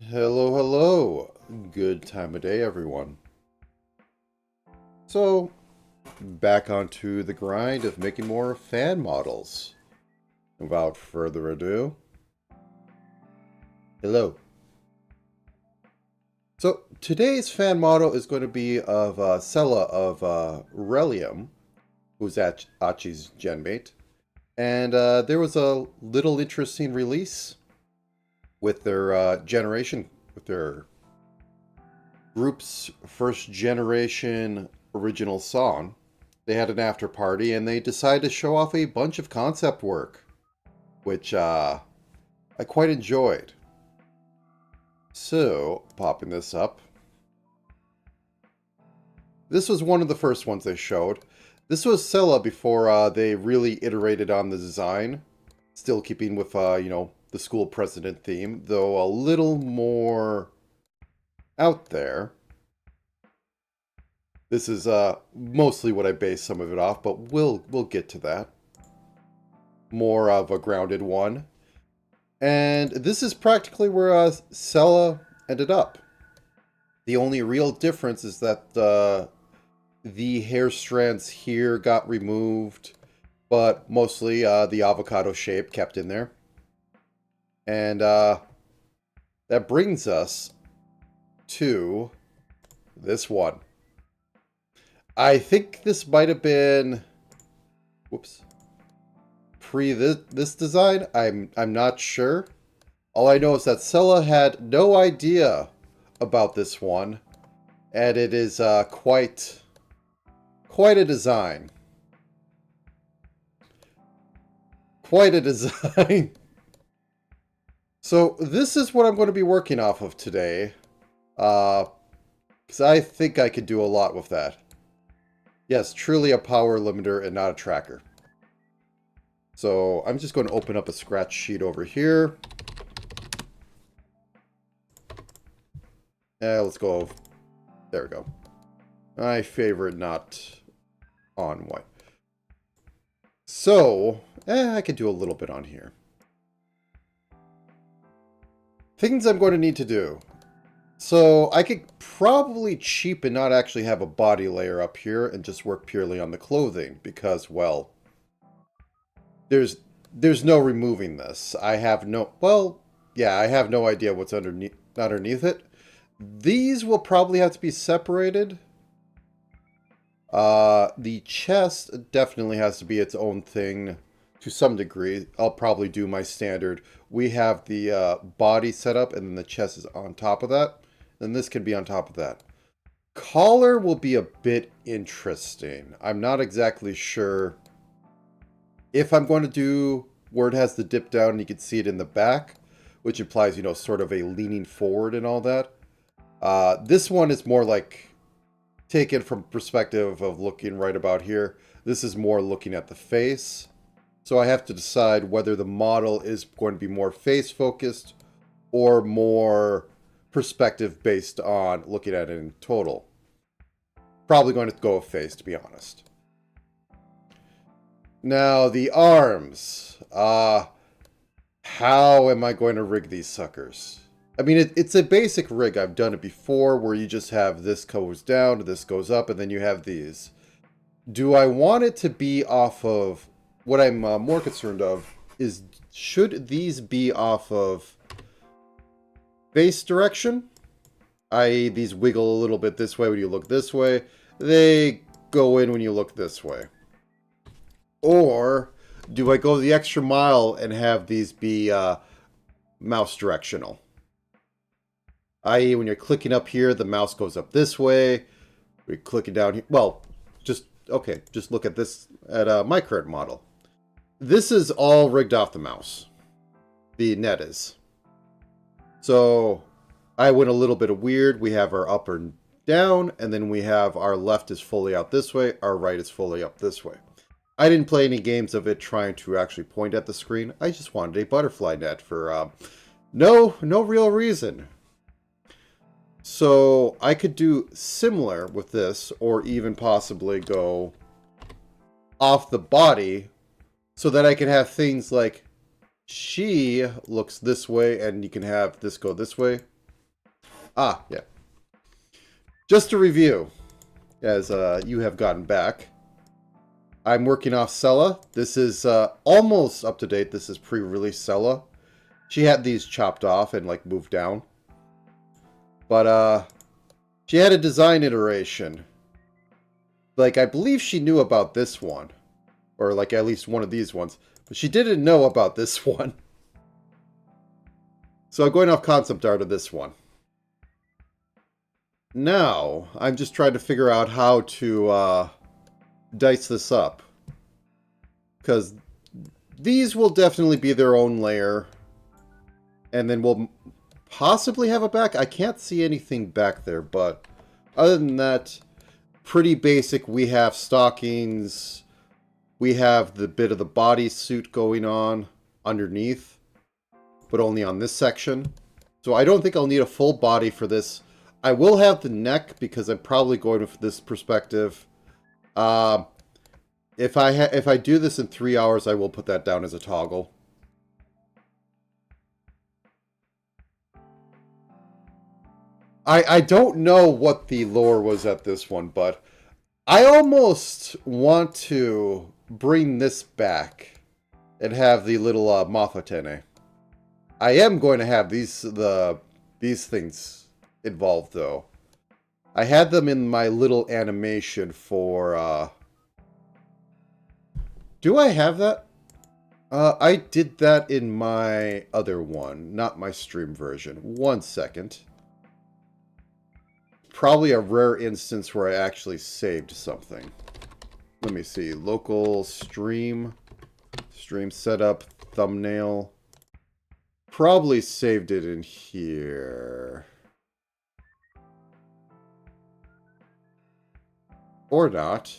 Hello, hello. Good time of day, everyone. So, back onto the grind of making more fan models. Without further ado, hello. So, today's fan model is going to be of Cela of Releum, who's Achi's genmate. And there was a little interesting release with their with their group's first generation original song. They had an after party and they decided to show off a bunch of concept work, which I quite enjoyed. So, popping this up. This was one of the first ones they showed. This was Cela before they really iterated on the design, still keeping with, the school president theme, though a little more out there. This is mostly what I base some of it off, but we'll get to that. More of a grounded one. And this is practically where Cela ended up. The only real difference is that the hair strands here got removed, but mostly the avocado shape kept in there. And that brings us to this one. I think this might have been, whoops, pre this design. I'm not sure. All I know is that Cela had no idea about this one, and it is quite a design. Quite a design. So this is what I'm going to be working off of today, because I think I could do a lot with that. Yes, truly a power limiter and not a tracker. So I'm just going to open up a scratch sheet over here. Let's go. There we go. My favorite not on white. So, I could do a little bit on here. Things I'm going to need to do. So I could probably cheap and not actually have a body layer up here and just work purely on the clothing because, well, there's no removing this. I have no, well, yeah, I have no idea what's underneath it. These will probably have to be separated. The chest definitely has to be its own thing to some degree. I'll probably do my standard. We have the body set up and then the chest is on top of that. Then this can be on top of that. Collar will be a bit interesting. I'm not exactly sure if I'm going to do where it has the dip down and you can see it in the back, which implies, sort of a leaning forward and all that. This one is more like taken from perspective of looking right about here. This is more looking at the face. So I have to decide whether the model is going to be more face focused or more perspective based on looking at it in total. Probably going to go with face, to be honest. Now, the arms. How am I going to rig these suckers? I mean, it's a basic rig. I've done it before where you just have this goes down, this goes up, and then you have these. Do I want it to be off of... What I'm more concerned of is, should these be off of face direction? I.e. these wiggle a little bit this way when you look this way. They go in when you look this way. Or do I go the extra mile and have these be mouse directional? I.e. when you're clicking up here, the mouse goes up this way. We're clicking down here. Well, just look at this at my current model. This is all rigged off the mouse. The net is. So I went a little bit weird. We have our up and down, and then we have our left is fully out this way, our right is fully up this way. I didn't play any games of it trying to actually point at the screen. I just wanted a butterfly net for no real reason. So I could do similar with this, or even possibly go off the body so that I can have things like she looks this way and you can have this go this way. Ah, yeah. Just to review, as you have gotten back, I'm working off Cela. This is almost up to date. This is pre-release Cela. She had these chopped off and like moved down. But she had a design iteration. Like, I believe she knew about this one. Or like at least one of these ones. But she didn't know about this one. So I'm going off concept art of this one. Now, I'm just trying to figure out how to dice this up. Because these will definitely be their own layer. And then we'll possibly have a back. I can't see anything back there, but other than that, pretty basic. We have stockings. We have the bit of the bodysuit going on underneath, but only on this section. So I don't think I'll need a full body for this. I will have the neck because I'm probably going with this perspective. If I do this in 3 hours, I will put that down as a toggle. I don't know what the lore was at this one, but I almost want to bring this back and have the little Mafatene. I am going to have these things involved, though. I had them in my little animation for... Do I have that? I did that in my other one, not my stream version. 1 second. Probably a rare instance where I actually saved something. Let me see. Local stream setup, thumbnail. Probably saved it in here. Or not.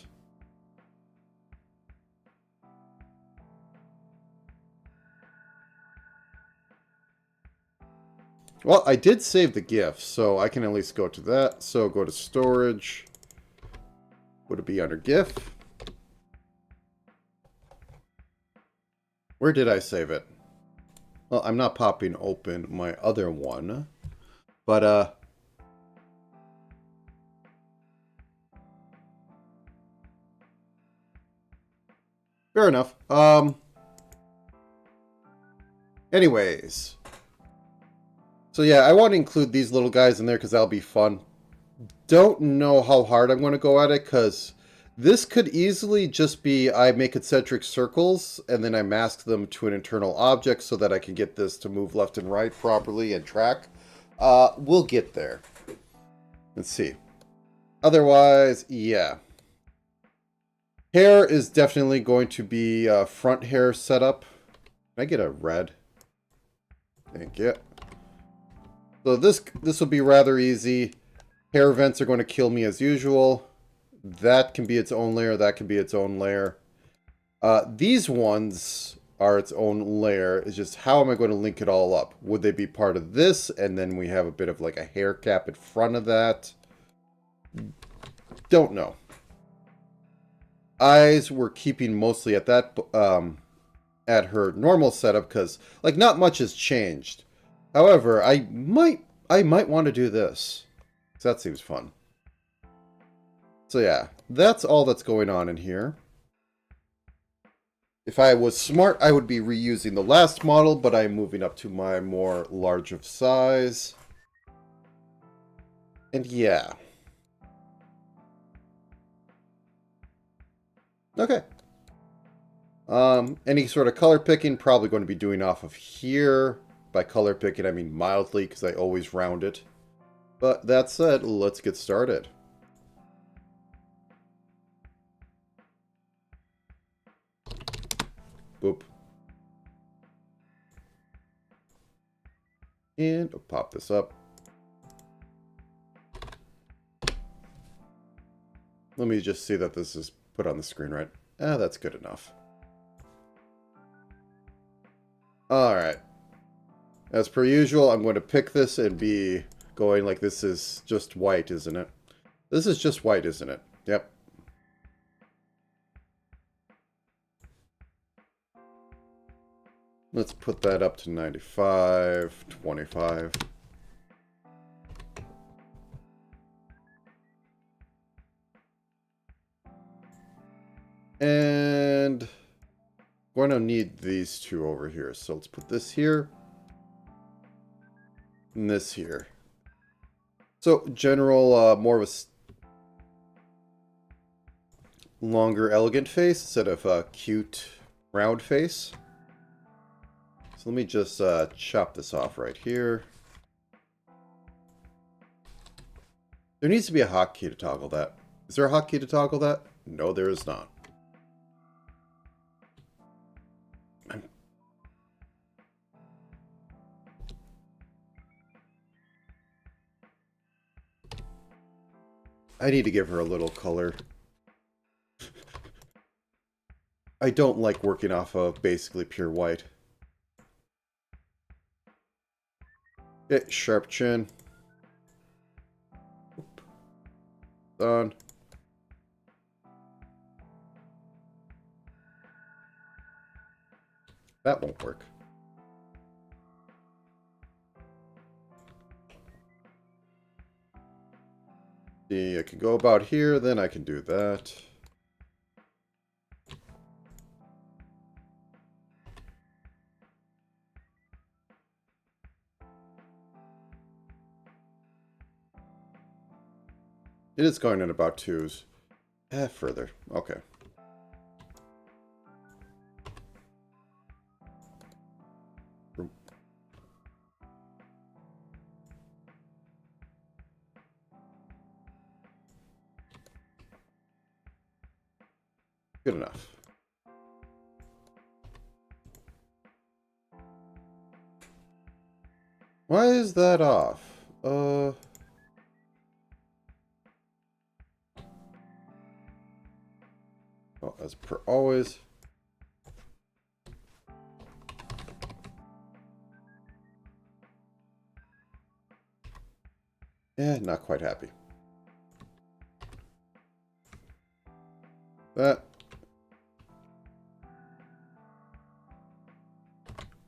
Well, I did save the GIF, so I can at least go to that. So go to storage. Would it be under GIF? Where did I save it? Well, I'm not popping open my other one. But, fair enough. Anyways. So yeah, I want to include these little guys in there because that'll be fun. Don't know how hard I'm going to go at it because this could easily just be I make concentric circles and then I mask them to an internal object so that I can get this to move left and right properly and track. We'll get there. Let's see. Otherwise, yeah. Hair is definitely going to be front hair setup. Can I get a red? Thank you. So this will be rather easy. Hair vents are going to kill me as usual. That can be its own layer. That can be its own layer. These ones are its own layer. It's just how am I going to link it all up? Would they be part of this? And then we have a bit of like a hair cap in front of that. Don't know. Eyes we're keeping mostly at that at her normal setup because like not much has changed. However, I might want to do this. That seems fun. So yeah, that's all that's going on in here. If I was smart, I would be reusing the last model, but I'm moving up to my more large of size. And yeah. Okay. Any sort of color picking, probably going to be doing off of here. By color picking, I mean mildly, because I always round it. But that said, let's get started. Boop. And I'll pop this up. Let me just see that this is put on the screen right. Ah, that's good enough. Alright. As per usual, I'm going to pick this and be going like this is just white, isn't it? This is just white, isn't it? Yep. Let's put that up to 95, 25. And we're going to need these two over here. So let's put this here. And this here. So general, more of a longer, elegant face instead of a cute, round face. So let me just chop this off right here. There needs to be a hotkey to toggle that. Is there a hotkey to toggle that? No, there is not. I need to give her a little color. I don't like working off of basically pure white. Okay, sharp chin. Done. That won't work. See, I can go about here, then I can do that. It is going in about twos. Further. Okay. Good enough. Why is that off? Oh, as per always. Yeah, not quite happy.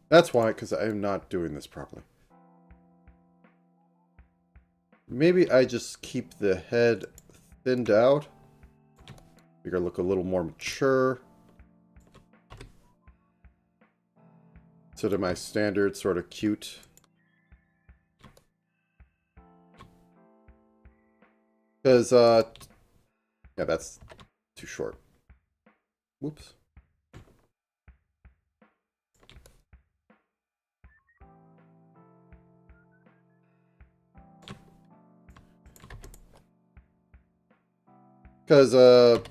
That's why, because I am not doing this properly. Maybe I just keep the head thinned out. Make her look a little more mature. Instead of my standard sort of cute. Because, yeah, that's too short. Whoops. Because,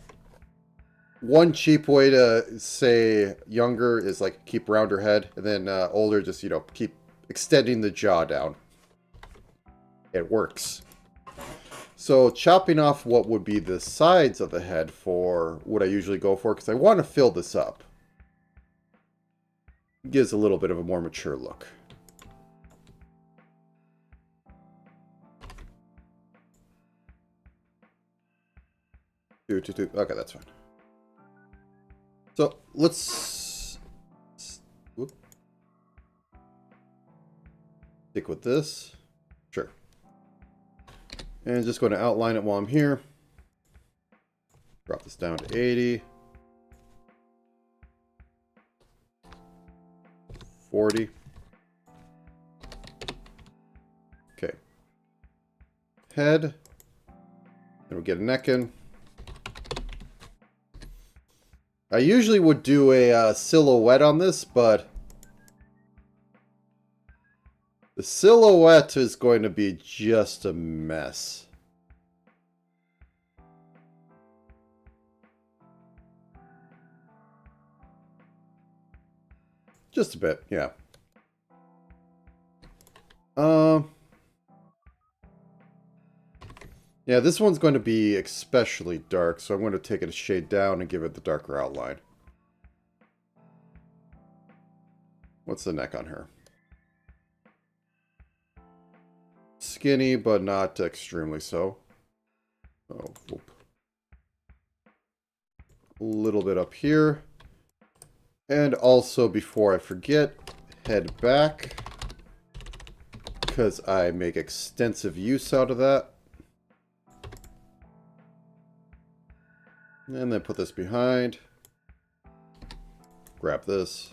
one cheap way to say younger is like keep rounder head, and then older just, you know, keep extending the jaw down. It works. So chopping off what would be the sides of the head for what I usually go for, because I want to fill this up. Gives a little bit of a more mature look. Okay, that's fine. So let's stick with this. Sure. And just going to outline it while I'm here. Drop this down to 80. 40. Okay. Head. Then we get a neck in. I usually would do a silhouette on this, but the silhouette is going to be just a mess. Just a bit, yeah. Yeah, this one's going to be especially dark, so I'm going to take it a shade down and give it the darker outline. What's the neck on her? Skinny, but not extremely so. Oh, whoop. A little bit up here. And also, before I forget, head back, because I make extensive use out of that. And then put this behind. grab this.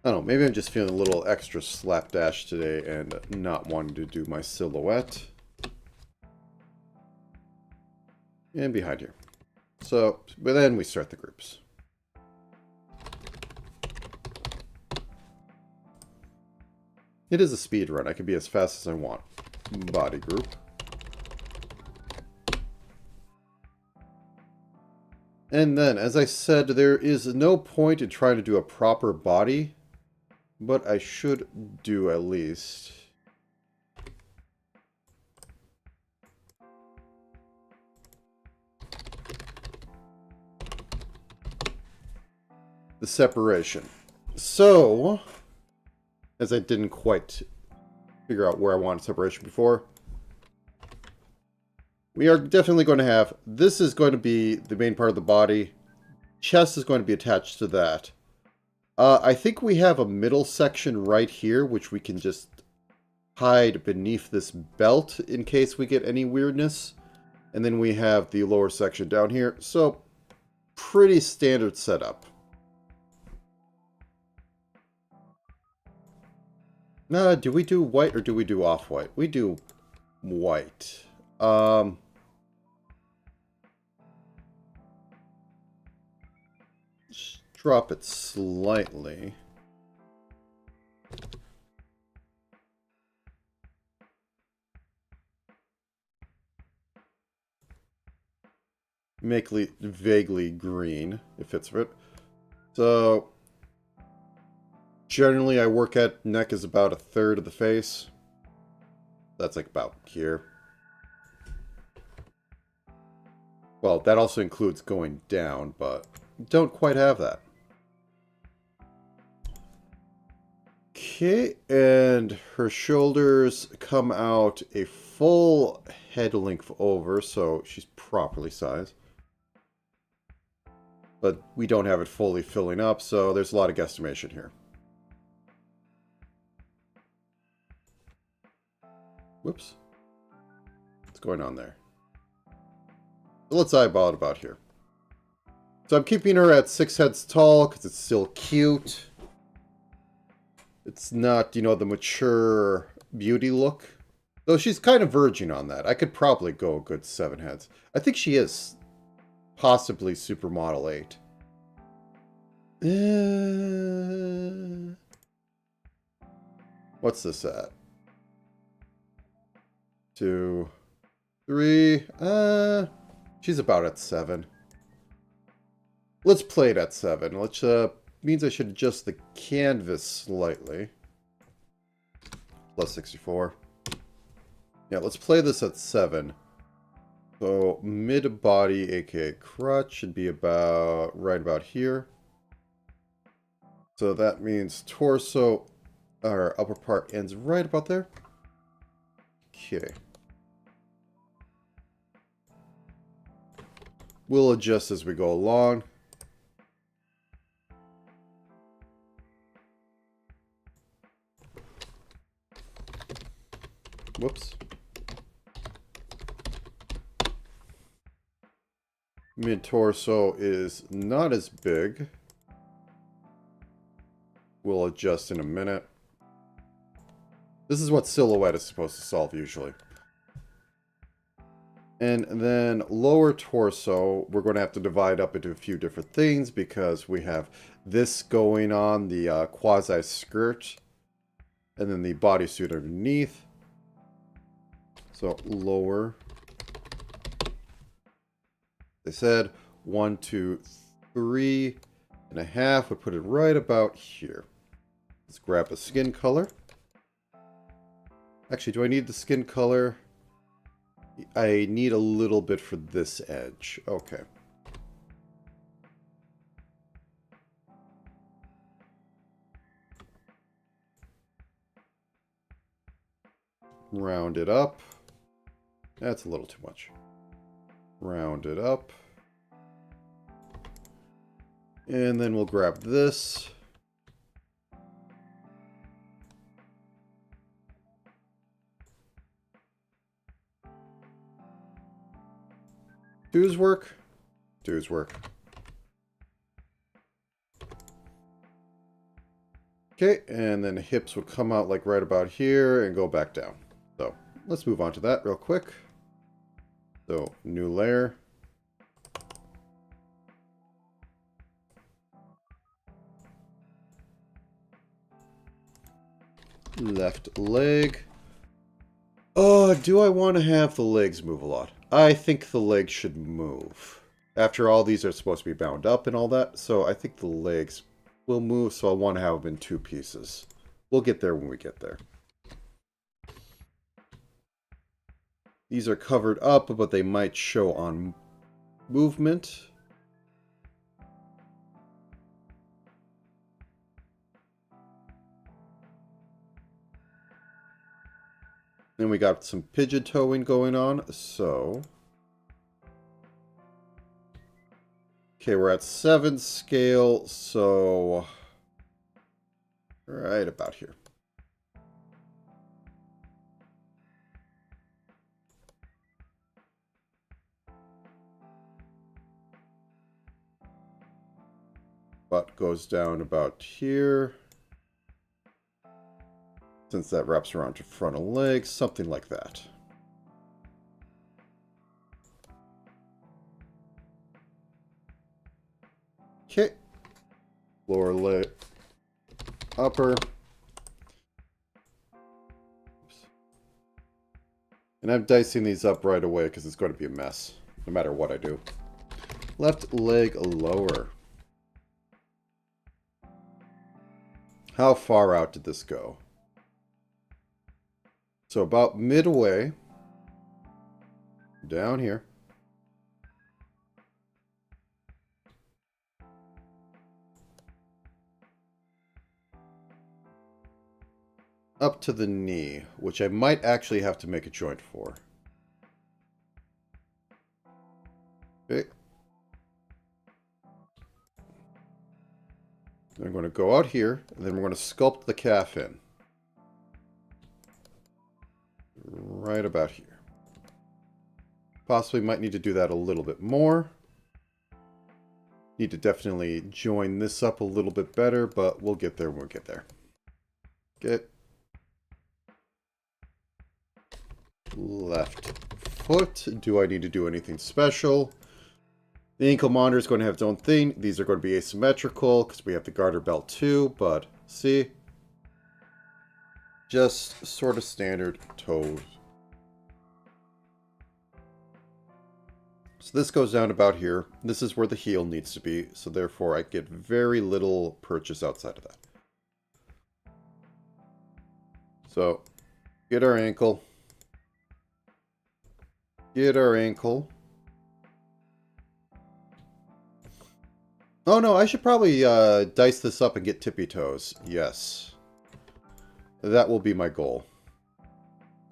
I don't know, maybe I'm just feeling a little extra slapdash today and not wanting to do my silhouette. And behind here. So, but then we start the groups. It is a speed run. I can be as fast as I want. Body group. And then, as I said, there is no point in trying to do a proper body, but I should do at least the separation. So, as I didn't quite figure out where I wanted separation before, we are definitely going to have, this is going to be the main part of the body. Chest is going to be attached to that. I think we have a middle section right here, which we can just hide beneath this belt in case we get any weirdness. And then we have the lower section down here. So, pretty standard setup. Do we do white or do we do off-white? We do white. Just drop it slightly. Make it vaguely green, if it fits it. So, generally I work at neck is about 1/3 of the face. That's like about here. Well, that also includes going down, but don't quite have that. Okay, and her shoulders come out a full head length over, so she's properly sized. But we don't have it fully filling up, so there's a lot of guesstimation here. Whoops. What's going on there? Let's eyeball it about here. So I'm keeping her at 6 heads tall because it's still cute. It's not, you know, the mature beauty look. Though she's kind of verging on that. I could probably go a good 7 heads. I think she is possibly supermodel 8. What's this at? 2, 3. She's about at 7. Let's play it at 7. Which means I should adjust the canvas slightly. Plus 64. Yeah, let's play this at 7. So mid-body, aka crotch, should be about right about here. So that means torso, our upper part ends right about there. Okay. We'll adjust as we go along. Whoops. Mid-torso is not as big. We'll adjust in a minute. This is what silhouette is supposed to solve usually. And then lower torso, we're going to have to divide up into a few different things because we have this going on, the quasi-skirt, and then the bodysuit underneath. So lower. They said 1, 2, 3.5. We'll put it right about here. Let's grab a skin color. Actually, do I need the skin color? I need a little bit for this edge. Okay. Round it up. That's a little too much. Round it up. And then we'll grab this. Twos work. Twos work. Okay, and then hips would come out like right about here and go back down. So let's move on to that real quick. So new layer. Left leg. Oh, do I want to have the legs move a lot? I think the legs should move. After all, these are supposed to be bound up and all that, so I think the legs will move, so I want to have them in 2 pieces. We'll get there when we get there. These are covered up, but they might show on movement. Then we got some pigeon toeing going on, so... Okay, we're at 7 scale, so... Right about here. Butt goes down about here. Since that wraps around to frontal legs, something like that. Okay. Lower leg, upper. Oops. And I'm dicing these up right away because it's going to be a mess, no matter what I do. Left leg lower. How far out did this go? So about midway, down here. Up to the knee, which I might actually have to make a joint for. Okay. Then I'm going to go out here, and then we're going to sculpt the calf in. Right about here. Possibly might need to do that a little bit more. Need to definitely join this up a little bit better, but we'll get there when we get there. Okay. Left foot. Do I need to do anything special? The ankle monitor is going to have its own thing. These are going to be asymmetrical because we have the garter belt too, but see? Just sort of standard toes. So this goes down about here. This is where the heel needs to be, so therefore I get very little purchase outside of that. So, get our ankle. Get our ankle. Oh no, I should probably dice this up and get tippy toes. Yes. That will be my goal.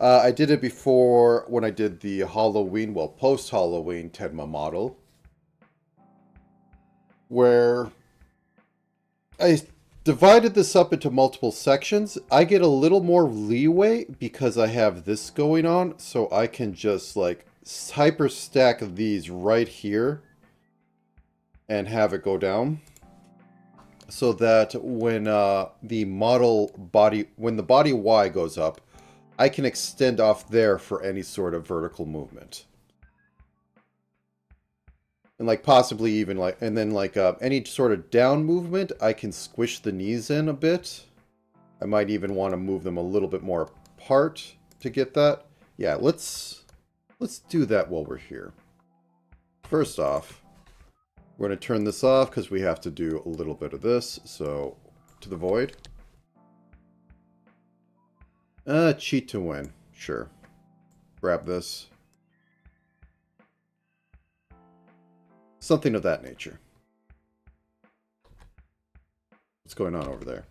I did it before when I did the Halloween, well, post-Halloween Tenma model. Where I divided this up into multiple sections. I get a little more leeway because I have this going on. So I can just like hyper stack these right here. And have it go down. So that when the body Y goes up, I can extend off there for any sort of vertical movement. And like possibly even like, and then like any sort of down movement, I can squish the knees in a bit. I might even want to move them a little bit more apart to get that. Yeah, let's do that while we're here. First off, we're going to turn this off because we have to do a little bit of this. So, to the void. Cheat to win. Sure. Grab this. Something of that nature. What's going on over there?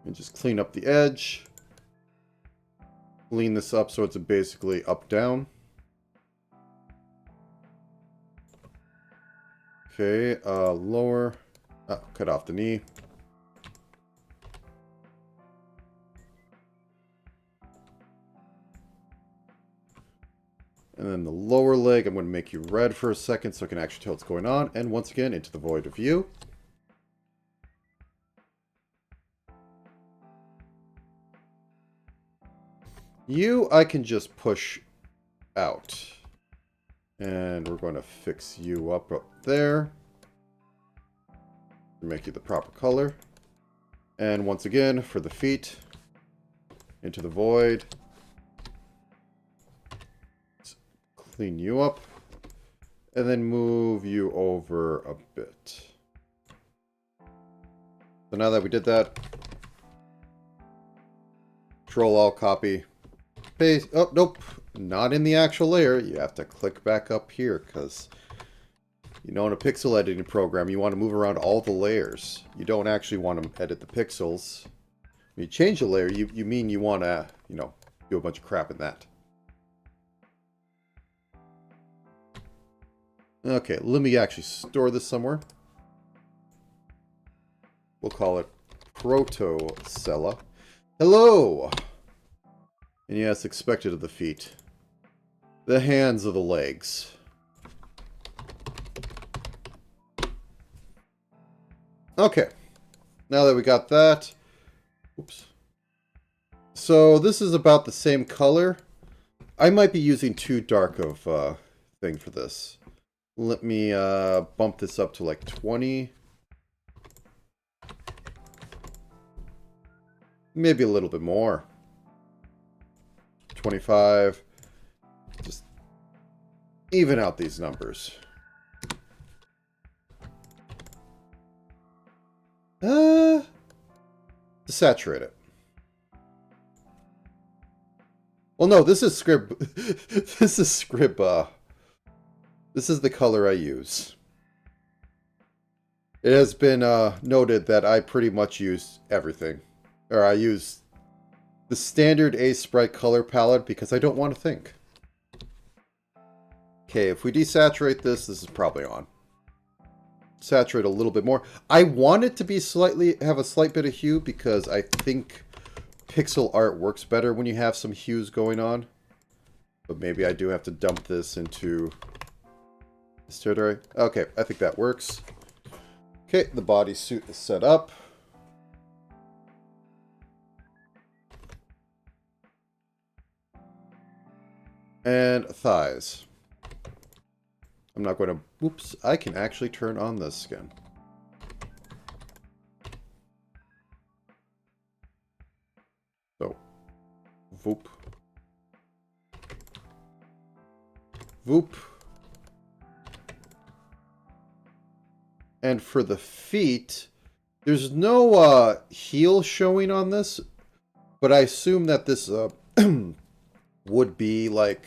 And just clean up the edge. Clean this up so it's basically up-down. Okay, lower. Cut off the knee. And then the lower leg, I'm going to make you red for a second so I can actually tell what's going on. And once again, into the void of you. You, I can just push out. And we're going to fix you up there. Make you the proper color. And once again, for the feet, into the void. Clean you up. And then move you over a bit. So now that we did that, Control-Alt, copy, paste. Oh, nope. Not in the actual layer. You have to click back up here because, you know, in a pixel editing program, you want to move around all the layers. You don't actually want to edit the pixels. When you change a layer, you mean you want to, you know, do a bunch of crap in that. Okay, let me actually store this somewhere. We'll call it Proto-Cela. Hello! And yes, expected of the feet. The hands of the legs. Okay. Now that we got that. Oops. So this is about the same color. I might be using too dark of thing for this. Let me bump this up to like 20. Maybe a little bit more. 25. Just even out these numbers. To saturate it. Well, no, this is scrib. This is scrib. This is the color I use. It has been noted that I pretty much use everything. Or I use the standard A-Sprite color palette because I don't want to think. Okay, if we desaturate this, this is probably on. Saturate a little bit more. I want it to be have a slight bit of hue because I think pixel art works better when you have some hues going on. But maybe I do have to dump this into this territory. Okay, I think that works. Okay, the bodysuit is set up. And thighs. I'm not going to... Oops, I can actually turn on this skin. So, voop. Voop. And for the feet, there's no heel showing on this, but I assume that this would be like...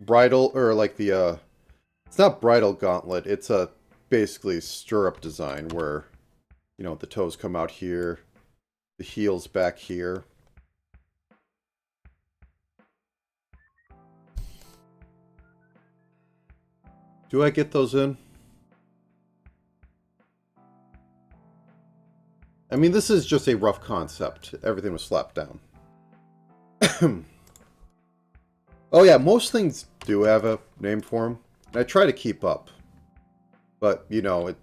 bridle, or like the, it's not bridle gauntlet, it's a basically stirrup design where, you know, the toes come out here, the heels back here. Do I get those in? I mean, this is just a rough concept. Everything was slapped down. Oh yeah, most things do have a name for them. And I try to keep up. But, you know,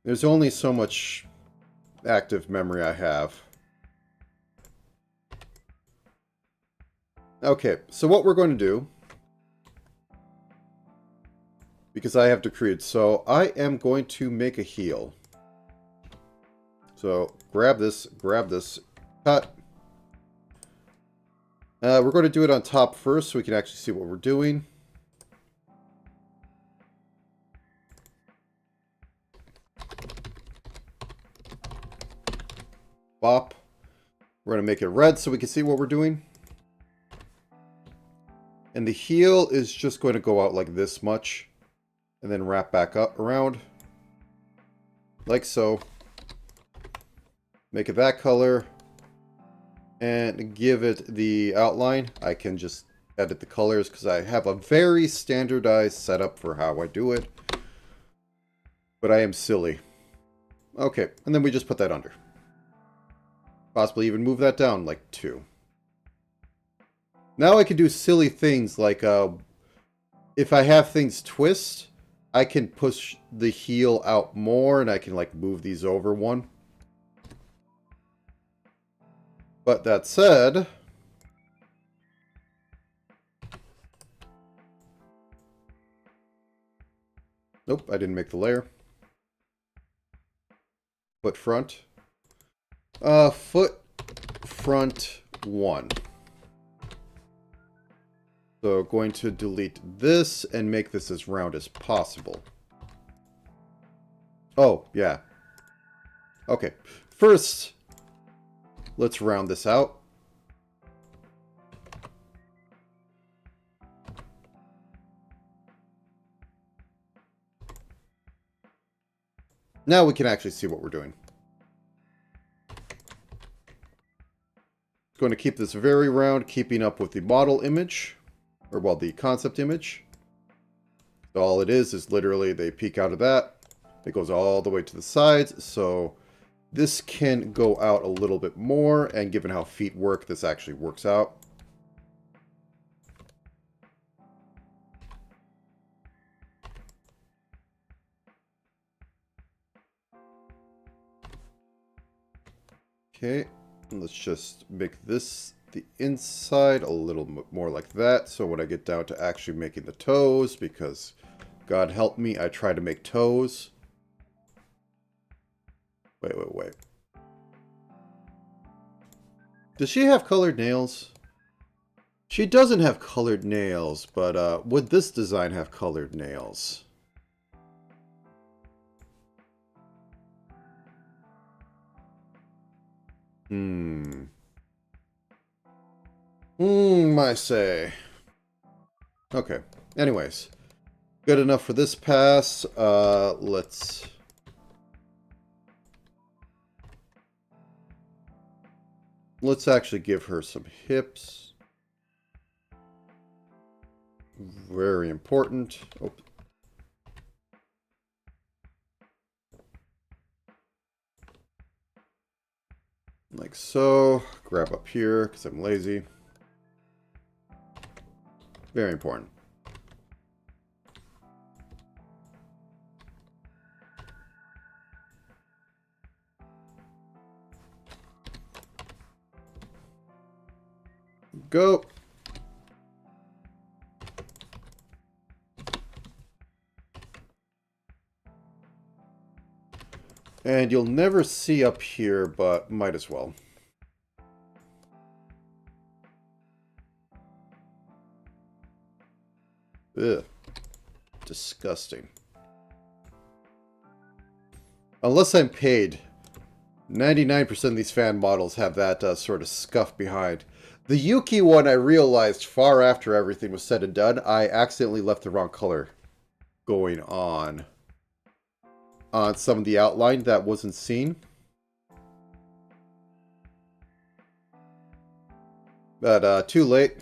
there's only so much active memory I have. Okay, so what we're going to do, because I have to create, so I am going to make a heel. So grab this, cut. We're going to do it on top first so we can actually see what we're doing. Bop. We're going to make it red so we can see what we're doing. And the heel is just going to go out like this much. And then wrap back up around. Like so. Make it that color. And give it the outline. I can just edit the colors because I have a very standardized setup for how I do it. But I am silly. Okay, and then we just put that under. Possibly even move that down like 2. Now I can do silly things like, if I have things twist, I can push the heel out more and I can like move these over 1. But that said, nope, I didn't make the layer. Foot front. Foot front 1. So going to delete this and make this as round as possible. Oh, yeah. Okay. First, let's round this out. Now we can actually see what we're doing. Going to keep this very round, keeping up with the model image. Or, well, the concept image. All it is literally they peek out of that. It goes all the way to the sides. So this can go out a little bit more. And given how feet work, this actually works out. Okay, let's just make this the inside a little more like that. So when I get down to actually making the toes, because God help me, I try to make toes. Wait. Does she have colored nails? She doesn't have colored nails, but would this design have colored nails? I say. Okay. Anyways. Good enough for this pass. Let's actually give her some hips. Very important. Oh. Like so. Grab up here because I'm lazy. Very important. Go. And you'll never see up here, but might as well. Ugh. Disgusting. Unless I'm paid. 99% of these fan models have that sort of scuff behind. The Yuki one I realized far after everything was said and done. I accidentally left the wrong color going on some of the outline that wasn't seen. But too late.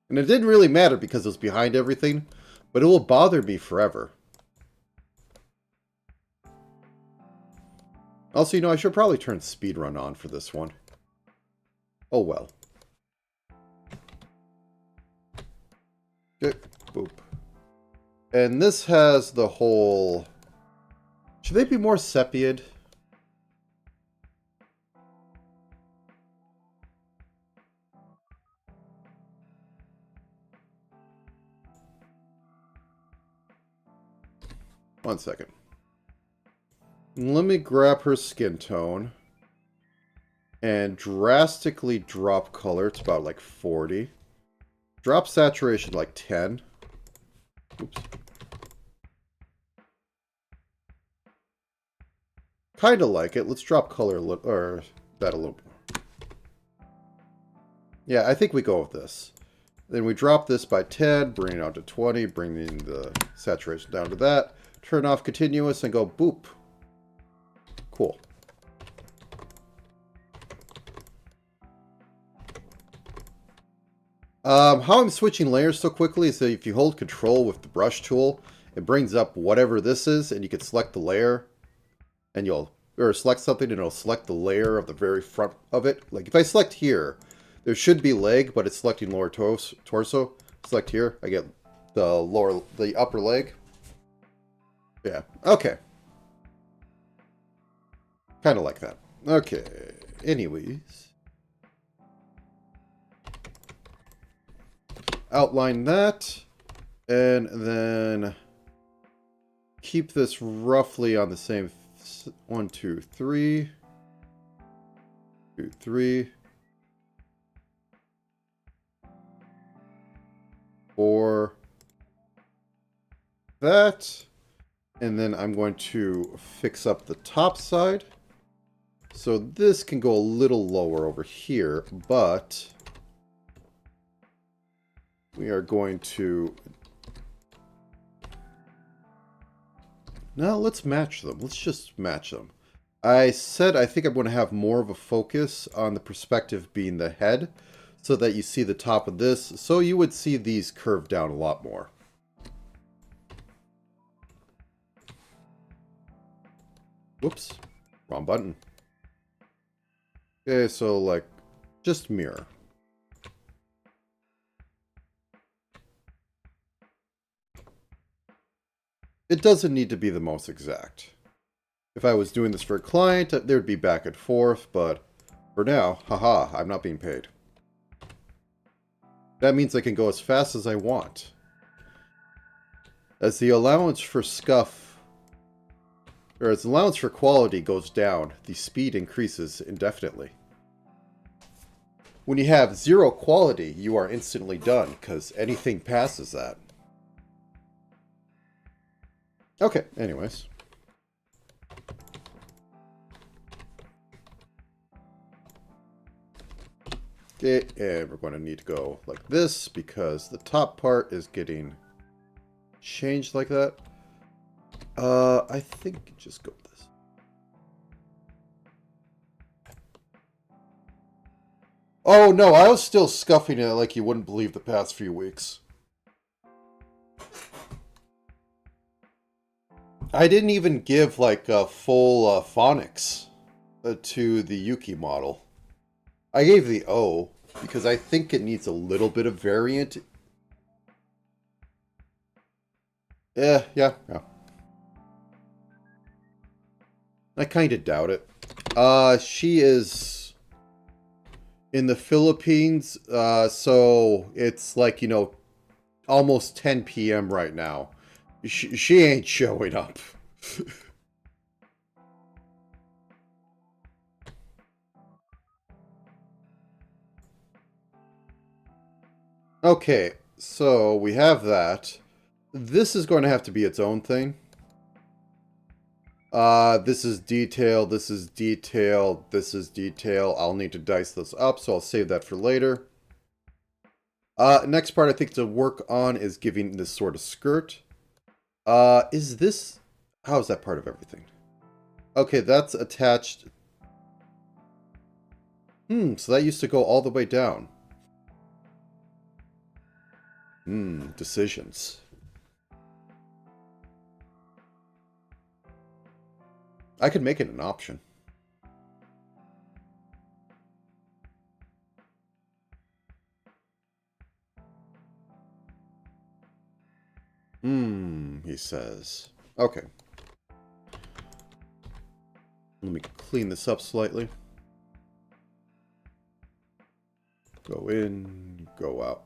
And it didn't really matter because it was behind everything, but it will bother me forever. Also, you know, I should probably turn speedrun on for this one. Oh well. Okay, boop. And this has the whole... Should they be more sepia'd? One second. Let me grab her skin tone and drastically drop color. It's about like 40. Drop saturation like 10. Oops. Kind of like it. Let's drop color a little, or that a little more. Yeah, I think we go with this. Then we drop this by 10, bring it down to 20, bringing the saturation down to that. Turn off continuous and go boop. Cool. How I'm switching layers so quickly is that if you hold control with the brush tool, it brings up whatever this is, and you can select the layer, and or select something, and it'll select the layer of the very front of it. Like if I select here, there should be leg, but it's selecting lower torso. Select here, I get the upper leg. Yeah, okay. Kind of like that. Okay, anyways. Outline that, and then keep this roughly on the same 1, 2, 3. 2, 3. 4. That. And then I'm going to fix up the top side. So this can go a little lower over here, but we are going to... Now let's match them. Let's just match them. I said I think I'm going to have more of a focus on the perspective being the head, so that you see the top of this. So you would see these curve down a lot more. Whoops. Wrong button. Okay, so like, just mirror. It doesn't need to be the most exact. If I was doing this for a client, there'd be back and forth, but for now, haha, I'm not being paid. That means I can go as fast as I want. As the allowance for scuff, or as the allowance for quality goes down, the speed increases indefinitely. When you have 0 quality, you are instantly done, because anything passes that. Okay, anyways. Okay, and we're going to need to go like this, because the top part is getting changed like that. I think just go with this. Oh no, I was still scuffing it like you wouldn't believe the past few weeks. I didn't even give like a full phonics to the Yuki model. I gave the O because I think it needs a little bit of variant. Yeah. I kind of doubt it. She is in the Philippines, so it's like, you know, almost 10 p.m. right now. She ain't showing up. Okay, so we have that. This is going to have to be its own thing. This is detail, this is detail, this is detail. I'll need to dice this up, so I'll save that for later. Next part I think to work on is giving this sort of skirt. Is this... How is that part of everything? Okay, that's attached. So that used to go all the way down. Decisions. I could make it an option. He says. Okay. Let me clean this up slightly. Go in, go out.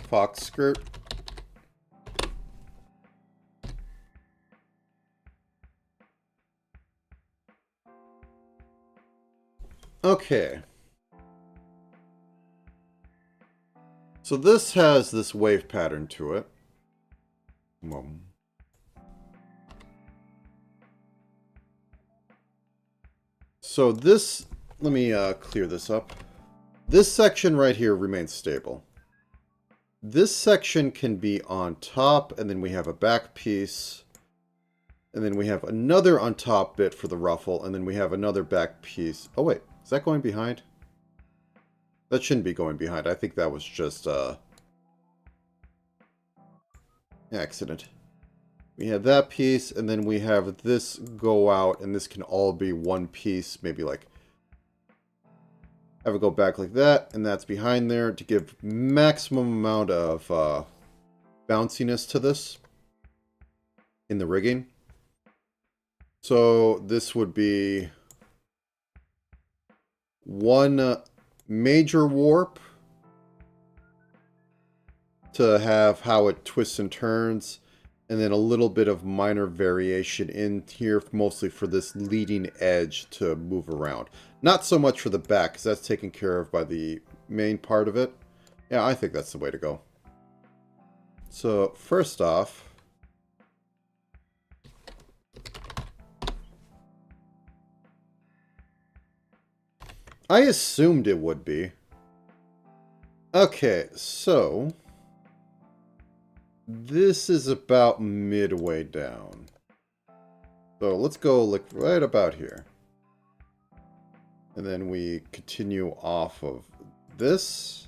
Fox skirt. Okay. So this has this wave pattern to it. So this, let me clear this up. This section right here remains stable. This section can be on top, and then we have a back piece. And then we have another on top bit for the ruffle, and then we have another back piece. Oh wait, is that going behind? That shouldn't be going behind. I think that was just accident. We have that piece, and then we have this go out, and this can all be one piece. Maybe like have it go back like that, and that's behind there to give maximum amount of bounciness to this in the rigging. So this would be one major warp to have how it twists and turns, and then a little bit of minor variation in here, mostly for this leading edge to move around. Not so much for the back, because that's taken care of by the main part of it. Yeah, I think that's the way to go. So, first off, I assumed it would be. Okay, so this is about midway down. So let's go like right about here. And then we continue off of this.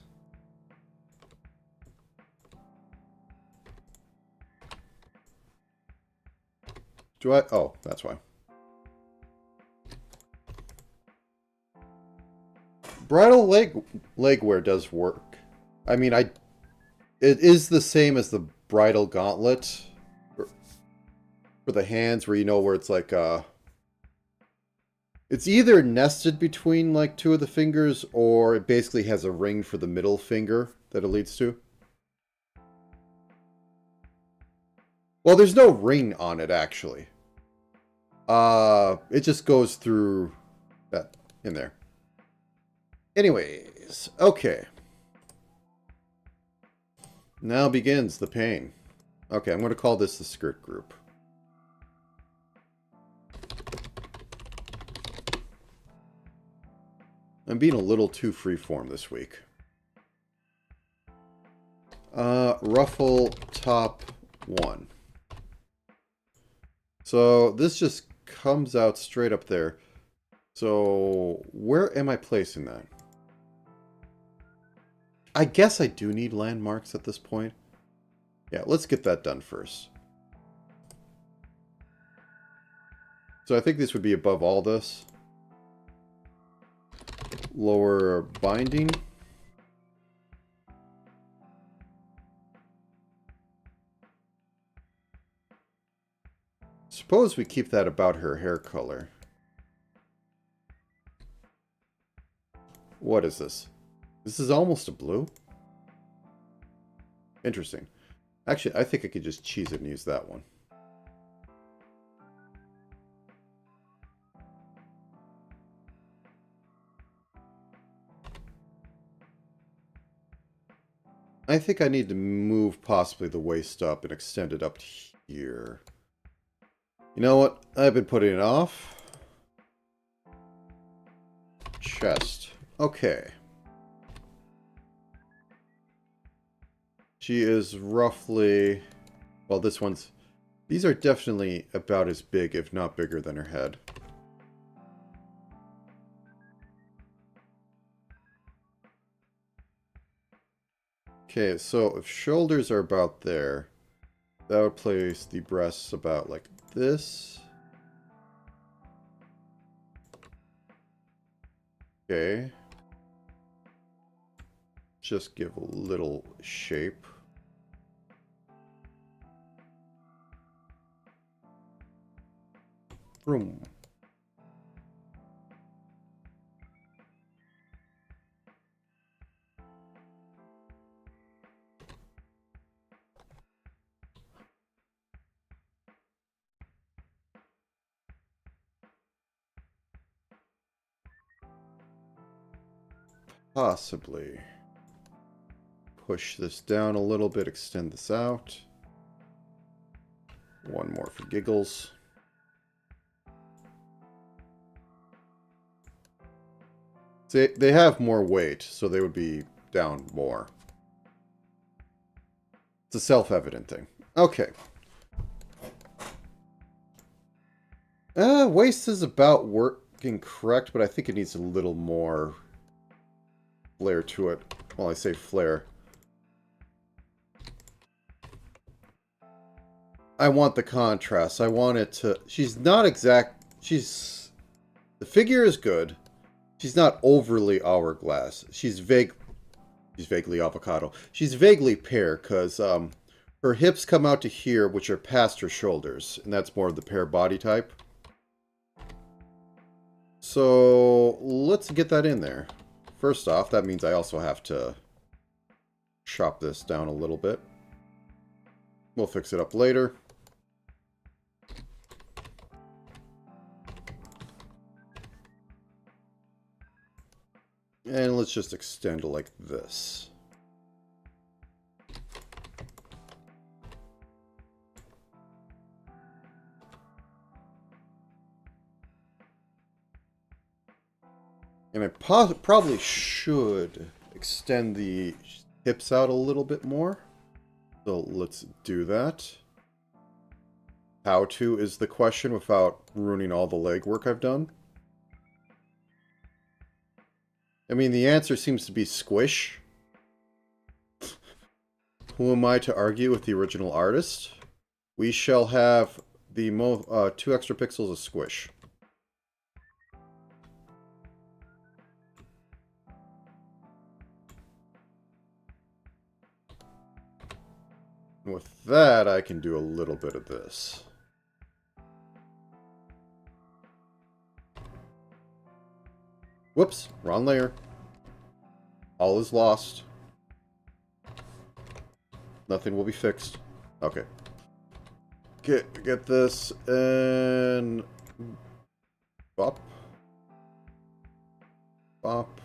Do I? Oh, that's why. Bridal leg wear does work. I mean, it is the same as the bridal gauntlet for the hands, where you know where it's like it's either nested between like two of the fingers, or it basically has a ring for the middle finger that it leads to. Well, there's no ring on it actually. It just goes through that in there. Anyways, okay. Now begins the pain. Okay, I'm going to call this the skirt group. I'm being a little too freeform this week. Ruffle top 1. So this just comes out straight up there. So where am I placing that? I guess I do need landmarks at this point. Yeah, let's get that done first. So I think this would be above all this. Lower binding. Suppose we keep that about her hair color. What is this? This is almost a blue? Interesting. Actually, I think I could just cheese it and use that one. I think I need to move possibly the waist up and extend it up here. You know what? I've been putting it off. Chest. Okay. She is roughly... Well, this one's... These are definitely about as big, if not bigger, than her head. Okay, so if shoulders are about there, that would place the breasts about like this. Okay. Just give a little shape. Boom. Possibly push this down a little bit, extend this out. One more for giggles. They have more weight, so they would be down more. It's a self-evident thing. Okay. Waist is about working correct, but I think it needs a little more flare to it. Well, I say flare. I want the contrast. I want it to... She's not exact... She's... The figure is good. She's not overly hourglass. She's vague... She's vaguely avocado. She's vaguely pear, because her hips come out to here, which are past her shoulders. And that's more of the pear body type. So, let's get that in there. First off, that means I also have to chop this down a little bit. We'll fix it up later. And let's just extend it like this. And I probably should extend the hips out a little bit more. So let's do that. How to is the question without ruining all the legwork I've done. I mean, the answer seems to be squish. Who am I to argue with the original artist? We shall have the 2 extra pixels of squish. And with that, I can do a little bit of this. Whoops, wrong layer. All is lost. Nothing will be fixed. Okay. Get this and bop. Bop.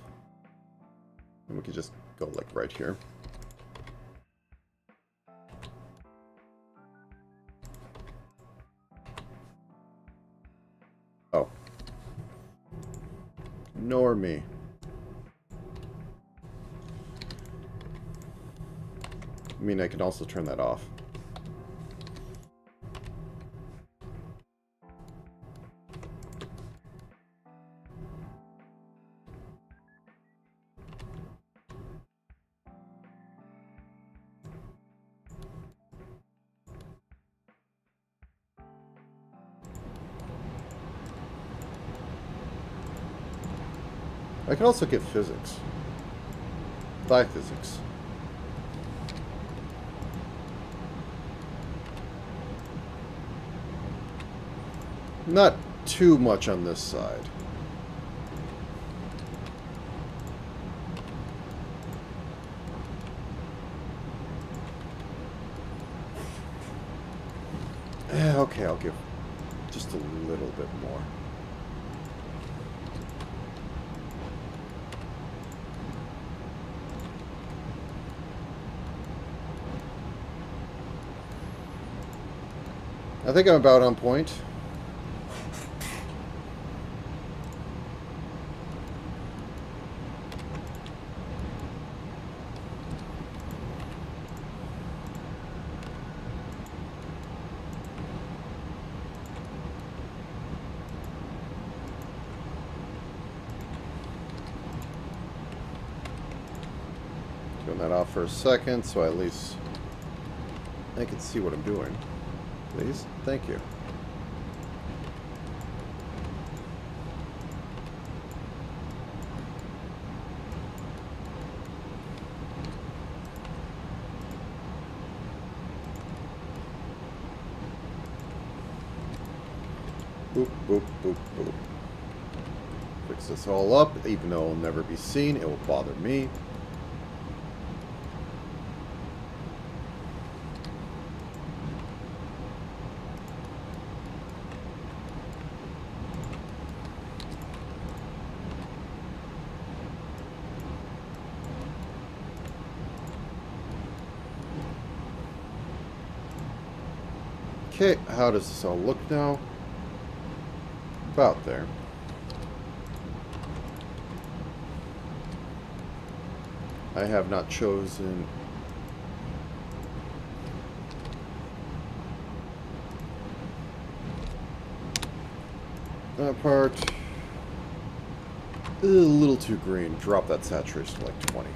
And we can just go like right here. Oh. Ignore me. I mean, I can also turn that off. I can also get physics. Thigh physics. Not too much on this side. Okay, I'll give just a little bit more. I think I'm about on point. Turn that off for a second so at least I can see what I'm doing. Please? Thank you. Boop, boop, boop, boop. Fix this all up, even though it'll never be seen. It will bother me. Okay, how does this all look now? About there. I have not chosen that part. A little too green. Drop that saturation to like 20.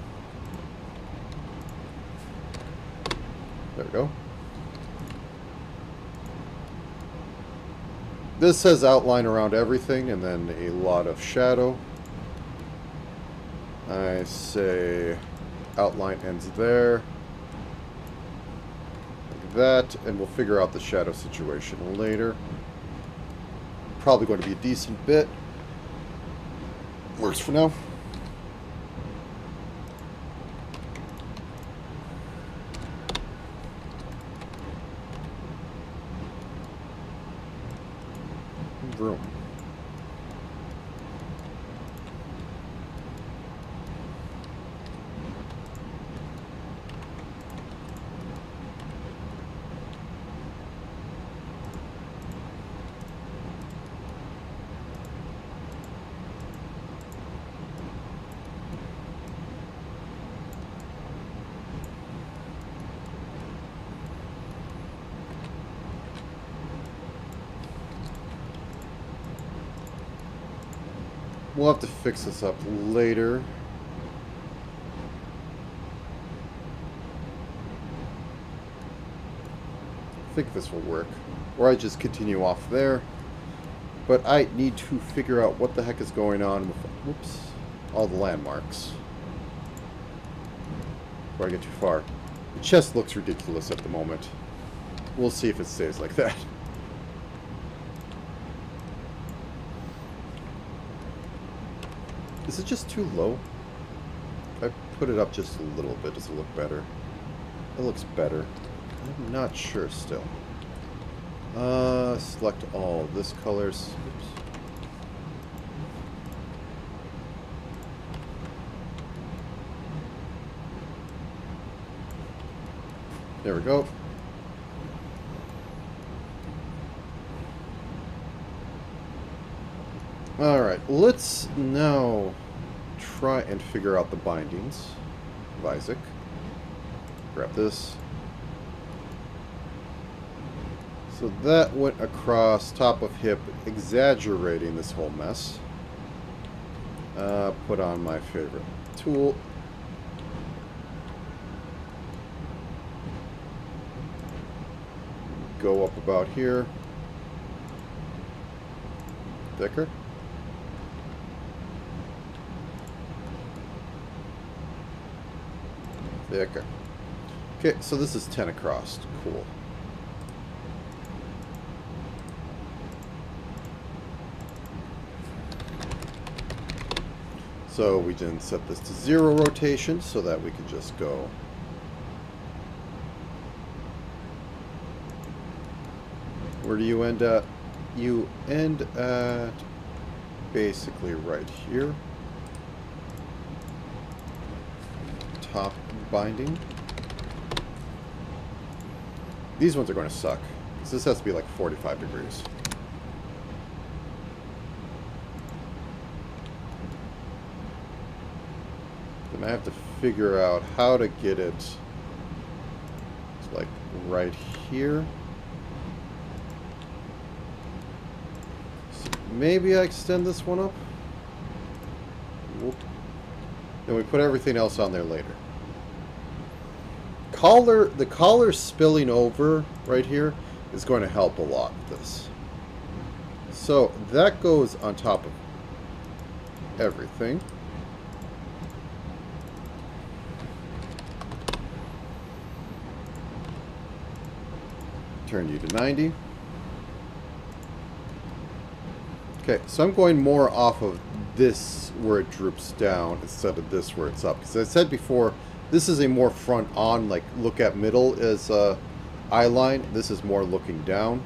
There we go. This says outline around everything and then a lot of shadow. I say outline ends there. Like that, and we'll figure out the shadow situation later. Probably going to be a decent bit. Works for now. Room. We'll have to fix this up later. I think this will work. Or I just continue off there. But I need to figure out what the heck is going on with, whoops, all the landmarks. Before I get too far. The chest looks ridiculous at the moment. We'll see if it stays like that. Is it just too low? If I put it up just a little bit, does it look better? It looks better. I'm not sure still. Select all. This colors. Oops. There we go. Alright, let's now try and figure out the bindings of Isaac. Grab this. So that went across top of hip, exaggerating this whole mess. Put on my favorite tool. Go up about here. Thicker. Thicker. Okay, so this is 10 across. Cool. So we can set this to 0 rotation so that we can just go. Where do you end at? You end at basically right here. Top binding. These ones are going to suck, because this has to be like 45 degrees. Then I have to figure out how to get it to like right here. So maybe I extend this one up. Whoop. Then we put everything else on there later. The collar spilling over right here is going to help a lot with this. So that goes on top of everything. Turn you to 90. Okay, so I'm going more off of this where it droops down instead of this where it's up. Because as I said before, this is a more front on, like look at middle as eye line. This is more looking down.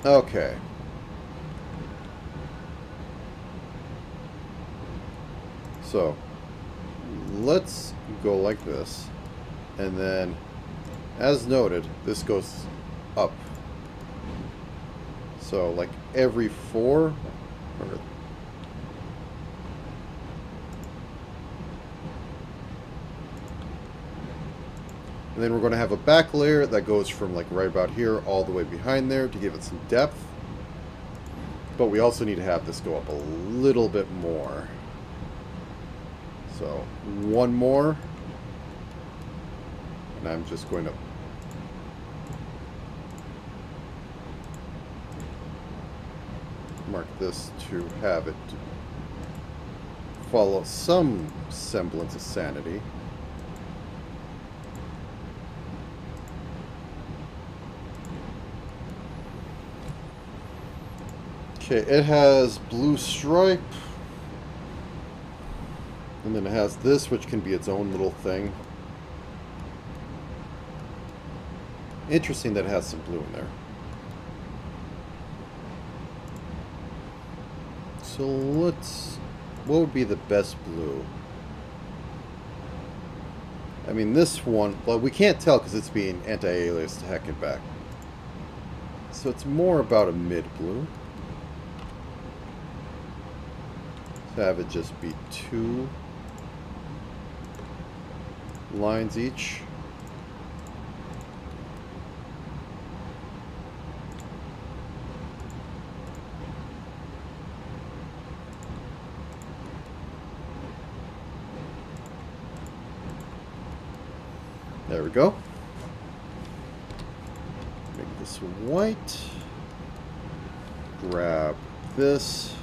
Okay. So let's go like this. And then, as noted, this goes up. So like every 4 or And then we're going to have a back layer that goes from like right about here all the way behind there to give it some depth. But we also need to have this go up a little bit more. So one more. And I'm just going to mark this to have it follow some semblance of sanity. Okay, it has blue stripe. And then it has this, which can be its own little thing. Interesting that it has some blue in there. So let's... what would be the best blue? I mean, this one... well, we can't tell because it's being anti-aliased to heck and back. So it's more about a mid-blue. To have it just be 2 lines each. There we go. Make this white. Grab this.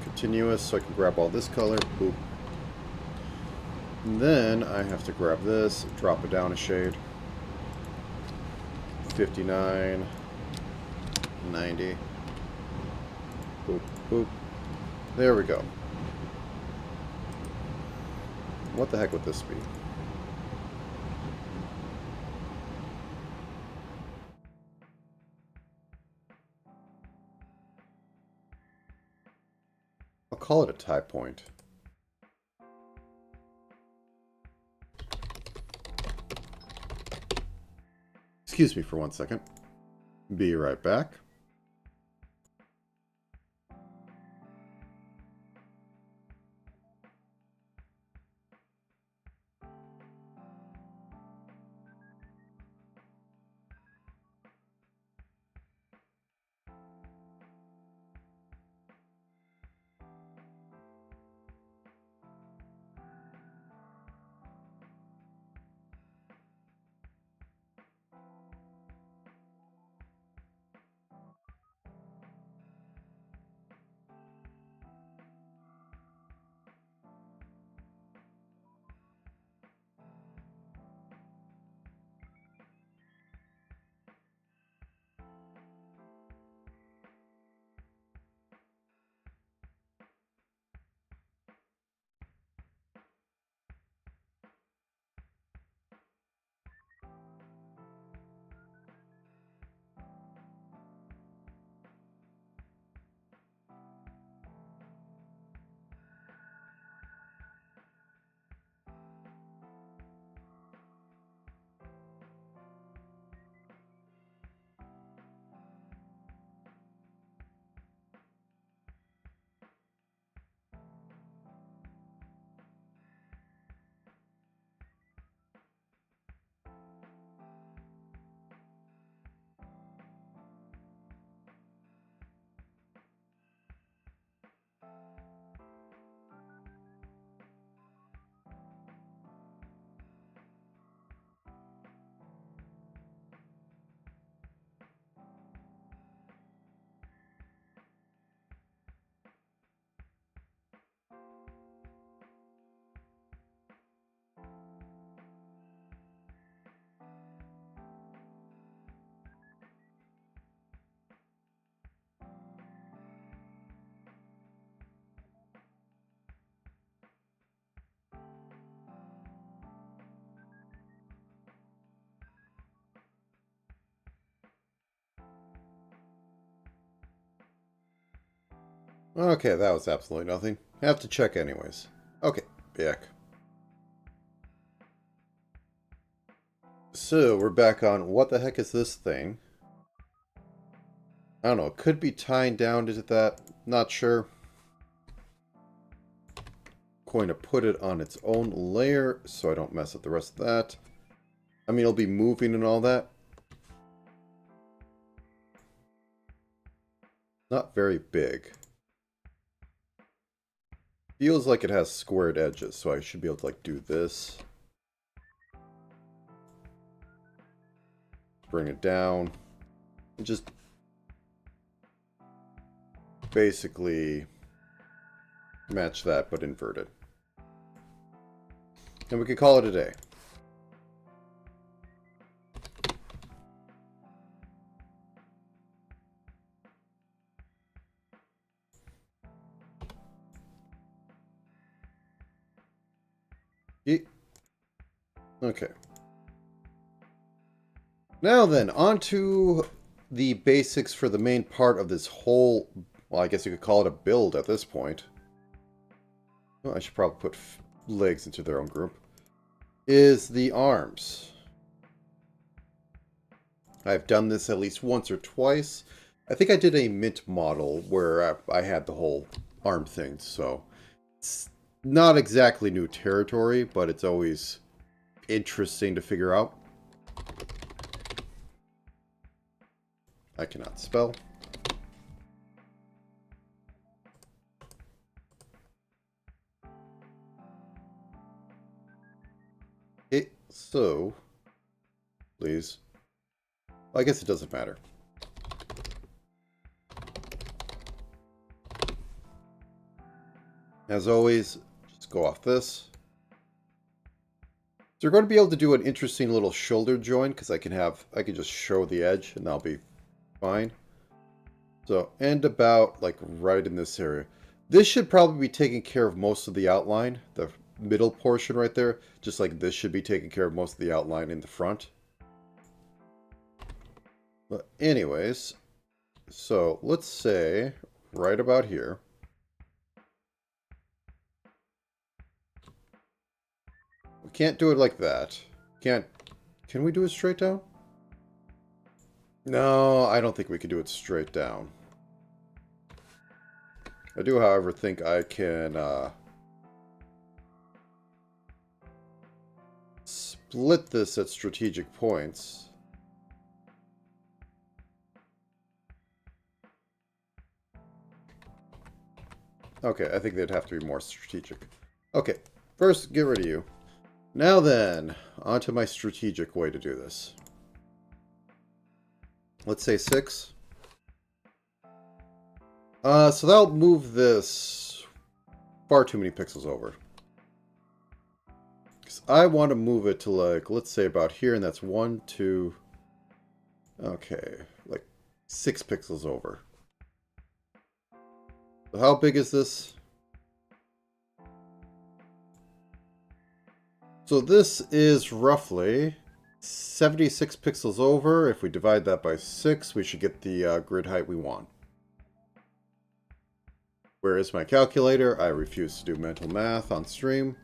Continuous, so I can grab all this color. Boop. And then I have to grab this, drop it down a shade. 59, 90. Boop, boop. There we go. What the heck would this be? I'll call it a tie point. Excuse me for 1 second. Be right back. Okay, that was absolutely nothing. Have to check anyways. Okay, back. So, we're back on what the heck is this thing? I don't know, it could be tying down to that. Not sure. Going to put it on its own layer so I don't mess up the rest of that. I mean, it'll be moving and all that. Not very big. Feels like it has squared edges, so I should be able to, like, do this. Bring it down. And just basically match that, but inverted. And we could call it a day. Okay. Now then, on to the basics for the main part of this whole, well, I guess you could call it a build at this point. Well, I should probably put legs into their own group. Is the arms. I've done this at least once or twice. I think I did a mint model where I had the whole arm thing, so it's not exactly new territory, but it's always interesting to figure out. I cannot spell. Okay, so, please. I guess it doesn't matter. As always, just go off this. So you're going to be able to do an interesting little shoulder join because I can just show the edge and that'll be fine. So, and about like right in this area. This should probably be taking care of most of the outline. The middle portion right there, just like this should be taking care of most of the outline in the front. But anyways, so let's say right about here. We can't do it like that. Can we do it straight down? No, I don't think we can do it straight down. I do, however, think I can split this at strategic points. Okay, I think they'd have to be more strategic. Okay, first, get rid of you. Now then, onto my strategic way to do this. Let's say 6. So that'll move this far too many pixels over. Because I want to move it to, like, let's say about here, and that's 1, 2... Okay, like 6 pixels over. So how big is this? So this is roughly 76 pixels over. If we divide that by 6, we should get the grid height we want. Where is my calculator? I refuse to do mental math on stream.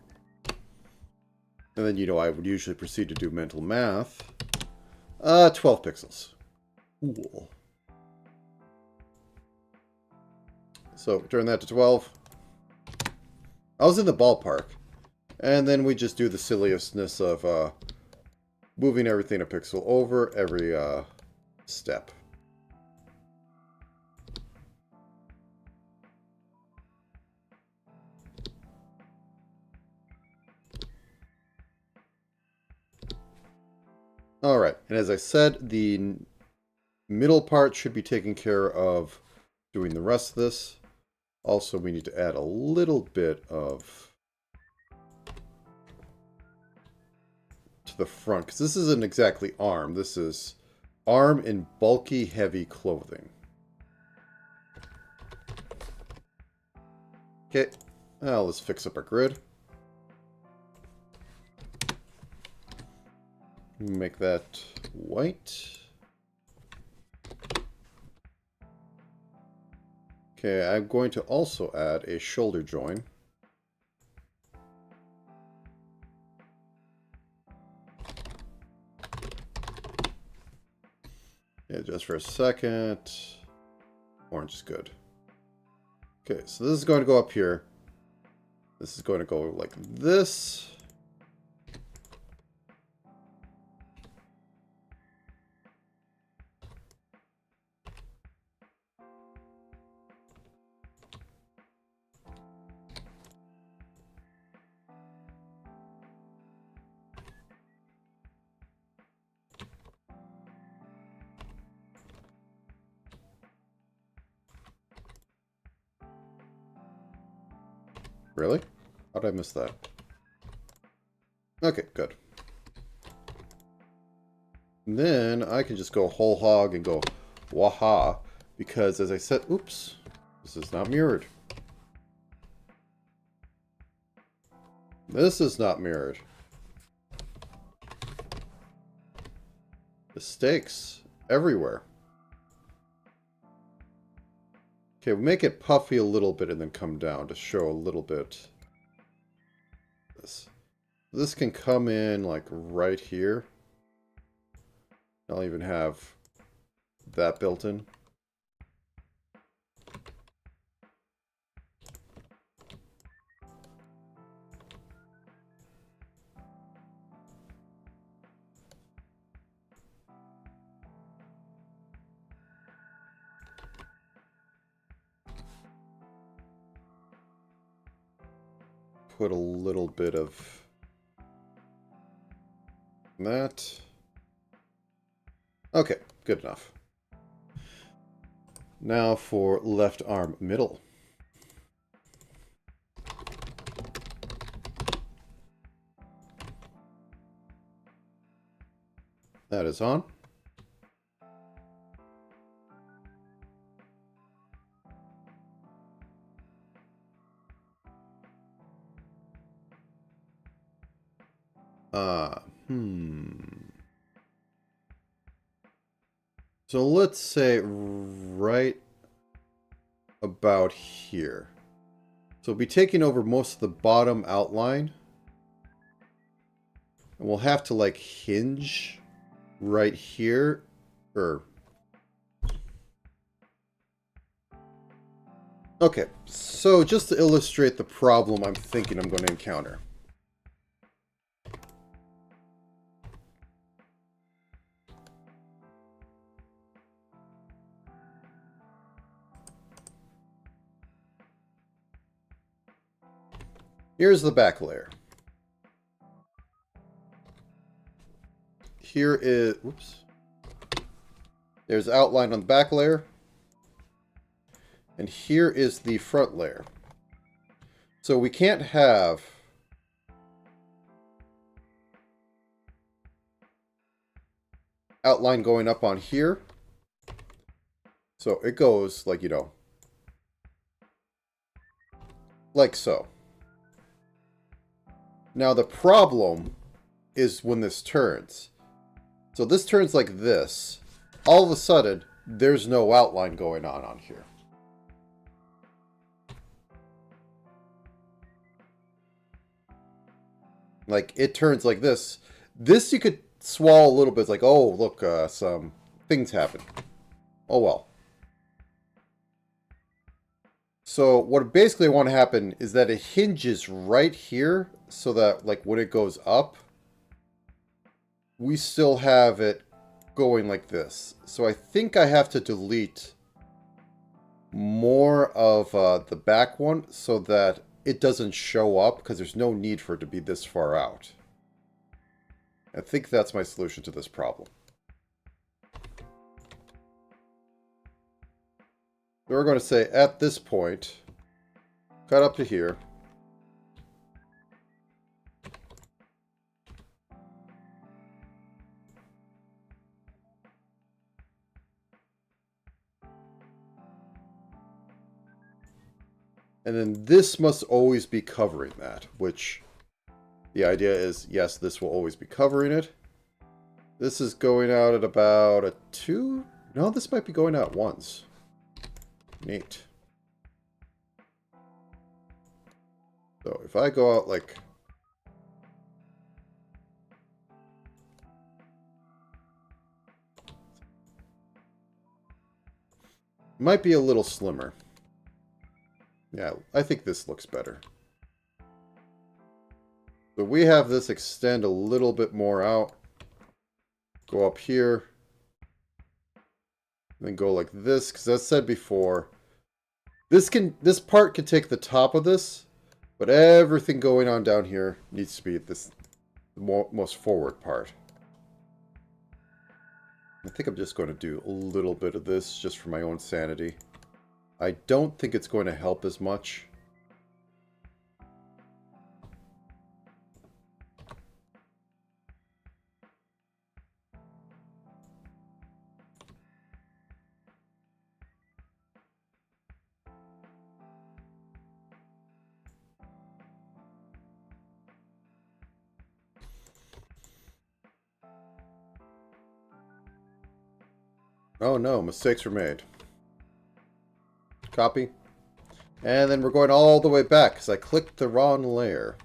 And then, you know, I would usually proceed to do mental math. 12 pixels. Cool. So, turn that to 12. I was in the ballpark. And then we just do the silliestness of moving everything a pixel over every step. Alright, and as I said, the middle part should be taken care of doing the rest of this. Also, we need to add a little bit of to the front, because this isn't exactly arm. This is arm in bulky, heavy clothing. Okay, now let's fix up our grid. Make that white. Okay, I'm going to also add a shoulder join. Yeah, just for a second. Orange is good. Okay, so this is going to go up here. This is going to go like this. Really? How did I miss that? Okay, good. And then I can just go whole hog and go waha, because as I said, oops, this is not mirrored. This is not mirrored. Mistakes everywhere. Okay, we'll make it puffy a little bit and then come down to show a little bit. This can come in like right here. I'll even have that built in. Put a little bit of that. Okay, good enough. Now for left arm middle. That is on. So let's say right about here. So we'll be taking over most of the bottom outline. And we'll have to like hinge right here. Okay, so just to illustrate the problem I'm thinking I'm going to encounter. Here's the back layer. Here is, whoops. There's outline on the back layer. And here is the front layer. So we can't have outline going up on here. So it goes like, you know, like so. Now the problem is when this turns. So this turns like this. All of a sudden, there's no outline going on here. Like, it turns like this. This you could swallow a little bit. It's like, oh, look, some things happen. Oh, well. So what basically I want to happen is that it hinges right here so that, like, when it goes up, we still have it going like this. So I think I have to delete more of the back one so that it doesn't show up, because there's no need for it to be this far out. I think that's my solution to this problem. We're going to say at this point, cut up to here. And then this must always be covering that, which the idea is, yes, this will always be covering it. This is going out at about a 2? No, this might be going out once. Neat. So if I go out like... Might be a little slimmer. Yeah, I think this looks better. So we have this extend a little bit more out. Go up here. Then go like this, because as I said before, this part can take the top of this, but everything going on down here needs to be the most forward part. I think I'm just going to do a little bit of this just for my own sanity. I don't think it's going to help as much. Oh no, mistakes were made. Copy. And then we're going all the way back because I clicked the wrong layer.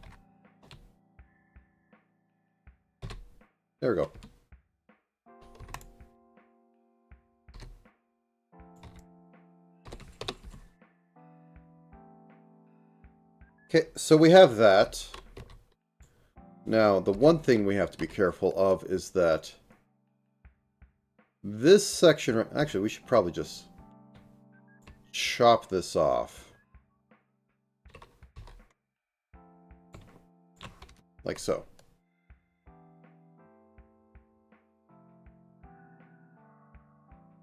There we go. Okay, so we have that. Now, the one thing we have to be careful of is that this section... Actually, we should probably just chop this off. Like so.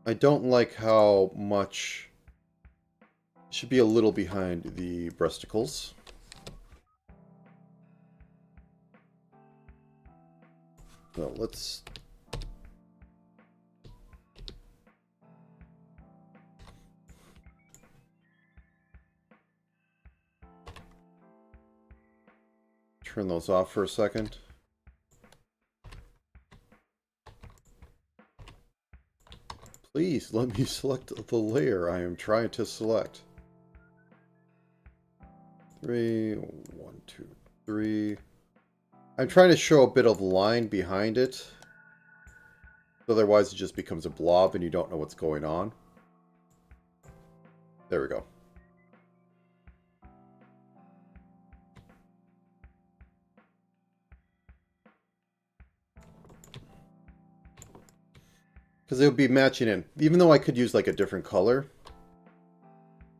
I don't like how much... It should be a little behind the breasticles. So let's... turn those off for a second. Please let me select the layer I am trying to select. 3, 1, 2, 3. I'm trying to show a bit of line behind it. Otherwise it just becomes a blob and you don't know what's going on. There we go. Because it would be matching in. Even though I could use like a different color,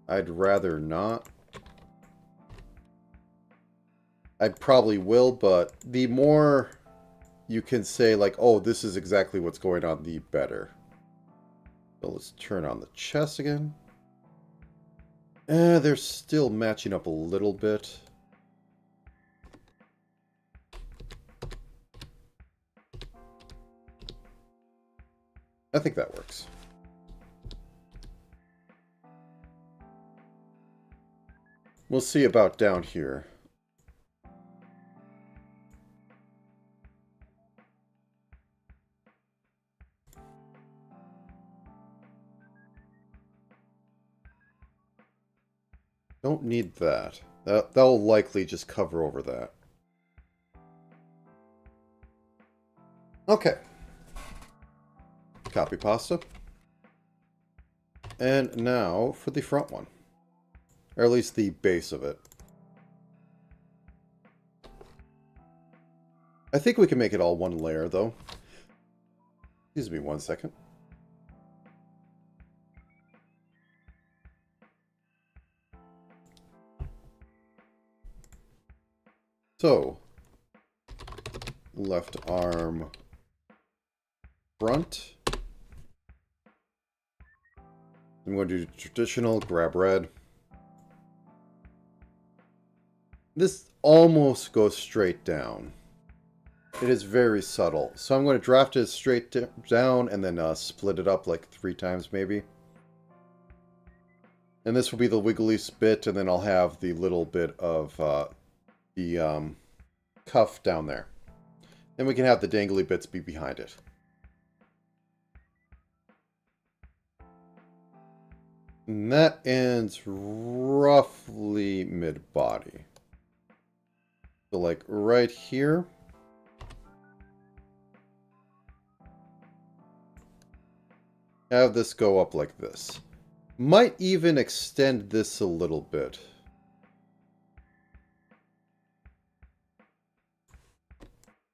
I'd rather not. I probably will, but the more you can say like, oh, this is exactly what's going on, the better. So let's turn on the chest again. They're still matching up a little bit. I think that works. We'll see about down here. Don't need that. That'll likely just cover over that. Okay. Copy pasta. And now for the front one. Or at least the base of it. I think we can make it all one layer, though. Excuse me one second. So, left arm front. I'm going to do traditional, grab red. This almost goes straight down. It is very subtle. So I'm going to draft it straight down and then split it up like 3 times maybe. And this will be the wiggliest bit, and then I'll have the little bit of the cuff down there. Then we can have the dangly bits be behind it. And that ends roughly mid-body. So like right here. Have this go up like this. Might even extend this a little bit.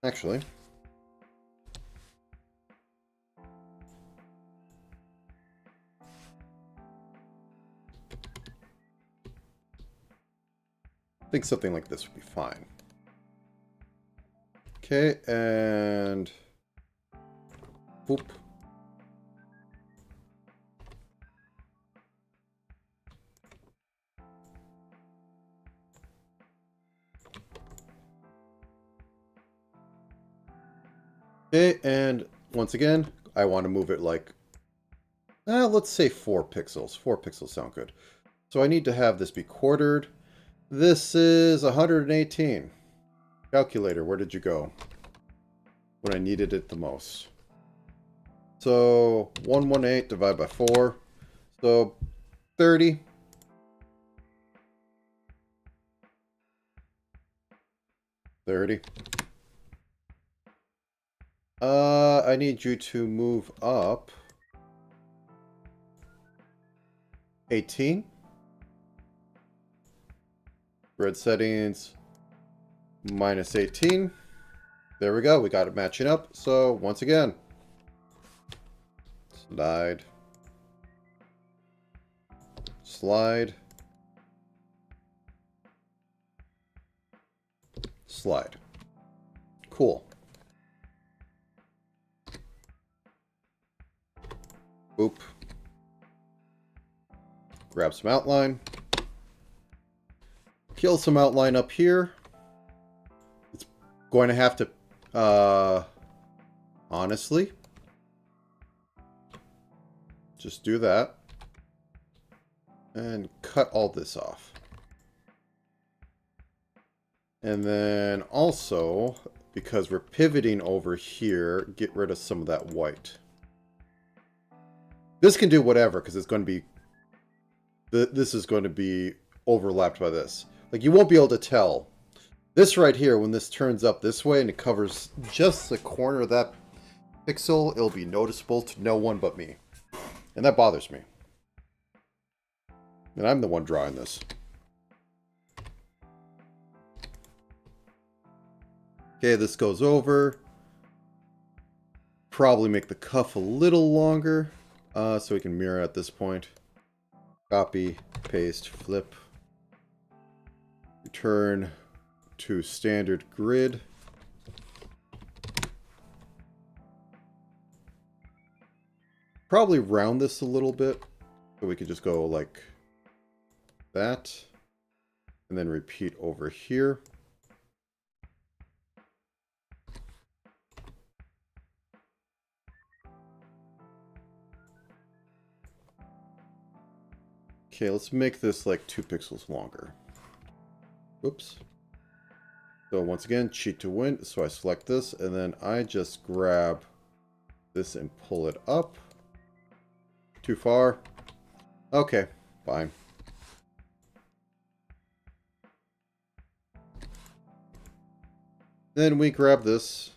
Actually. I think something like this would be fine. Okay, and... Boop. Okay, and once again, I want to move it like, let's say 4 pixels. 4 pixels sound good. So I need to have this be quartered. This is 118. Calculator, where did you go? When I needed it the most. So 118 divided by 4. So 30. 30. I need you to move up 18. Red settings minus 18. There we go. We got it matching up. So once again, slide, slide, slide. Cool. Boop. Grab some outline. Kill some outline up here. It's going to have to, honestly, just do that. And cut all this off. And then also, because we're pivoting over here, get rid of some of that white. This can do whatever, because it's going to be... This is going to be overlapped by this. Like, you won't be able to tell. This right here, when this turns up this way and it covers just the corner of that pixel, it'll be noticeable to no one but me. And that bothers me. And I'm the one drawing this. Okay, this goes over. Probably make the cuff a little longer, so we can mirror at this point. Copy, paste, flip. Return to standard grid. Probably round this a little bit, so we could just go like that. And then repeat over here. Okay, let's make this like 2 pixels longer. Oops. So once again, cheat to win. So I select this, and then I just grab this and pull it up. Too far. Okay, fine. Then we grab this.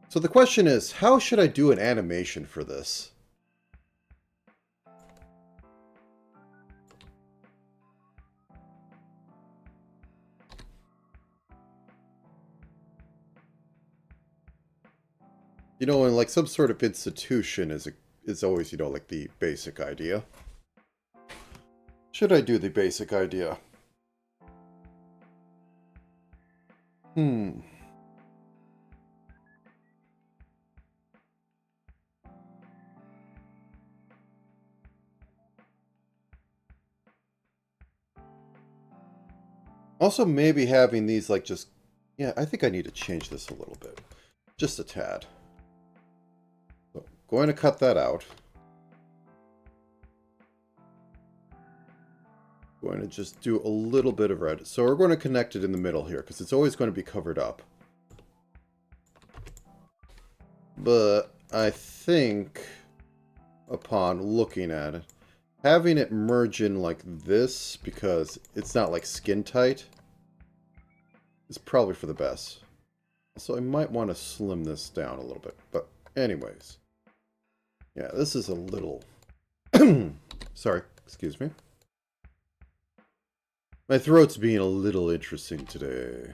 So the question is, how should I do an animation for this? You know, in like some sort of institution is always, you know, like the basic idea. Should I do the basic idea? Also, maybe having these like just... Yeah, I think I need to change this a little bit. Just a tad. So, going to cut that out. Going to just do a little bit of red. So we're going to connect it in the middle here, because it's always going to be covered up. But I think, upon looking at it, having it merge in like this, because it's not like skin tight, is probably for the best. So I might want to slim this down a little bit, but Anyways. Yeah, this is a little... Sorry, excuse me. My throat's being a little interesting today.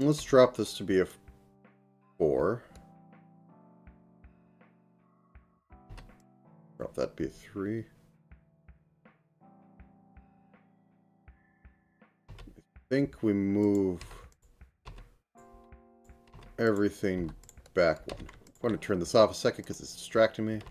Let's drop this to be a 4. Drop that to be a 3. I think we move everything back one. I'm going to turn this off a second because it's distracting me.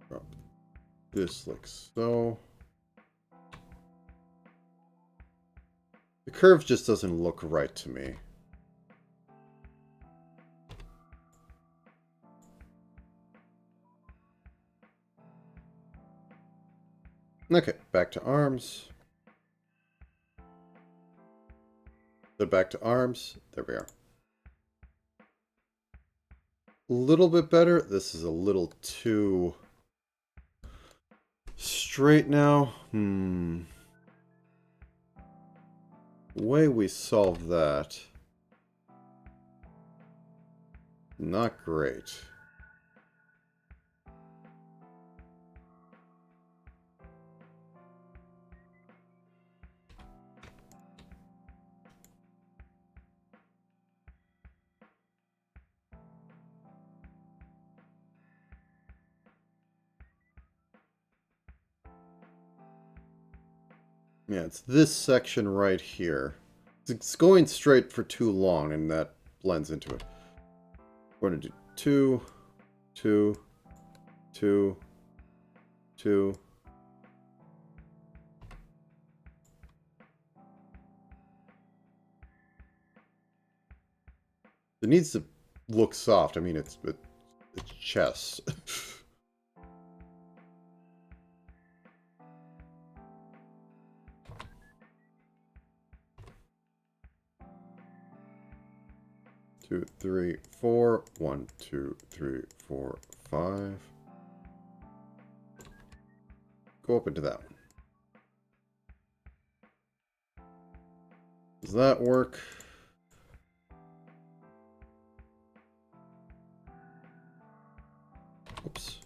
Drop this like so. The curve just doesn't look right to me. Okay, back to arms. Then back to arms. There we are. A little bit better. This is a little too straight now. Way we solve that. Not great. Yeah, it's this section right here. It's going straight for too long, and that blends into it. We're going to do 2, 2, 2, 2. It needs to look soft. I mean, it's chess. Two, 3, 4. 1, 2, 3, 4, 5. Go up into that one. Does that work? Oops.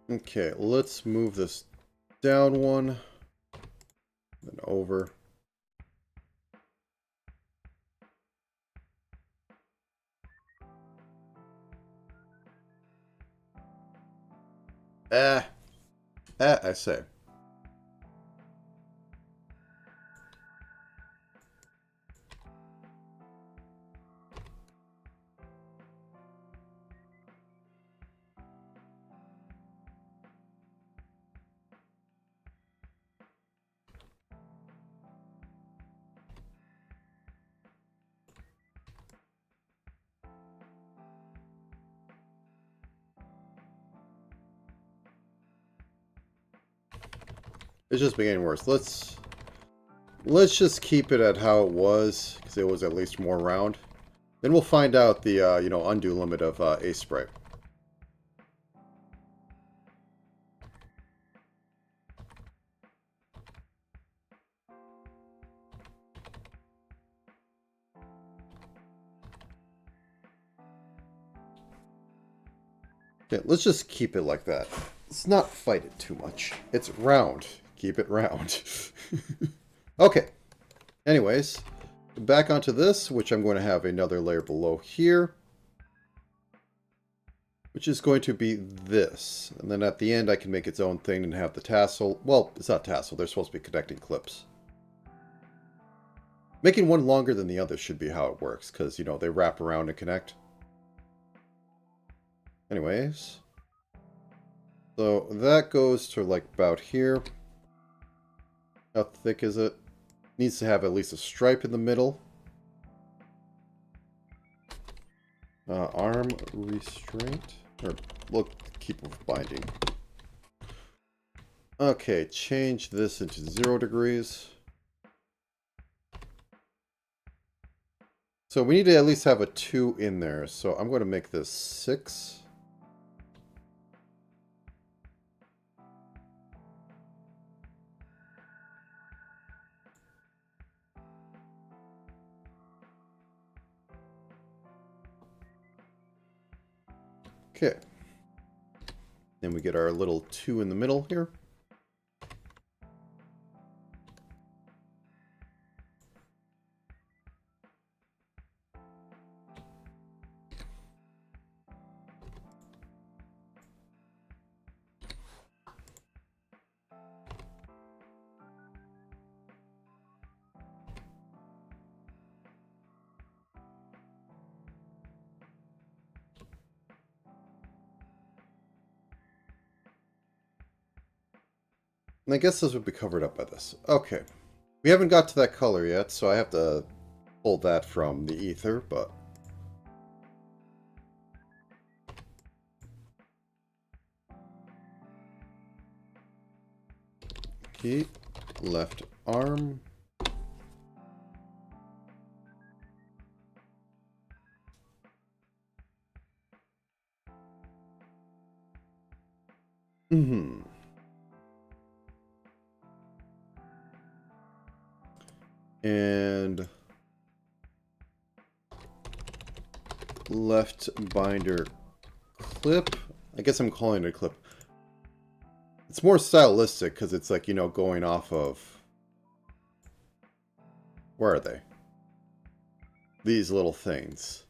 Okay, let's move this down one, then over. I say. It's just getting worse. Let's just keep it at how it was, because it was at least more round. Then we'll find out the undo limit of ace spray. Okay, let's just keep it like that. Let's not fight it too much. It's round. Keep it round. Okay. Anyways, back onto this, which I'm going to have another layer below here, which is going to be this. And then at the end, I can make its own thing and have the tassel. Well, it's not tassel. They're supposed to be connecting clips. Making one longer than the other should be how it works, because, you know, they wrap around and connect. Anyways. So that goes to, like, about here. How thick is it? Needs to have at least a stripe in the middle. Arm restraint. Or, look, keep with binding. Okay, change this into 0 degrees. So we need to at least have a 2 in there. So I'm going to make this 6. Okay. Then we get our little 2 in the middle here. And I guess this would be covered up by this. Okay. We haven't got to that color yet, so I have to pull that from the ether, but... Key, left arm. And left binder clip. I guess I'm calling it a clip. It's more stylistic because it's like, you know, going off of... Where are they? These little things.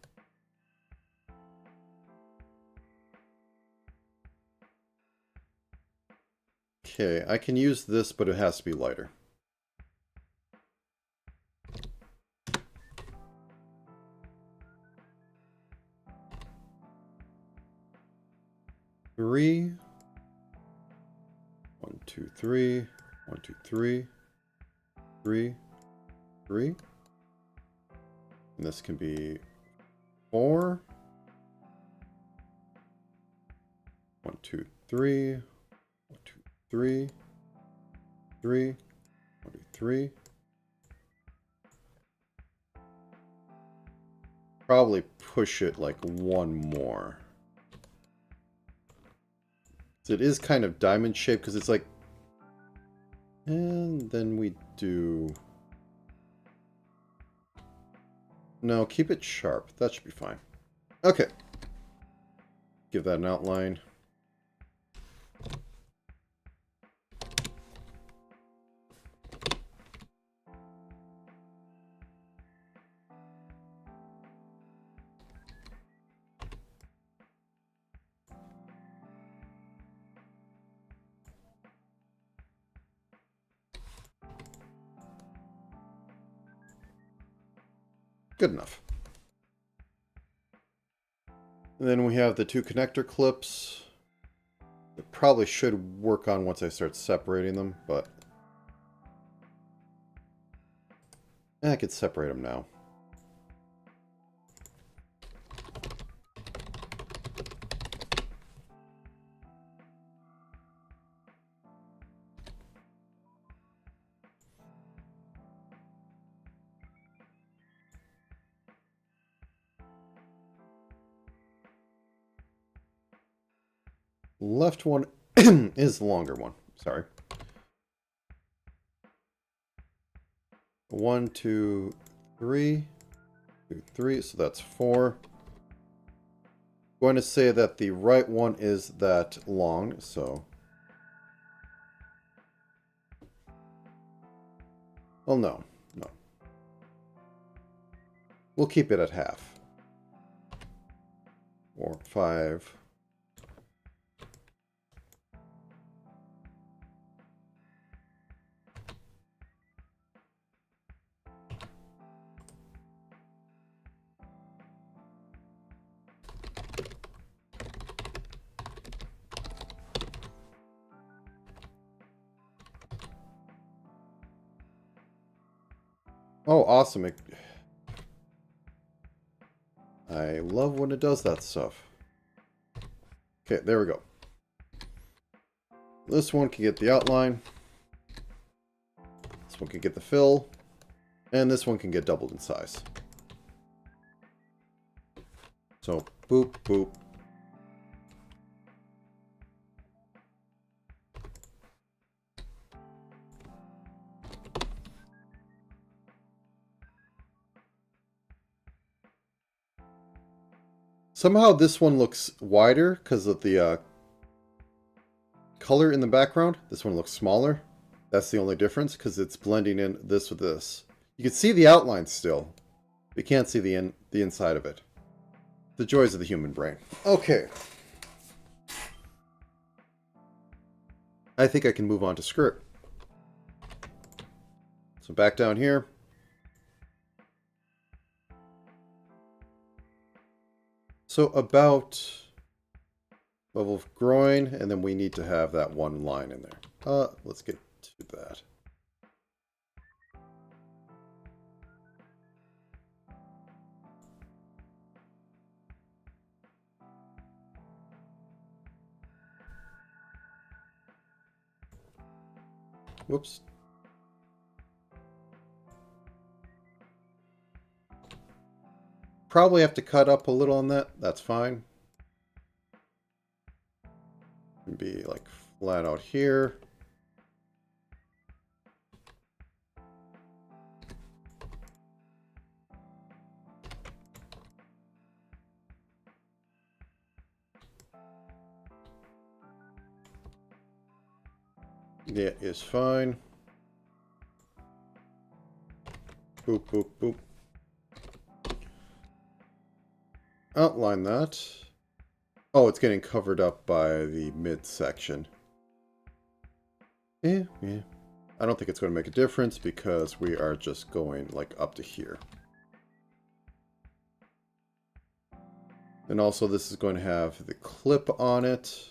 Okay, I can use this, but it has to be lighter. Three. 1, 2, 3. 1, 2, 3. 3. 3. And this can be 4. 1, 2, 3. 1, 2, 3. 3. 1, 2, 3. Probably push it like one more. So it is kind of diamond shaped because it's like... And then we do... No, keep it sharp. That should be fine. Okay. Give that an outline. Good enough. And then we have the 2 connector clips. It probably should work on once I start separating them, but... I could separate them now. Left one is the longer one. Sorry. 1, 2, 3. 2, 3. So that's 4. going to say that the right one is that long, so... Well, no. No. We'll keep it at half. Or 5. Oh, awesome. I love when it does that stuff. Okay, there we go. This one can get the outline. This one can get the fill. And this one can get doubled in size. So, boop, boop. Somehow this one looks wider because of the color in the background. This one looks smaller. That's the only difference because it's blending in this with this. You can see the outline still. You can't see the inside of it. The joys of the human brain. Okay. I think I can move on to skirt. So back down here. So about level of groin, and then we need to have that one line in there. Let's get to that. Whoops. Probably have to cut up a little on that. That's fine. Be like flat out here. That is fine. Boop, boop, boop. Outline that. Oh, it's getting covered up by the midsection. Yeah. I don't think it's going to make a difference because we are just going like up to here. And also this is going to have the clip on it.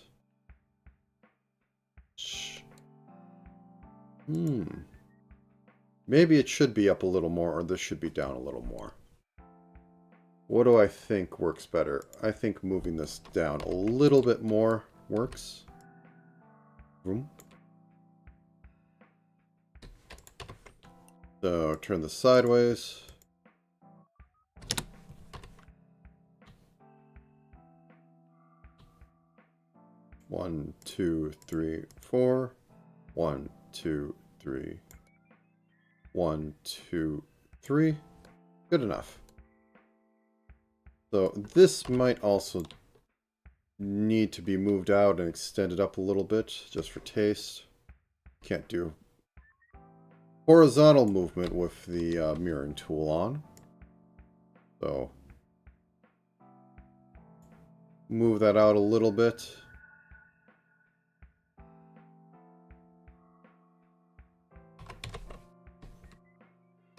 Maybe it should be up a little more, or this should be down a little more. What do I think works better? I think moving this down a little bit more works. So turn this sideways. One, two, three, four. 1, 2, 3. 1, 2, 3. Good enough. So this might also need to be moved out and extended up a little bit just for taste. Can't do horizontal movement with the mirroring tool on. So move that out a little bit.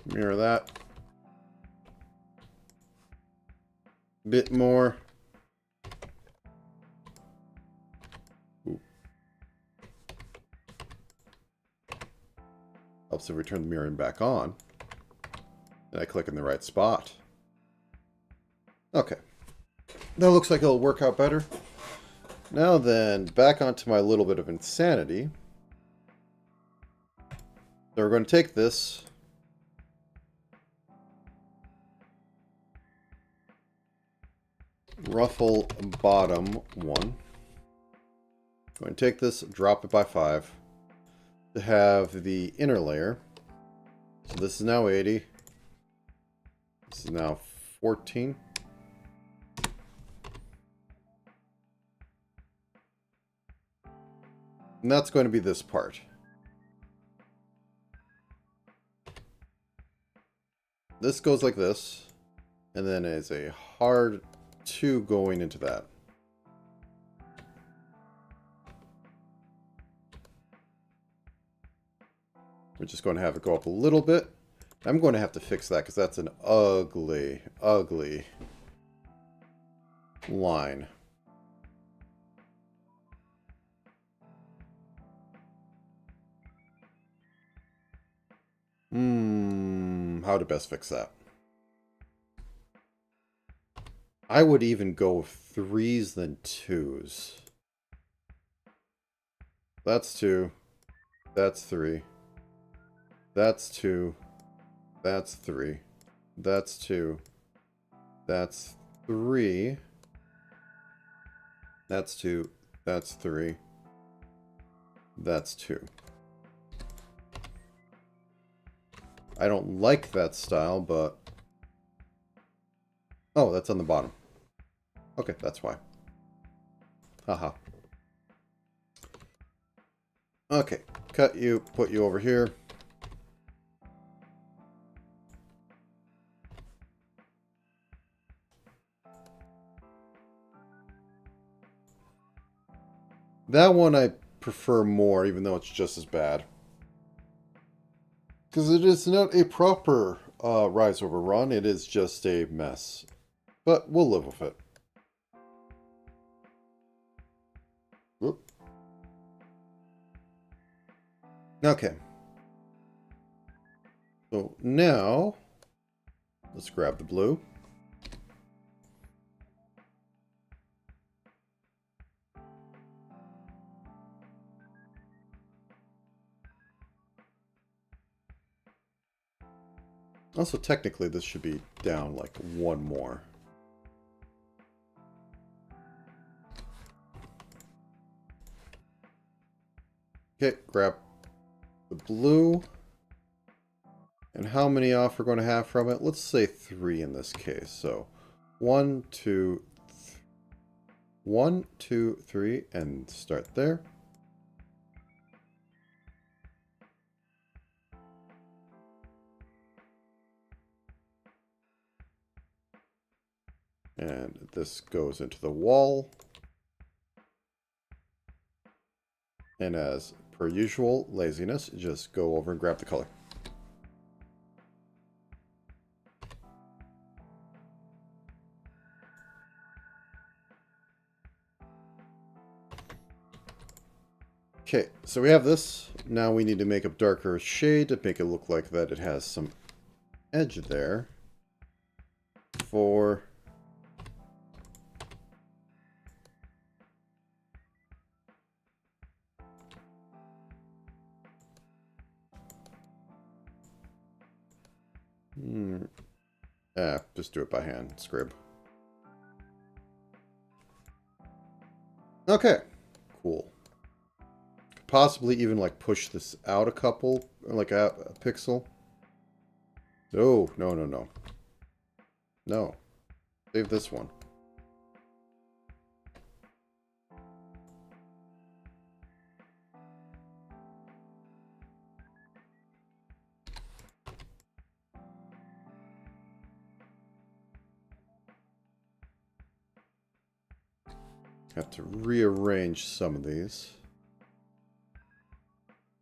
Mirror that. Bit more. Ooh. Helps if we turn the mirroring back on. And I click in the right spot. Okay. That looks like it'll work out better. Now then, back onto my little bit of insanity. So we're going to take this. Ruffle bottom 1. Going to take this, drop it by 5 to have the inner layer. So this is now 80. This is now 14. And that's going to be this part. This goes like this, and then is a hard 2 going into that. We're just going to have it go up a little bit. I'm going to have to fix that because that's an ugly, ugly line. How to best fix that? I would even go 3s than 2s. That's 2. That's 3. That's 2. That's 3. That's 2. That's 3. That's 2. That's 3. That's 2. I don't like that style, but... Oh, that's on the bottom. Okay, that's why. Haha. Okay, cut you, put you over here. That one I prefer more, even though it's just as bad. Because it is not a proper rise over run, it is just a mess. But we'll live with it. Whoop. Okay. So now, let's grab the blue. Also, technically, this should be down like 1 more. Okay, grab the blue. And how many off we're going to have from it? Let's say 3 in this case. So 1, 2, 1, 2, 3, and start there. And this goes into the wall. And as per usual, laziness, just go over and grab the color. Okay, so we have this. Now we need to make a darker shade to make it look like that it has some edge there. For just do it by hand, scrib. Okay, cool. Possibly even like push this out a couple, like a pixel. Oh, no, no, no. No. Save this one. Have to rearrange some of these.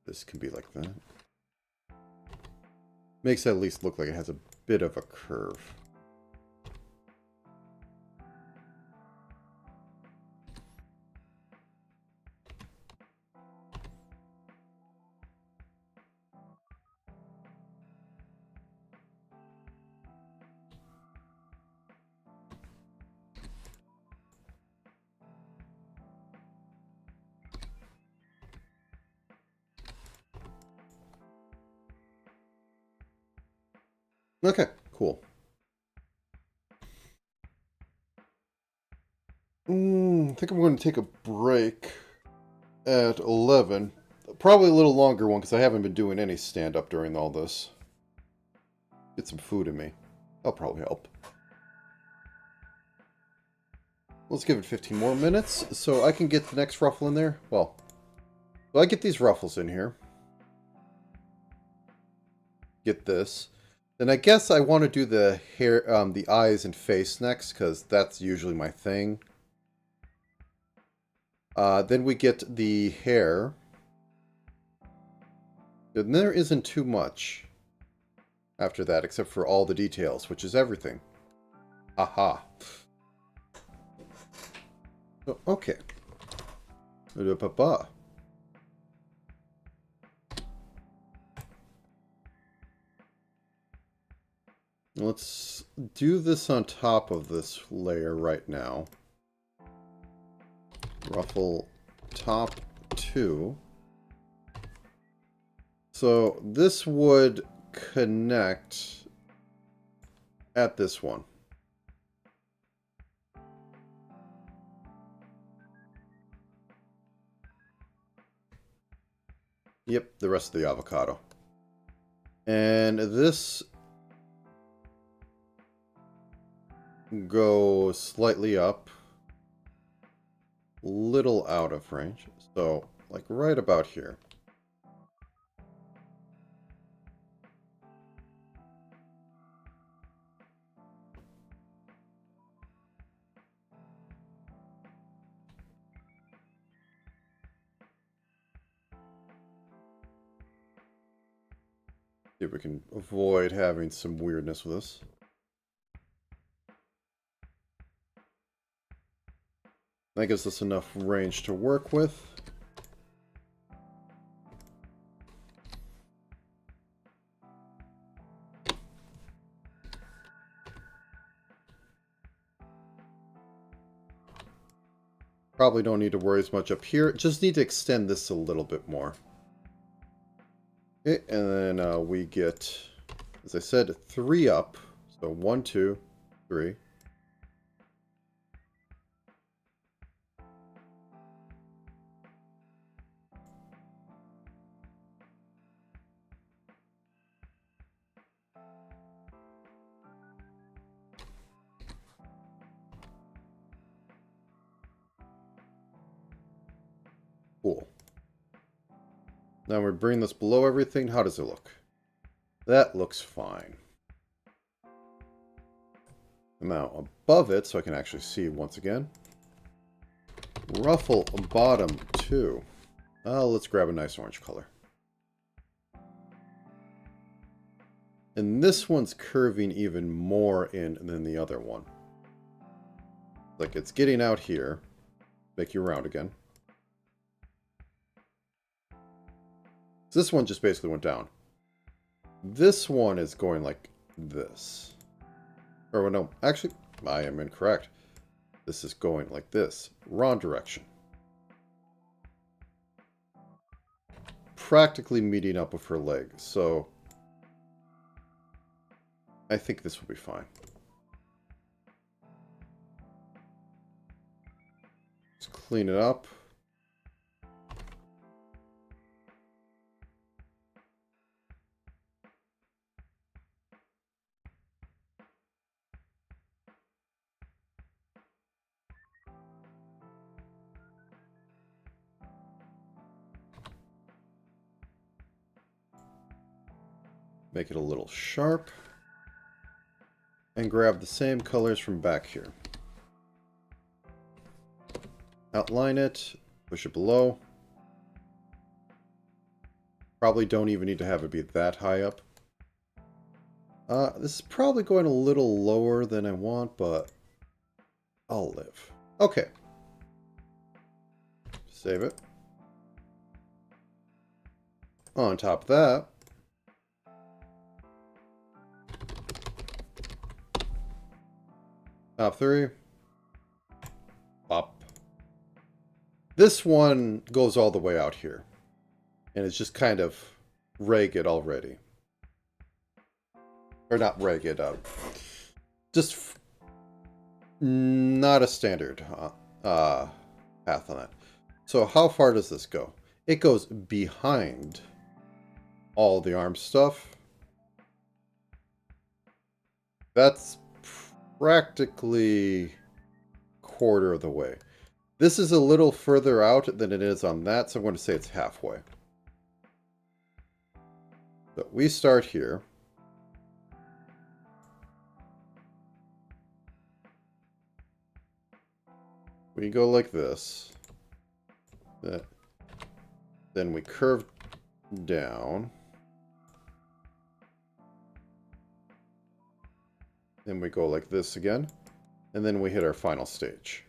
This can be like that. Makes it at least look like it has a bit of a curve. Okay, cool. I think I'm going to take a break at 11. Probably a little longer one because I haven't been doing any stand-up during all this. Get some food in me. That'll probably help. Let's give it 15 more minutes so I can get the next ruffle in there. Well, So I get these ruffles in here. Get this. Then I guess I want to do the hair, the eyes and face next, because that's usually my thing. Then we get the hair. Then there isn't too much after that, except for all the details, which is everything. Aha. Oh, okay. Ba-ba. Let's do this on top of this layer right now. Ruffle top 2. So this would connect at this one. Yep, the rest of the avocado. And this go slightly up, little out of range, so like right about here. See if we can avoid having some weirdness with this. That gives us enough range to work with. Probably don't need to worry as much up here. Just need to extend this a little bit more. Okay, and then we get, as I said, 3 up. So 1, 2, 3. Cool. Now we bring this below everything. How does it look? That looks fine. Now above it, so I can actually see once again. Ruffle bottom 2. Let's grab a nice orange color. And this one's curving even more in than the other one. Like it's getting out here. Make you round again. So this one just basically went down. This one is going like this. Or no, actually, I am incorrect. This is going like this. Wrong direction. Practically meeting up with her leg, so I think this will be fine. Just clean it up. Make it a little sharp. And grab the same colors from back here. Outline it. Push it below. Probably don't even need to have it be that high up. This is probably going a little lower than I want, but I'll live. Okay. Save it. On top of that, top 3. Up. This one goes all the way out here. And it's just kind of ragged already. Or not ragged, just not a standard path on that. So how far does this go? It goes behind all the arm stuff. That's practically quarter of the way. This is a little further out than it is on that, so I'm going to say it's halfway. So we start here. We go like this. Then we curve down. Then we go like this again. And then we hit our final stage.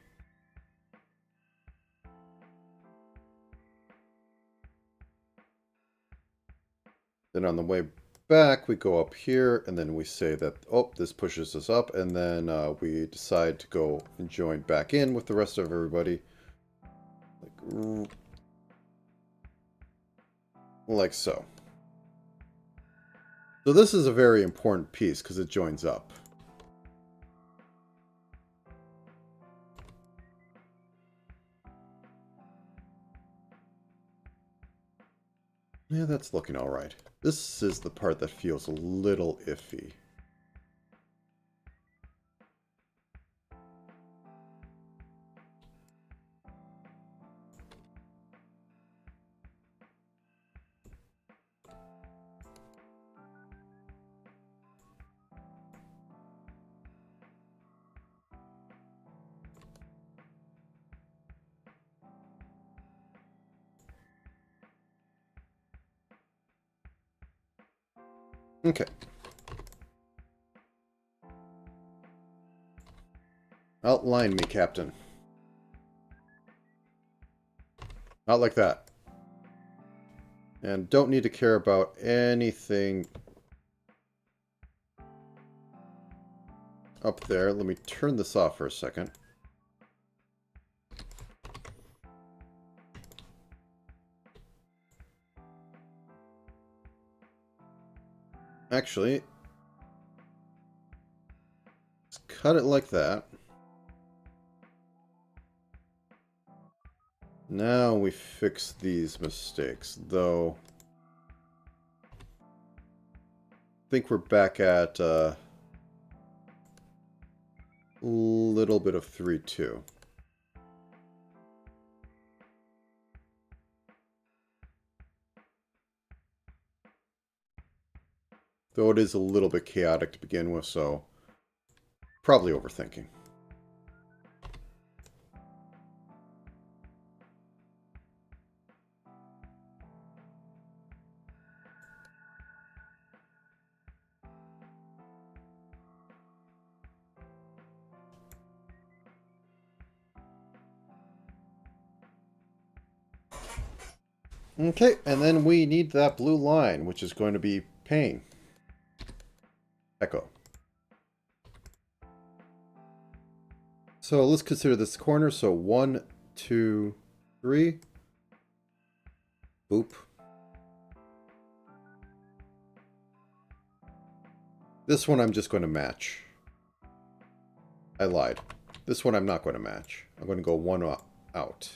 Then on the way back, we go up here, and then we say that, oh, this pushes us up, and then we decide to go and join back in with the rest of everybody. Like so. So this is a very important piece, because it joins up. Yeah, that's looking all right. This is the part that feels a little iffy. Okay. Outline me, Captain. Not like that. And don't need to care about anything up there. Let me turn this off for a second. Actually, let's cut it like that. Now we fix these mistakes, though I think we're back at a little bit of 3-2. Though it is a little bit chaotic to begin with, so probably overthinking. Okay, and then we need that blue line, which is going to be pain. Echo. So let's consider this corner. So 1, 2, 3. Boop. This one I'm just going to match. I lied. This one I'm not going to match. I'm going to go one out.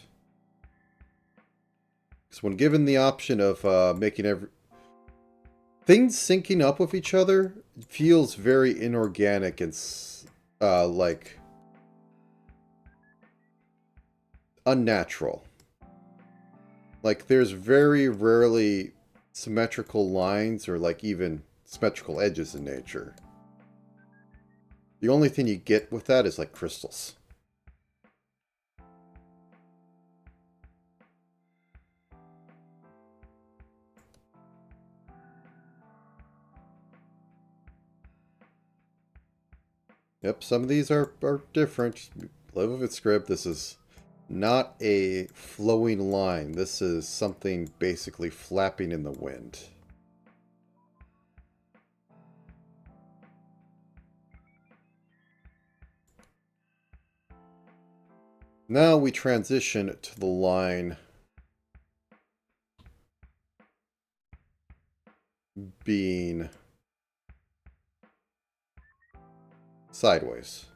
Because when given the option of making things syncing up with each other, feels very inorganic and like unnatural. Like there's very rarely symmetrical lines or like even symmetrical edges in nature. The only thing you get with that is like crystals. Yep, some of these are different. Live with its script. This is not a flowing line. This is something basically flapping in the wind. Now we transition to the line being sideways.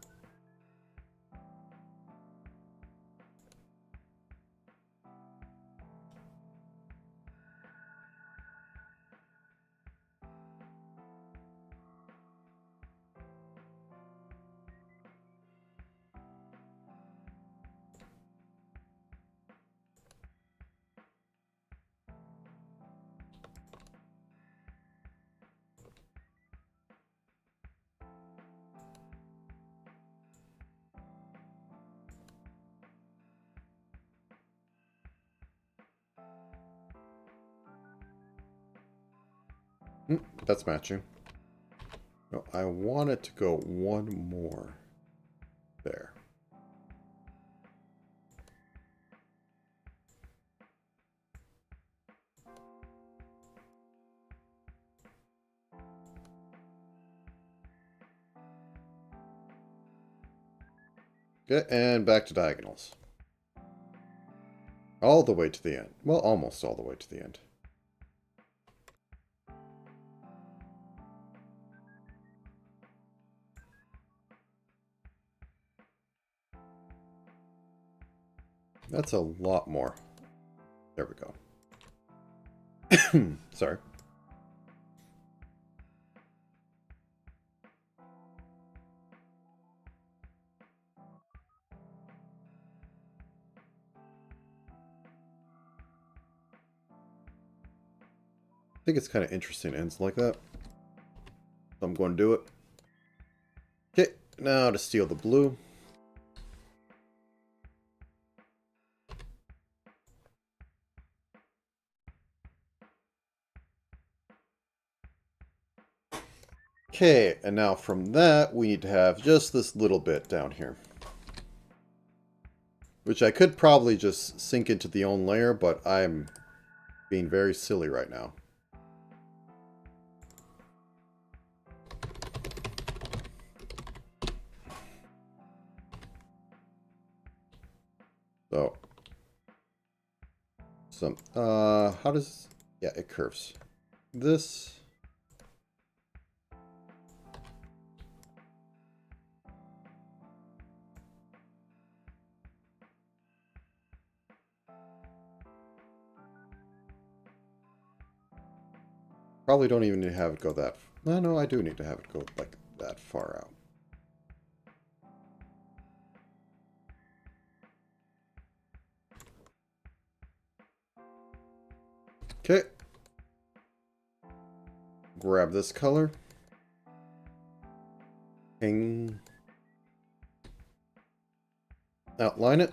That's matching. No, I want it to go one more. There. Okay, and back to diagonals. All the way to the end. Well, almost all the way to the end. That's a lot more. There we go. Sorry. I think it's kind of interesting it ends like that. So I'm going to do it. Okay, now to steal the blue. Okay, and now from that, we need to have just this little bit down here. Which I could probably just sink into the own layer, but I'm being very silly right now. So, how does, yeah, it curves. This, probably don't even need to have it go that, no, I do need to have it go like that far out. Okay. Grab this color. Ping. Outline it.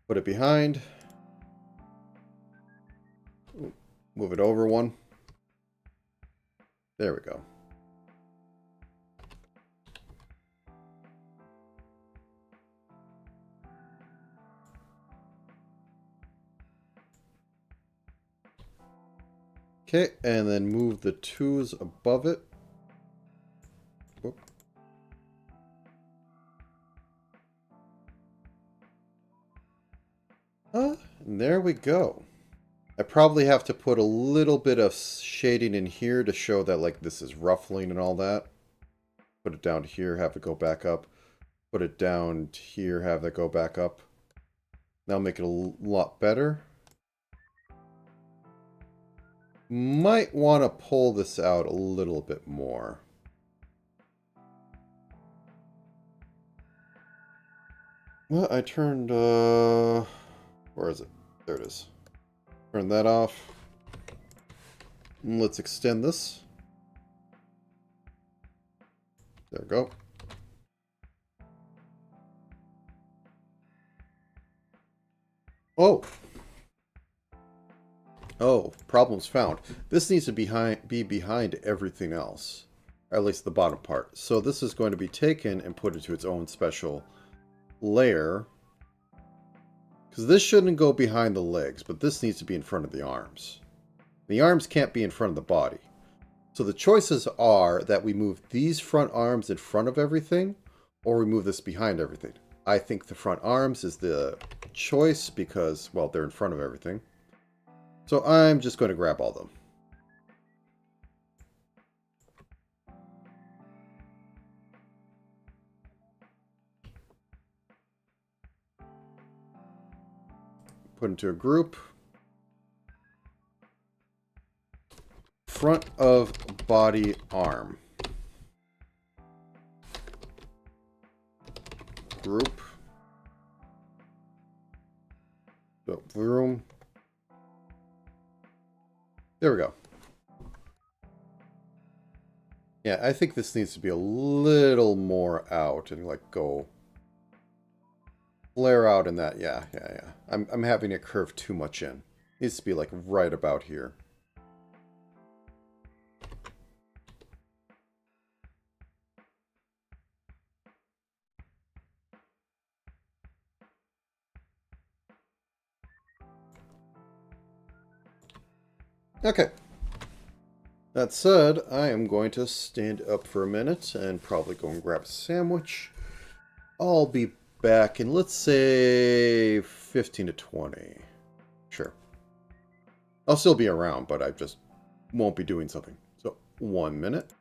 Put it behind. Move it over one. There we go. Okay, and then move the 2s above it. Whoop. And there we go. I probably have to put a little bit of shading in here to show that like this is ruffling and all that. Put it down here, have it go back up. Put it down here, have it go back up. That'll make it a lot better. Might want to pull this out a little bit more. Well, I turned, where is it? There it is. Turn that off. And let's extend this. There we go. Oh! Oh, problems found. This needs to be behind everything else. Or at least the bottom part. So this is going to be taken and put into its own special layer. Because this shouldn't go behind the legs, but this needs to be in front of the arms. The arms can't be in front of the body. So the choices are that we move these front arms in front of everything, or we move this behind everything. I think the front arms is the choice because, well, they're in front of everything. So I'm just going to grab all of them. Put into a group. Front of body arm. Group. So, room. There we go. Yeah, I think this needs to be a little more out and like go flare out in that. Yeah. I'm having it curve too much in. Needs to be like right about here. Okay. That said, I am going to stand up for a minute and probably go and grab a sandwich. I'll be back in, let's say, 15 to 20. Sure. I'll still be around, but I just won't be doing something. So, 1 minute.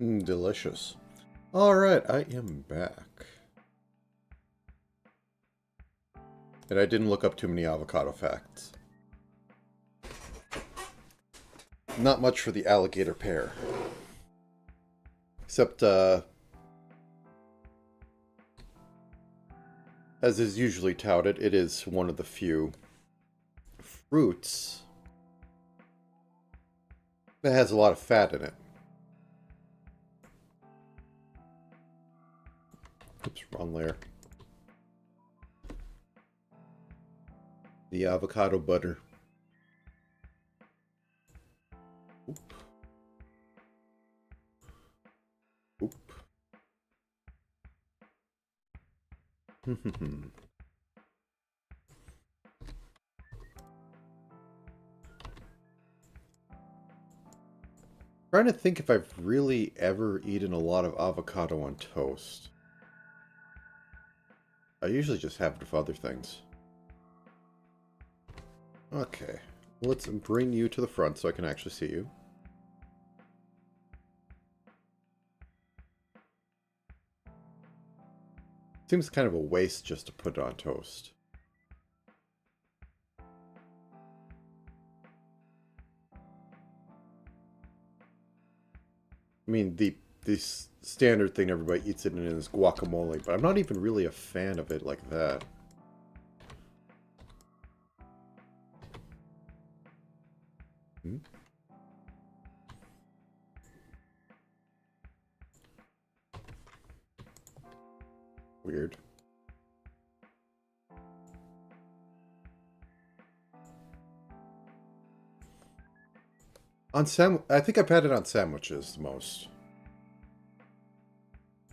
Delicious. Alright, I am back. And I didn't look up too many avocado facts. Not much for the alligator pear. Except, as is usually touted, it is one of the few fruits that has a lot of fat in it. Oops, wrong layer. The avocado butter. Oop. Oop. Trying to think if I've really ever eaten a lot of avocado on toast. I usually just have it with other things. Okay, let's bring you to the front so I can actually see you. Seems kind of a waste just to put it on toast. I mean, the standard thing everybody eats it in is guacamole, but I'm not even really a fan of it like that. Hmm? Weird. I think I've had it on sandwiches the most.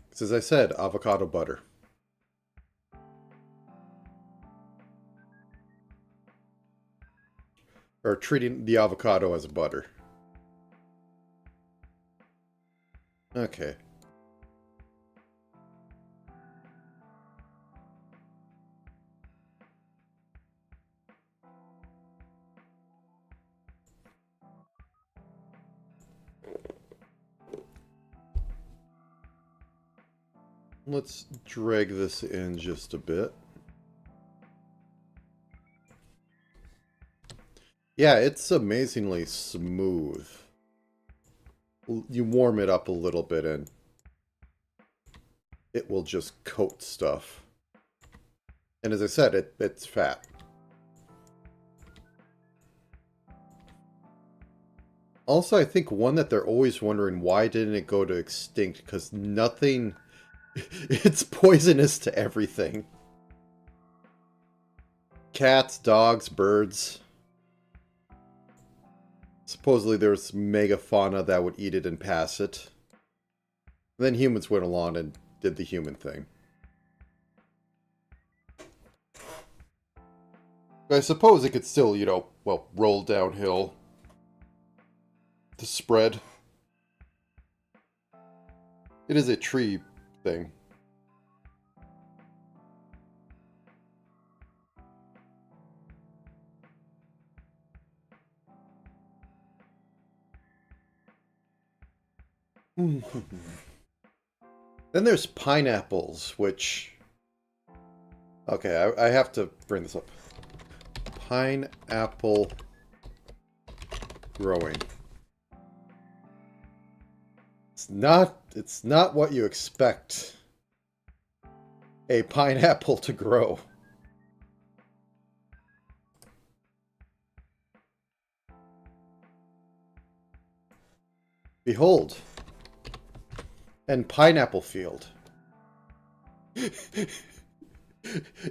Because as I said, avocado butter. Or treating the avocado as butter. Okay. Let's drag this in just a bit. Yeah, it's amazingly smooth. You warm it up a little bit and it will just coat stuff. And as I said, it's fat. Also, I think one that they're always wondering, why didn't it go to extinct? Because nothing... It's poisonous to everything. Cats, dogs, birds. Supposedly there's megafauna that would eat it and pass it. Then humans went along and did the human thing. But I suppose it could still, you know, well, roll downhill to spread. It is a tree thing. Then there's pineapples, which... Okay, I have to bring this up. Pineapple growing. It's not what you expect a pineapple to grow. Behold. And pineapple field.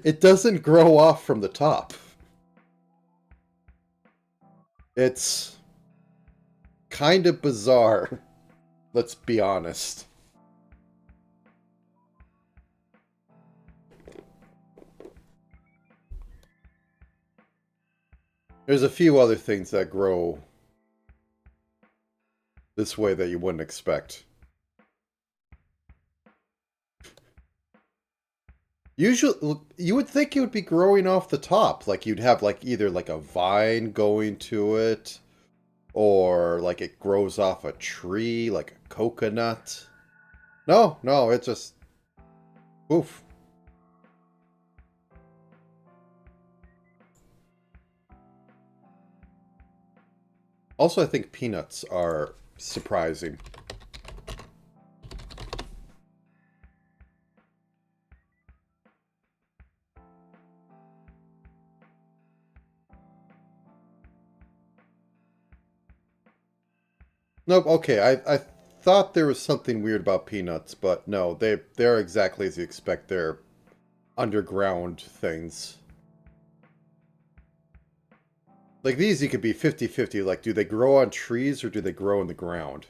It doesn't grow off from the top. It's kind of bizarre. Let's be honest. There's a few other things that grow this way that you wouldn't expect. Usually, you would think it would be growing off the top. Like, you'd have, like, either, like, a vine going to it, or, like, it grows off a tree, like Coconut. No, no, it just... Oof. Also, I think peanuts are surprising. Nope, okay, I thought there was something weird about peanuts, but no, they're exactly as you expect. They're underground things. Like these, you could be 50-50. Like, do they grow on trees or do they grow in the ground?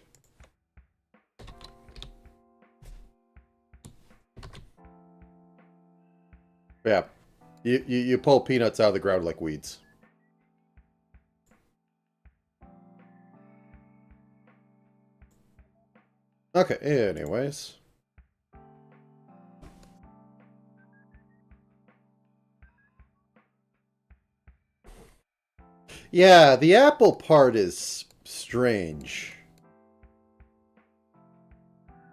Yeah. You pull peanuts out of the ground like weeds. Okay, anyways. Yeah, the apple part is strange.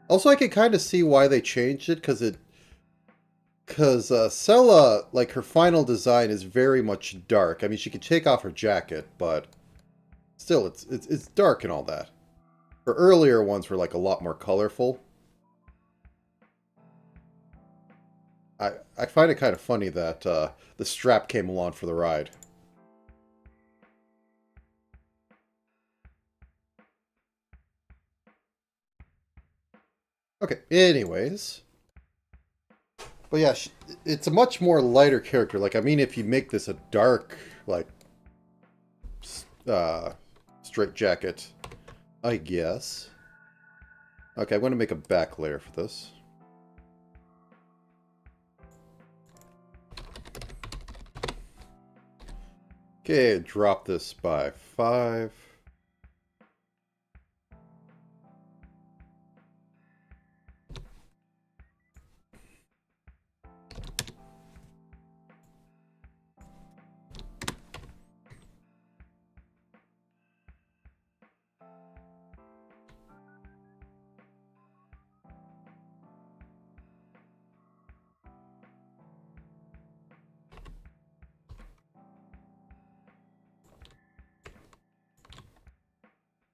Also, I can kind of see why they changed it, because Cela, like, her final design is very much dark. I mean, she could take off her jacket, but still, it's dark and all that. Her earlier ones were, like, a lot more colorful. I find it kind of funny that the strap came along for the ride. Okay, anyways. But yeah, it's a much more lighter character. Like, I mean, if you make this a dark, like, uh, straight jacket, I guess. Okay, I'm going to make a back layer for this. Okay, drop this by 5.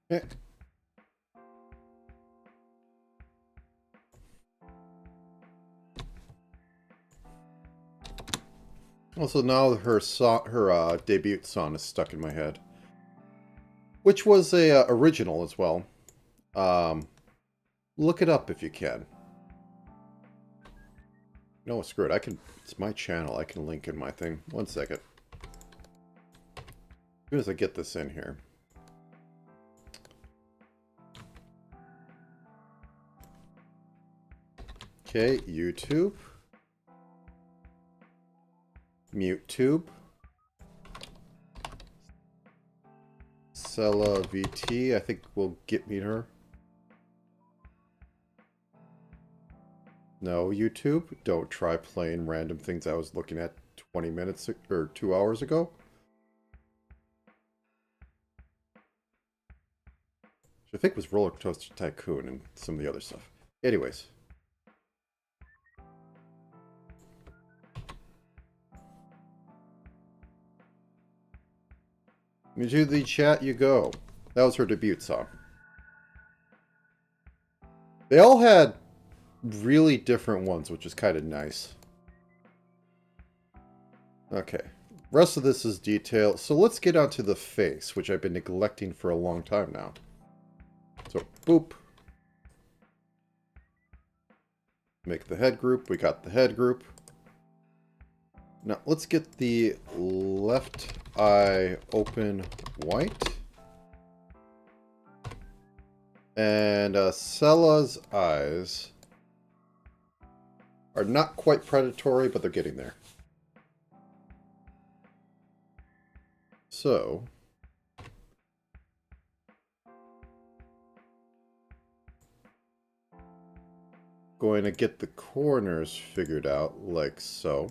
Yeah. Also, now her debut song is stuck in my head, which was a original as well. Look it up if you can. No, screw it. I can. It's my channel. I can link in my thing. 1 second. As soon as I get this in here. Okay, YouTube. MuteTube. Cela VT, I think will get me her. No, YouTube, don't try playing random things I was looking at 20 minutes or 2 hours ago. Which I think was Roller Coaster Tycoon and some of the other stuff. Anyways. Into the chat you go. That was her debut song. They all had really different ones, which is kind of nice. Okay. Rest of this is detail. So let's get onto the face, which I've been neglecting for a long time now. So, boop. Make the head group. We got the head group. Now, let's get the left eye open white. And Cela's eyes are not quite predatory, but they're getting there. So, going to get the corners figured out like so.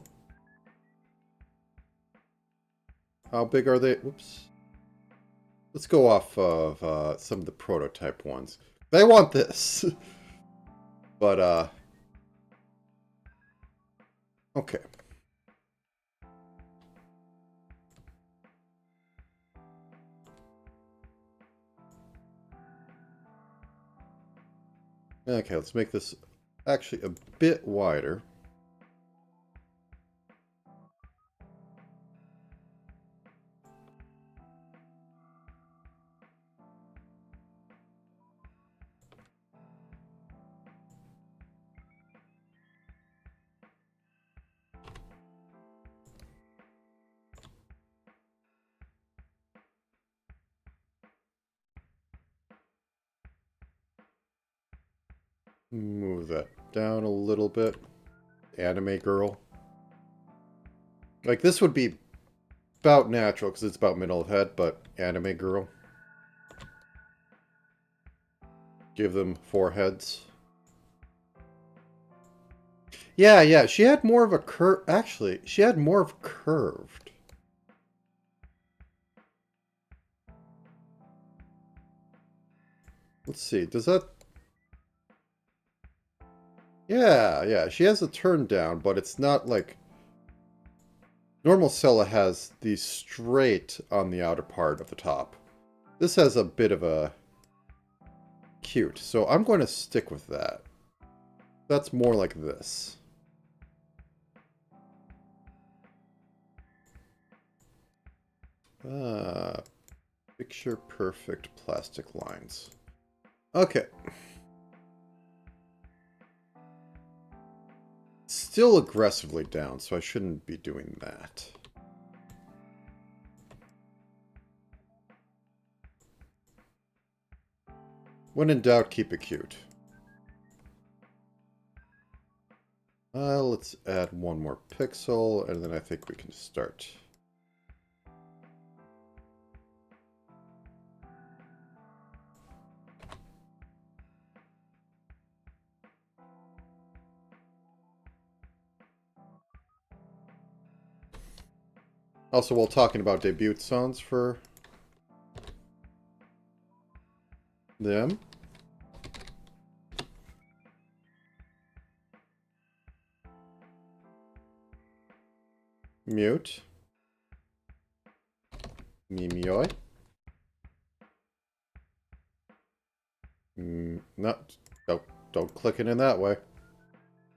How big are they? Whoops. Let's go off of some of the prototype ones. They want this. But, okay. Okay, let's make this actually a bit wider. Move that down a little bit. Anime girl. Like, this would be about natural because it's about middle of head, but anime girl. Give them foreheads. Yeah, she had more of a curve. Actually, she had more of curved. Let's see, does that... Yeah, she has a turn down, but it's not like... Normal Cela has the straight on the outer part of the top. This has a bit of a cute, so I'm going to stick with that. That's more like this. Picture perfect plastic lines. Okay. Still aggressively down, so I shouldn't be doing that. When in doubt, keep it cute. Let's add one more pixel, and then I think we can start. Also, while talking about debut songs for them. Mute. Mimioi. No, don't click it in that way.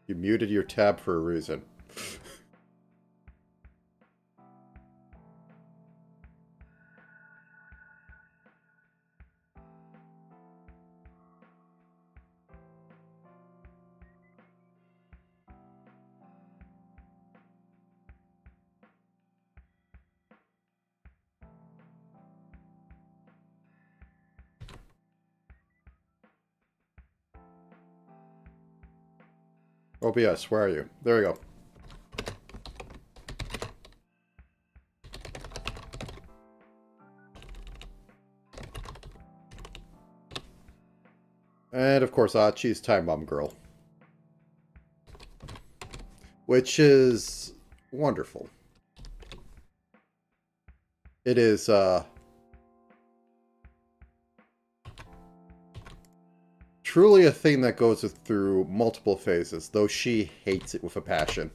You muted your tab for a reason. OBS, where are you? There we go. And of course, Achi's Time Bomb Girl. Which is wonderful. It is, truly a thing that goes through multiple phases, though she hates it with a passion.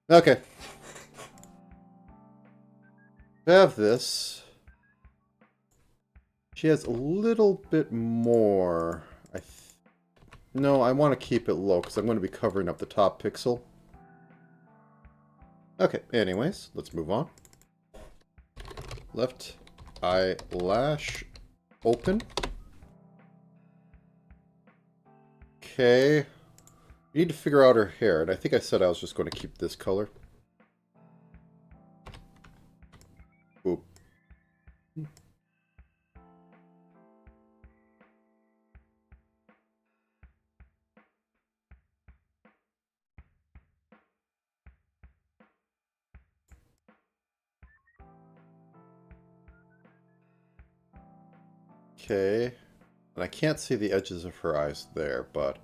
Okay. I have this. She has a little bit more. No, I want to keep it low because I'm going to be covering up the top pixel. Okay, anyways, let's move on. Left eyelash open. Okay. We need to figure out her hair, and I think I said I was just going to keep this color. Oop. Okay. And I can't see the edges of her eyes there, but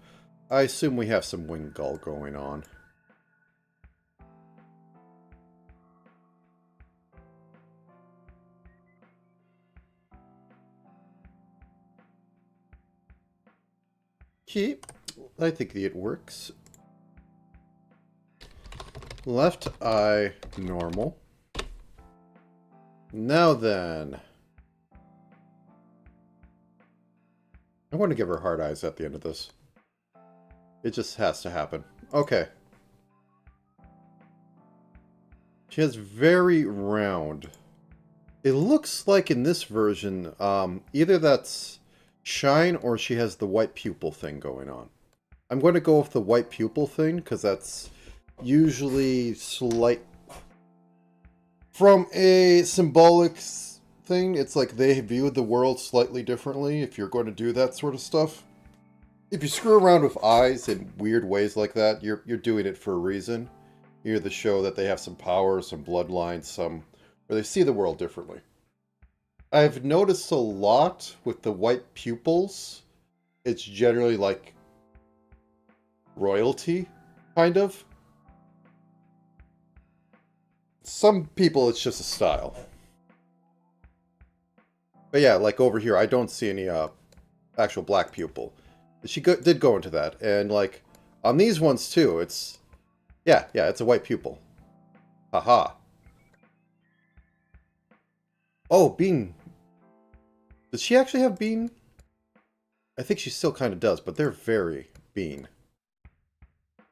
I assume we have some wing gull going on. Keep. I think it works. Left eye, normal. Now then. I want to give her hard eyes at the end of this. It just has to happen. Okay. She has very round. It looks like in this version, either that's shine or she has the white pupil thing going on. I'm going to go with the white pupil thing because that's usually slight. From a symbolic thing, it's like they view the world slightly differently if you're going to do that sort of stuff. If you screw around with eyes in weird ways like that, you're doing it for a reason. You're to show that they have some power, some bloodlines, or they see the world differently. I've noticed a lot with the white pupils, it's generally like royalty, kind of. Some people, it's just a style. But yeah, like over here, I don't see any actual black pupil. She did go into that, and like on these ones too, it's yeah, it's a white pupil. Haha. Oh, bean. Does she actually have bean? I think she still kind of does, but they're very bean.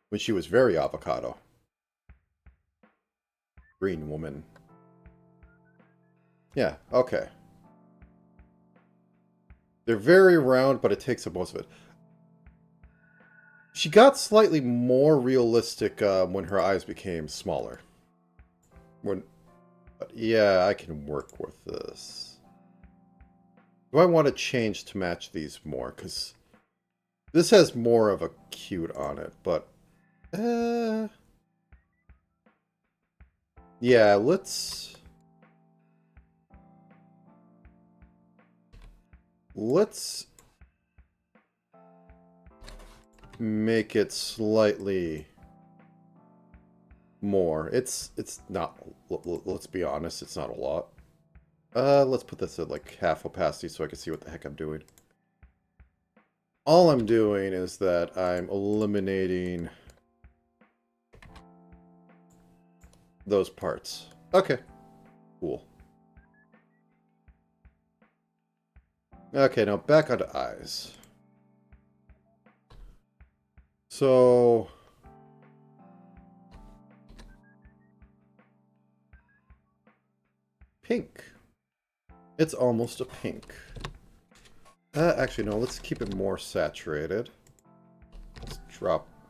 When she was very avocado. Green woman. Yeah, okay. They're very round, but it takes up most of it. She got slightly more realistic when her eyes became smaller. But yeah, I can work with this. Do I want to change to match these more? Because this has more of a cute on it, but... yeah, let's make it slightly more. It's not, let's be honest, it's not a lot. Let's put this at like half opacity so I can see what the heck I'm doing. All I'm doing is that I'm eliminating those parts. Okay, cool. Okay, now back onto eyes. So... pink. It's almost a pink. Actually, no, let's keep it more saturated. Let's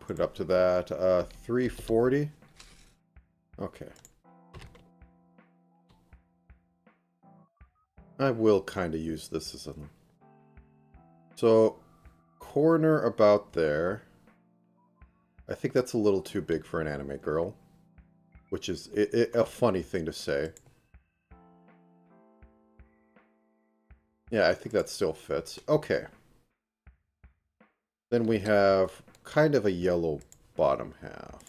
put it up to that. 340. Okay. I will kind of use this as a... so, corner about there. I think that's a little too big for an anime girl. Which is a funny thing to say. Yeah, I think that still fits. Okay. Then we have kind of a yellow bottom half.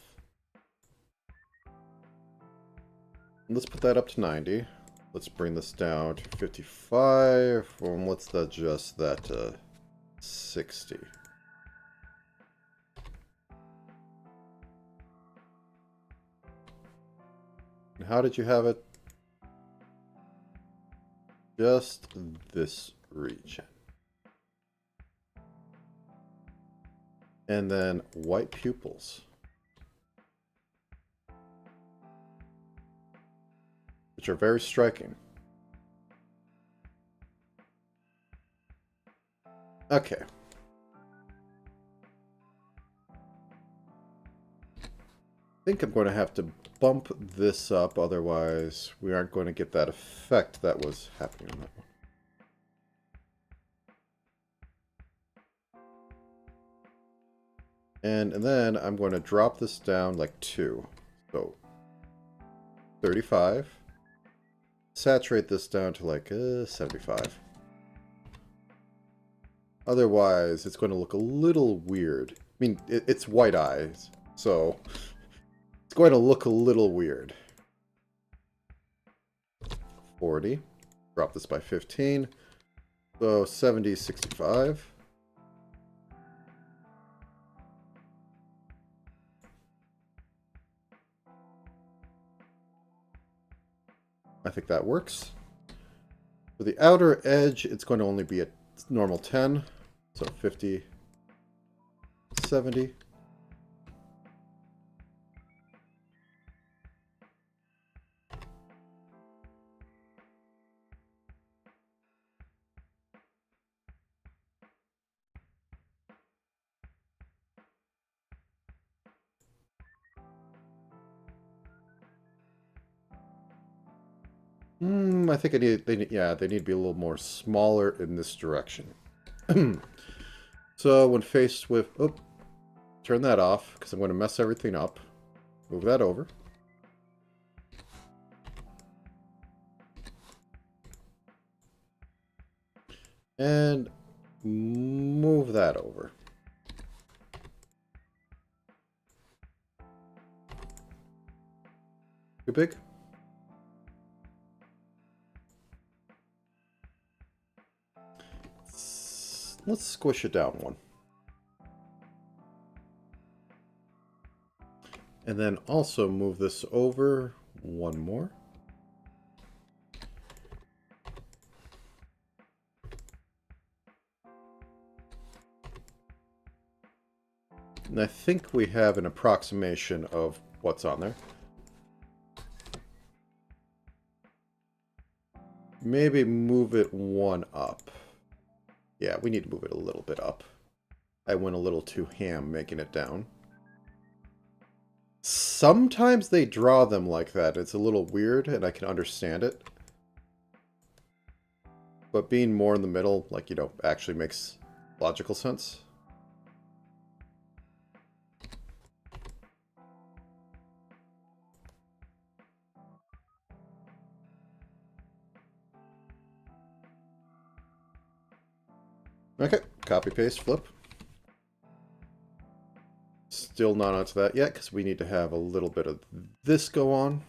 Let's put that up to 90. Let's bring this down to 55. And let's adjust that to 60. And how did you have it? Just this region. And then white pupils. Which are very striking. Okay. I think I'm going to have to bump this up, otherwise we aren't going to get that effect that was happening on that one. And then I'm going to drop this down like 2. So 35. Saturate this down to like 75. Otherwise, it's going to look a little weird. I mean, it's white eyes, so it's going to look a little weird. 40. Drop this by 15. So 70, 65. I think that works. For the outer edge, it's going to only be a normal 10. So 50, 70. I think they need to be a little more smaller in this direction. So when faced with, turn that off because I'm going to mess everything up. Move that over. And move that over. Too big? Let's squish it down one. And then also move this over one more. And I think we have an approximation of what's on there. Maybe move it one up. Yeah, we need to move it a little bit up. I went a little too ham making it down. Sometimes they draw them like that. It's a little weird, and I can understand it. But being more in the middle, like, actually makes logical sense. Okay, copy, paste, flip. Still not onto that yet, because we need to have a little bit of this go on.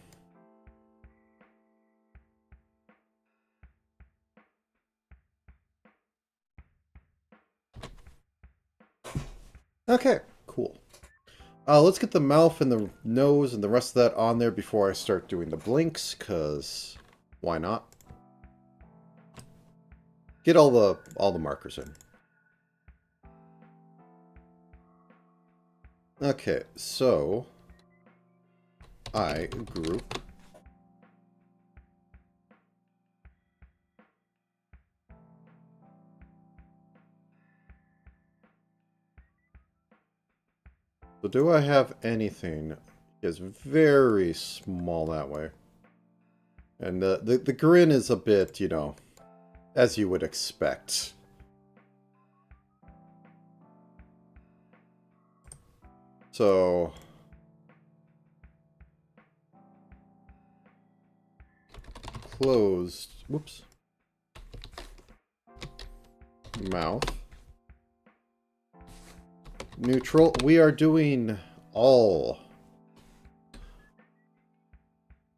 Okay, cool. Let's get the mouth and the nose and the rest of that on there before I start doing the blinks, because why not? Get all the markers in. Okay, so I group so do I have anything? It's very small that way. And the grin is a bit, as you would expect. So closed, whoops, mouth, neutral. We are doing all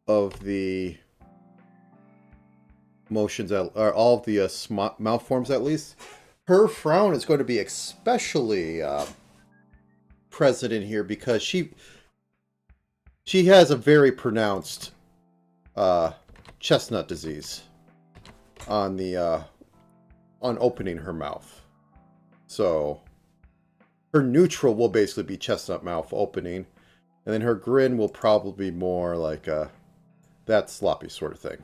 of the motions, or all of the mouth forms at least. Her frown is going to be especially present in here because she has a very pronounced chestnut disease on the on opening her mouth. So her neutral will basically be chestnut mouth opening, and then her grin will probably be more like that sloppy sort of thing.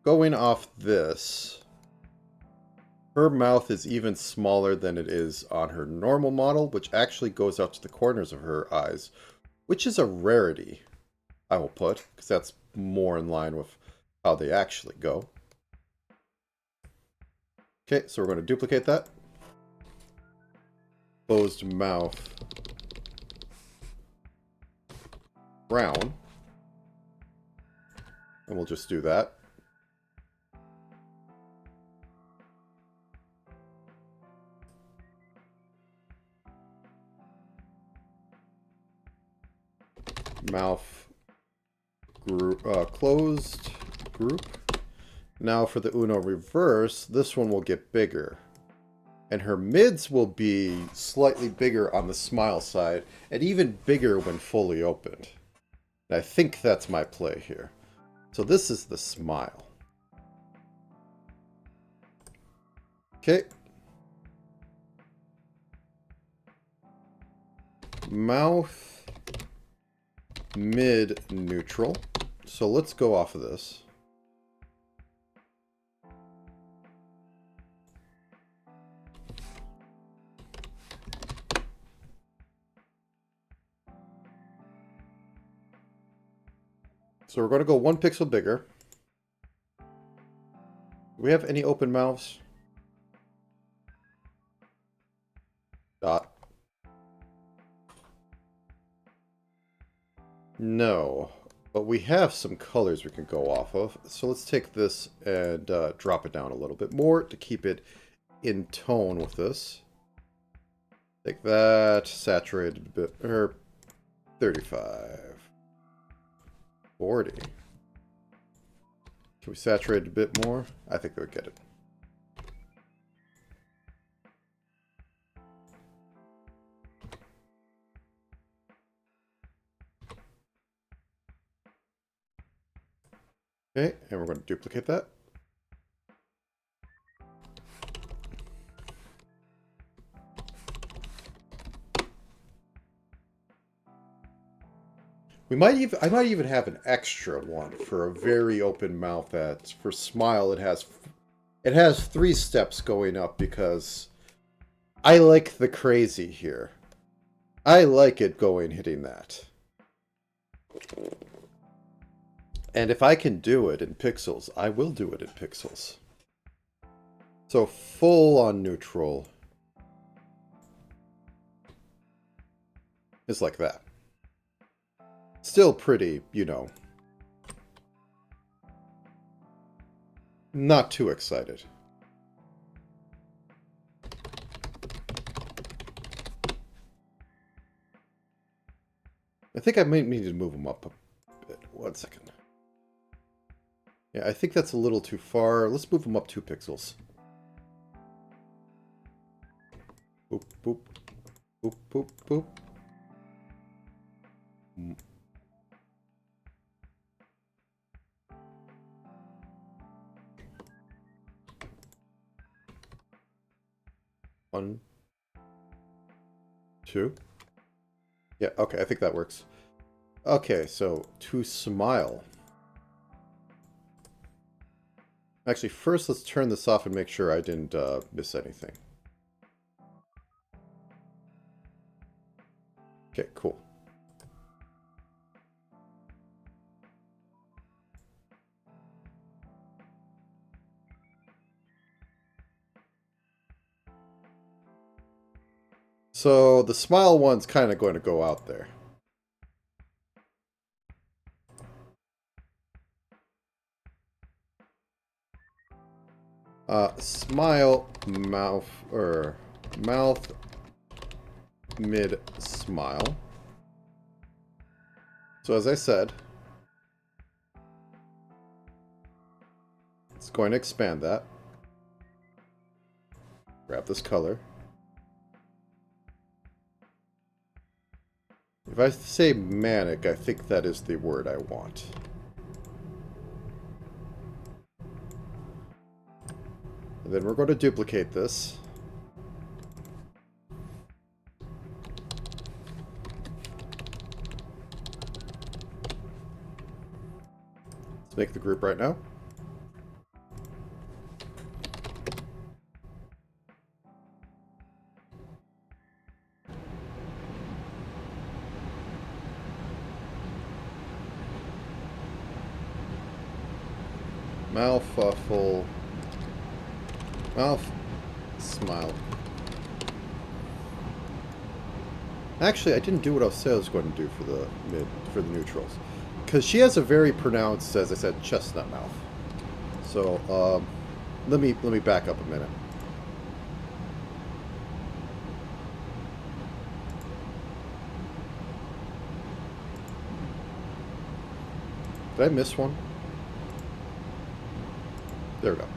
Going off this, her mouth is even smaller than it is on her normal model, which actually goes up to the corners of her eyes, which is a rarity, I will put, because that's more in line with how they actually go. Okay, so we're going to duplicate that. Closed mouth. Brown. And we'll just do that. Mouth group, closed group. Now for the Uno reverse, this one will get bigger. And her mids will be slightly bigger on the smile side, and even bigger when fully opened. And I think that's my play here. So this is the smile. Okay. Mouth, mid, neutral. So let's go off of this. So we're going to go 1 pixel bigger. Do we have any open mouths? Dot. No, but we have some colors we can go off of. So let's take this and drop it down a little bit more to keep it in tone with this. Take that, saturated a bit, or 35. 40. Can we saturate it a bit more? I think we would get it. Okay, and we're going to duplicate that. I might even have an extra one for a very open mouth that for smile it has 3 steps going up because I like the crazy here. I like it hitting that. And if I can do it in pixels, I will do it in pixels. So full on neutral is like that. Still pretty, you know. Not too excited. I think I might need to move them up a bit. 1 second. Yeah, I think that's a little too far. Let's move them up 2 pixels. Boop, boop. Boop, boop, boop. One, 2. Yeah, okay, I think that works. Okay, so to smile. Actually, first let's turn this off and make sure I didn't miss anything. Okay, cool. So the smile one's kind of going to go out there. Smile, mouth, mouth, mid, smile. So as I said, it's going to expand that. Grab this color. If I say manic, I think that is the word I want. And then we're going to duplicate this. Let's make the group right now. Mouth, full. Mouth, smile. Actually, I didn't do what I said I was going to do for the neutrals, because she has a very pronounced, as I said, chestnut mouth. So let me back up a minute. Did I miss one? There we go.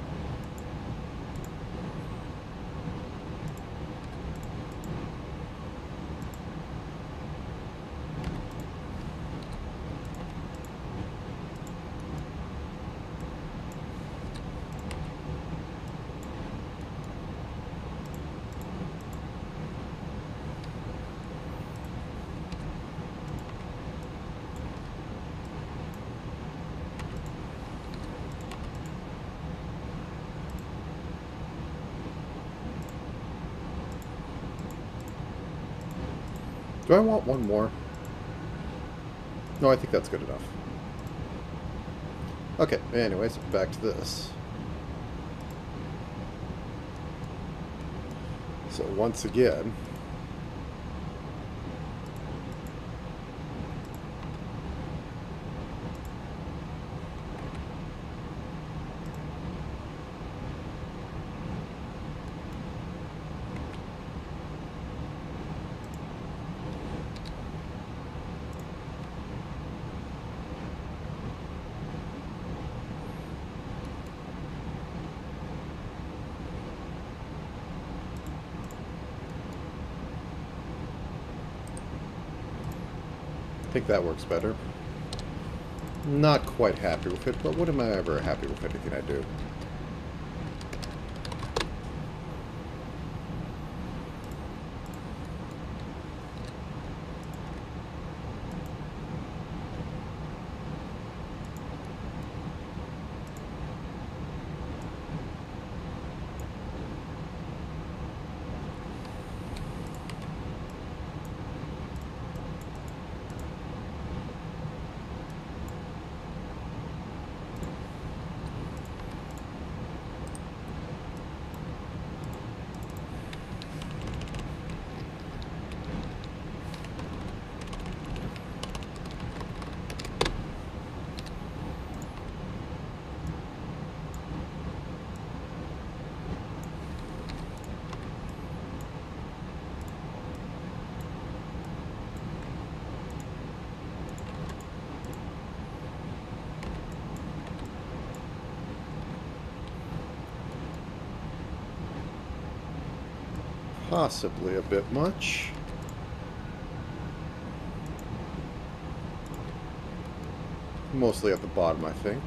Do I want one more? No, I think that's good enough. Okay, anyways, back to this. So once again, I think that works better. Not quite happy with it, but when am I ever happy with anything I do? Possibly a bit much. Mostly at the bottom, I think.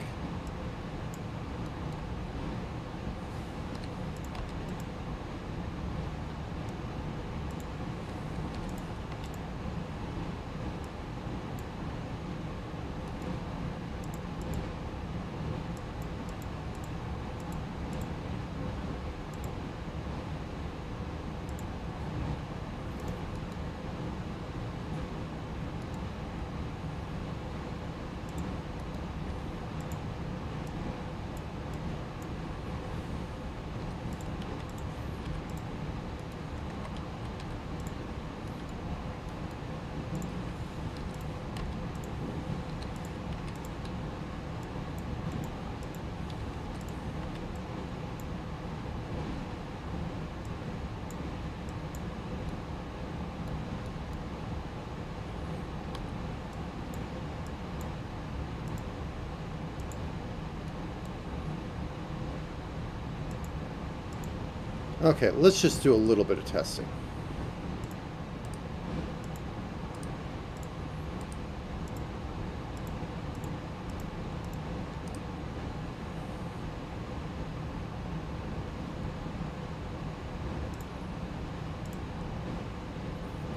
Okay, let's just do a little bit of testing.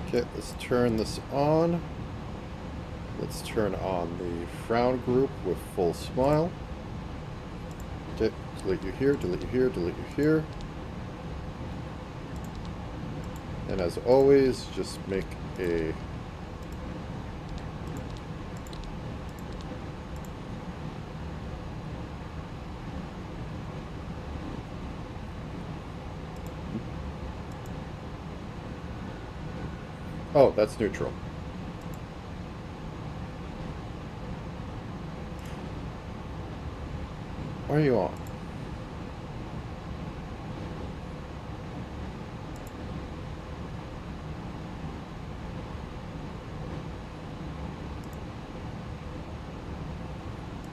Okay, let's turn this on. Let's turn on the frown group with full smile. Okay, delete you here, delete you here, delete you here. And as always, just make a oh, that's neutral. Why are you on?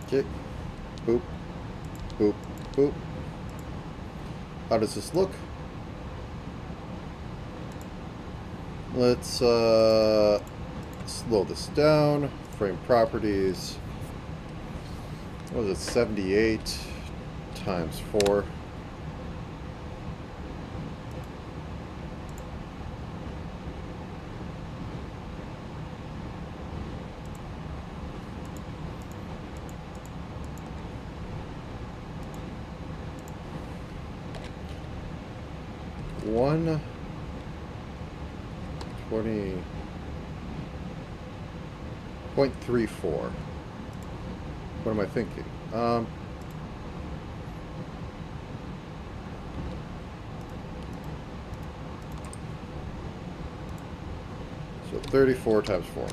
Okay. Boop. Boop. Boop. How does this look? Let's slow this down. Frame properties. What was it? 78 times 4. One 20 0.34. What am I thinking? So 34 times 4.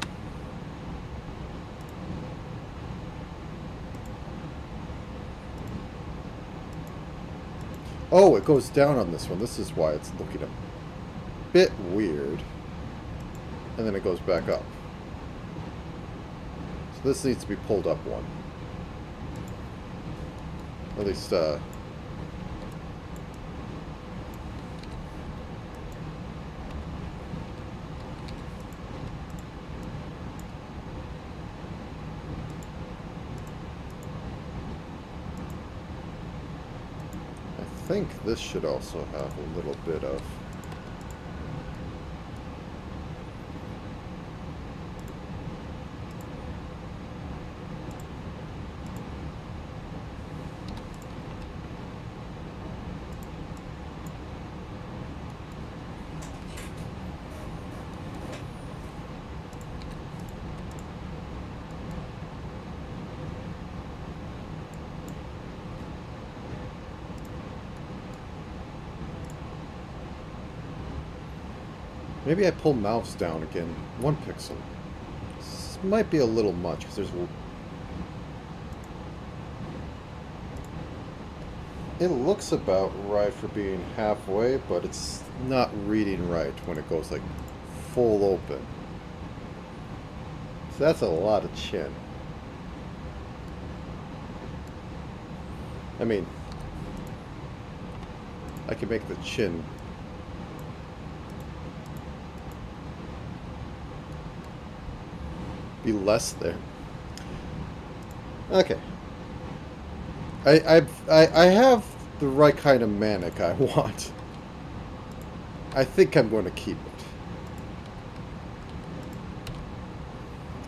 Oh, it goes down on this one. This is why it's looking a bit weird. And then it goes back up. So this needs to be pulled up one. At least, I think this should also have a little bit of... Maybe I pull mouse down again. 1 pixel. This might be a little much, because there's... It looks about right for being halfway, but it's not reading right when it goes, like, full open. So that's a lot of chin. I mean, I can make the chin... be less there. Okay. I have the right kind of manic I want. I think I'm going to keep it.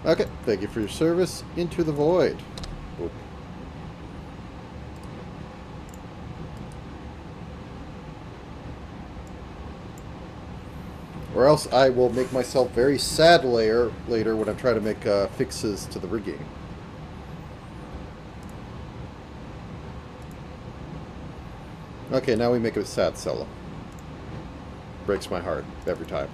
Okay, thank you for your service. Into the void. Oop. Or else I will make myself very sad later when I'm trying to make fixes to the rigging. Okay, now we make a sad Cela. Breaks my heart every time.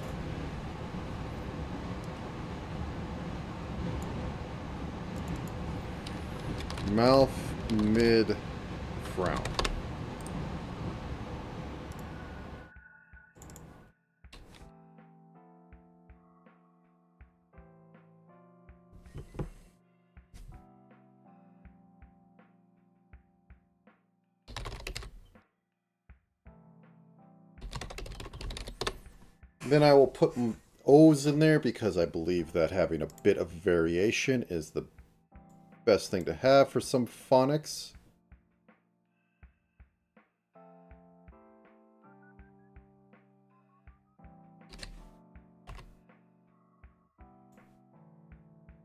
Mouth, mid, frown. Then I will put O's in there because I believe that having a bit of variation is the best thing to have for some phonics.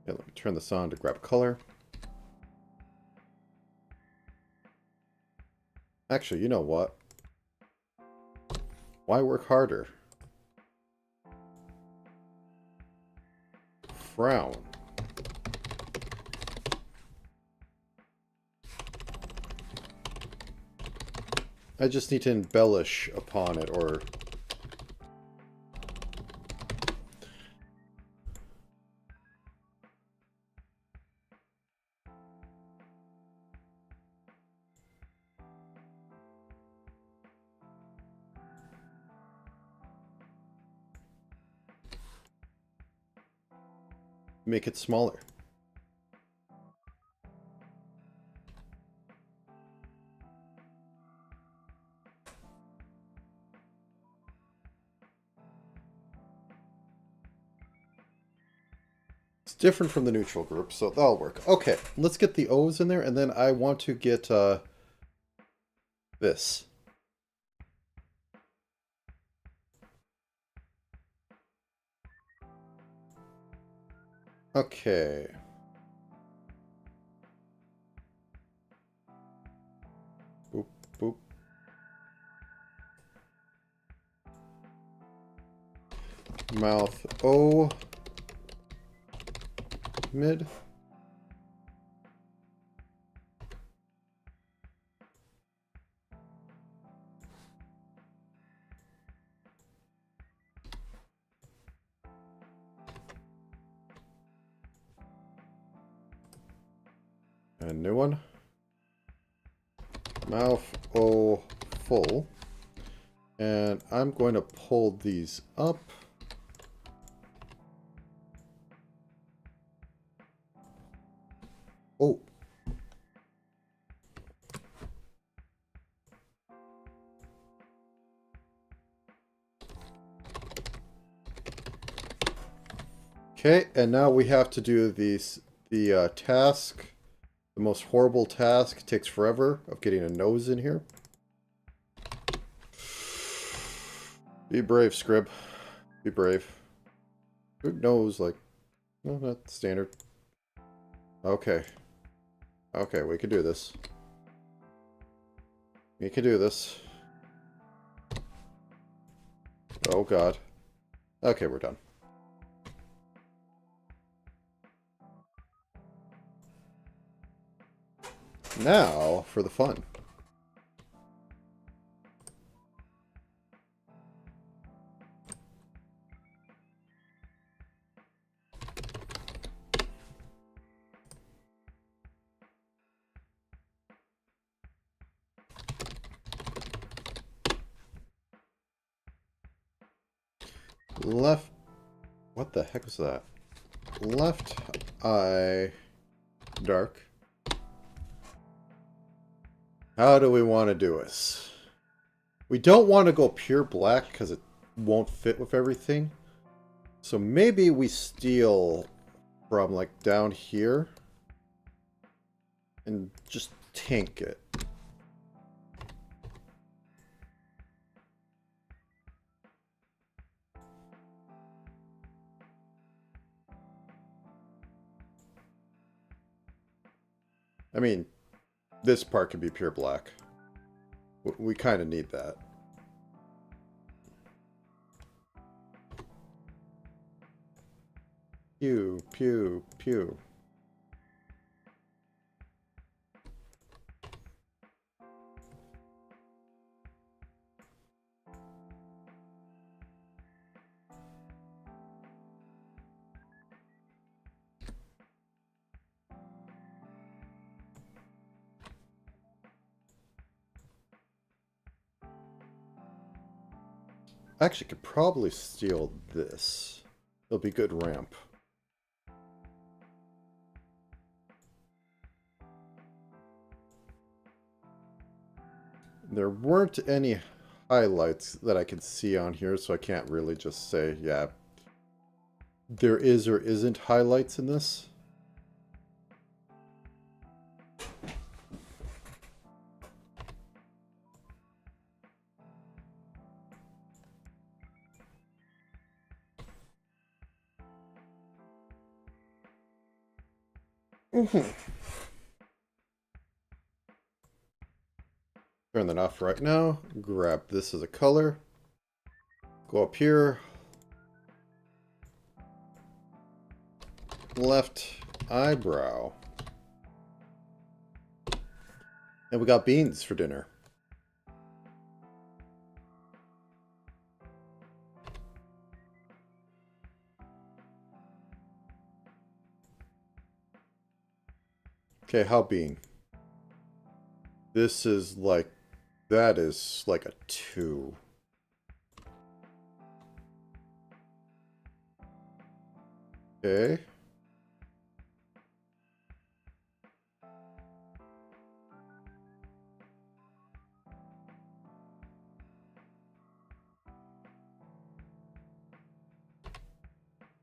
Yeah, let me turn this on to grab color. Actually, you know what? Why work harder? Frown. I just need to embellish upon it, or... make it smaller. It's different from the neutral group, so that'll work. Okay, let's get the O's in there, and then I want to get this. Okay. Boop, boop. Mouth O. mid. A new one. Mouth O full. And I'm going to pull these up. Oh. Okay, and now we have to do the task. The most horrible task, takes forever, of getting a nose in here. Be brave, Scrib. Be brave. Good nose, like, well, not standard. Okay. Okay, we can do this. We can do this. Oh, God. Okay, we're done. Now, for the fun. Left... What the heck was that? Left eye... dark. How do we want to do this? We don't want to go pure black because it won't fit with everything. So maybe we steal from like down here and just tank it. I mean, this part can be pure black. We kind of need that. Pew, pew, pew. Actually, could probably steal this. It'll be good ramp. There weren't any highlights that I could see on here, so I can't really just say, yeah, there is or isn't highlights in this. Turn that off right now. Grab this as a color. Go up here. Left eyebrow. And we got beans for dinner. Okay, how bean? This is like, that is like a 2. Okay.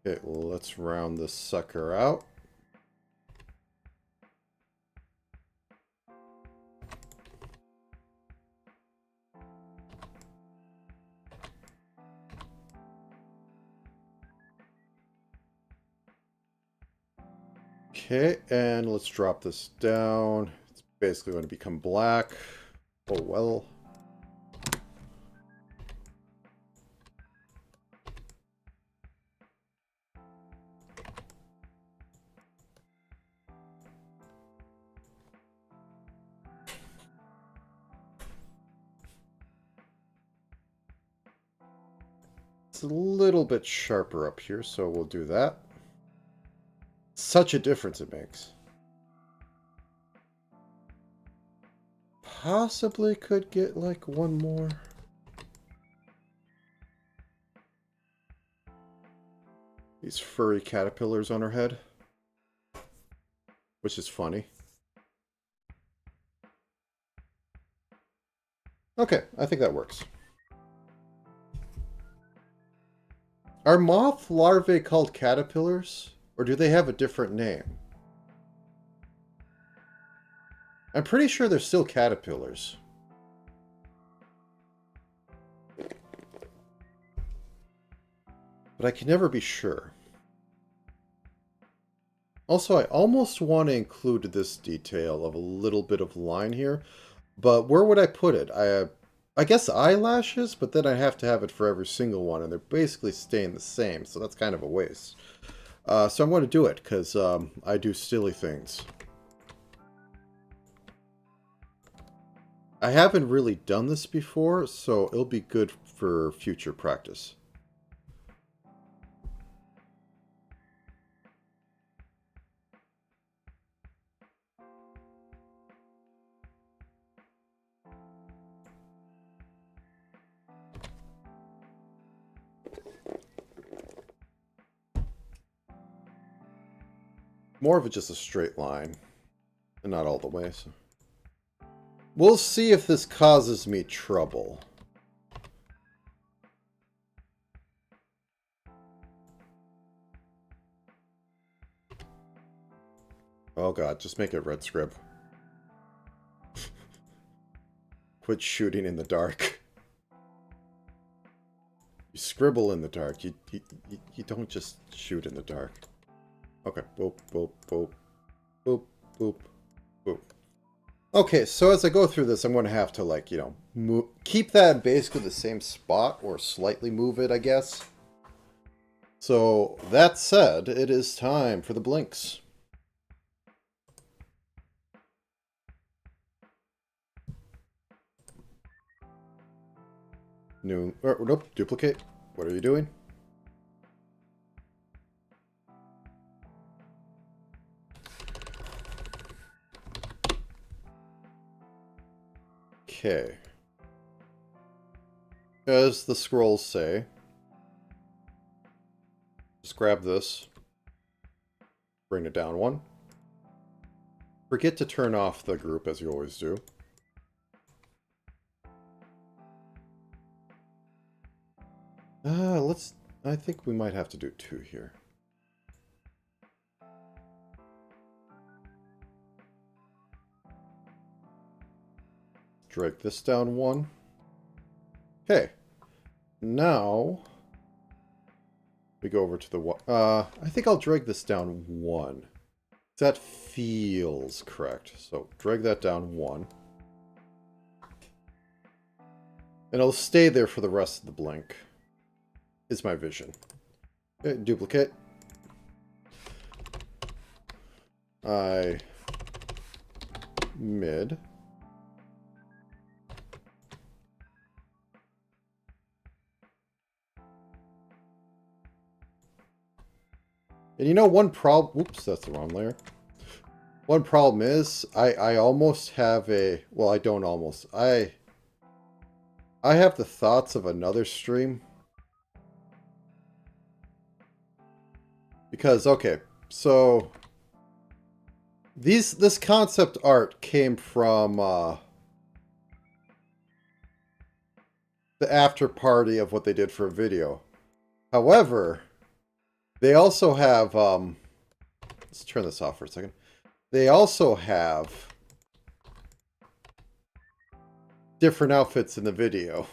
Okay, well, let's round this sucker out. Okay, and let's drop this down. It's basically going to become black. Oh well. it's a little bit sharper up here, so we'll do that. Such a difference it makes. Possibly could get like one more. These furry caterpillars on her head. Which is funny. Okay, I think that works. Are moth larvae called caterpillars? Or do they have a different name? I'm pretty sure they're still caterpillars. But I can never be sure. Also, I almost want to include this detail of a little bit of line here. But where would I put it? I guess eyelashes, but then I have to have it for every single one. And they're basically staying the same. So that's kind of a waste. So I'm going to do it, because I do silly things. I haven't really done this before, so it'll be good for future practice. More of it just a straight line, and not all the way, so... We'll see if this causes me trouble. Oh god, just make it red scrib. Quit shooting in the dark. You scribble in the dark. You don't just shoot in the dark. Okay, boop, boop, boop, boop, boop, boop. Okay, so as I go through this, I'm going to have to, like, you know, keep that in basically the same spot, or slightly move it, I guess. So, that said, it is time for the blinks. New, nope, duplicate. What are you doing? Okay. As the scrolls say, just grab this, bring it down one. Forget to turn off the group as you always do. I think we might have to do two here. Drag this down one. Okay. Now we go over to the I think I'll drag this down one. That feels correct. So drag that down one. And it'll stay there for the rest of the blink. Is my vision. Okay, duplicate. Mid. And you know, one problem... Whoops, that's the wrong layer. One problem is, I almost have a... Well, I don't almost. I have the thoughts of another stream. Because, okay, so... This concept art came from the after party of what they did for a video. However... They also have, let's turn this off for a second. They also have different outfits in the video.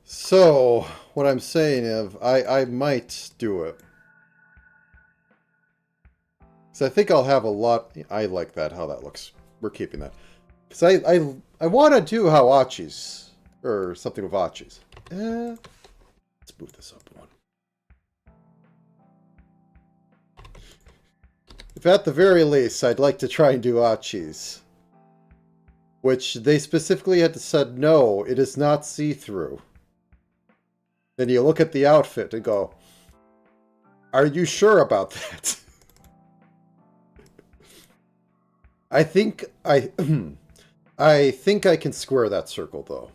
So, what I'm saying is, I might do it. So I think I'll have a lot, I like that, how that looks. We're keeping that. Because I want to do Hawachi's, or something with Hawachi's. Let's move this up one. If at the very least, I'd like to try and do Achi's. Which they specifically had to said, no, it is not see-through. Then you look at the outfit and go, are you sure about that? I think I think I can square that circle though.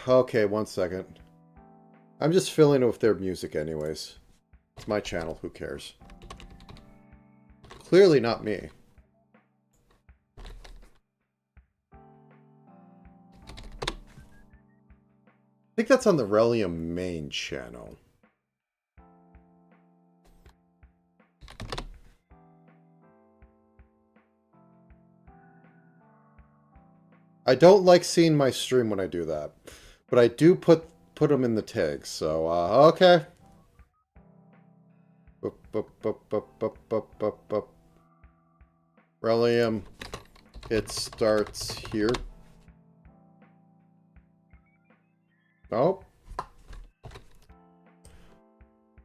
Okay, one second. I'm just filling it with their music anyways. It's my channel, who cares? Clearly not me. I think that's on the Releum main channel. I don't like seeing my stream when I do that, but I do put them in the tags. So okay. Releum, it starts here. Oh.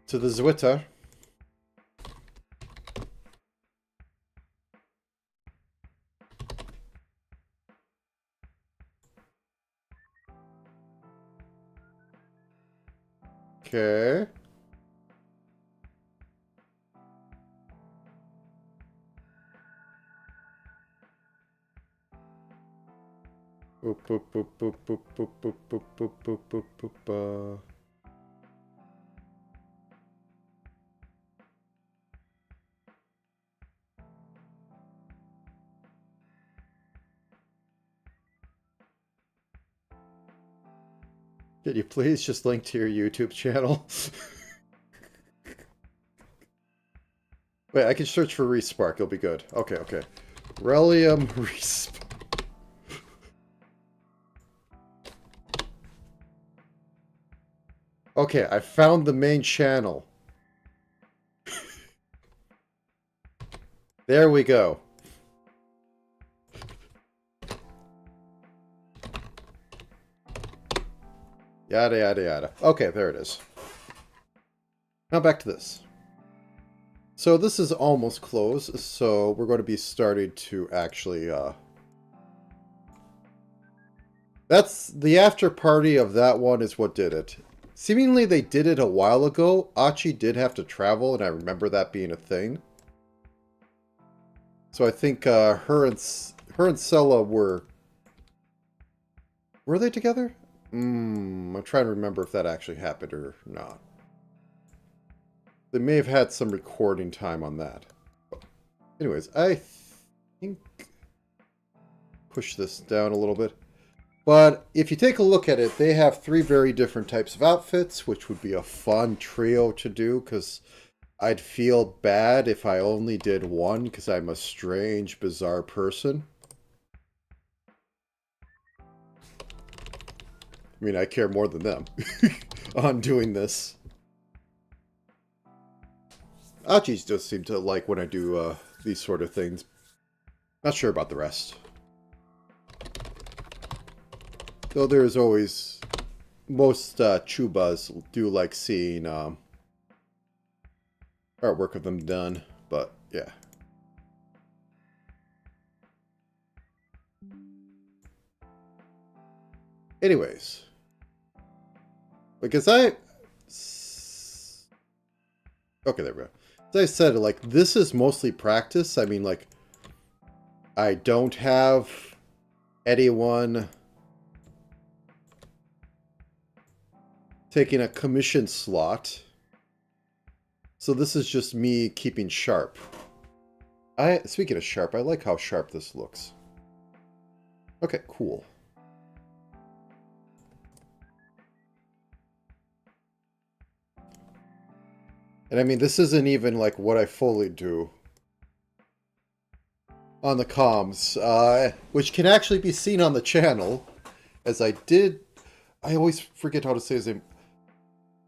To the Zwitter. Okay. Boop, boop, boop, boop, boop, boop, boop, boop, boop, boop, boop, boop, boop. Could you please just link to your YouTube channel? Wait, I can search for Respark. It'll be good. Okay, okay. Releum Respark. Okay, I found the main channel. There we go. Yada, yada, yada. Okay, there it is. Now back to this. So this is almost closed, so we're going to be starting to actually, That's the after party of that one is what did it. Seemingly they did it a while ago. Achi did have to travel, and I remember that being a thing. So I think her and Cela were they together? I'm trying to remember if that actually happened or not. They may have had some recording time on that. But anyways, I think push this down a little bit. But if you take a look at it, they have 3 very different types of outfits, which would be a fun trio to do, because I'd feel bad if I only did one, because I'm a strange, bizarre person. I mean, I care more than them on doing this. Achi's just seem to like when I do these sort of things. Not sure about the rest. Though there's always... Most Chubas do like seeing artwork of them done, but yeah. Anyways. Because okay, there we go. As I said, like, this is mostly practice. I mean, like, I don't have anyone taking a commission slot. So this is just me keeping sharp. Speaking of sharp, I like how sharp this looks. Okay, cool. And I mean, this isn't even like what I fully do on the comms, which can actually be seen on the channel, as I always forget how to say his name.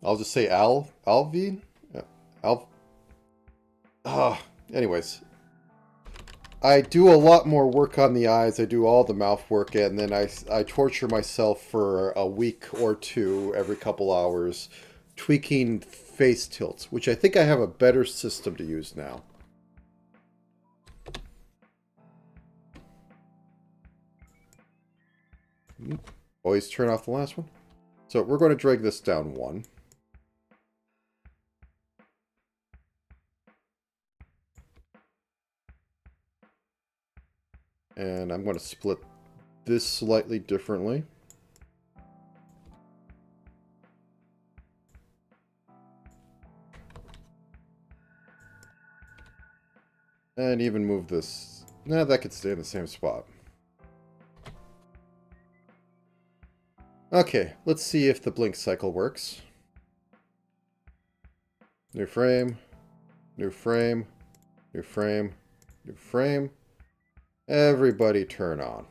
I'll just say Alvin? Anyways. I do a lot more work on the eyes. I do all the mouth work, and then I torture myself for a week or two every couple hours, tweaking face tilts, which I think I have a better system to use now. Always turn off the last one. So we're going to drag this down 1. And I'm going to split this slightly differently. And even move this. Nah, that could stay in the same spot. Okay, let's see if the blink cycle works. New frame, new frame, new frame, new frame. Everybody turn on.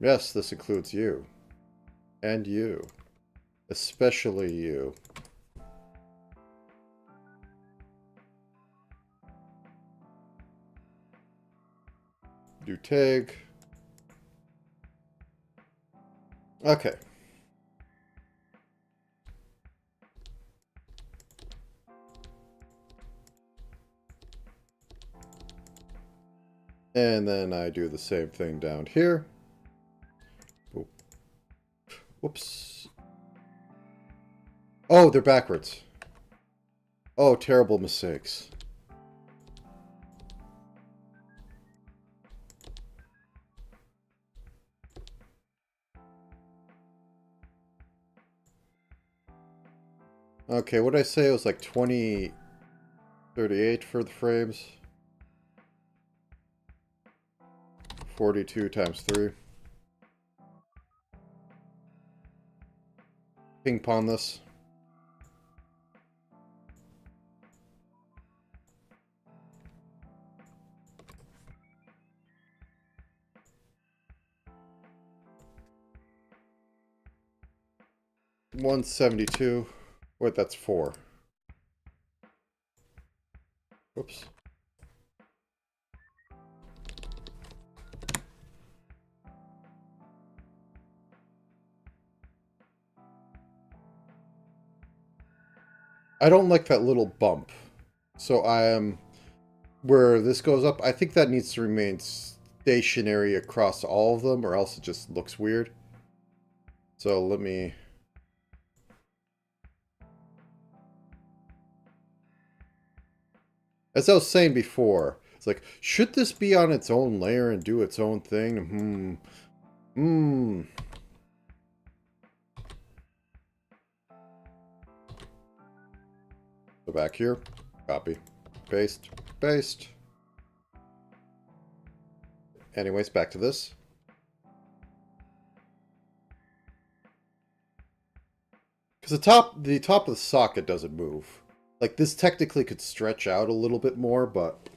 Yes, this includes you. And you. Especially you. Do tag. Okay. And then I do the same thing down here. Whoops. Oh, they're backwards. Oh, terrible mistakes. Okay, what did I say? It was like 2038 for the frames. 42 times 3. Ping pong this. $172. Wait, that's 4. Whoops. I don't like that little bump. So I am... Where this goes up, I think that needs to remain stationary across all of them, or else it just looks weird. So let me... As I was saying before, it's like, should this be on its own layer and do its own thing? Go back here, copy, paste, paste. Anyways, back to this. Because the top of the socket doesn't move. Like, this technically could stretch out a little bit more, but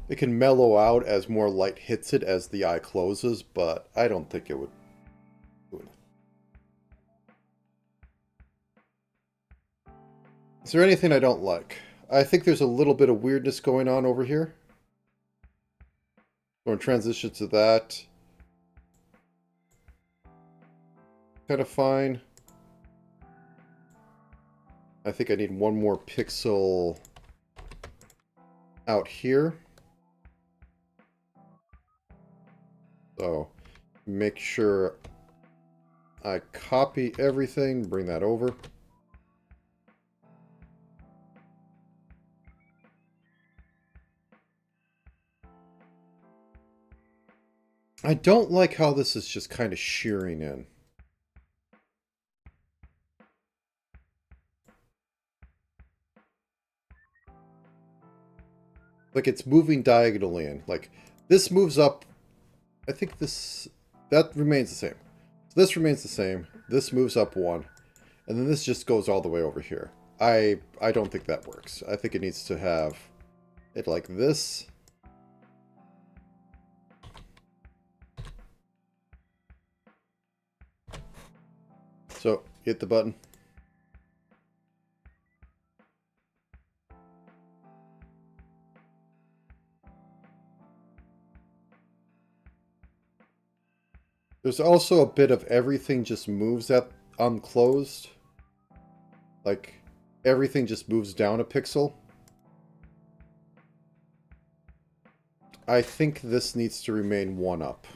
it can mellow out as more light hits it as the eye closes, but I don't think it would do it. Is there anything I don't like? I think there's a little bit of weirdness going on over here. Going to transition to that. Kind of fine. I think I need one more pixel out here. So make sure I copy everything, bring that over. I don't like how this is just kind of shearing in. Like it's moving diagonally in. Like this moves up. I think that remains the same. So this remains the same. This moves up 1. And then this just goes all the way over here. I don't think that works. I think it needs to have it like this. So, hit the button. There's also a bit of everything just moves at unclosed. Like, everything just moves down a pixel. I think this needs to remain 1 up.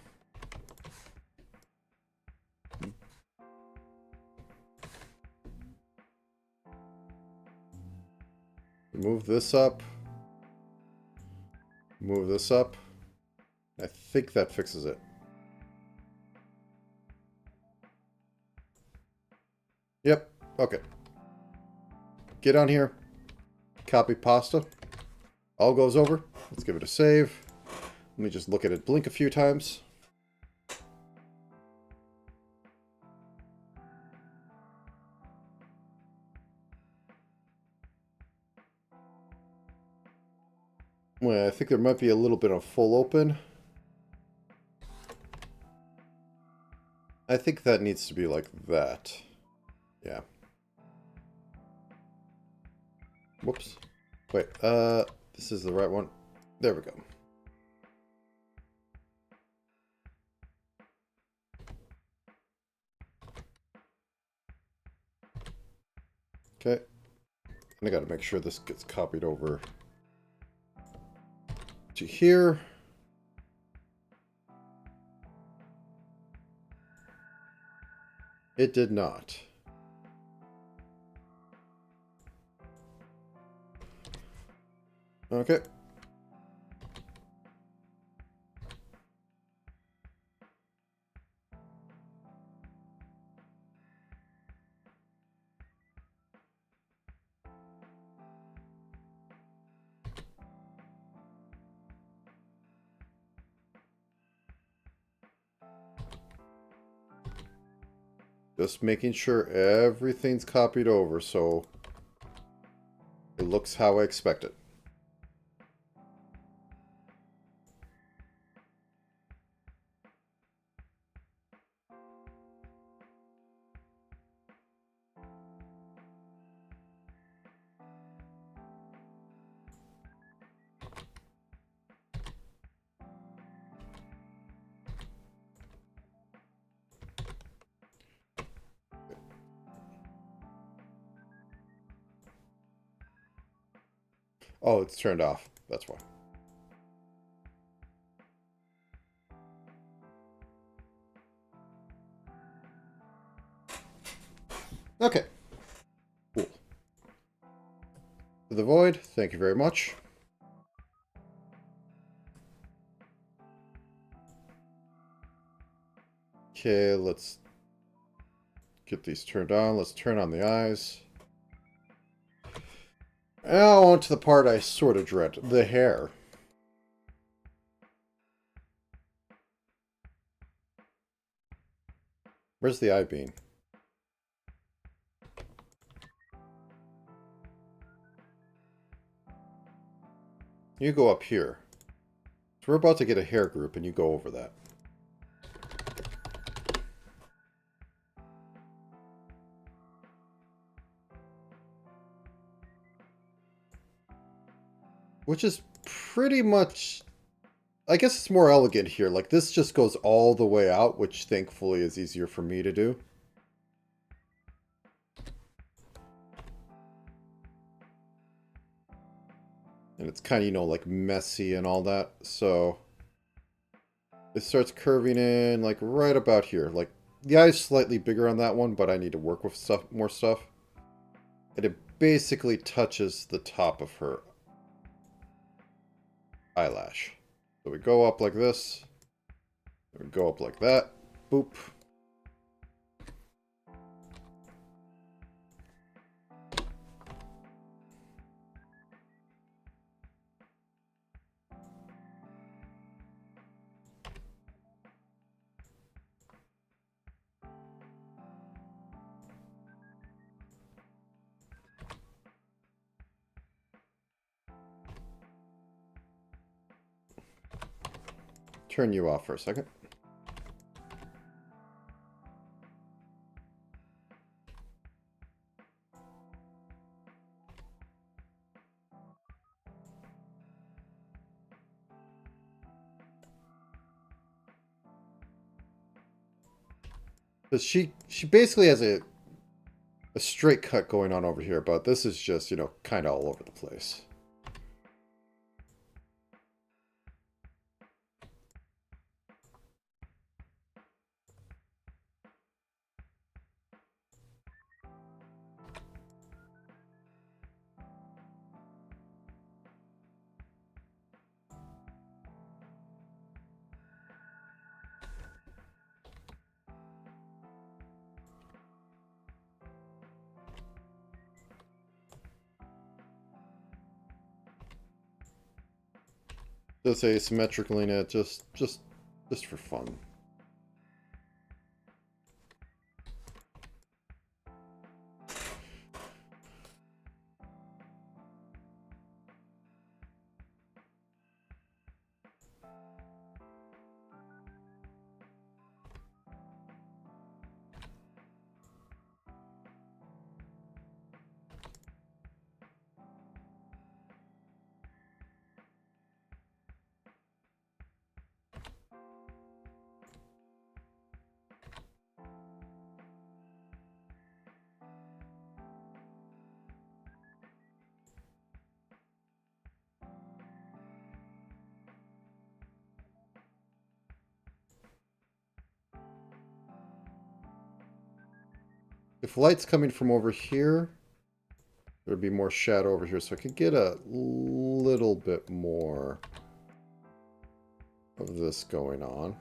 Move this up. Move this up. I think that fixes it. Yep. Okay. Get on here. Copy pasta. All goes over. Let's give it a save. Let me just look at it blink a few times. Well, I think there might be a little bit of full open. I think that needs to be like that. Yeah. Whoops. Wait, this is the right one. There we go. Okay. And I gotta make sure this gets copied over to here. It did not. Okay. Just making sure everything's copied over so it looks how I expect it. Oh, it's turned off. That's why. Okay. Cool. The void, thank you very much. Okay, let's get these turned on. Let's turn on the eyes. Now on to the part I sort of dread. The hair. Where's the eye beam? You go up here. So we're about to get a hair group and you go over that. Which is pretty much... I guess it's more elegant here. Like, this just goes all the way out, which thankfully is easier for me to do. And it's kind of, you know, like, messy and all that. So, it starts curving in, like, right about here. Like, the eye's slightly bigger on that one, but I need to work with more stuff. And it basically touches the top of her eyelash. So we go up like this. We go up like that. Boop. Turn you off for a second. But she basically has a straight cut going on over here, but this is just, you know, kind of all over the place. Just asymmetrically in it, just for fun. If light's coming from over here, there'd be more shadow over here, so I could get a little bit more of this going on.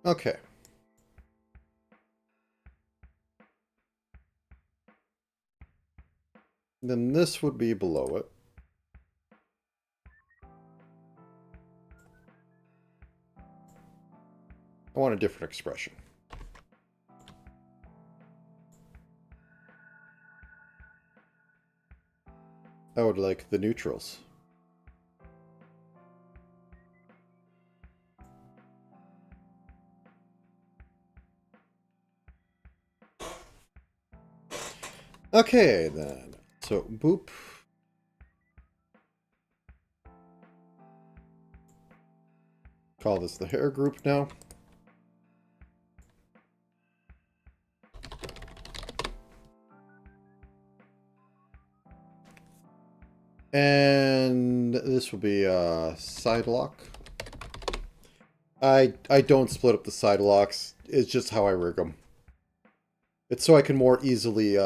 Okay. Then this would be below it. I want a different expression. I would like the neutrals. Okay, then. So, boop. Call this the hair group now. And this will be a side lock. I don't split up the side locks. It's just how I rig them. It's so I can more easily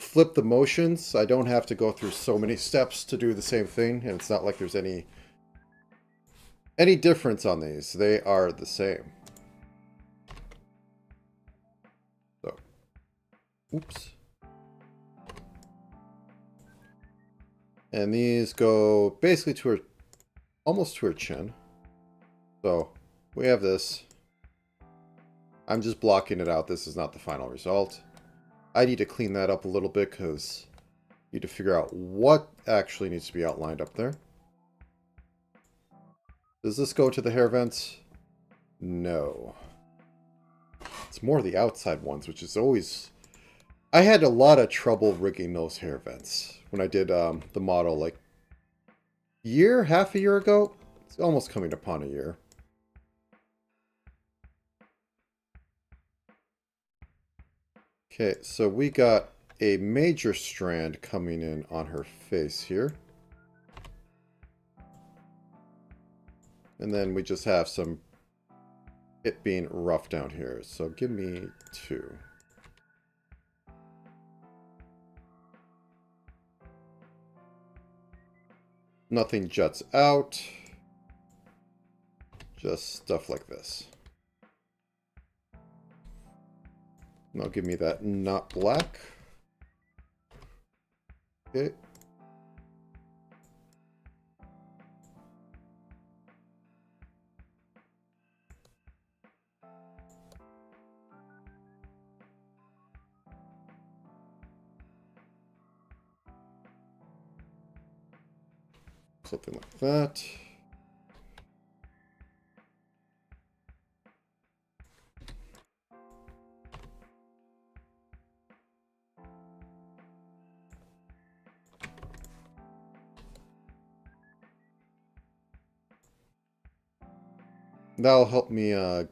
flip the motions. I don't have to go through so many steps to do the same thing, and it's not like there's any difference on these. They are the same. So, oops. And these go basically to her, almost to her chin. So, we have this. I'm just blocking it out. This is not the final result. I need to clean that up a little bit because I need to figure out what actually needs to be outlined up there. Does this go to the hair vents? No. It's more the outside ones, which is always... I had a lot of trouble rigging those hair vents when I did the model like half a year ago. It's almost coming upon a year. Okay, so we got a major strand coming in on her face here. And then we just have some it being rough down here. So give me 2. Nothing juts out. Just stuff like this. Now give me that not black. Okay. Something like that. That'll help me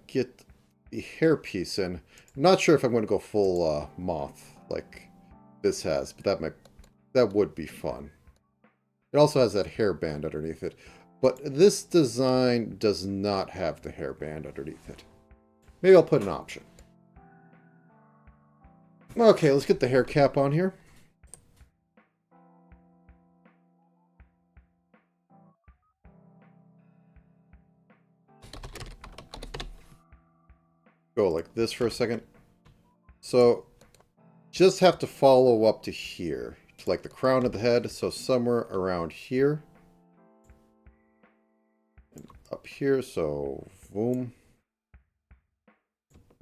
get the hairpiece in. I'm not sure if I'm going to go full moth like this has, but that would be fun. It also has that hairband underneath it. But this design does not have the hairband underneath it. Maybe I'll put an option. Okay, let's get the hair cap on here. Go like this for a second. So, just have to follow up to here, to like the crown of the head, so somewhere around here. And up here, so boom.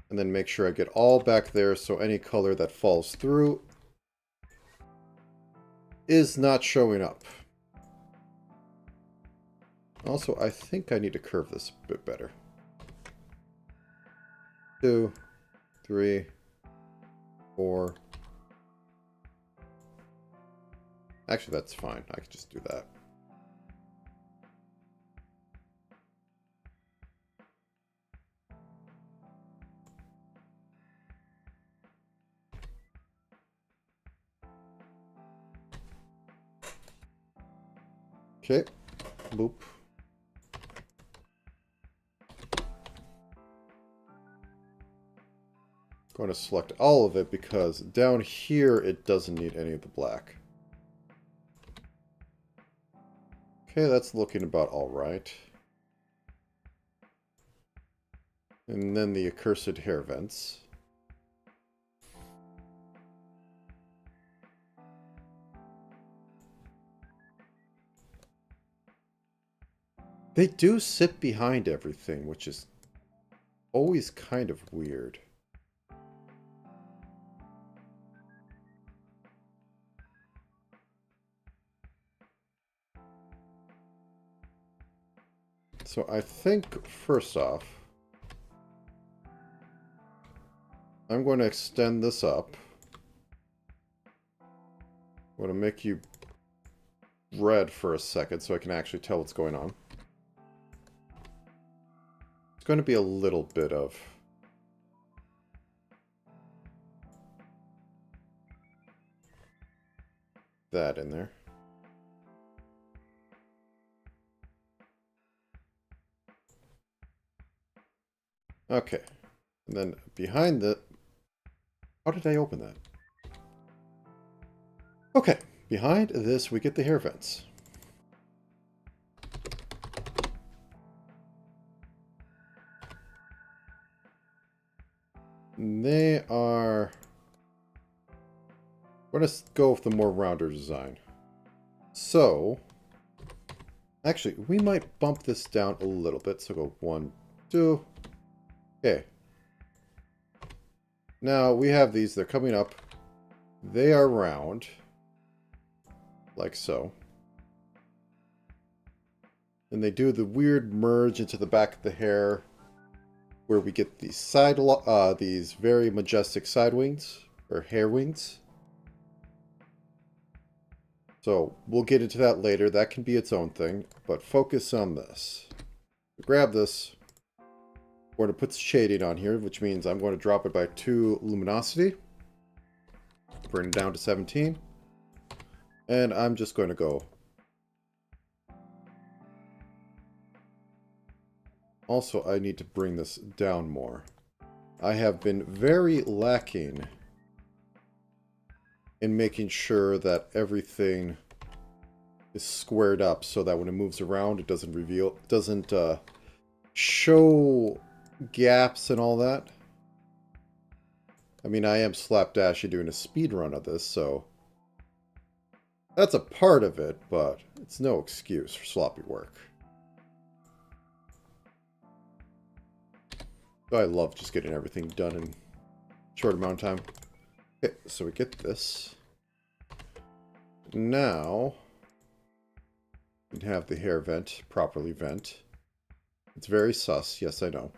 And then make sure I get all back there so any color that falls through is not showing up. Also, I think I need to curve this a bit better. 2, 3, 4. Actually, that's fine. I can just do that. Okay. Boop. Going to select all of it because down here it doesn't need any of the black. Okay, that's looking about all right. And then the accursed hair vents. They do sit behind everything, which is always kind of weird. So I think, first off, I'm going to extend this up. I'm going to make you red for a second so I can actually tell what's going on. It's going to be a little bit of that in there. Okay. And then behind the... How did I open that? Okay. Behind this, we get the hair vents. They are... We're going to go with the more rounder design. So... Actually, we might bump this down a little bit. So go 1, 2... Okay. Now, we have these. They're coming up. They are round. Like so. And they do the weird merge into the back of the hair where we get these these very majestic side wings, or hair wings. So, we'll get into that later. That can be its own thing. But focus on this. Grab this. We're going to put shading on here, which means I'm going to drop it by 2 luminosity. Bring it down to 17. And I'm just going to go. Also, I need to bring this down more. I have been very lacking in making sure that everything is squared up so that when it moves around, it doesn't reveal, doesn't show gaps and all that. I mean, I am slapdashly doing a speed run of this, so that's a part of it, but it's no excuse for sloppy work. I love just getting everything done in a short amount of time. Okay, so we get this. Now, we can have the hair vent properly vent. It's very sus, yes I know.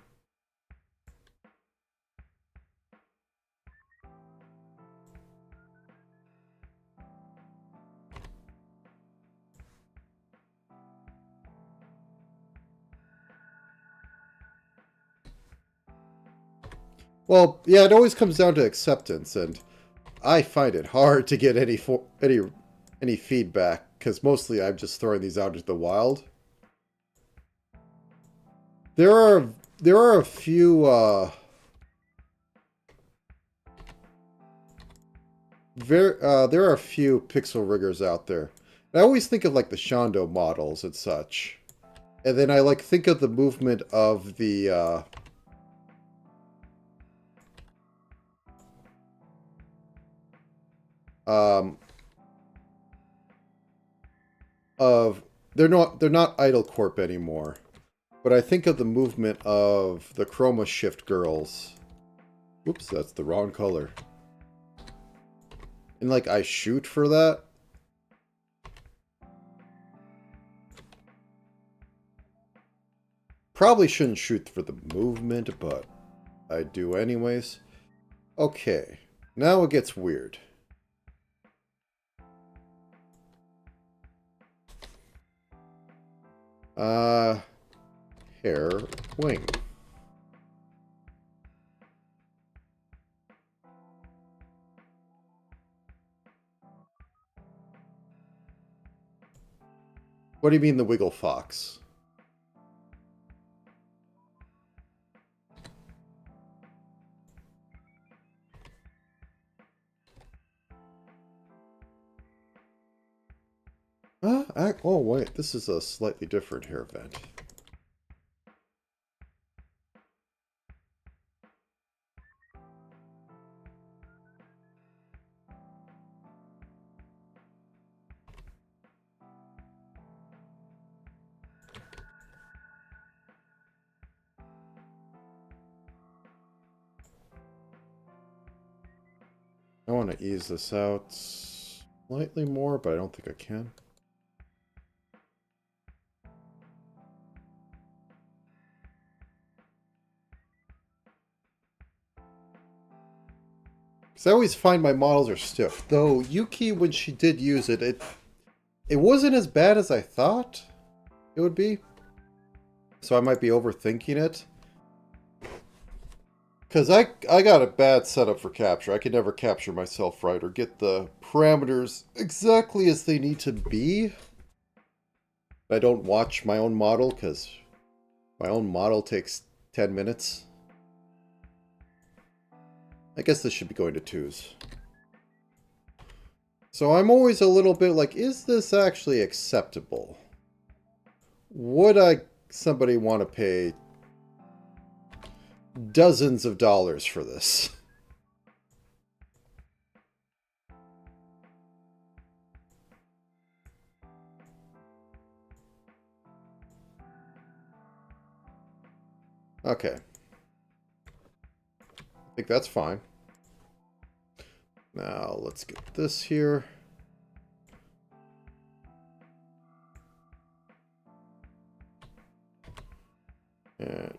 Well, yeah, it always comes down to acceptance, and I find it hard to get any feedback, because mostly I'm just throwing these out into the wild. There are a few There are a few pixel riggers out there. I always think of like the Shondo models and such. And then I like think of the movement of the um of they're not Idle Corp anymore. But I think of the movement of the Chroma Shift girls. Oops, that's the wrong color. And like I shoot for that. Probably shouldn't shoot for the movement, but I do anyways. Okay, now it gets weird. Hair, wing. What do you mean the Wiggle Fox? Oh wait, this is a slightly different hair vent. I want to ease this out slightly more, but I don't think I can. Because I always find my models are stiff. Though Yuki, when she did use it, it wasn't as bad as I thought it would be. So I might be overthinking it. Because I got a bad setup for capture. I can never capture myself right or get the parameters exactly as they need to be. I don't watch my own model because my own model takes 10 minutes. I guess this should be going to 2s. So I'm always a little bit like, is this actually acceptable? Would somebody want to pay dozens of dollars for this? Okay. I think that's fine. Now let's get this here. And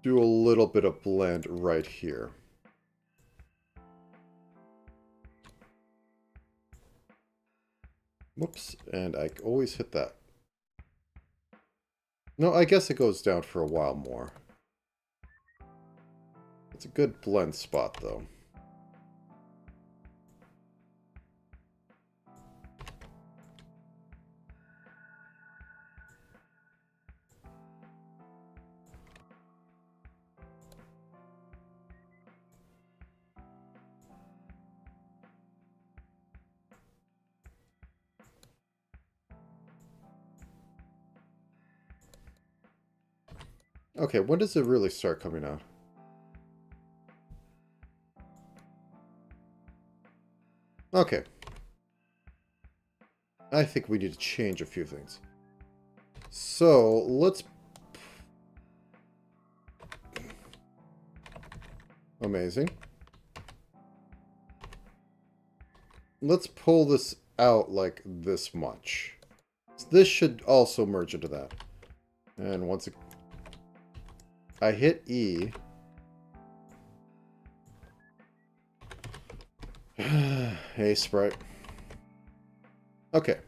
do a little bit of blend right here. Whoops, and I always hit that. No, I guess it goes down for a while more. It's a good blend spot, though. Okay, when does it really start coming out? Okay. I think we need to change a few things. So, let's... Amazing. Let's pull this out like this much. So this should also merge into that. And once I hit E... Hey, Sprite. Okay.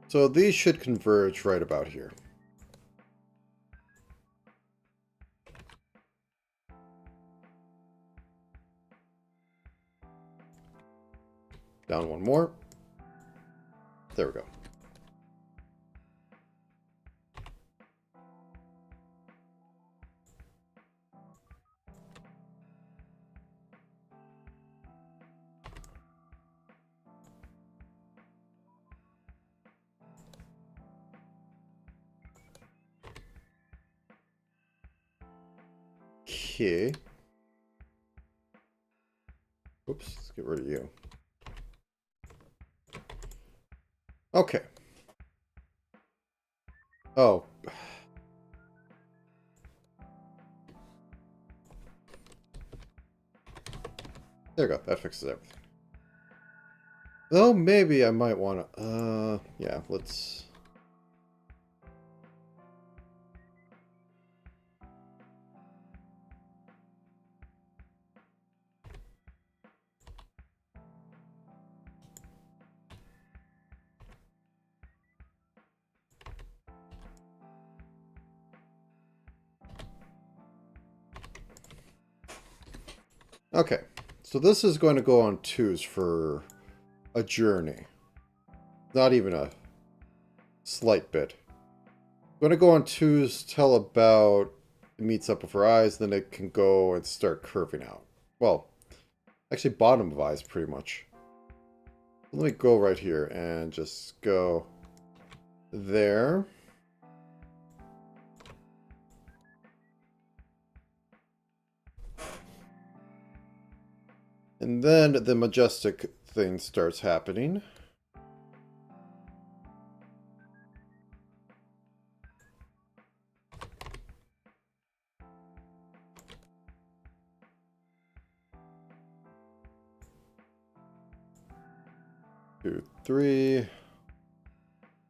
So these should converge right about here. Down one more. There we go. key. Oops, let's get rid of you. Okay. Oh. There we go. That fixes everything. Though maybe I might want to... yeah, let's... Okay, so this is going to go on 2s for a journey. Not even a slight bit. Going to go on 2s till about it meets up with her eyes, then it can go and start curving out. Well, actually bottom of eyes pretty much. Let me go right here and just go there. And then the majestic thing starts happening. Two, three.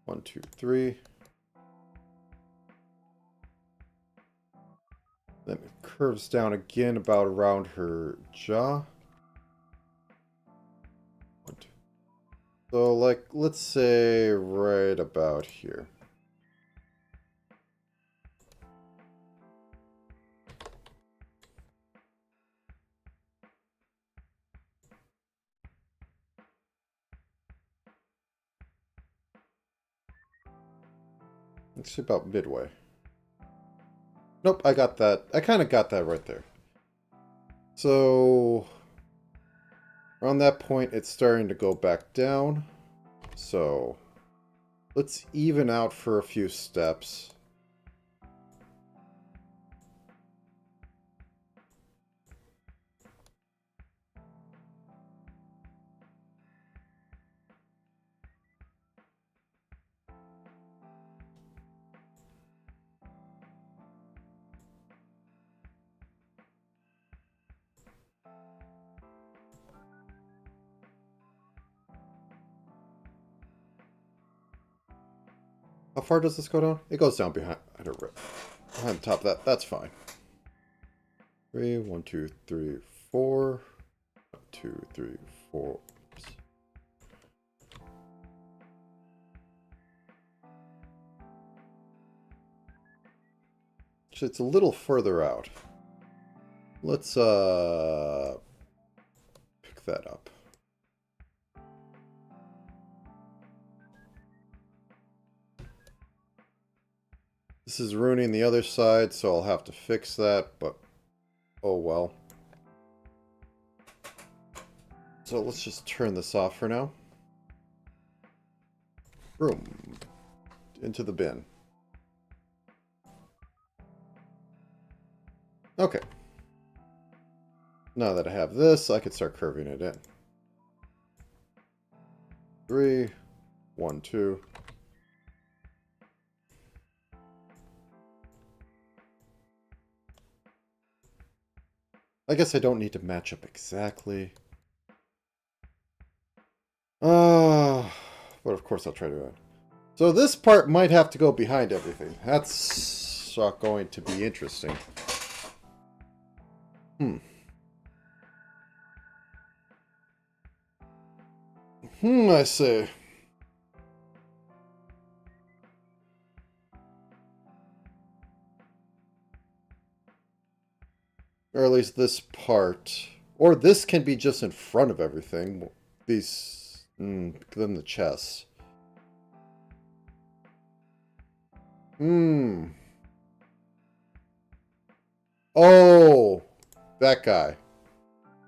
1, 2, 3. Then it curves down again about around her jaw. So, like, let's say right about here. Let's see about midway. Nope, I got that. I kind of got that right there. So, around that point, it's starting to go back down. So, let's even out for a few steps. How far does this go down? It goes down behind the top of that. That's fine. 3, 1, 2, 3, 4. 1, 2, 3, 4. Oops. Actually, it's a little further out. Let's pick that up. This is ruining the other side, so I'll have to fix that, but oh well. So let's just turn this off for now. Boom. Into the bin. Okay. Now that I have this, I can start curving it in. 3, 1, 2. I guess I don't need to match up exactly. But of course I'll try to do it. So this part might have to go behind everything. That's going to be interesting. I see. Or at least this part. Or this can be just in front of everything. These... then the chest. Oh! That guy.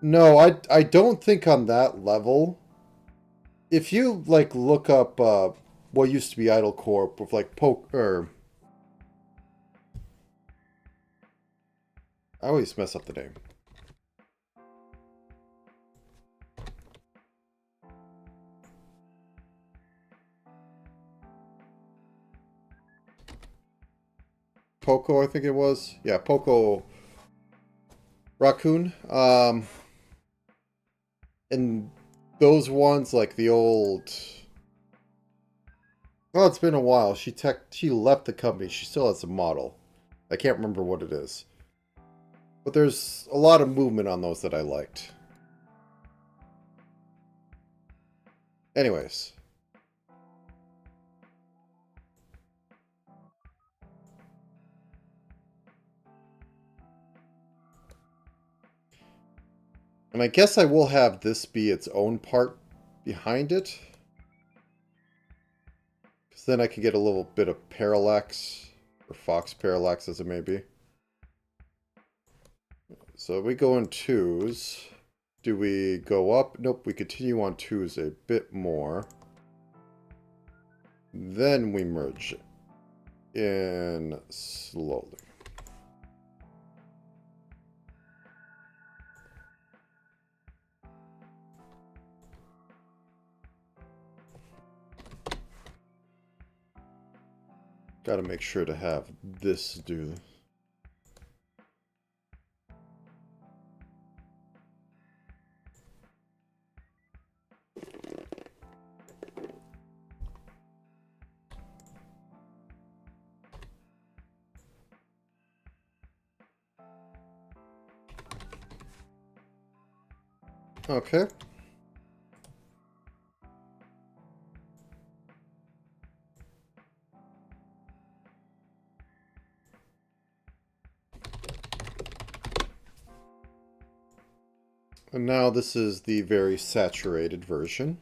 No, I don't think on that level. If you, like, look up what used to be Idle Corp with, like, I always mess up the name. Poco, I think it was. Yeah, Poco Raccoon. And those ones, like the old... Well, it's been a while. She left the company. She still has a model. I can't remember what it is. But there's a lot of movement on those that I liked. Anyways. And I guess I will have this be its own part behind it. Because then I can get a little bit of parallax. Or fox parallax as it may be. So we go in twos. Do we go up? Nope, we continue on twos a bit more. Then we merge in slowly. Got to make sure to have this do this. Okay. And now this is the very saturated version.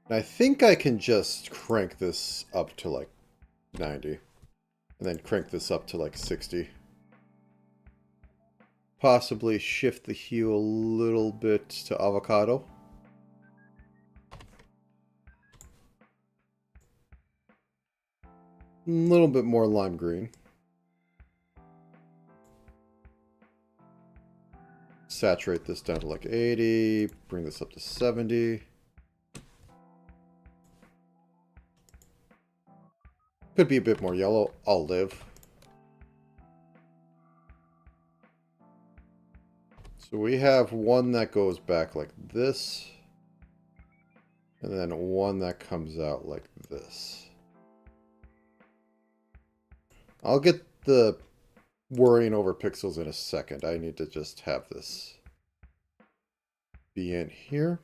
And I think I can just crank this up to like 90. And then crank this up to like 60. Possibly shift the hue a little bit to avocado. A little bit more lime green. Saturate this down to like 80. Bring this up to 70. Could be a bit more yellow. I'll live. So we have one that goes back like this. And then one that comes out like this. I'll get the worrying over pixels in a second. I need to just have this be in here.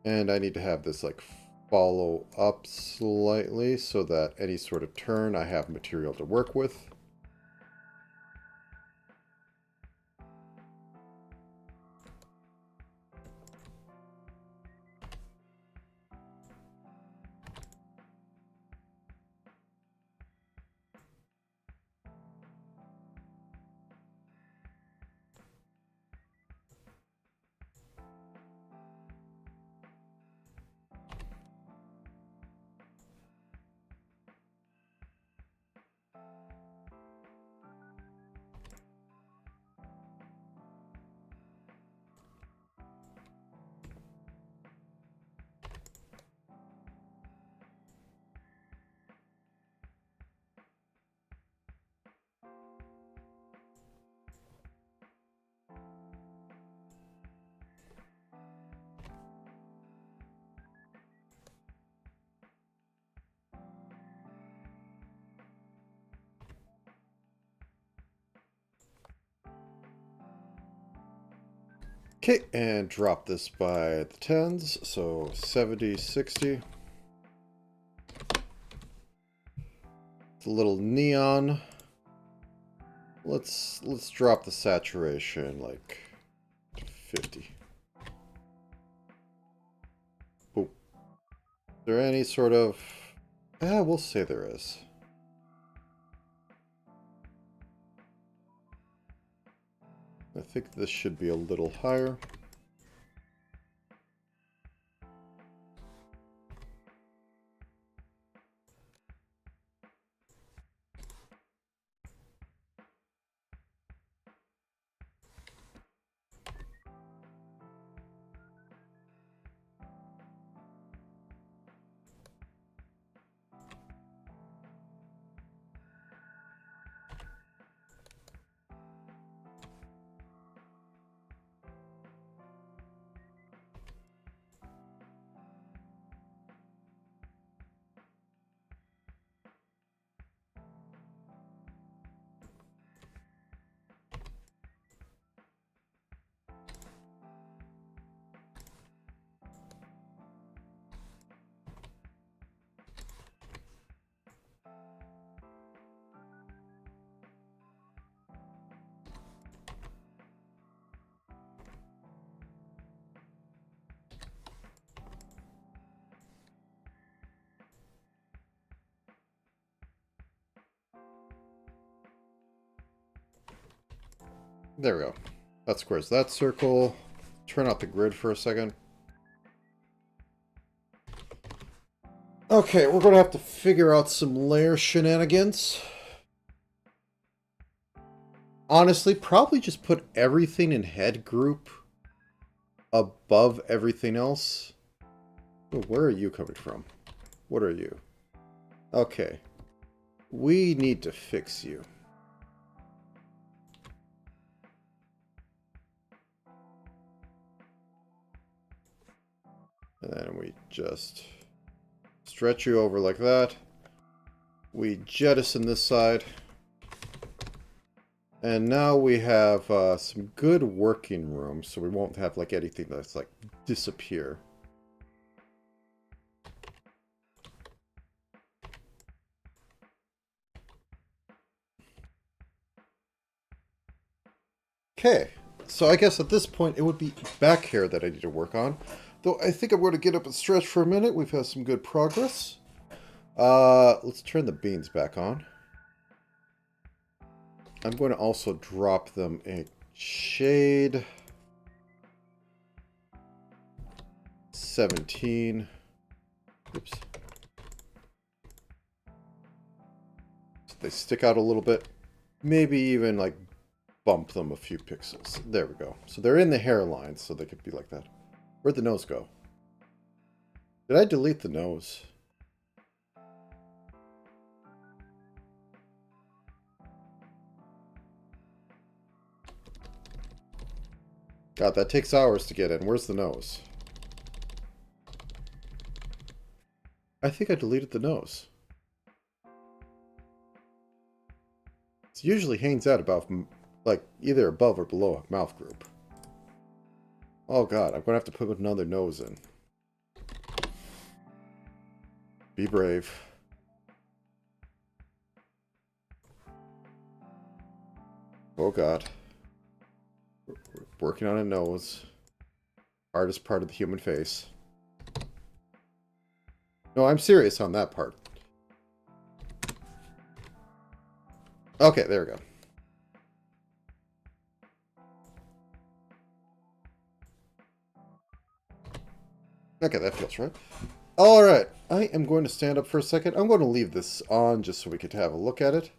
And I need to have this like follow up slightly so that any sort of turn I have material to work with. Okay, and drop this by the tens, so 70, 60. It's a little neon. Let's drop the saturation like 50. Boop. Is there any sort of... we'll say there is. I think this should be a little higher. There we go. That squares that circle. Turn out the grid for a second. Okay, we're going to have to figure out some layer shenanigans. Honestly, probably just put everything in head group above everything else. Oh, where are you coming from? What are you? Okay. We need to fix you. And then we just stretch you over like that. We jettison this side. And now we have some good working room, so we won't have like anything that's like disappear. Okay, so I guess at this point it would be back here that I need to work on. Though I think I'm going to get up and stretch for a minute. We've had some good progress. Let's turn the beans back on. I'm going to also drop them a shade. 17. Oops. So they stick out a little bit. Maybe even like bump them a few pixels. There we go. So they're in the hairline, so they could be like that. Where'd the nose go? Did I delete the nose? God, that takes hours to get in. Where's the nose? I think I deleted the nose. It usually hangs out about, like, either above or below a mouth group. Oh god, I'm going to have to put another nose in. Be brave. Oh god. We're working on a nose. Hardest part of the human face. No, I'm serious on that part. Okay, there we go. Okay, that feels right. Alright, I am going to stand up for a second. I'm going to leave this on just so we could have a look at it.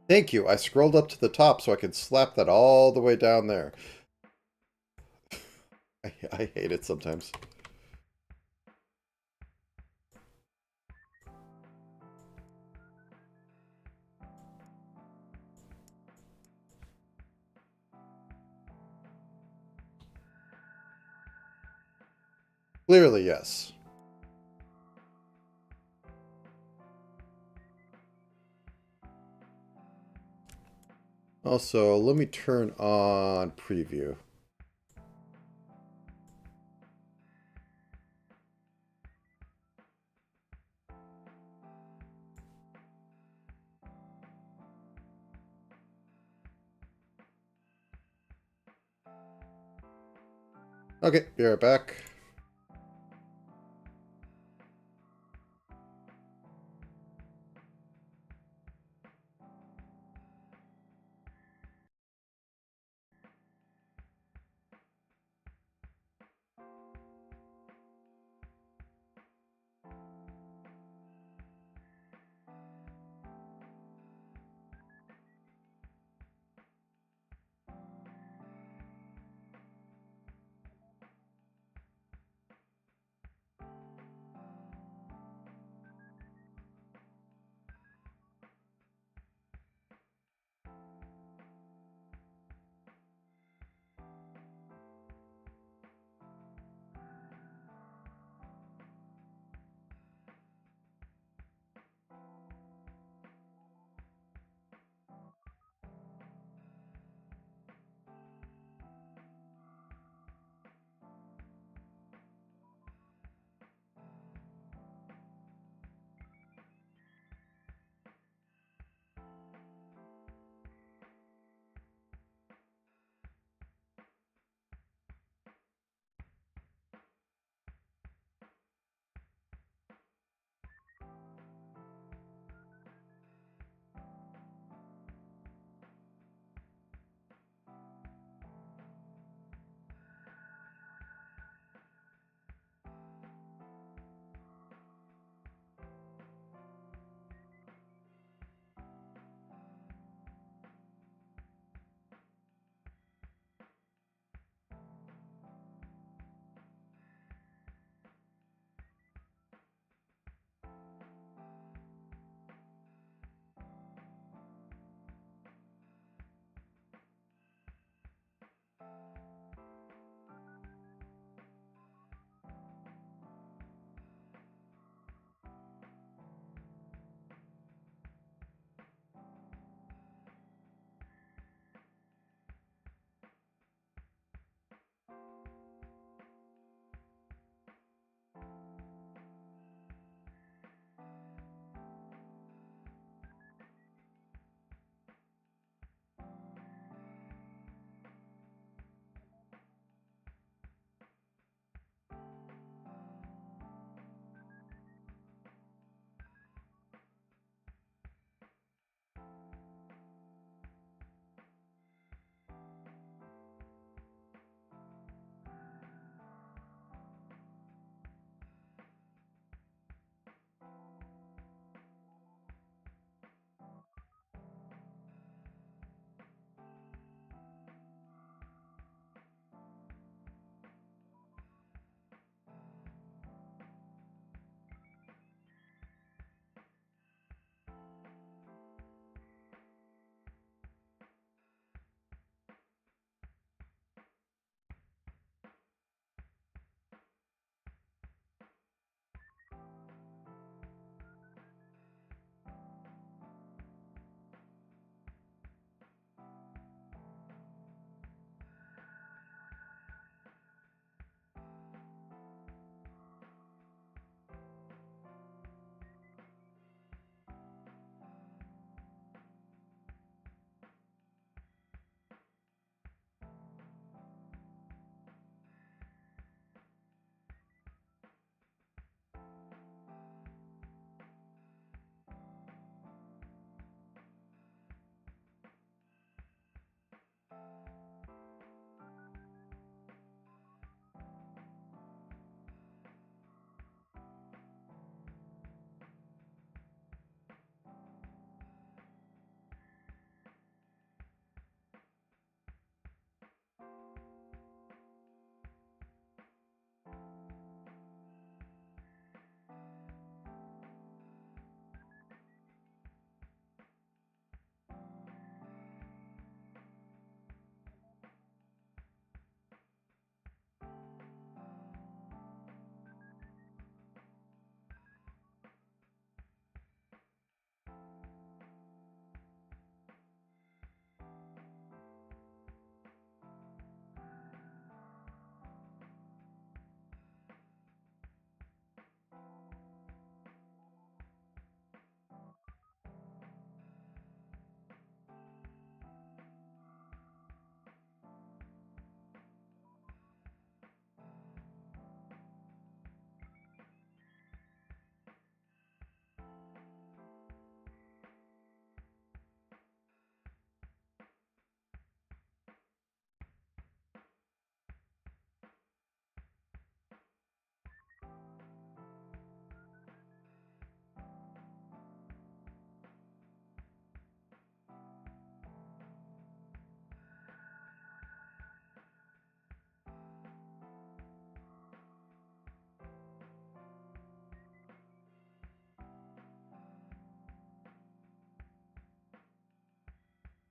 Thank you. I scrolled up to the top so I could slap that all the way down there. I hate it sometimes. Clearly, yes. Also, let me turn on preview. Okay, be right back.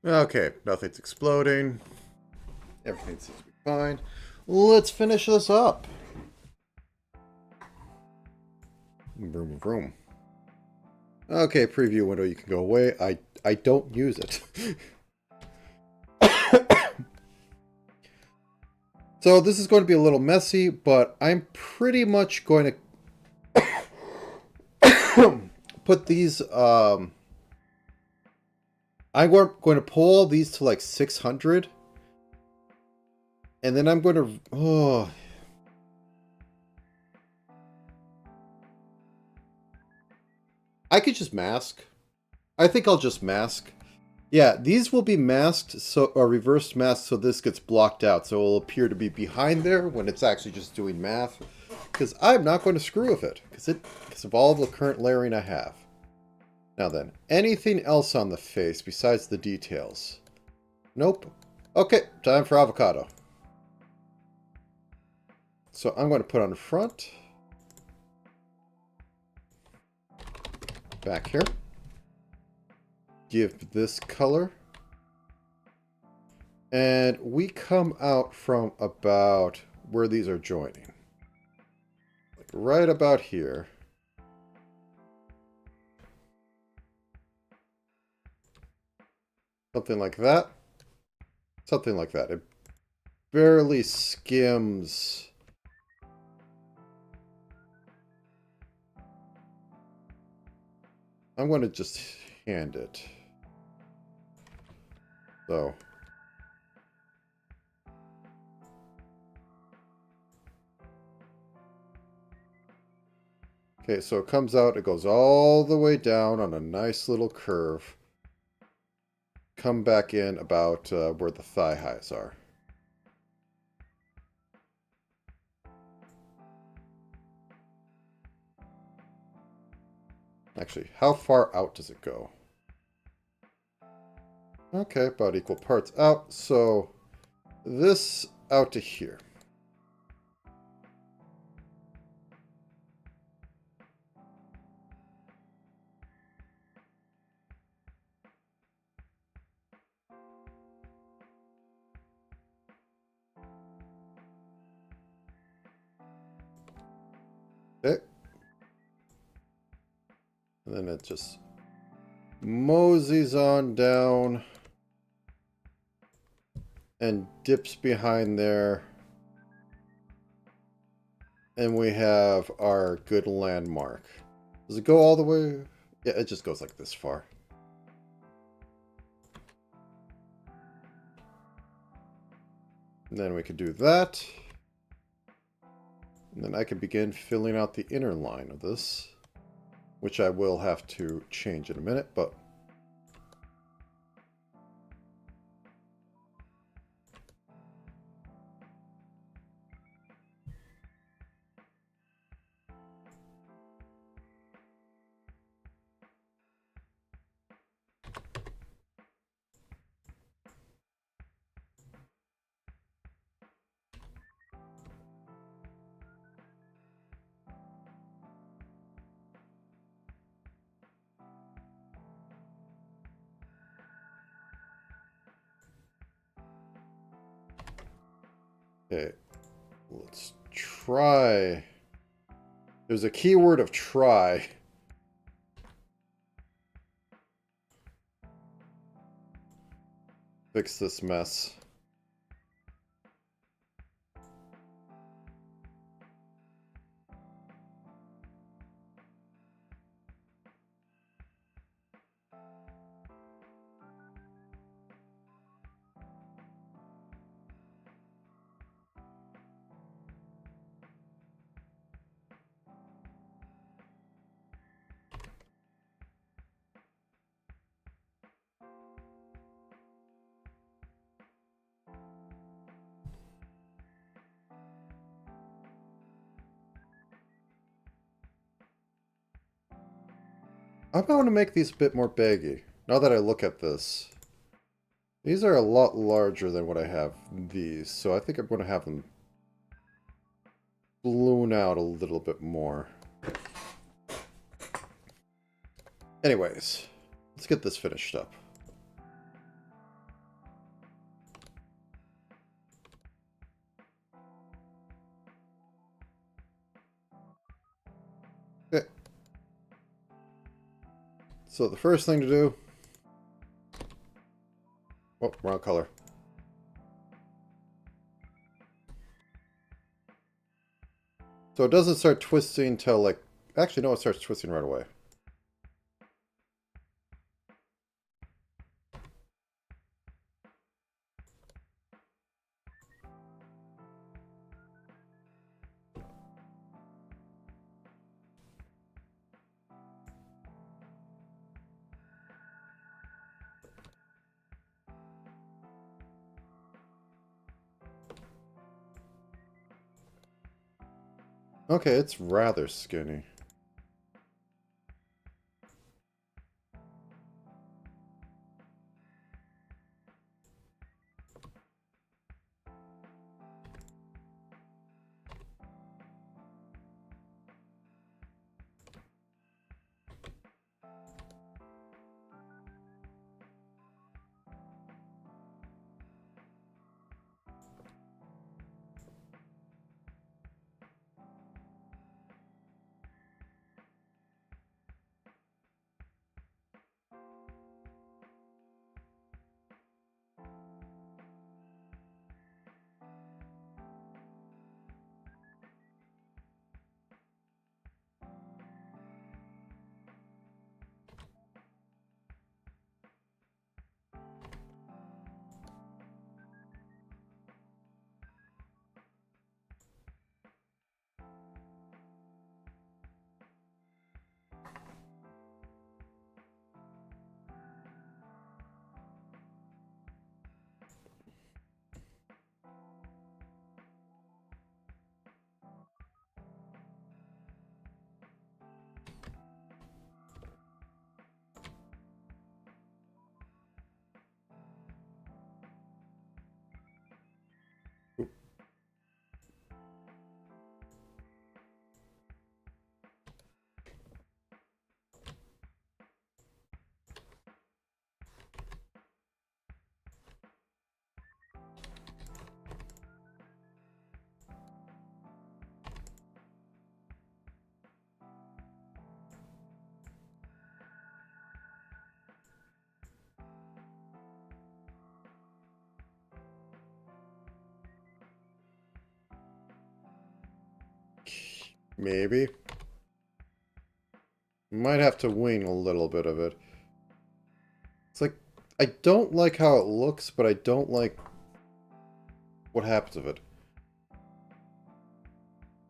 Okay, nothing's exploding. Everything seems to be fine. Let's finish this up. Vroom, vroom. Okay, preview window, you can go away. I don't use it. So this is going to be a little messy, but I'm pretty much going to put these, I'm going to pull these to like 600. And then I'm going to, I could just mask. I think I'll just mask. Yeah, these will be masked, or reverse masked, so this gets blocked out. So it'll appear to be behind there when it's actually just doing math. Because I'm not going to screw with it, because of all the current layering I have. Now then, anything else on the face besides the details? Nope. Okay, time for avocado. So I'm going to put on the front. Back here. Give this color. And we come out from about where these are joining. Like right about here. Something like that. Something like that. It barely skims. I'm going to just hand it. So. Okay, so it comes out, it goes all the way down on a nice little curve. Come back in about where the thigh highs are. Actually, how far out does it go? Okay, about equal parts out. So this out to here. Okay. And then it just moseys on down and dips behind there. And we have our good landmark. Does it go all the way? Yeah, it just goes like this far. And then we could do that. And then I can begin filling out the inner line of this, which I will have to change in a minute, but okay, let's try. There's a keyword of try. Fix this mess. I'm going to make these a bit more baggy. Now that I look at this. These are a lot larger than what I have these, so I think I'm going to have them balloon out a little bit more. Anyways, let's get this finished up. So the first thing to do... Oh, wrong color. So it doesn't start twisting till like... Actually, no, it starts twisting right away. Okay, it's rather skinny. Maybe. Might have to wing a little bit of it. It's like, I don't like how it looks, but I don't like what happens of it.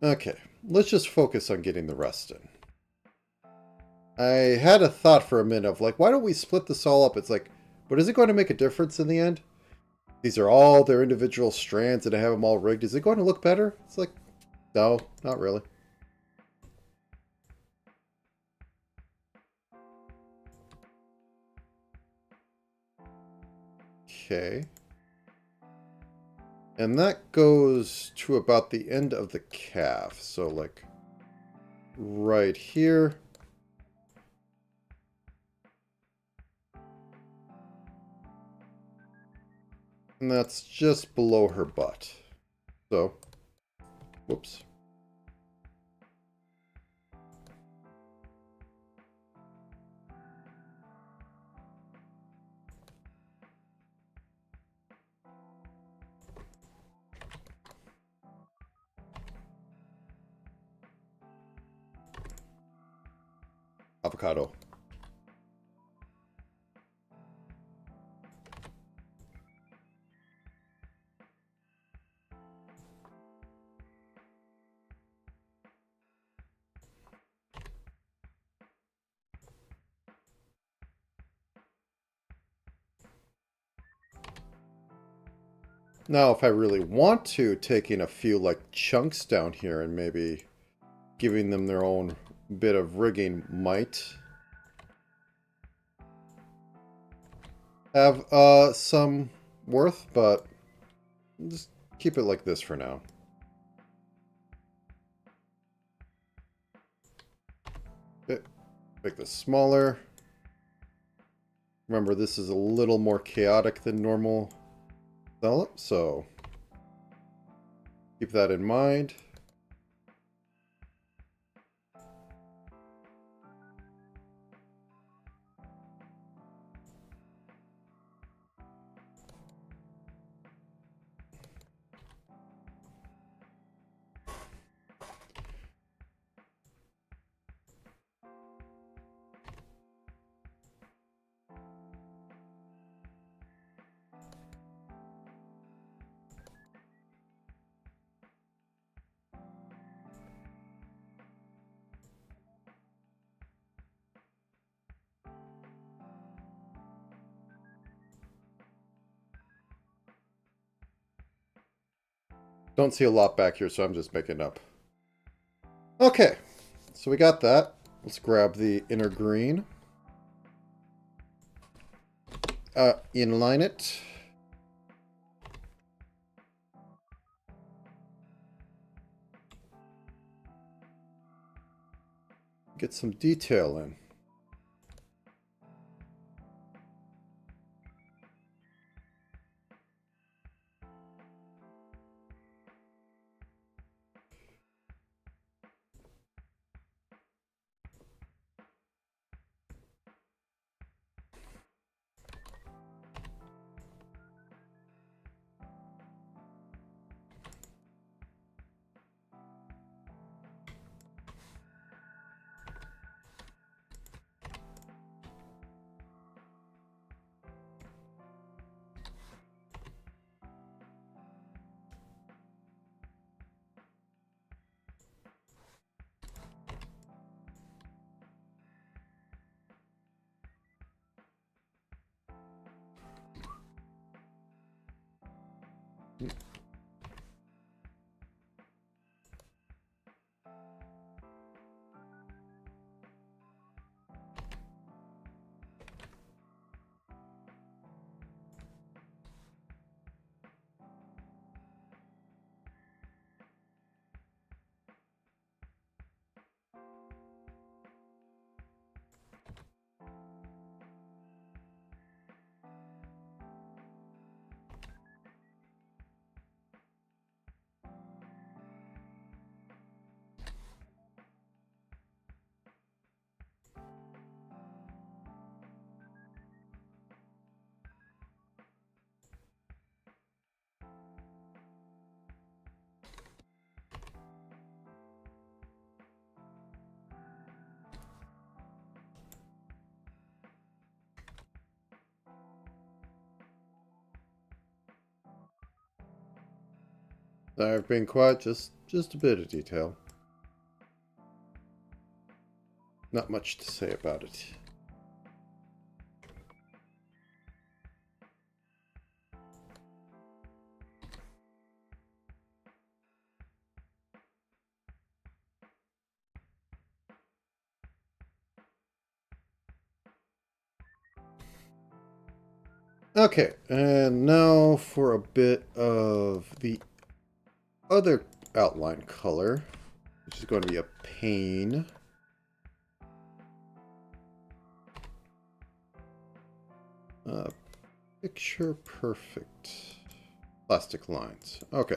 Okay, let's just focus on getting the rest in. I had a thought for a minute of like, why don't we split this all up? It's like, but is it going to make a difference in the end? These are all their individual strands and I have them all rigged. Is it going to look better? It's like, no, not really. Okay. And that goes to about the end of the calf. So like right here. And that's just below her butt. So, whoops. Avocado. Now, if I really want to, taking a few like chunks down here and maybe giving them their own bit of rigging might have some worth, but just keep it like this for now. Okay. Make this smaller. Remember, this is a little more chaotic than normal Cela, so keep that in mind. Don't see a lot back here, so I'm just making up. Okay, so we got that. Let's grab the inner green. Inline it. Get some detail in. I've been quiet, just a bit of detail. Not much to say about it. Okay, and now for a bit of the other outline color, which is going to be a pain. Picture perfect. Plastic lines. Okay.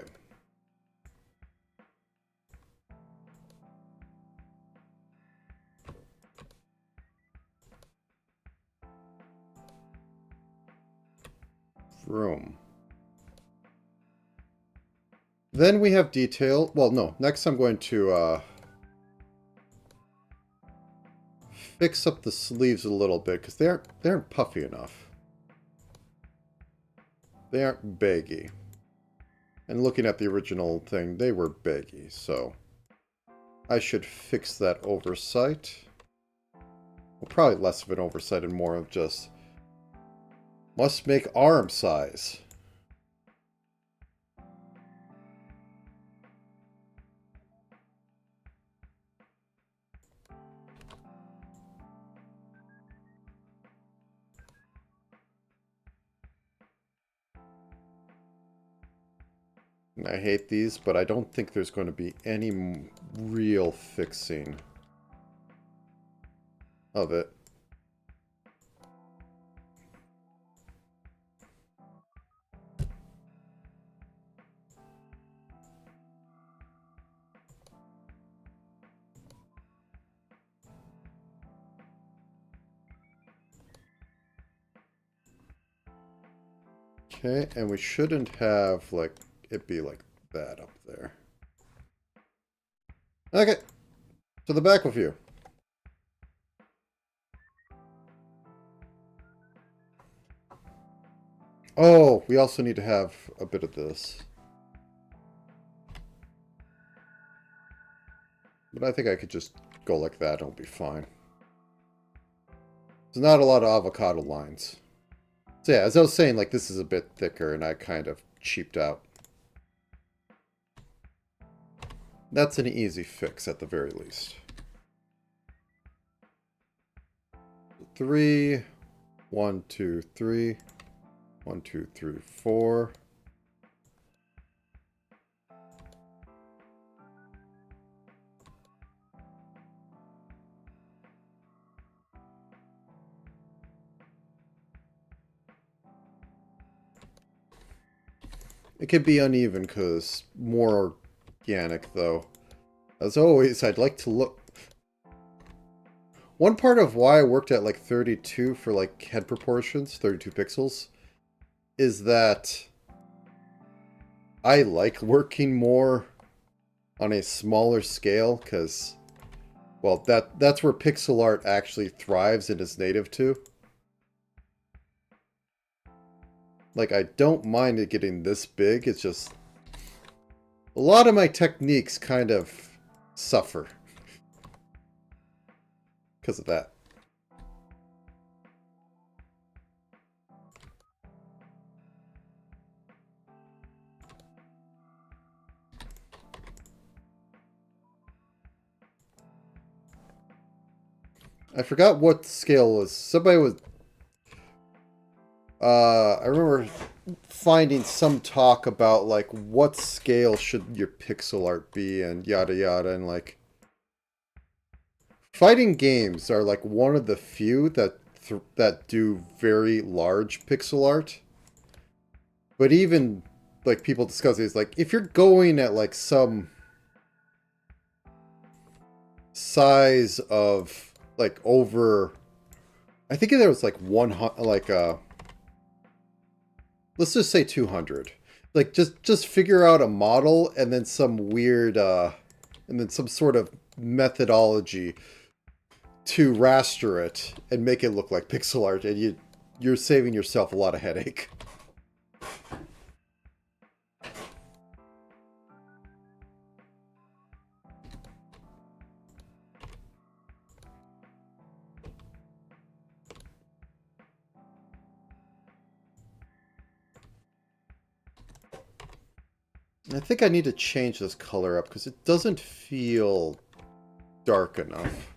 Room. Then we have detail. Well, no. Next I'm going to fix up the sleeves a little bit because they aren't puffy enough. They aren't baggy. And looking at the original thing, they were baggy, so I should fix that oversight. Well, probably less of an oversight and more of just must make arm size. And I hate these, but I don't think there's going to be any real fixing of it. Okay, and we shouldn't have, like, it be like that up there. Okay, to the back of you. Oh, we also need to have a bit of this. But I think I could just go like that, it'll be fine. There's not a lot of avocado lines. So yeah, as I was saying, like, this is a bit thicker, and I kind of cheaped out. That's an easy fix at the very least. 3, 1, 2, 3, 1, 2, 3, 4. It could be uneven because more organic, though. As always, I'd like to look... One part of why I worked at like 32 for like head proportions, 32 pixels, is that I like working more on a smaller scale because, well, that's where pixel art actually thrives and is native to. Like, I don't mind it getting this big, it's just... A lot of my techniques kind of suffer because of that. I forgot what scale was. Somebody was... I remember finding some talk about, like, what scale should your pixel art be and yada yada, and, like... Fighting games are, like, one of the few that do very large pixel art. But even, like, people discuss it, it's like, if you're going at, like, some size of, like, over... I think there was, like, 100, like, let's just say 200. Like, just figure out a model and then some weird, and then some sort of methodology to raster it and make it look like pixel art, and you're saving yourself a lot of headache. I think I need to change this color up because it doesn't feel dark enough.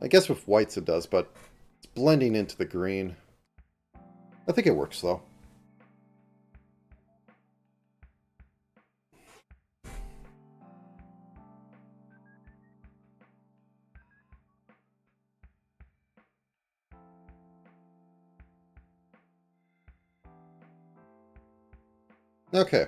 I guess with whites it does, but it's blending into the green. I think it works though. Okay.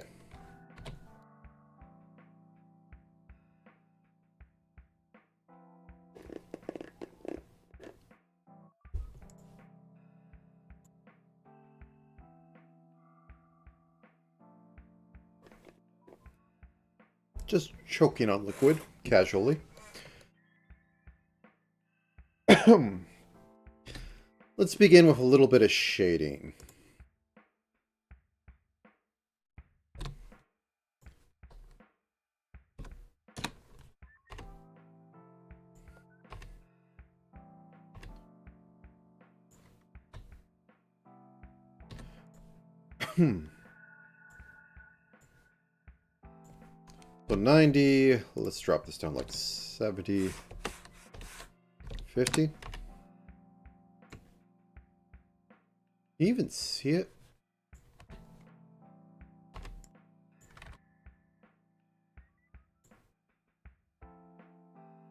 Just choking on liquid, casually. Let's begin with a little bit of shading. So 90, let's drop this down like 70, 50. Can you even see it?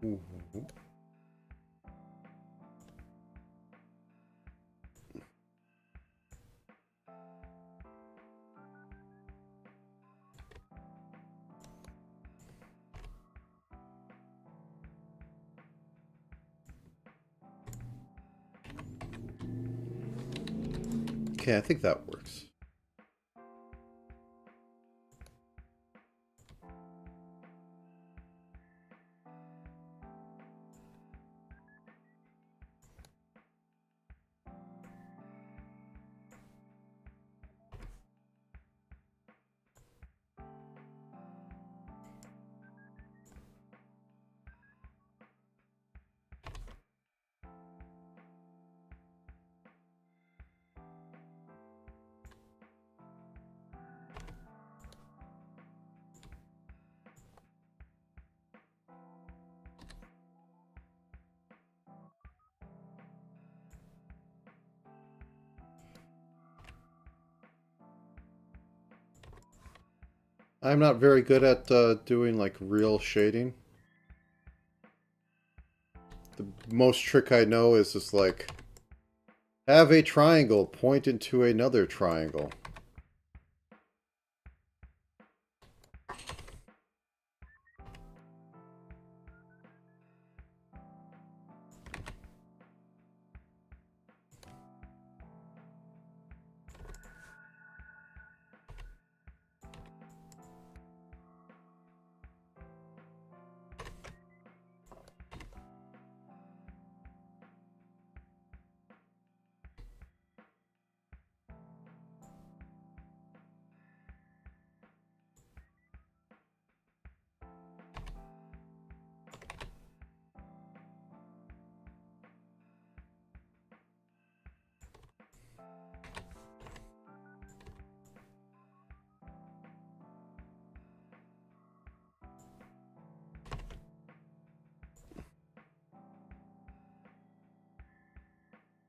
Ooh. Okay, I think that works. I'm not very good at doing like real shading. The most trick I know is just like, have a triangle point into another triangle.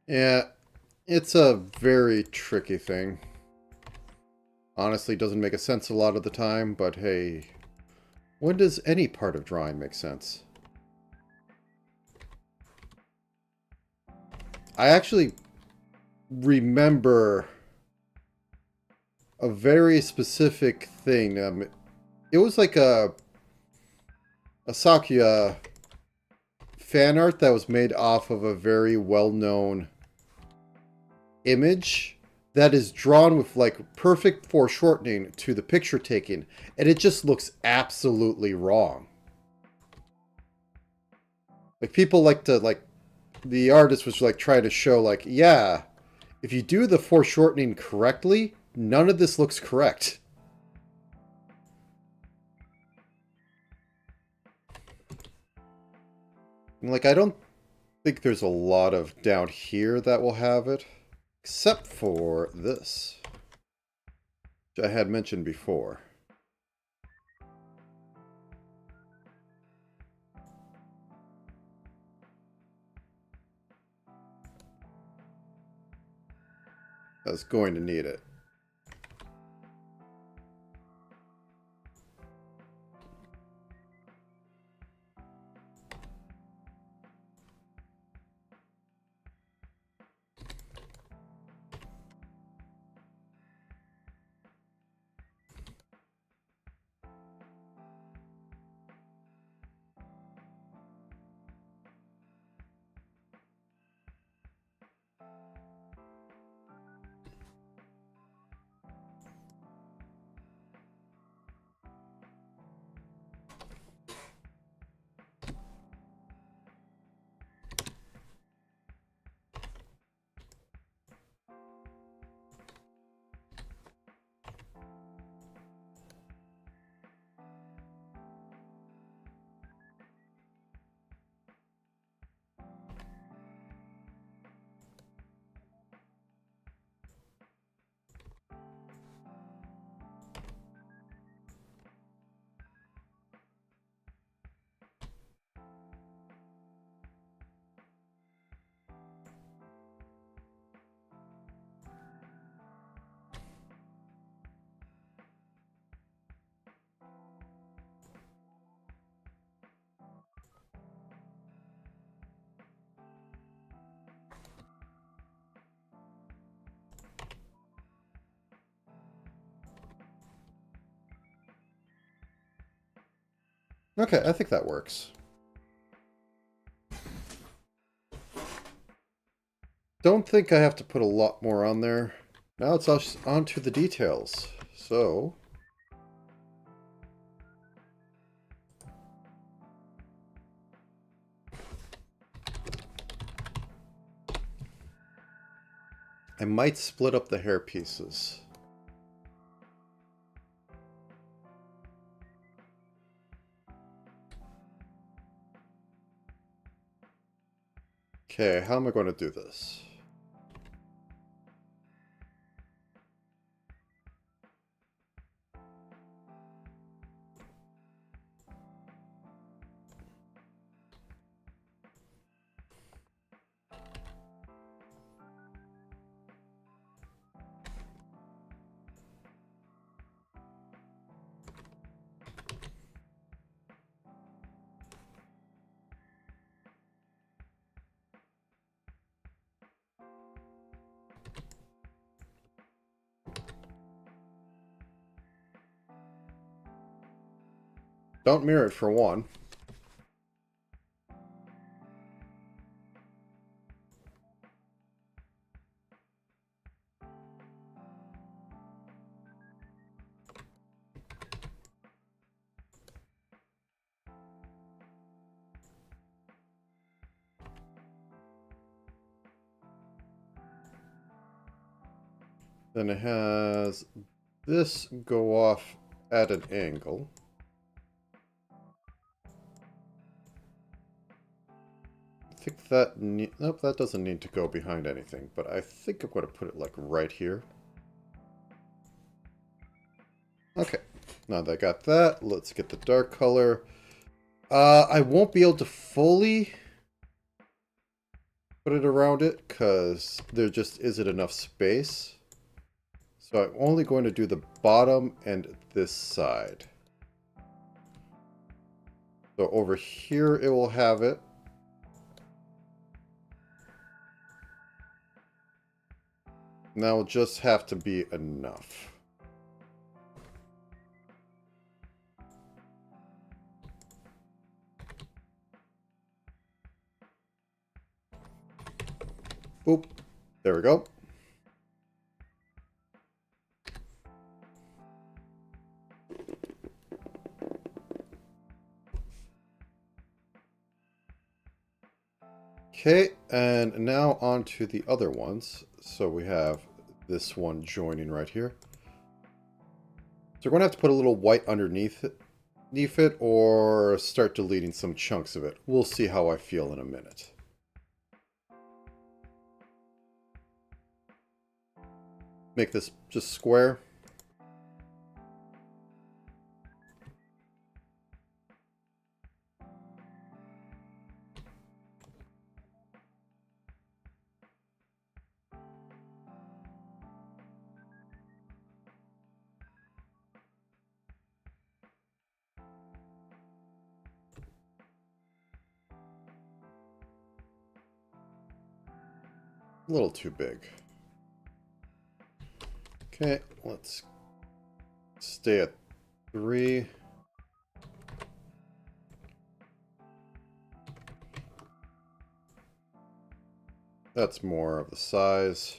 Yeah, it's a very tricky thing. Honestly, doesn't make a sense a lot of the time, but hey, when does any part of drawing make sense? I actually remember a very specific thing. It was like a Sakuya fan art that was made off of a very well-known image that is drawn with like perfect foreshortening to the picture taking, and it just looks absolutely wrong. Like people like to like the artist was like trying to show like, yeah, if you do the foreshortening correctly, none of this looks correct. And like I don't think there's a lot of down here that will have it, except for this, which I had mentioned before. I was going to need it. Okay, I think that works. Don't think I have to put a lot more on there. Now it's on to the details. So, I might split up the hair pieces. Okay, how am I going to do this? Don't mirror it for one. Then it has this go off at an angle. I think that nope, that doesn't need to go behind anything, but I think I'm going to put it like right here. Okay, now that I got that, let's get the dark color. I won't be able to fully put it around it because there just isn't enough space. So I'm only going to do the bottom and this side. So over here it will have it. And that will just have to be enough. Oop, there we go. Okay, and now on to the other ones. So we have this one joining right here. So we're going to have to put a little white underneath it or start deleting some chunks of it. We'll see how I feel in a minute. Make this just square. A little too big. Okay, let's stay at 3. That's more of the size.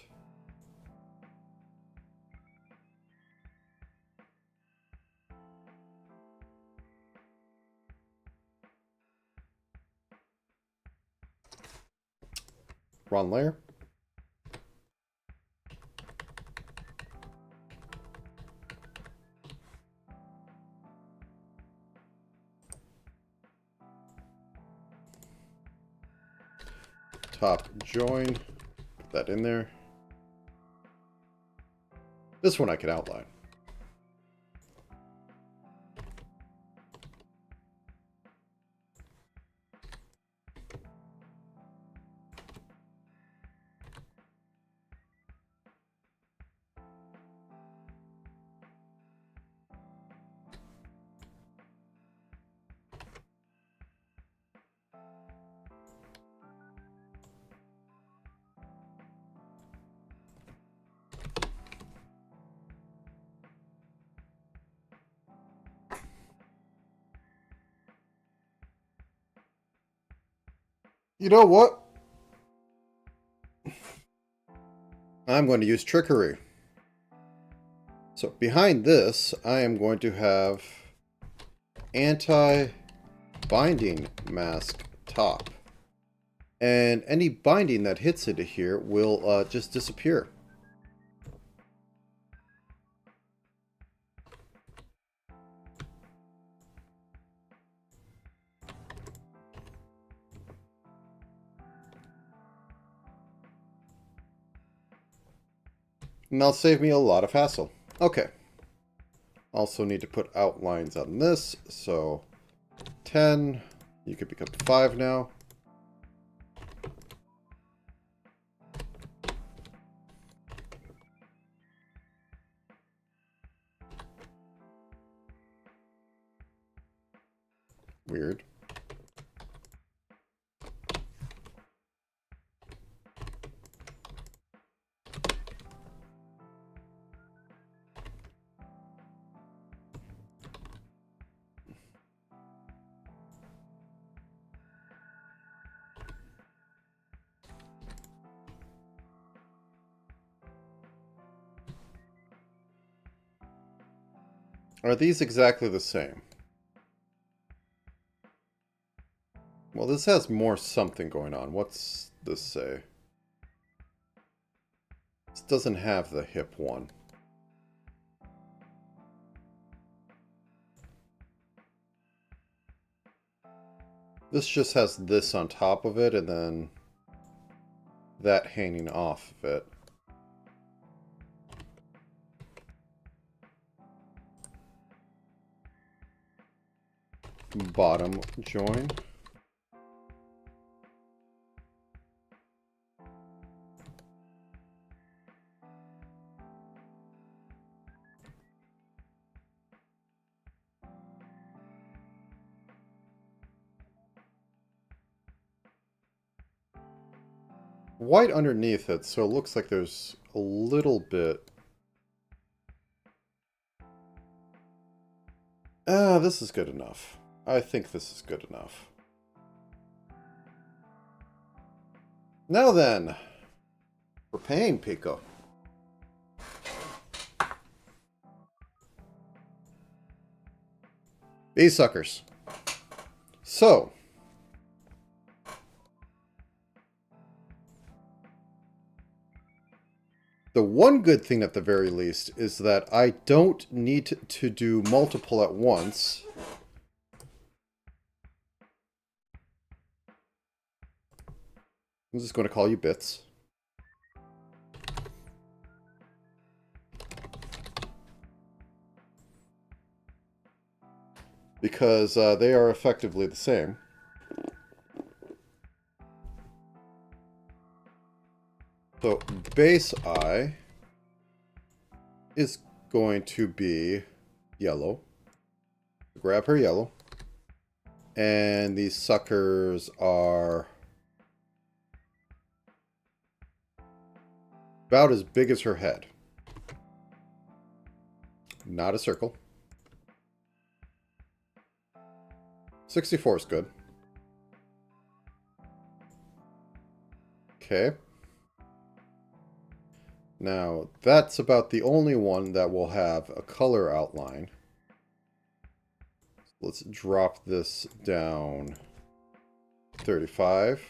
Wrong layer. Top join, put that in there. This one I can outline. You know what? I'm going to use trickery. So behind this, I am going to have anti-binding mask top. And any binding that hits into here will just disappear. And that'll save me a lot of hassle. Okay. Also need to put outlines on this. So 10. You could become 5 now. Weird. Are these exactly the same? Well, this has more something going on. What's this say? This doesn't have the hip one. This just has this on top of it, and then that hanging off of it. Bottom join. White underneath it, so it looks like there's a little bit... this is good enough. I think this is good enough. Now then, we're paying Pico. These suckers. So, the one good thing at the very least is that I don't need to do multiple at once. I'm just going to call you bits. Because they are effectively the same. So base I is going to be yellow. Grab her yellow. And these suckers are about as big as her head. Not a circle. 64 is good. Okay. Now, that's about the only one that will have a color outline. Let's drop this down 35,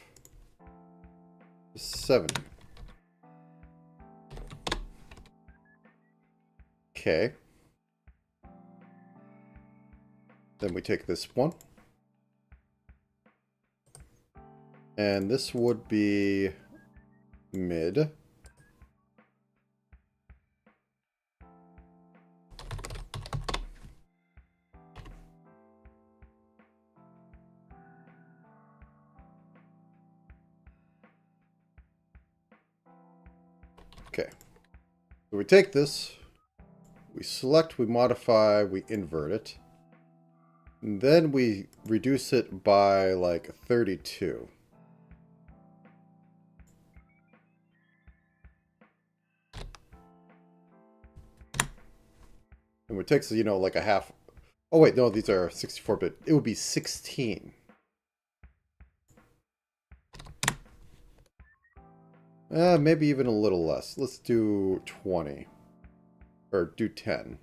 70. Okay. Then we take this one. And this would be mid. Okay. So we take this, we select, we modify, we invert it. And then we reduce it by like 32. And it takes, you know, like a half... Oh, wait, no, these are 64-bit. It would be 16. Maybe even a little less. Let's do 20. Or do 10.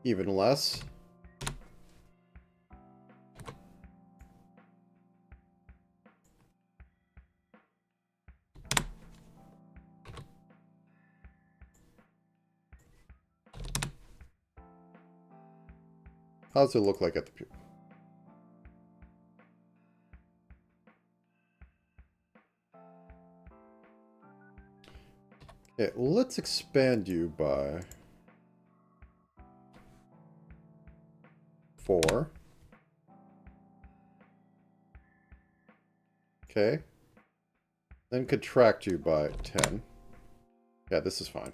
Even less. How does it look like at the pew? Okay, let's expand you by 4. Okay. Then contract you by 10. Yeah, this is fine.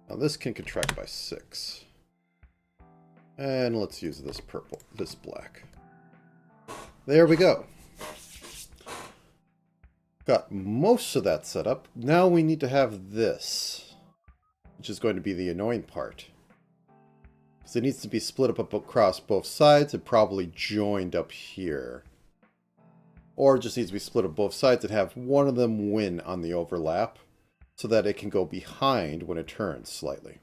Now this can contract by 6. And let's use this purple, this black. There we go. Got most of that set up. Now we need to have this, which is going to be the annoying part. Because it needs to be split up across both sides and probably joined up here. Or it just needs to be split up both sides and have one of them win on the overlap so that it can go behind when it turns slightly.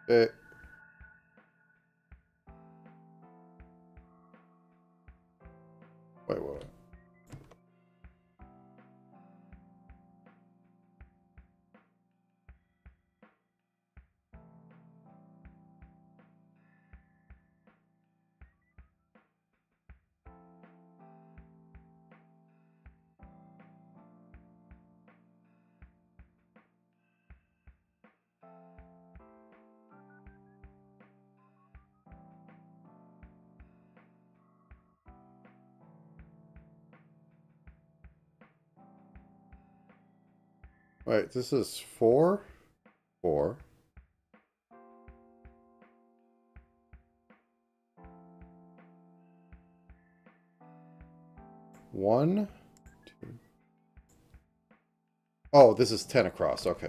Wait. Wait, this is 4? 4. 1, 2. Oh, this is 10 across. Okay.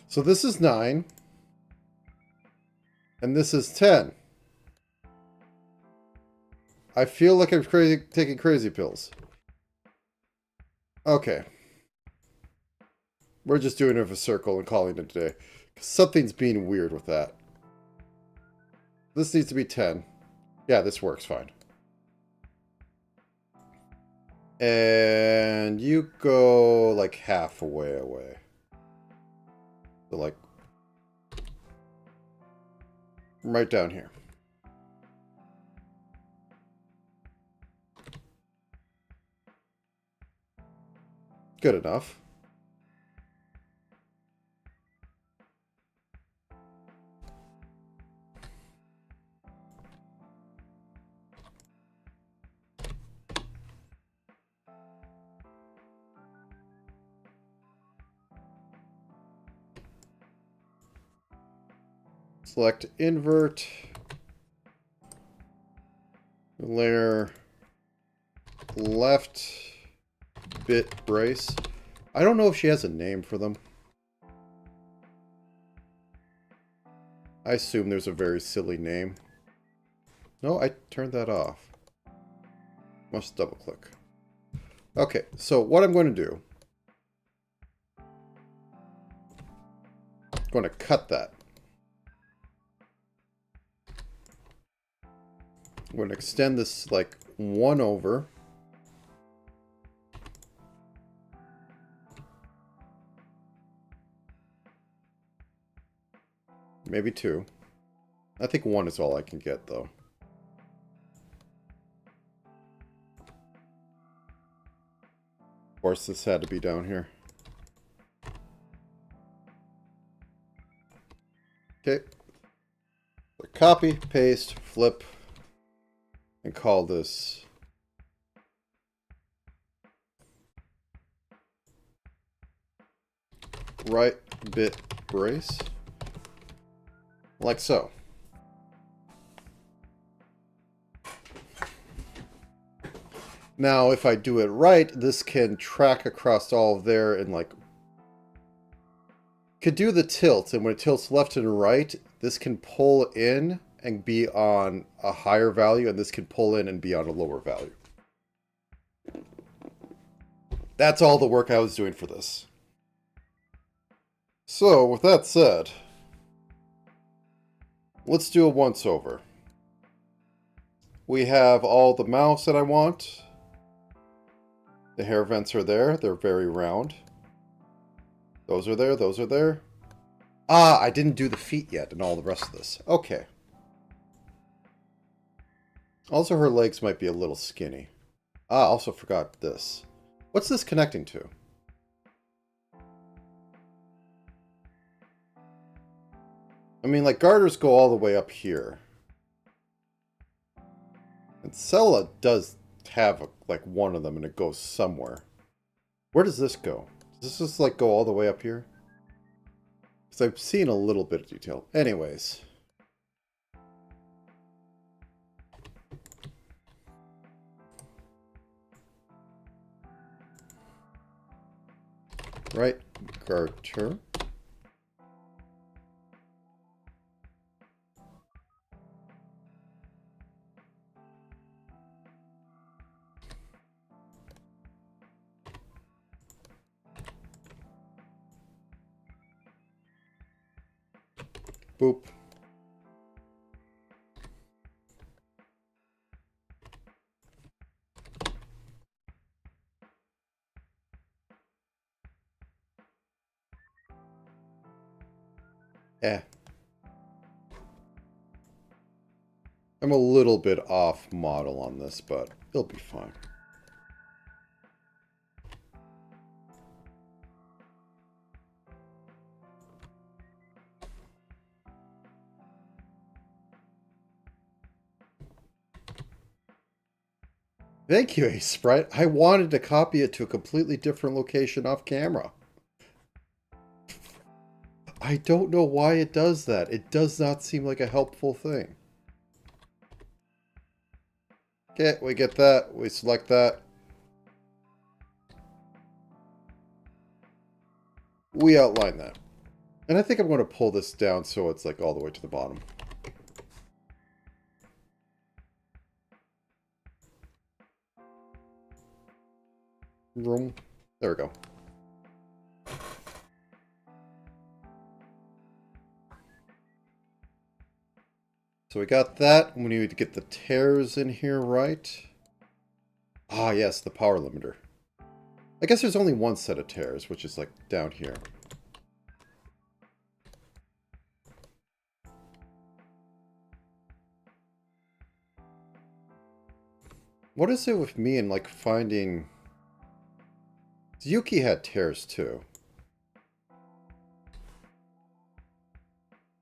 So this is 9. And this is 10. I feel like I'm taking crazy pills. Okay. We're just doing it with a circle and calling it today. Something's being weird with that. This needs to be 10. Yeah, this works fine. And you go like half away. So like right down here. Good enough. Select invert, layer left bit brace. I don't know if she has a name for them. I assume there's a very silly name. No, I turned that off. Must double click. Okay, so what I'm going to do, I'm going to cut that. I'm going to extend this like 1 over. Maybe 2. I think 1 is all I can get, though. Of course, this had to be down here. Okay. So copy, paste, flip, and call this right bit brace. Like so. Now, if I do it right, this can track across all of there and like could do the tilt, and when it tilts left and right, this can pull in and be on a higher value, and this can pull in and be on a lower value. That's all the work I was doing for this. So, with that said, let's do a once-over. We have all the mouths that I want. The hair vents are there. They're very round. Those are there. Those are there. Ah, I didn't do the feet yet and all the rest of this. Okay. Also, her legs might be a little skinny. Ah, also forgot this. What's this connecting to? I mean, like, garters go all the way up here. And Cela does have, like, one of them, and it goes somewhere. Where does this go? Does this just, like, go all the way up here? Because I've seen a little bit of detail. Anyways. Right, garter. Boop. Eh. I'm a little bit off model on this, but it'll be fine. Thank you, Ace Sprite. I wanted to copy it to a completely different location off camera. I don't know why it does that. It does not seem like a helpful thing. Okay, we get that. We select that. We outline that. And I think I'm going to pull this down so it's like all the way to the bottom. Room. There we go. So we got that. We need to get the tears in here right. Ah, yes, the power limiter. I guess there's only one set of tears, which is like down here. What is it with me and like finding... Yuki had tears too.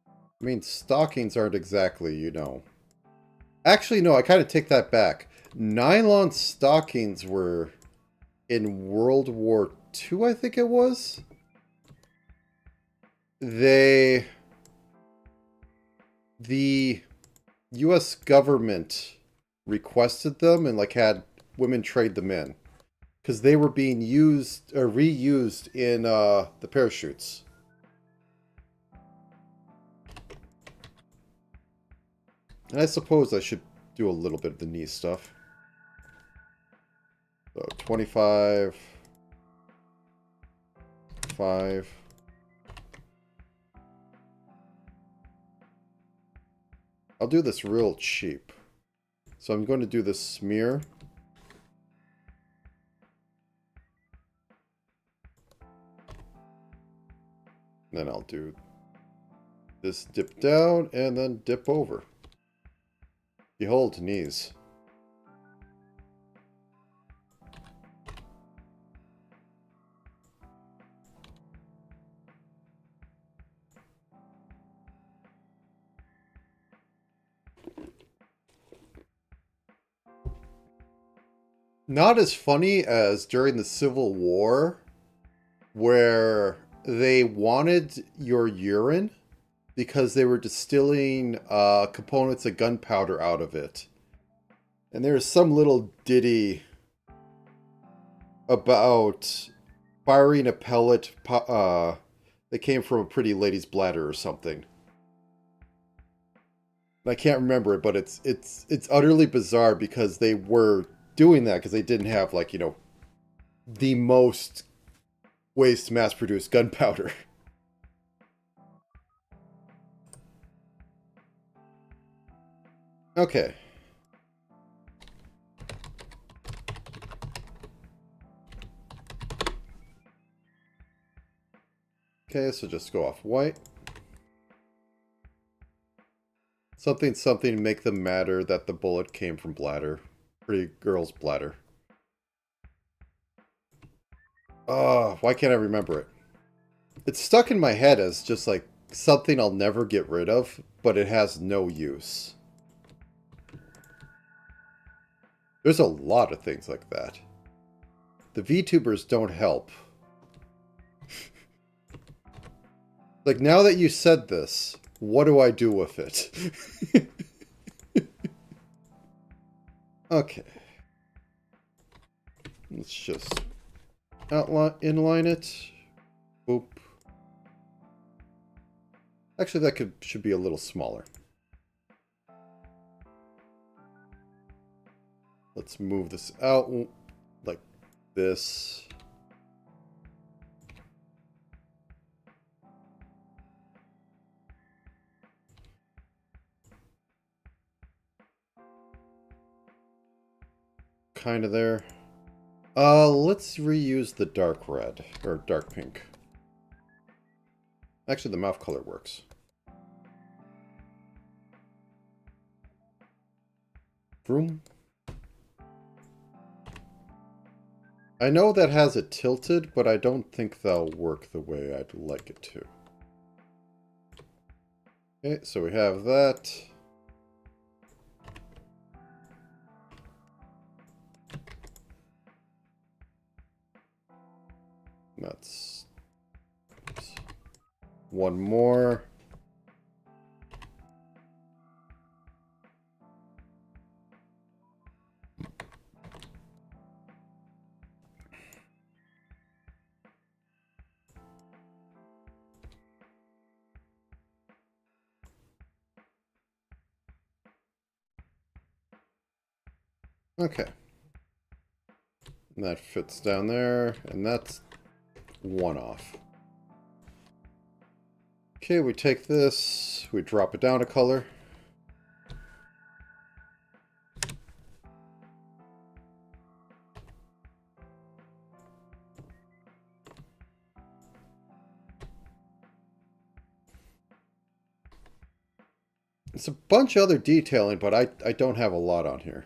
I mean, stockings aren't exactly, you know. Actually, no, I kind of take that back. Nylon stockings were in World War II, I think it was. The US government requested them and like had women trade them in. Because they were being used or reused in the parachutes. And I suppose I should do a little bit of the knee stuff. So 25. 5. I'll do this real cheap. So I'm going to do this smear. Then I'll do this dip down and then dip over. Behold, knees. Not as funny as during the Civil War, where they wanted your urine because they were distilling components of gunpowder out of it. And there's some little ditty about firing a pellet that came from a pretty lady's bladder or something. I can't remember it, but it's utterly bizarre because they were doing that because they didn't have, like, you know, the most waste mass-produced gunpowder. Okay. Okay, so just go off white. Something, something, make them matter that the bullet came from bladder. Pretty girl's bladder. Oh, why can't I remember it? It's stuck in my head as just like something I'll never get rid of, but it has no use. There's a lot of things like that. The VTubers don't help. Like, now that you said this, what do I do with it? Okay. Let's just inline it. Boop. Actually, that should be a little smaller. Let's move this out like this. Kind of there. Let's reuse the dark red, or dark pink. Actually, the mouth color works. Vroom. I know that has it tilted, but I don't think that'll work the way I'd like it to. Okay, so we have that. That's one more. Okay. And that fits down there, and that's one off. Okay, we take this, we drop it down a color. It's a bunch of other detailing, but I don't have a lot on here.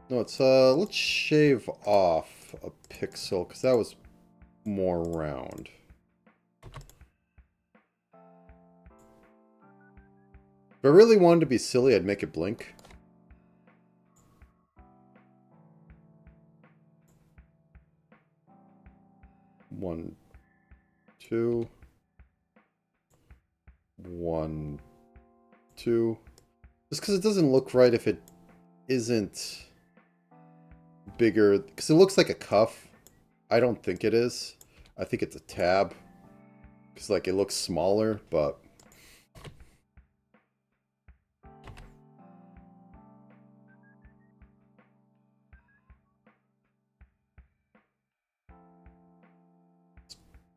No, it's, let's shave off a pixel, because that was more round. If I really wanted to be silly, I'd make it blink. One, two. One, two. Just because it doesn't look right if it isn't bigger. Because it looks like a cuff. I don't think it is. I think it's a tab. Because, like, it looks smaller, but...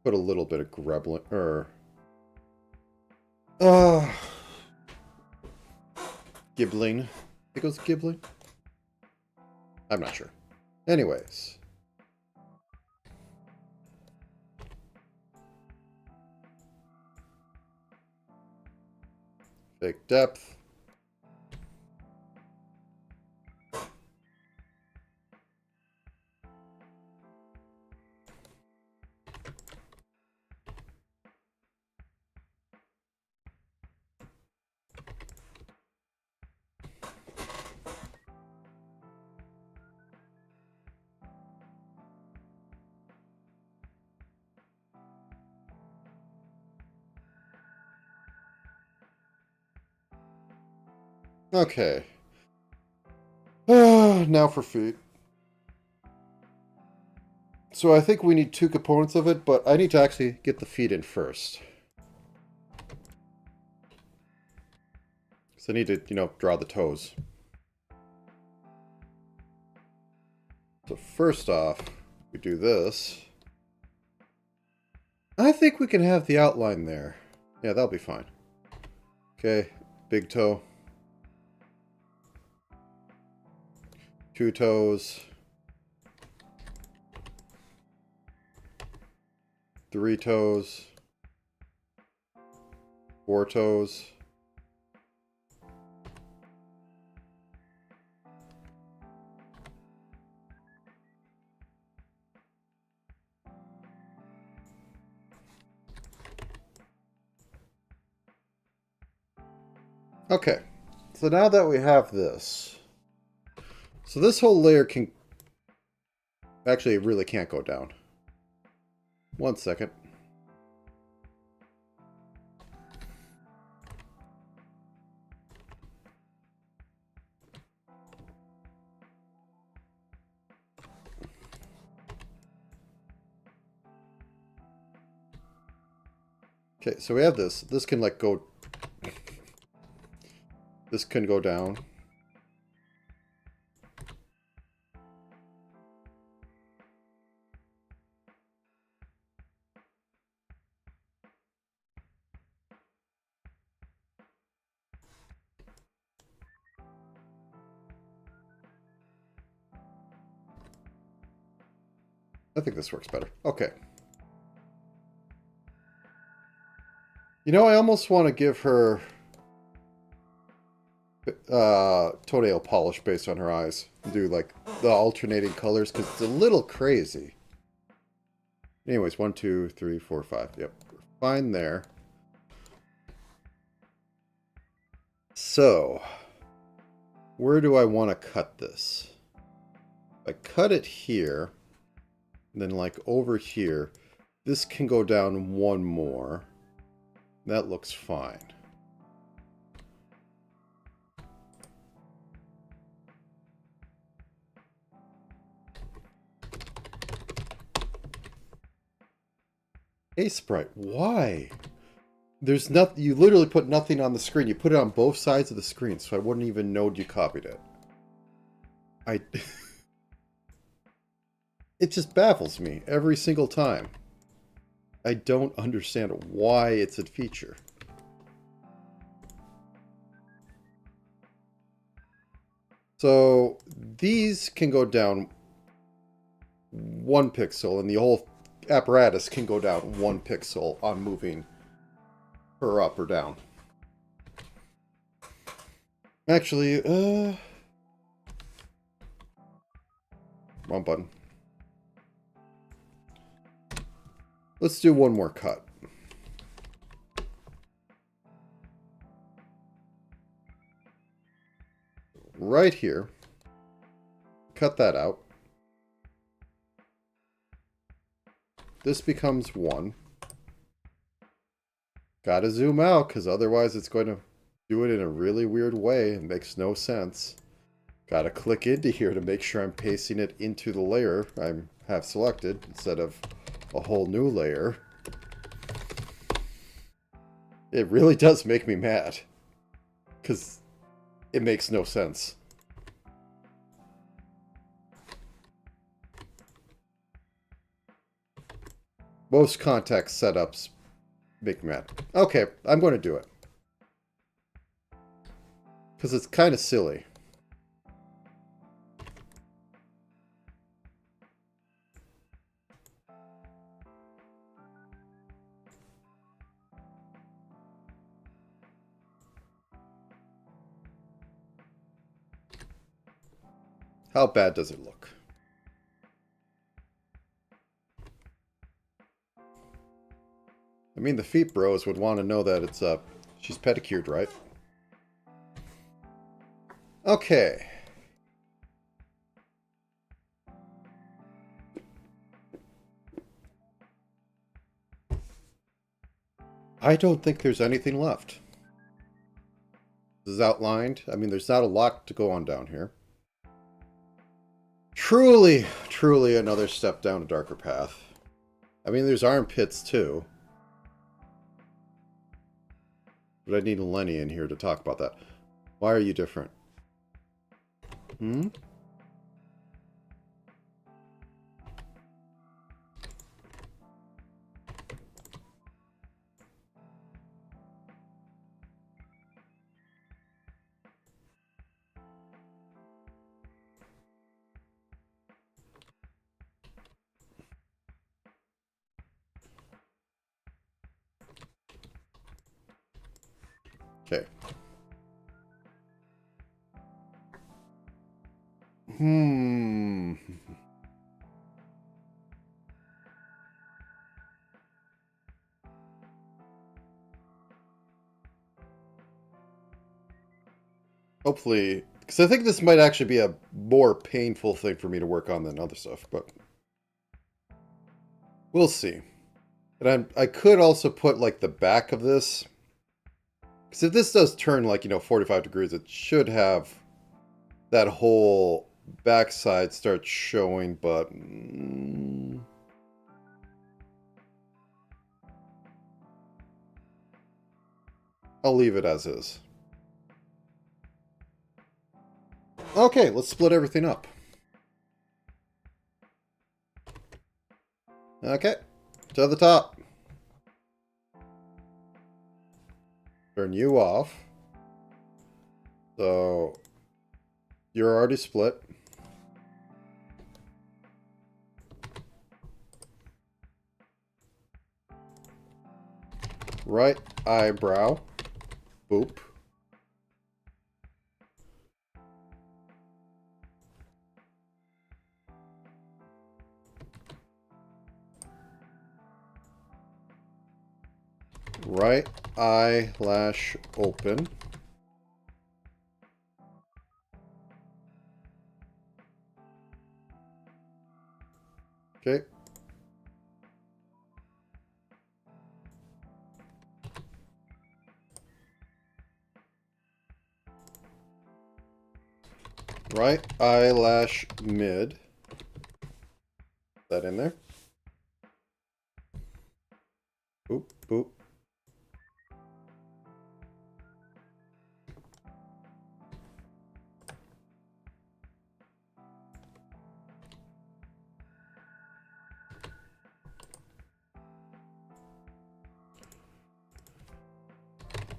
Put a little bit of greblin, gibbling. It goes gibbling? I'm not sure. Anyways. Fake depth. Okay. Now for feet. So I think we need two components of it, but I need to actually get the feet in first. So I need to, you know, draw the toes. first off, we do this. I think we can have the outline there. Yeah, that'll be fine. Okay, big toe. 2 toes. 3 toes. 4 toes. Okay, so now that we have this, so this whole layer can, actually it really can't go down. 1 second. Okay, so we have this. This can like go, this can go down. I think this works better. Okay. You know, I almost want to give her toenail polish based on her eyes. Do like the alternating colors because it's a little crazy. Anyways, 1, 2, 3, 4, 5. Yep, we're fine there. So, where do I want to cut this? I cut it here, and then like over here, this can go down 1 more. That looks fine. Hey, Sprite, why? There's nothing. You literally put nothing on the screen. You put it on both sides of the screen, so I wouldn't even know you copied it. It just baffles me every single time. I don't understand why it's a feature. So these can go down 1 pixel, and the whole apparatus can go down 1 pixel on moving her up or down. Actually, wrong button. Let's do 1 more cut. Right here. Cut that out. This becomes 1. Gotta zoom out, because otherwise it's going to do it in a really weird way. It makes no sense. Gotta click into here to make sure I'm pasting it into the layer I have selected, instead of a whole new layer. It really does make me mad, because it makes no sense. Most context setups make me mad. Okay, I'm going to do it. Because it's kind of silly. How bad does it look? I mean, the feet bros would want to know that it's she's pedicured, right? Okay. I don't think there's anything left. This is outlined. I mean, there's not a lot to go on down here. Truly, truly another step down a darker path. I mean, there's armpits too. But I need Lenny in here to talk about that. Why are you different? Hmm? Okay. Hopefully, because I think this might actually be a more painful thing for me to work on than other stuff, but we'll see. And I could also put, like, the back of this. Because if this does turn, like, 45 degrees, it should have that whole backside start showing, but... I'll leave it as is. Okay, let's split everything up. Okay, to the top. Turn you off. So, you're already split. Right eyebrow. Boop. Right eyelash open. Okay. Right eyelash mid. That in there. Boop, boop.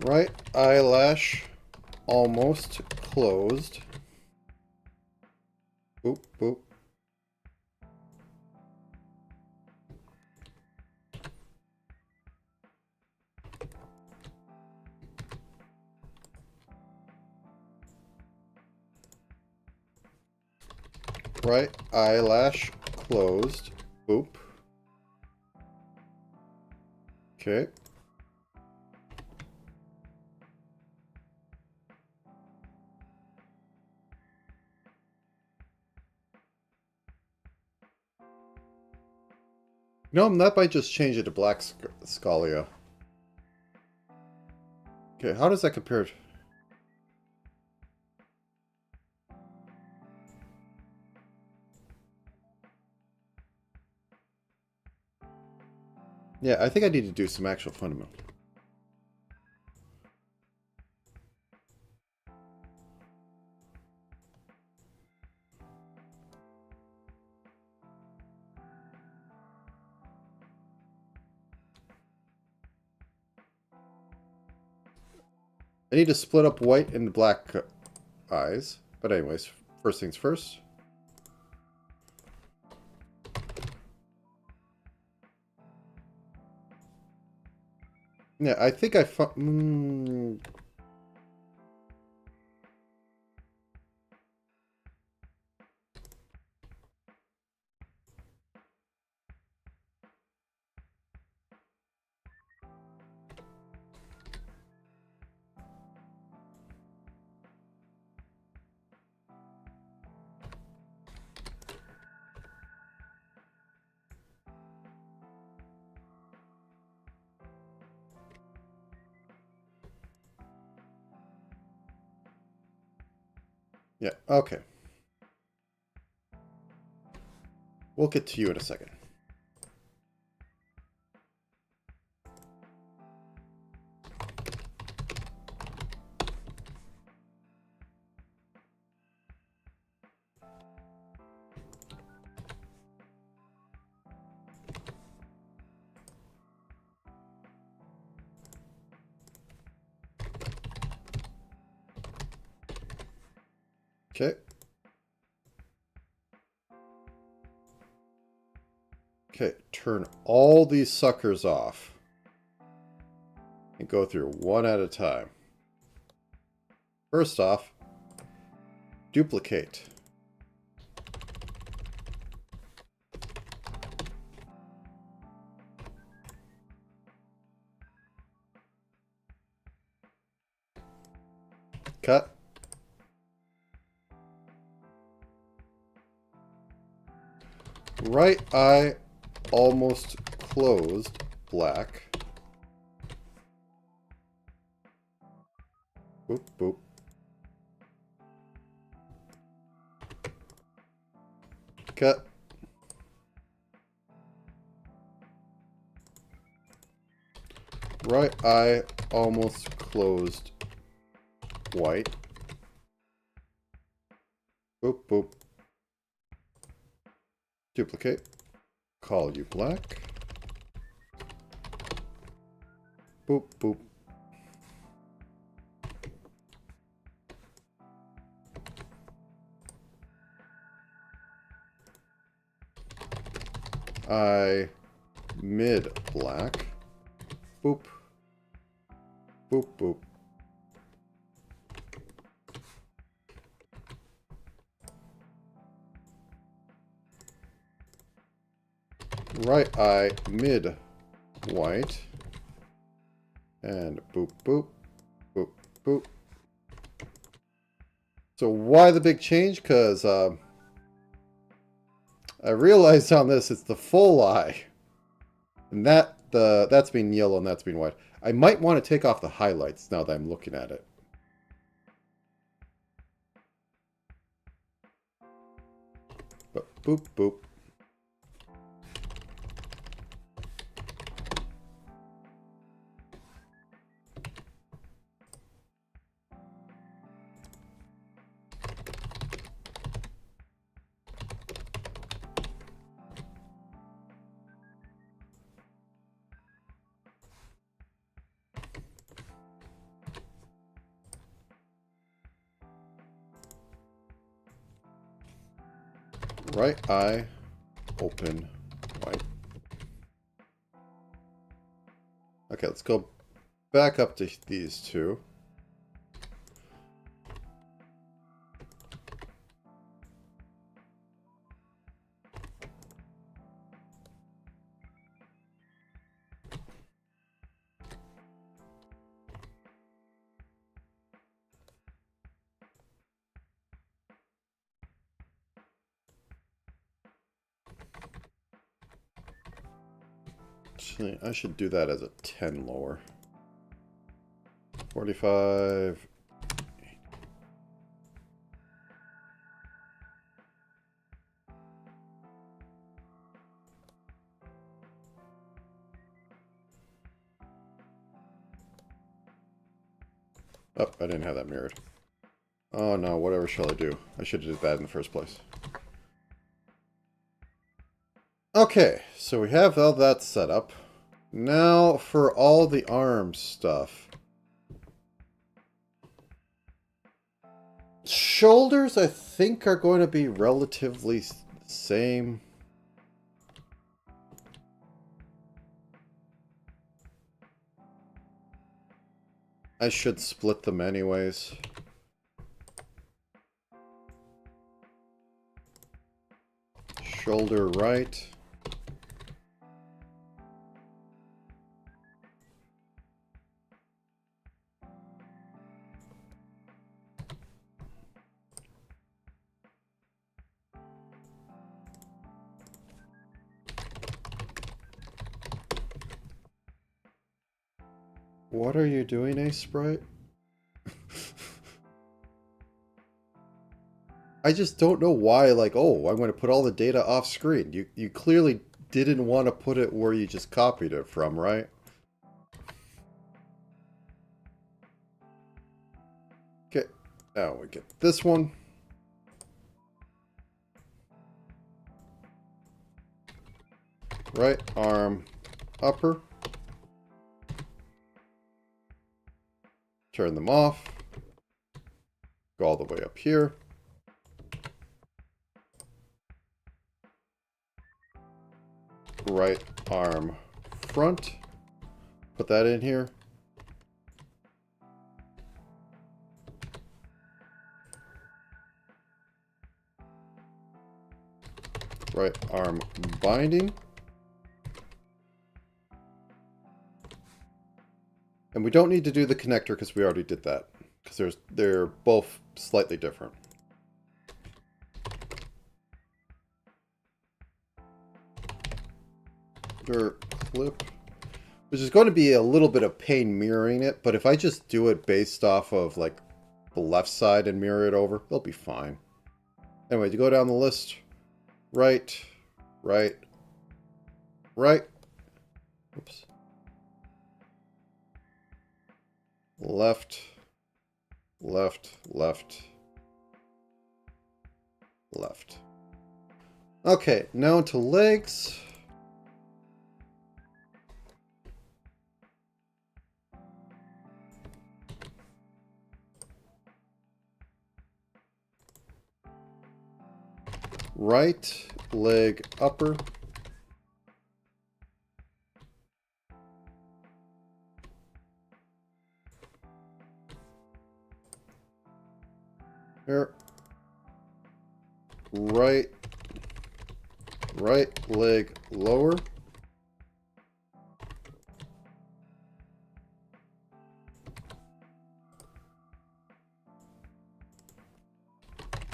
Right eyelash almost closed. Boop, boop. Right eyelash closed. Boop. Okay. No, that might just change it to black scalia. Okay, how does that compare? Yeah, I think I need to do some actual fundamental. I need to split up white and black eyes. But anyways, first things first. Yeah, I think I yeah, okay. We'll get to you in a second. Okay. Okay, turn all these suckers off. And go through one at a time. First off, duplicate. Cut. Right eye almost closed, black. Boop, boop. Cut. Right eye almost closed, white. Boop, boop. Duplicate. Call you black. Boop, boop. I mid black. Boop. Boop, boop. Right eye mid white. And boop, boop. Boop, boop. So why the big change? Because I realized on this it's the full eye. And that's been yellow and that's been white. I might want to take off the highlights now that I'm looking at it. But boop, boop. Right eye open white. Okay, let's go back up to these two. Actually, I should do that as a 10 lower. 45. Oh, I didn't have that mirrored. Oh no, whatever shall I do? I should have did that in the first place. Okay, so we have all that set up. Now for all the arm stuff. Shoulders, I think, are going to be relatively the same. I should split them anyways. Shoulder right. What are you doing, Ace Sprite? I just don't know why, like, oh, I'm going to put all the data off screen. You clearly didn't want to put it where you just copied it from, right? Okay, now we get this one. Right arm upper. Turn them off. Go all the way up here. Right arm front. Put that in here. right arm binding. And we don't need to do the connector because we already did that. Because they're both slightly different. Clip. Which is going to be a little bit of pain mirroring it, but if I just do it based off of like the left side and mirror it over, they'll be fine. Anyway, to go down the list, right, right, right, oops, left, left, left, left. Okay, now into legs. Right leg upper. Here. Right leg lower.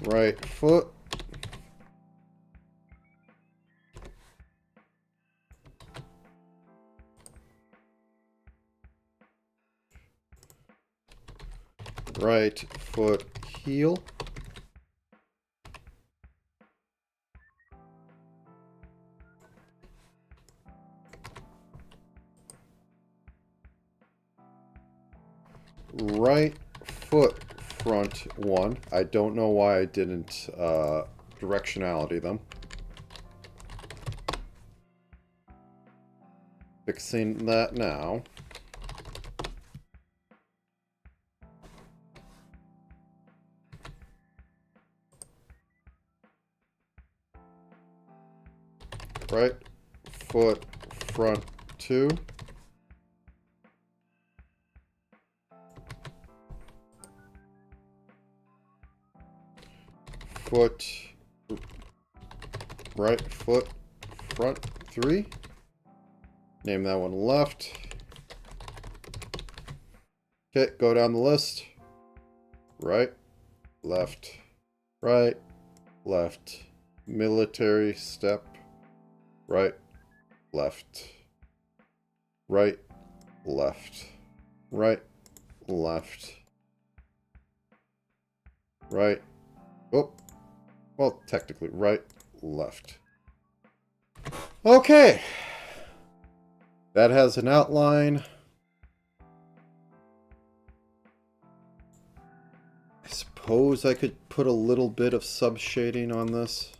Right foot. Right foot heel. Right foot front one. I don't know why I didn't directionality them. Fixing that now. Right foot front two. Right foot front three. Name that one left. Okay, go down the list. Right, left, right, left, military step, right, left, right, left, right, left, right, oh, well, technically, right, left. Okay. That has an outline. I suppose I could put a little bit of sub-shading on this.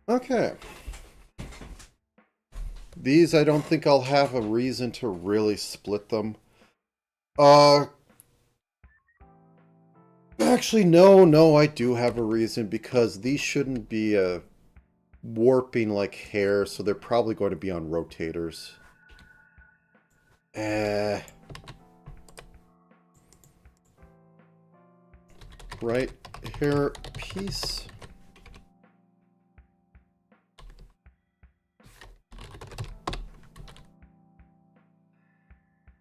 Okay. These, I don't think I'll have a reason to really split them. Actually, no, I do have a reason, because these shouldn't be warping like hair, so they're probably going to be on rotators. Right hair piece.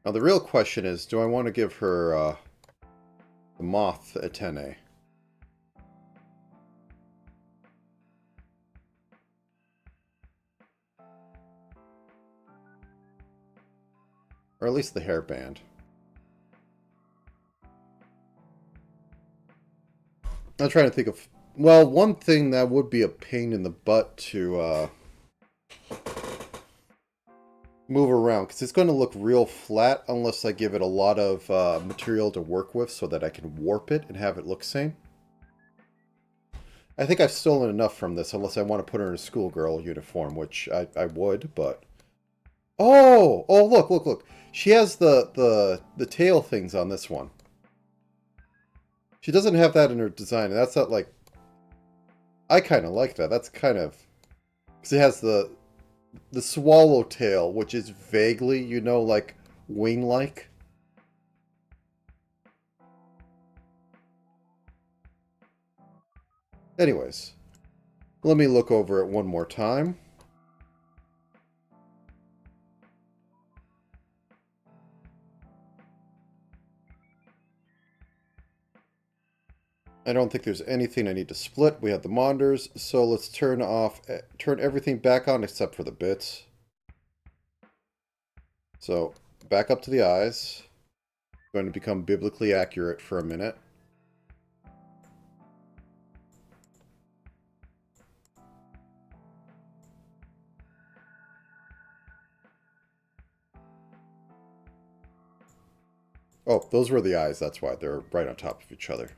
Now the real question is, do I want to give her the moth antennae? Or at least the hairband. I'm trying to think of... Well, one thing that would be a pain in the butt to move around, because it's going to look real flat unless I give it a lot of material to work with so that I can warp it and have it look same. I think I've stolen enough from this, unless I want to put her in a schoolgirl uniform, which I would, but... Oh, look. She has the tail things on this one. She doesn't have that in her design. And that's not like... I kind of like that. That's kind of... Because it has the swallowtail, which is vaguely, you know, like wing-like. Anyways, let me look over it one more time. I don't think there's anything I need to split. We have the monitors, so let's turn everything back on except for the bits. So, back up to the eyes. Going to become biblically accurate for a minute. Oh, those were the eyes, that's why. They're right on top of each other.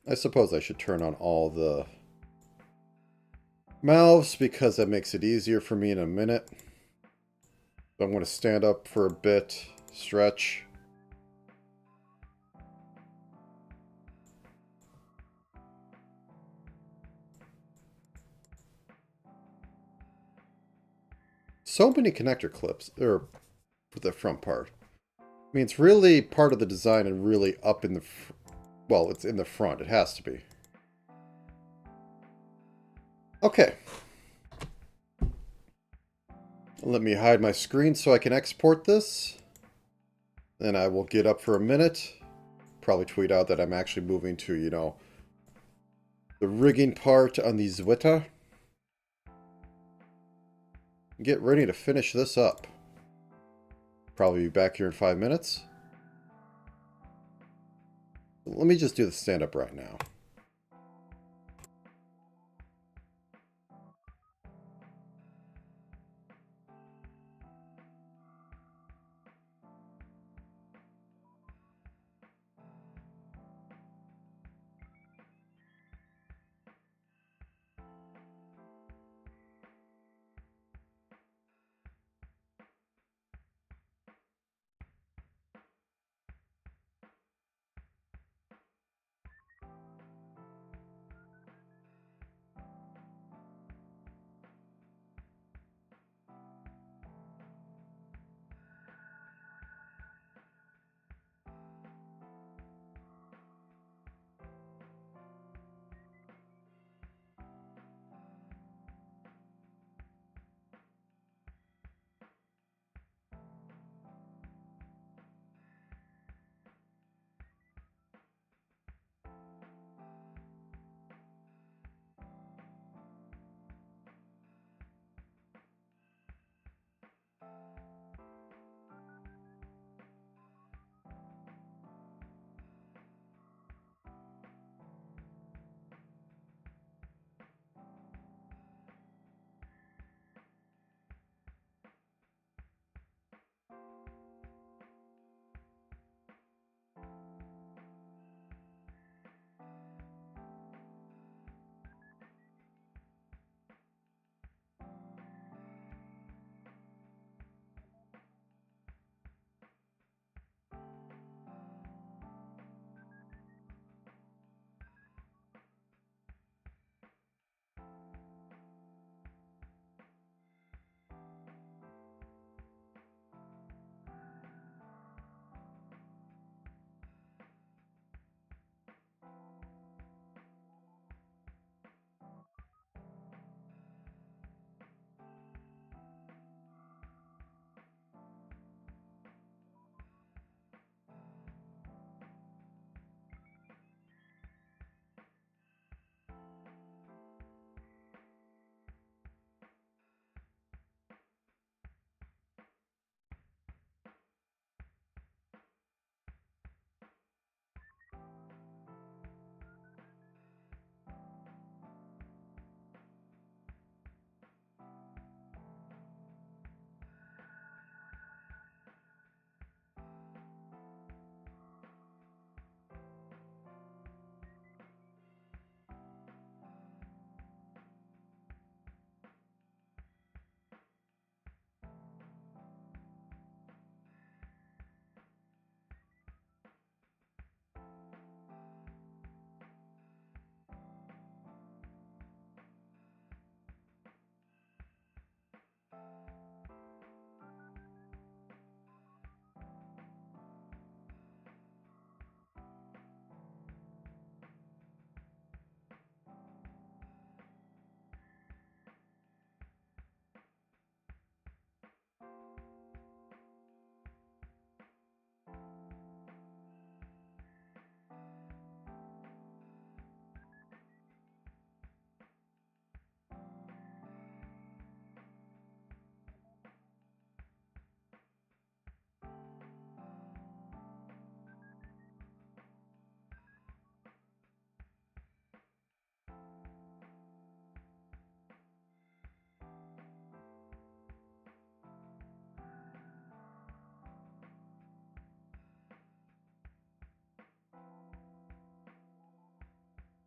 I suppose I should turn on all the mouths because that makes it easier for me in a minute. I'm going to stand up for a bit, stretch. So many connector clips, or for the front part. I mean, it's really part of the design and really up in the... Well, it's in the front. It has to be. Okay. Let me hide my screen so I can export this. Then I will get up for a minute. Probably tweet out that I'm actually moving to, you know, the rigging part on the Zwita. Get ready to finish this up. Probably be back here in 5 minutes. Let me just do the stand-up right now.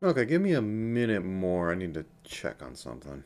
Okay, give me a minute more. I need to check on something.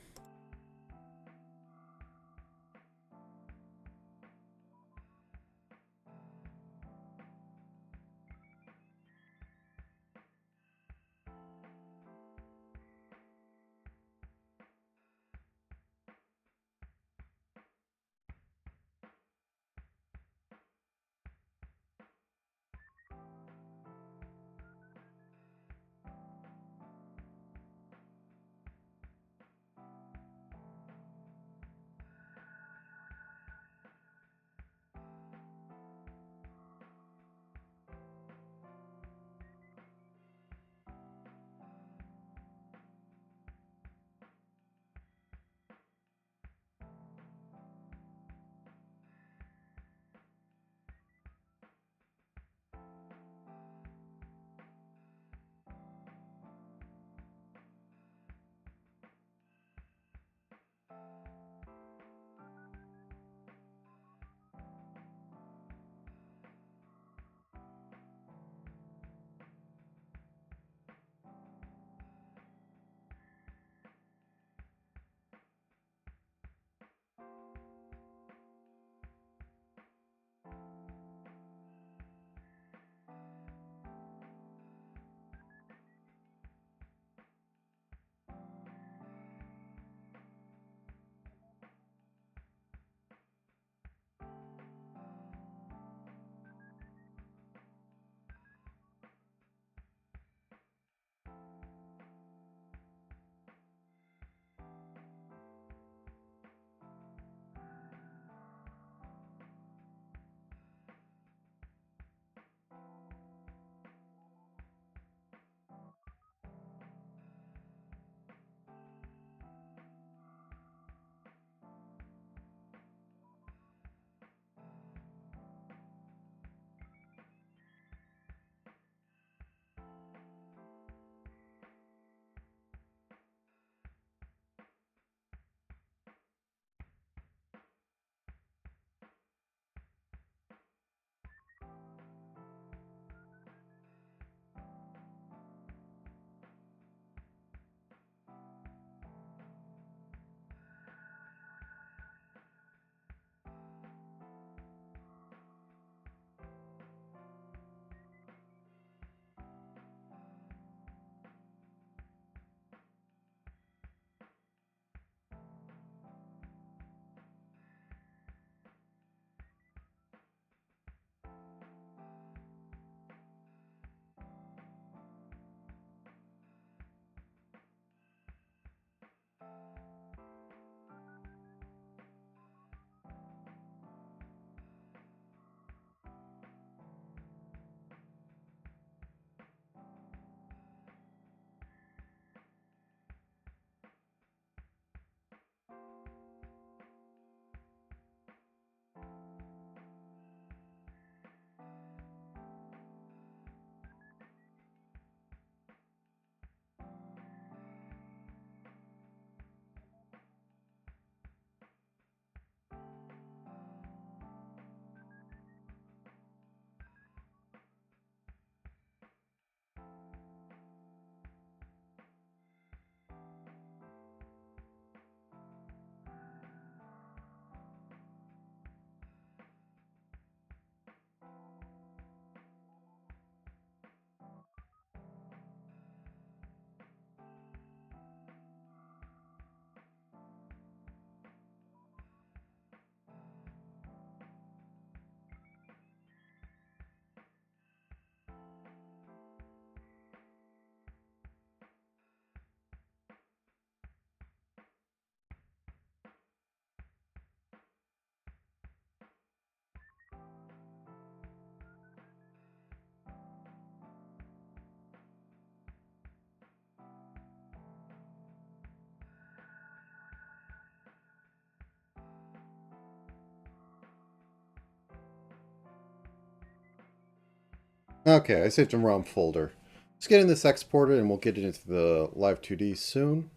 Okay, I saved some ROM folder. Just getting this exported and we'll get it into the Live 2D soon.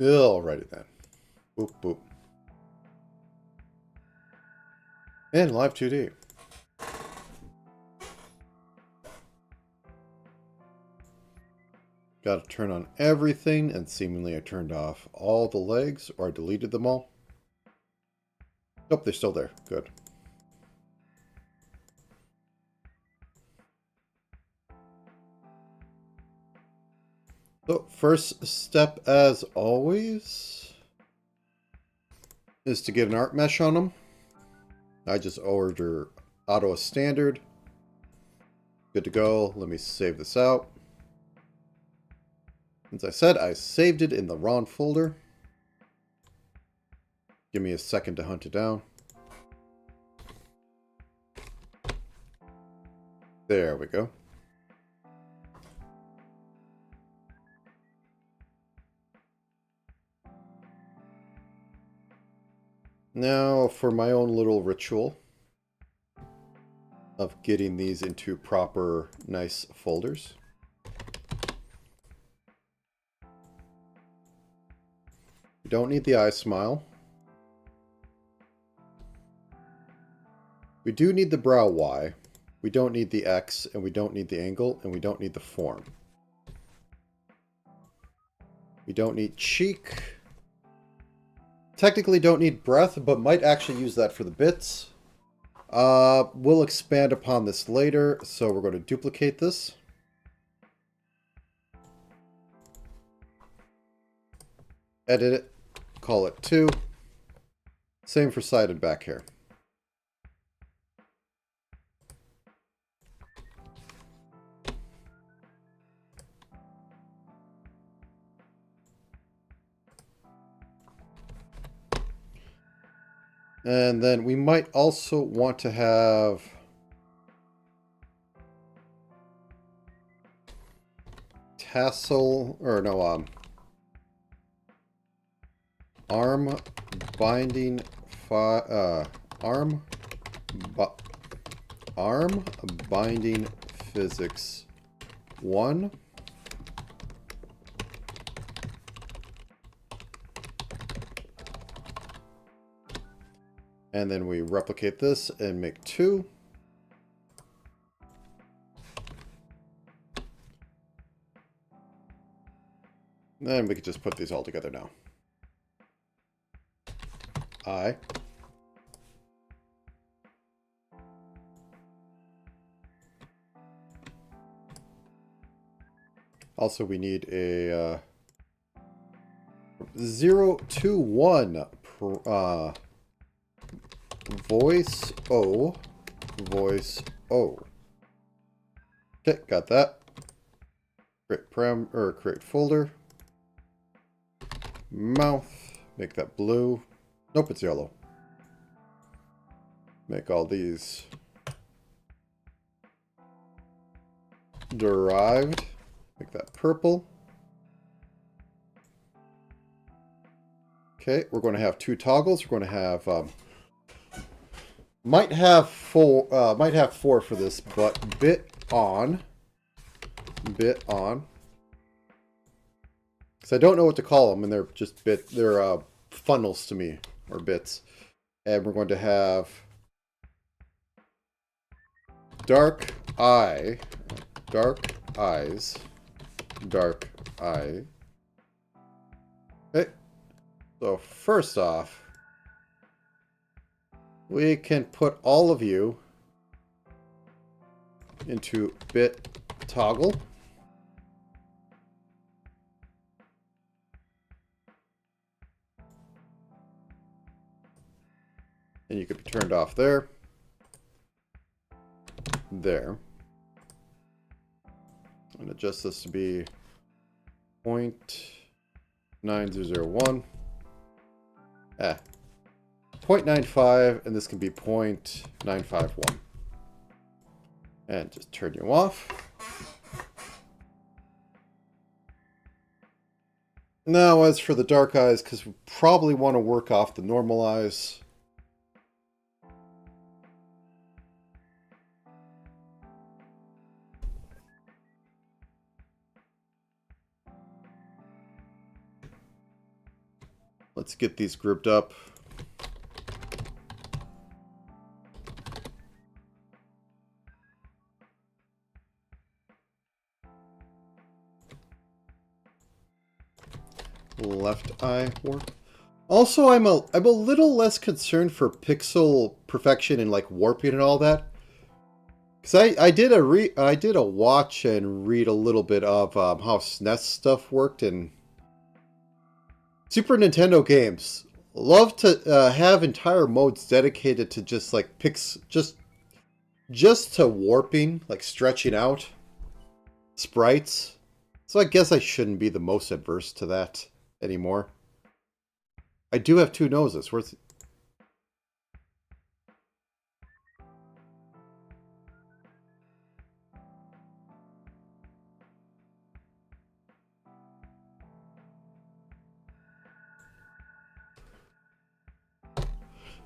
Alrighty then. Boop, boop. And live 2D. Got to turn on everything, and seemingly I turned off all the legs, or I deleted them all. Nope, they're still there. Good. So, first step, as always, is to get an art mesh on them. I just order auto as standard. Good to go. Let me save this out. As I said, I saved it in the wrong folder. Give me a second to hunt it down. There we go. Now for my own little ritual of getting these into proper, nice folders. We don't need the eye smile. We do need the brow Y. We don't need the X, and we don't need the angle, and we don't need the form. We don't need cheek. Technically don't need breath, but might actually use that for the bits. We'll expand upon this later, so we're going to duplicate this. Edit it. Call it 2. Same for side and back hair. And then we might also want to have tassel, or no, arm binding, arm binding physics 1. And then we replicate this and make 2. Then we could just put these all together now. I. Also, we need a 0 to 1 voice O. Okay, got that. Create create folder. Mouth. Make that blue. Nope, it's yellow. Make all these derived. Make that purple. Okay, we're going to have 2 toggles. We're going to have might have 4 for this, but bit on. Because I don't know what to call them, and they're just they're funnels to me, or bits. And we're going to have dark eye, dark eyes, dark eye. Okay, so first off, we can put all of you into bit toggle. And you could be turned off there. There. And adjust this to be 0.9001. 0.95, and this can be 0.951. And just turn you off. Now, as for the dark eyes, because we probably want to work off the normal eyes. Let's get these grouped up. Left eye warp. Also, I'm a little less concerned for pixel perfection and like warping and all that. Because I did a watch and read a little bit of how SNES stuff worked in Super Nintendo games. Love to have entire modes dedicated to just like just to warping, like stretching out sprites. So I guess I shouldn't be the most adverse to that anymore. I do have two noses. Where's...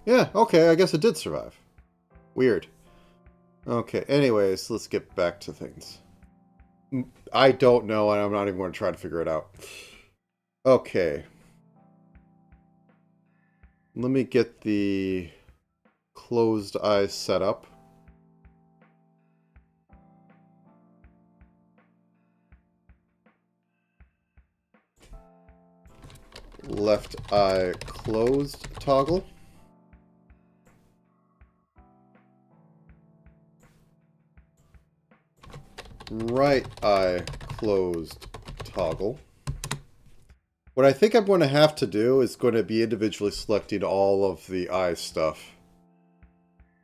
Yeah, okay, I guess it did survive. Weird. Okay, anyways, let's get back to things. I don't know, and I'm not even going to try to figure it out. Okay. Let me get the closed eyes set up. Left eye closed toggle. Right eye closed toggle. What I think I'm going to have to do is going to be individually selecting all of the eye stuff.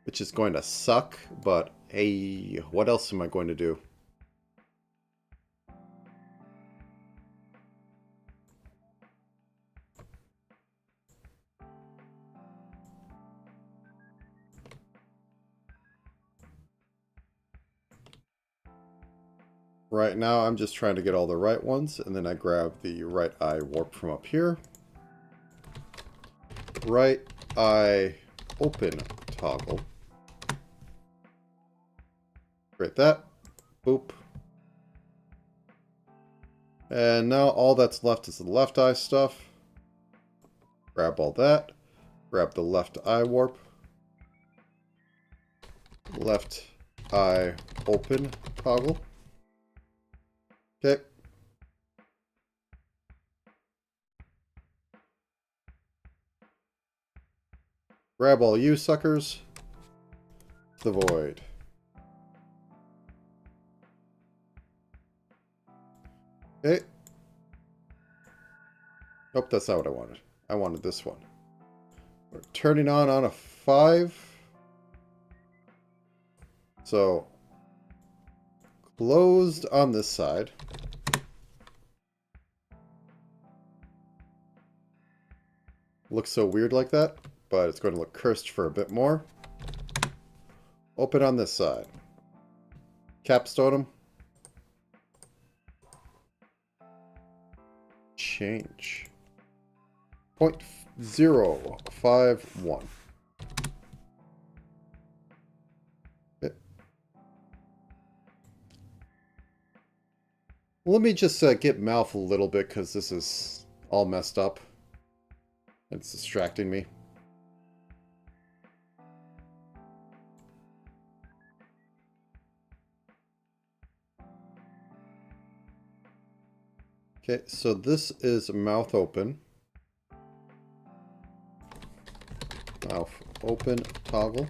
Which is going to suck, but hey, what else am I going to do? Right now, I'm just trying to get all the right ones, and then I grab the right eye warp from up here. Right eye open toggle. Create that. Boop. And now all that's left is the left eye stuff. Grab all that. Grab the left eye warp. Left eye open toggle. Okay. Grab all you suckers. The void. Okay. Nope, that's not what I wanted. I wanted this one. We're turning on a 5. So, closed on this side. Looks so weird like that, but it's going to look cursed for a bit more. Open on this side. Capstone them. Change. 0.051. Okay. Let me just get mouth a little bit because this is all messed up. It's distracting me. Okay, so this is mouth open. Mouth open toggle.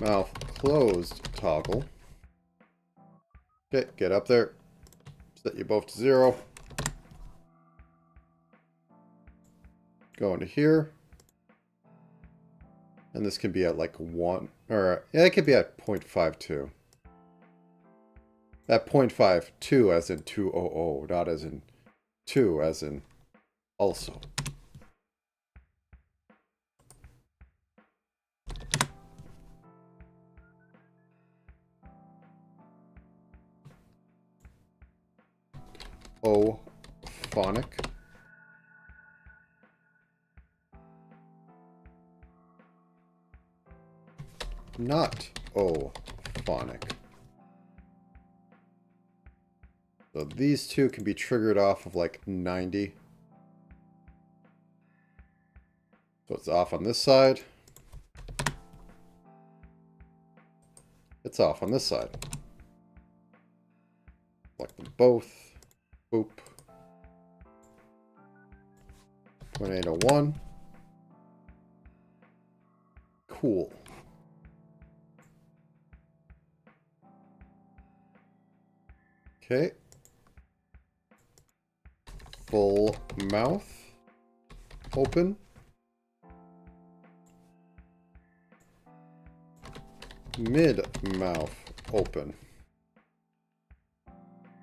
Mouth closed toggle. Okay, get up there. Set you both to 0. Go into here. And this can be at like 1, or yeah, it could be at 0.52. At 0.52 as in 200, not as in 2 as in also. O phonic. not O-phonic. So these two can be triggered off of like 90. So it's off on this side. It's off on this side. Select them both. Boop. 2801. Cool. Okay. Full mouth. Open. Mid-mouth open.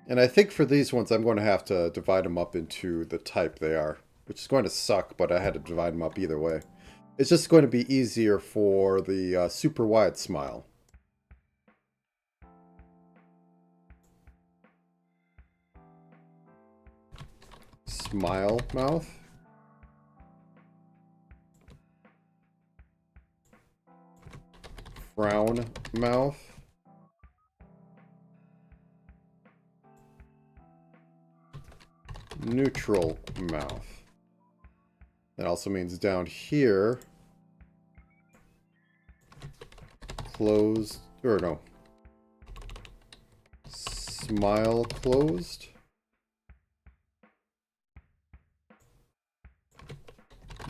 And I think for these ones, I'm going to have to divide them up into the type they are, which is going to suck, but I had to divide them up either way. It's just going to be easier for the super wide smile. Smile mouth. Frown mouth. Neutral mouth. That also means down here, closed, or no, smile closed.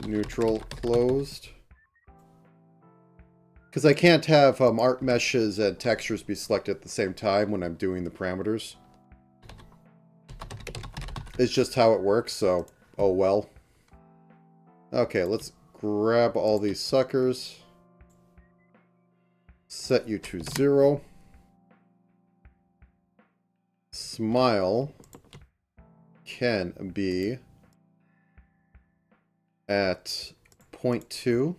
Neutral closed. Because I can't have art meshes and textures be selected at the same time when I'm doing the parameters. It's just how it works, so oh well. Okay, let's grab all these suckers. Set you to 0. Smile can be at 0.2.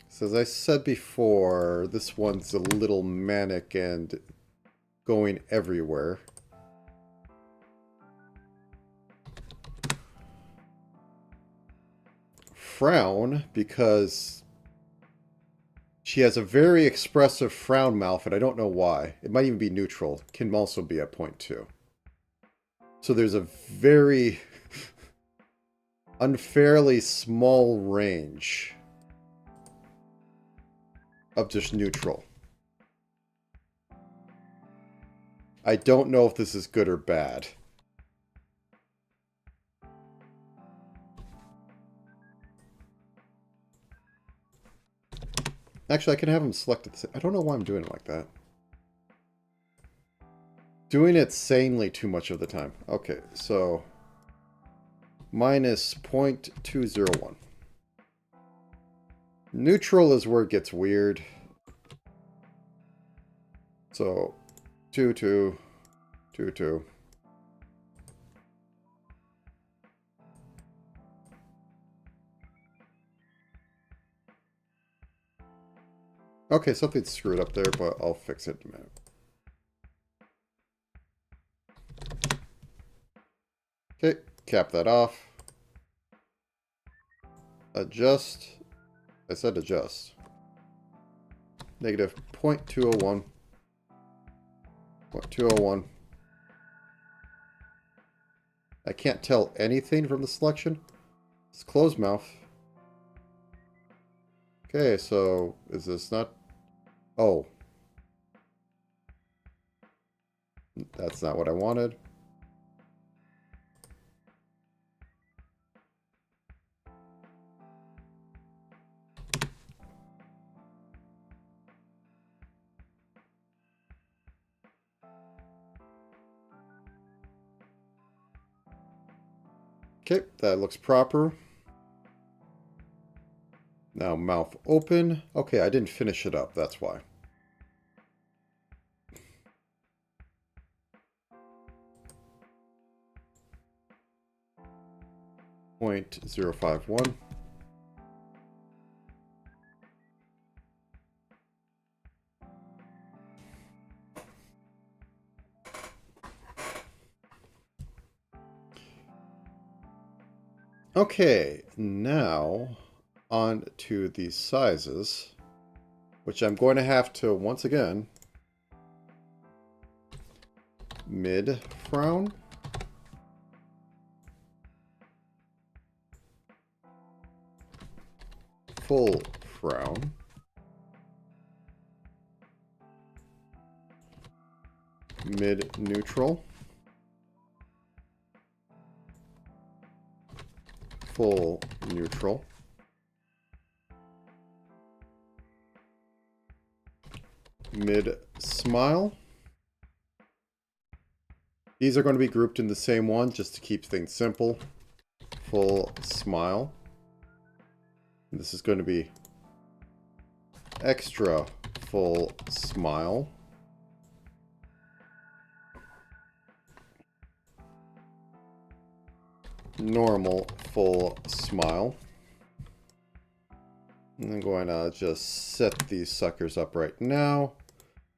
So as I said before, this one's a little manic and going everywhere. Frown, because she has a very expressive frown mouth, and I don't know why. It might even be neutral. Can also be at 0.2. So there's a very unfairly small range of just neutral. I don't know if this is good or bad. Actually, I can have them selected. I don't know why I'm doing it like that. Doing it sanely too much of the time. Okay, so minus 0.201. Neutral is where it gets weird. So 2, 2, 2, 2. Okay, something's screwed up there, but I'll fix it in a minute. Okay, cap that off. Adjust. I said adjust. Negative 0.201. 0.201. I can't tell anything from the selection. It's closed mouth. Okay, so is this not... Oh. That's not what I wanted. Okay, that looks proper. Now mouth open. Okay, I didn't finish it up, that's why. .051. Okay, now on to the sizes. which I'm going to have to, once again, mid frown. Full frown. Mid neutral. Full neutral. Mid smile. These are going to be grouped in the same one just to keep things simple. Full smile. And this is going to be extra full smile. Normal full smile. And I'm going to just set these suckers up right now.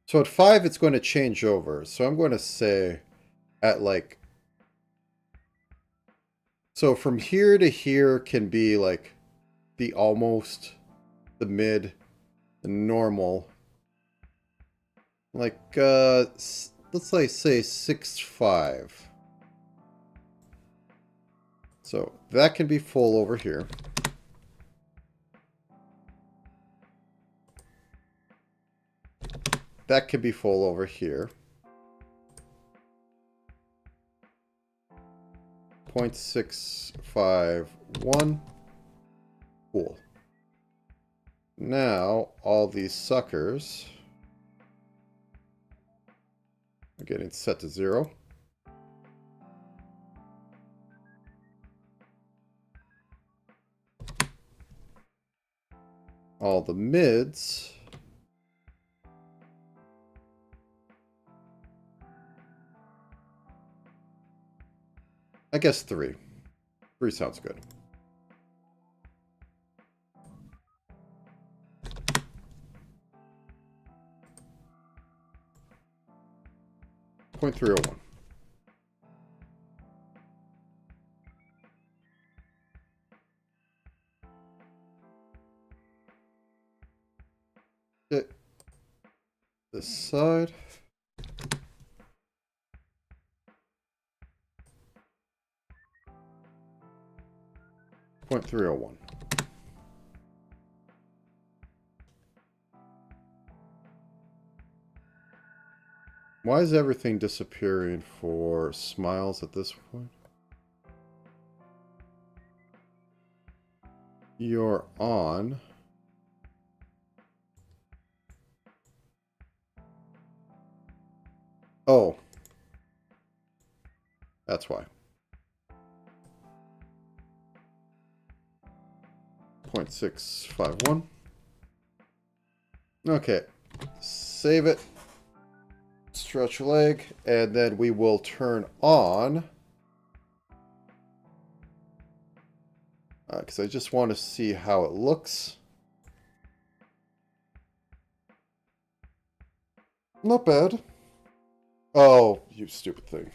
So at 5, it's going to change over. So I'm going to say at like... So from here to here can be like the almost, the mid, the normal. Like, let's like say 6, 5. So that can be full over here. That can be full over here. 0.651. Cool. Now, all these suckers are getting set to 0. All the mids I guess 3. 3 sounds good. .301. This side. .301. Why is everything disappearing for smiles at this point? You're on. Oh. That's why. 0.651. Okay. Save it. Stretch leg. And then we will turn on. Because I just want to see how it looks. Not bad. Oh, you stupid thing.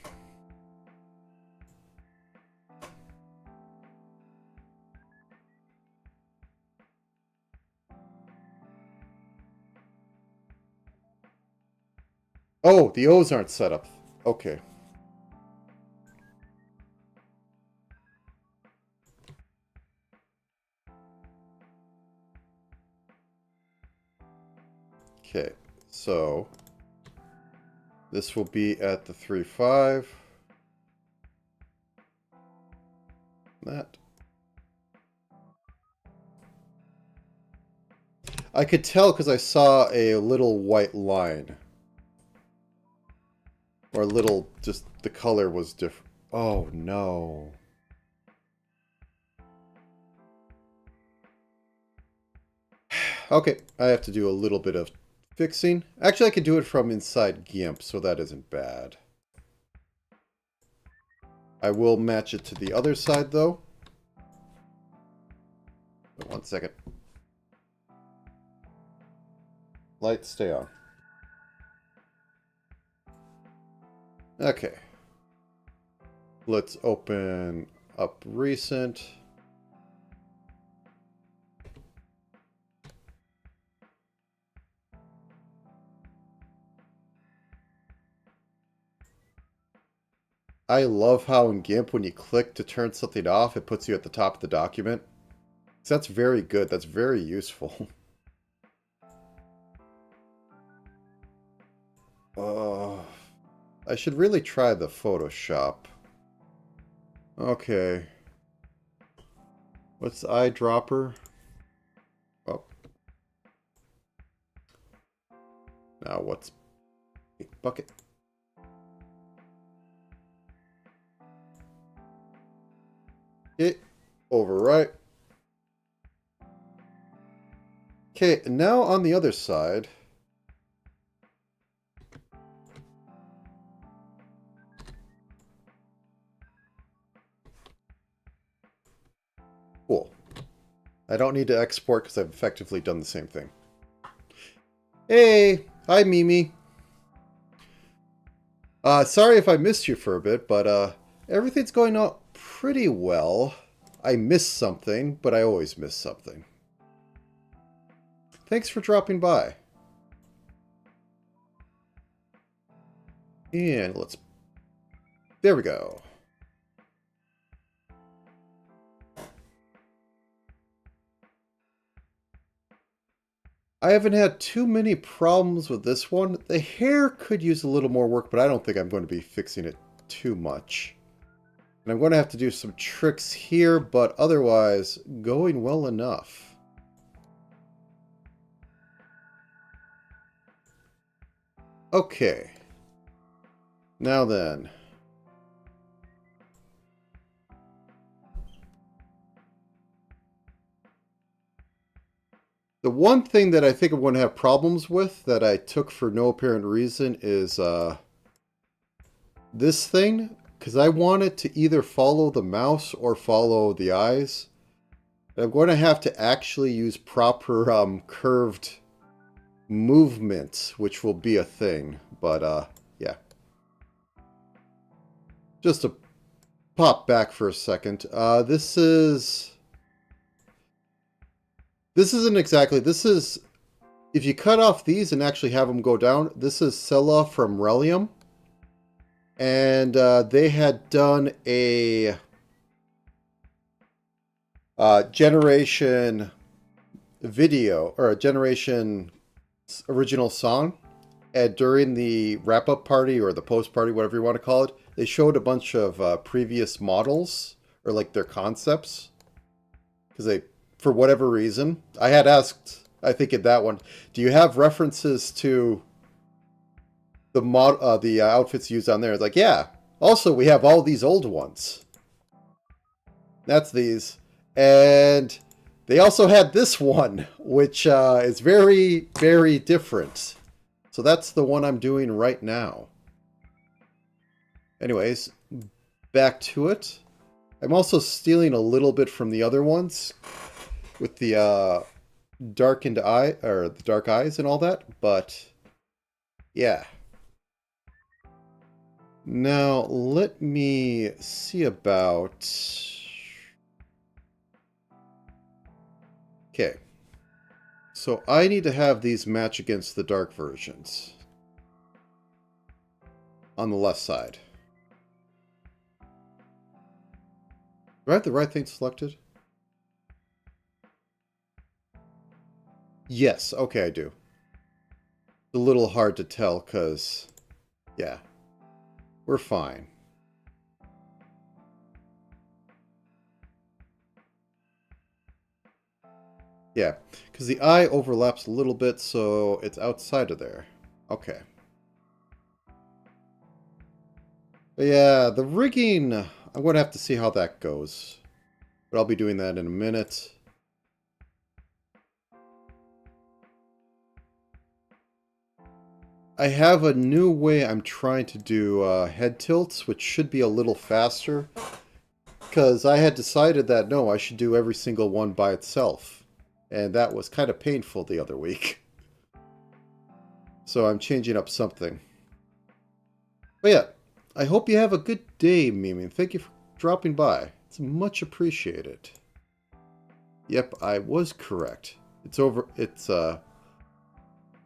Oh, the O's aren't set up. Okay. Okay, so this will be at the 3.5. That. I could tell because I saw a little white line. Or a little, just the color was different. Oh no. Okay, I have to do a little bit of fixing. Actually, I could do it from inside GIMP, so that isn't bad. I will match it to the other side, though. 1 second. Lights stay on. Okay. Let's open up recent. I love how in GIMP, when you click to turn something off, it puts you at the top of the document. So that's very good. That's very useful. I should really try the Photoshop. Okay. What's the eyedropper? Oh. Now what's bucket? Okay. Overwrite. Okay, now on the other side. Cool. I don't need to export because I've effectively done the same thing. Hey! Hi, Mimi. Sorry if I missed you for a bit, but everything's going on pretty well. I missed something, but I always miss something. Thanks for dropping by. And let's... There we go. I haven't had too many problems with this one. The hair could use a little more work, but I don't think I'm going to be fixing it too much. And I'm going to have to do some tricks here, but otherwise, going well enough. Okay. Now then. The one thing that I think I'm going to have problems with that I took for no apparent reason is this thing, because I want it to either follow the mouse or follow the eyes. I'm going to have to actually use proper curved movement, which will be a thing, but yeah. Just to pop back for a second, this isn't exactly, this is, if you cut off these and actually have them go down, this is Cela from Releum. And they had done a generation video, or a generation original song. And during the wrap-up party, or the post-party, whatever you want to call it, they showed a bunch of previous models, or like their concepts. Because they... For whatever reason, I had asked, I think in that one, do you have references to the outfits used on there? It's like, yeah. Also, we have all these old ones. That's these. And they also had this one, which is very, very different. So that's the one I'm doing right now. Anyways, back to it. I'm also stealing a little bit from the other ones, with the darkened eye, or the dark eyes and all that, but yeah. Now, let me see about... Okay. So I need to have these match against the dark versions. On the left side. Do I have the right thing selected? Yes, okay, I do. It's a little hard to tell, because... Yeah. We're fine. Yeah, because the eye overlaps a little bit, so it's outside of there. Okay. But yeah, the rigging... I'm going to have to see how that goes. But I'll be doing that in a minute. I have a new way I'm trying to do head tilts, which should be a little faster. Because I had decided that, no, I should do every single one by itself. And that was kind of painful the other week. So I'm changing up something. But yeah, I hope you have a good day, Mimi. Thank you for dropping by. It's much appreciated. Yep, I was correct. It's over. It's,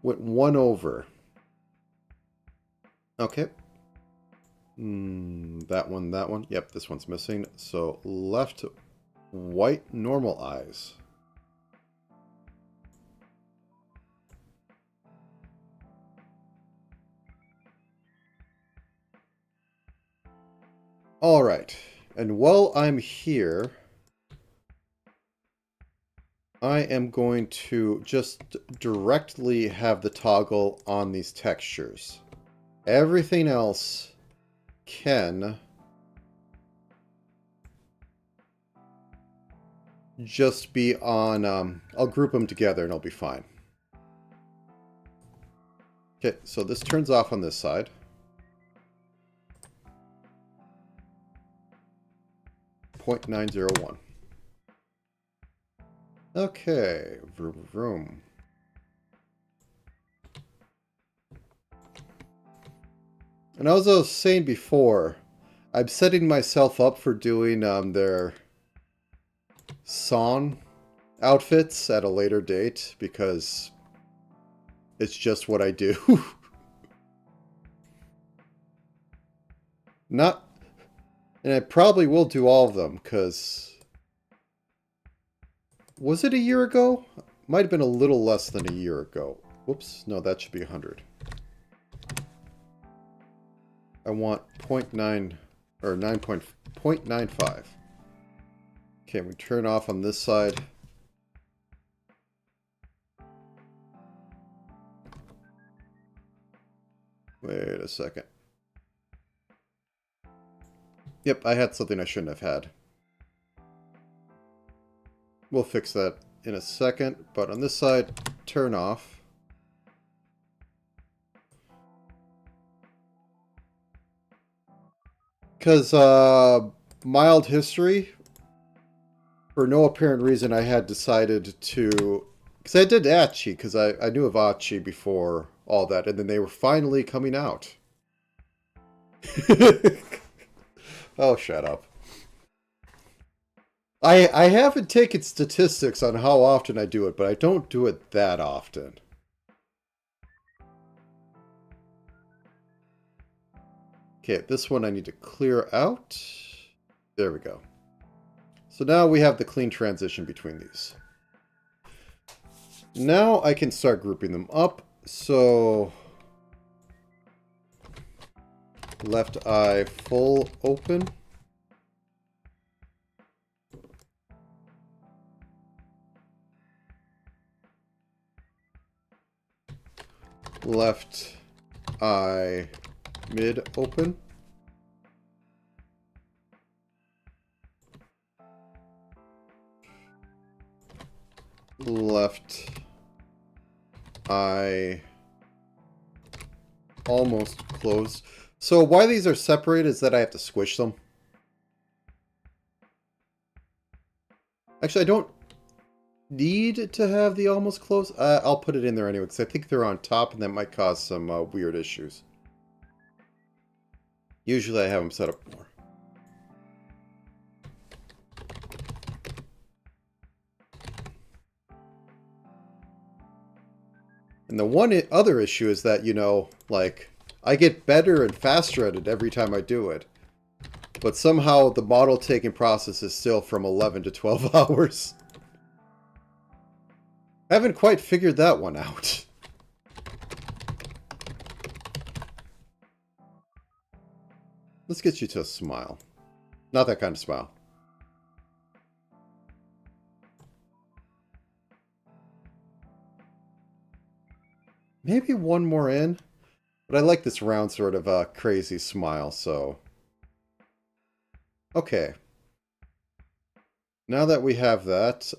went one over. Okay. That one, that one. Yep, this one's missing. So left, white, normal eyes. All right. And while I'm here, I am going to just directly have the toggle on these textures. Everything else can just be on, I'll group them together and I'll be fine. Okay, so this turns off on this side. .901. Okay, vroom, vroom. And as I was saying before, I'm setting myself up for doing their song outfits at a later date because it's just what I do. Not, and I probably will do all of them because was it a year ago? Might have been a little less than a year ago. Whoops, no, that should be 100. I want 0.9 or 9.95. Okay, we turn off on this side. Wait a second. Yep, I had something I shouldn't have had. We'll fix that in a second, but on this side, turn off. Because mild history, for no apparent reason, I had decided to... Because I did Achi, because I knew of Achi before all that, and then they were finally coming out. Oh, shut up. I haven't taken statistics on how often I do it, but I don't do it that often. Okay, this one I need to clear out. There we go. So now we have the clean transition between these. Now I can start grouping them up. So left eye full open. Left eye mid open. Left eye almost closed. So why these are separated is that I have to squish them. Actually, I don't need to have the almost closed. I'll put it in there anyway because I think they're on top and that might cause some weird issues. Usually I have them set up more. And the one other issue is that, you know, like, I get better and faster at it every time I do it. But somehow the model taking process is still from 11 to 12 hours. I haven't quite figured that one out. Let's get you to a smile. Not that kind of smile. Maybe one more in. But I like this round sort of crazy smile, so... Okay. Now that we have that,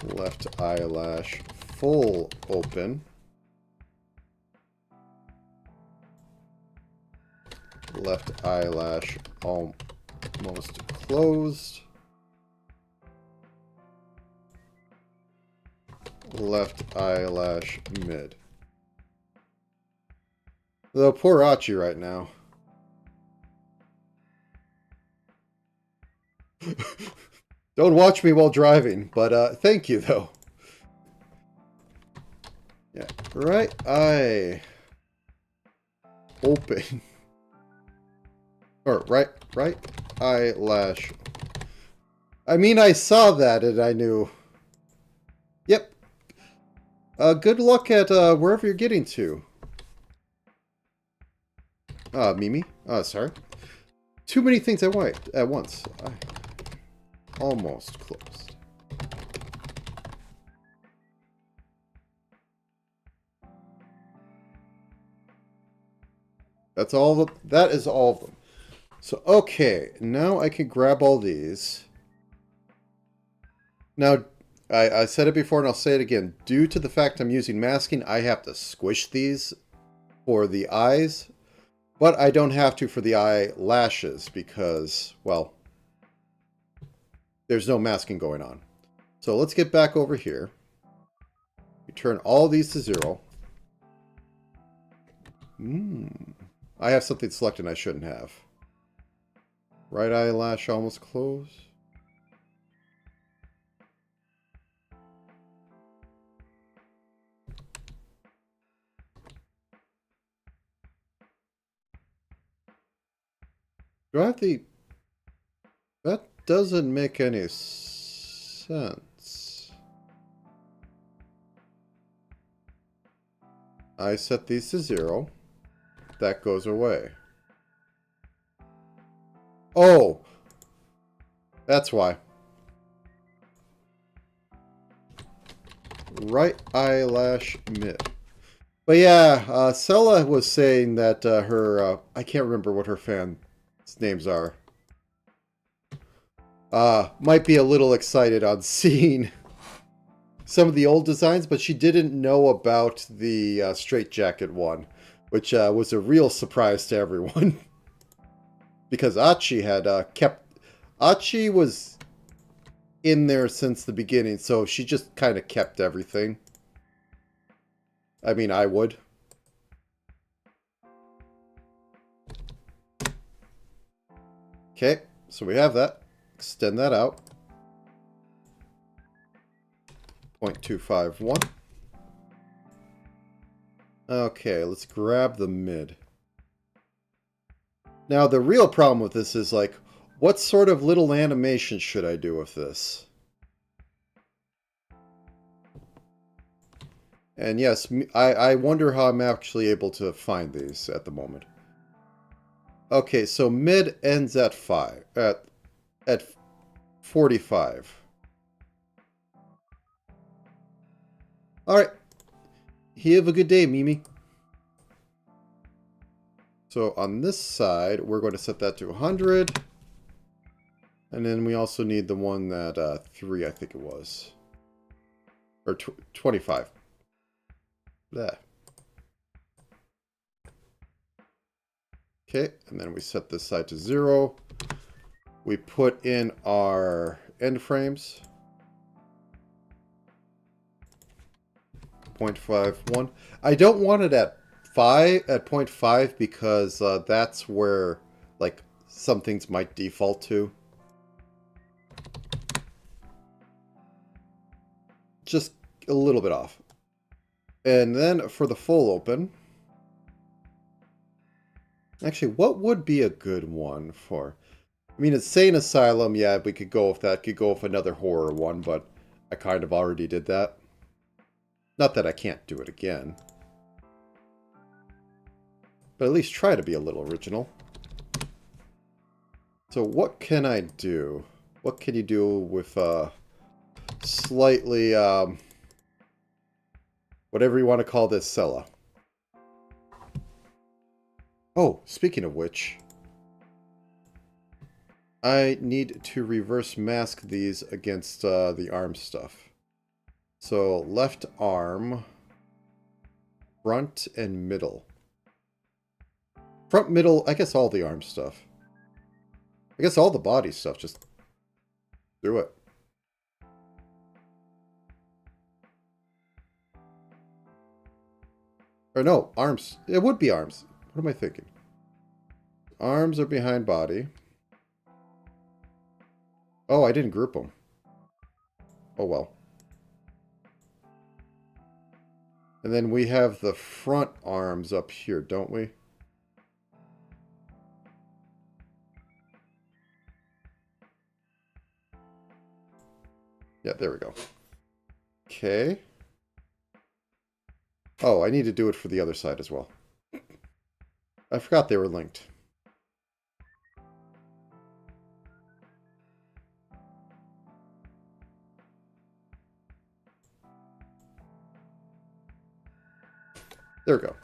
left eyelash full open. Left eyelash almost closed. Left eyelash mid. Though poor Achi right now. Don't watch me while driving, but thank you though. Yeah, right eye open. Or right eyelash. I mean, I saw that and I knew. Yep. Good luck at wherever you're getting to. Mimi. Sorry. Too many things at once. Almost closed. That's all of them. That is all of them. So, okay. Now I can grab all these. Now, I said it before and I'll say it again. Due to the fact I'm using masking, I have to squish these for the eyes. But I don't have to for the eyelashes because, well, there's no masking going on. So let's get back over here. We turn all these to 0. I have something selected I shouldn't have. Right eyelash almost closed. Do I have the... That doesn't make any sense. I set these to 0. That goes away. Oh! That's why. Right eyelash mid. But yeah, Cela was saying that her... I can't remember what her fans' names are. Might be a little excited on seeing some of the old designs, but she didn't know about the straitjacket one, which was a real surprise to everyone. Because Achi had kept... Achi was in there since the beginning, so she just kind of kept everything. I mean, I would. Okay, so we have that. Extend that out. 0.251. Okay, let's grab the mid. Now, the real problem with this is, like, what sort of little animation should I do with this? And yes, I wonder how I'm actually able to find these at the moment. Okay, so mid ends at 5. At 45. Alright. You have a good day, Mimi. So on this side, we're going to set that to 100. And then we also need the one that 3, I think it was. Or 25. There. Okay, and then we set this side to 0. We put in our end frames. 0.51. I don't want it at 0.5 because that's where like some things might default to. Just a little bit off. And then for the full open, actually, what would be a good one for? I mean, it's Sane Asylum. Yeah, we could go with that. Could go with another horror one, but I kind of already did that. Not that I can't do it again. But at least try to be a little original. So what can I do? What can you do with slightly, whatever you want to call this, Cela? Oh, speaking of which, I need to reverse mask these against the arm stuff. So left arm, front and middle. Front, middle, I guess all the arm stuff. I guess all the body stuff, just do it. Or no, arms. It would be arms. What am I thinking? Arms are behind body. Oh, I didn't group them. Oh well. And then we have the front arms up here, don't we? Yeah, there we go. Okay. Oh, I need to do it for the other side as well. I forgot they were linked. There we go.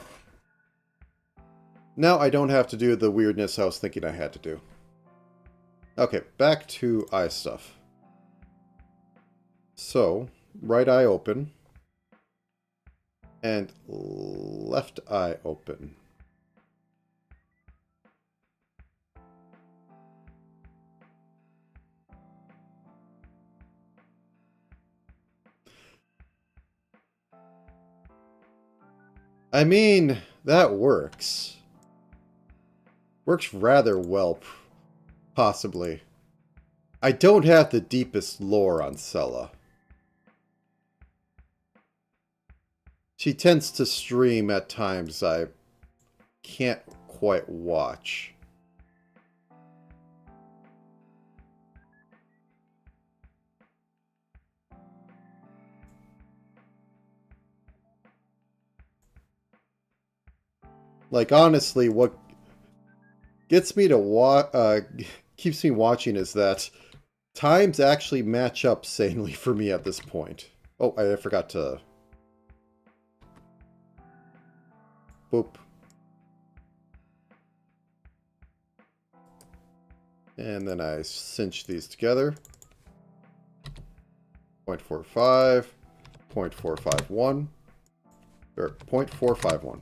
Now I don't have to do the weirdness I was thinking I had to do. Okay, back to eye stuff. So, right eye open. And left eye open. I mean, that works. Works rather well, possibly. I don't have the deepest lore on Cela. She tends to stream at times I can't quite watch. Like, honestly, what gets me to keeps me watching is that times actually match up sanely for me at this point. Oh, I forgot to... Boop. And then I cinch these together. 0.45, 0.451, or 0.451.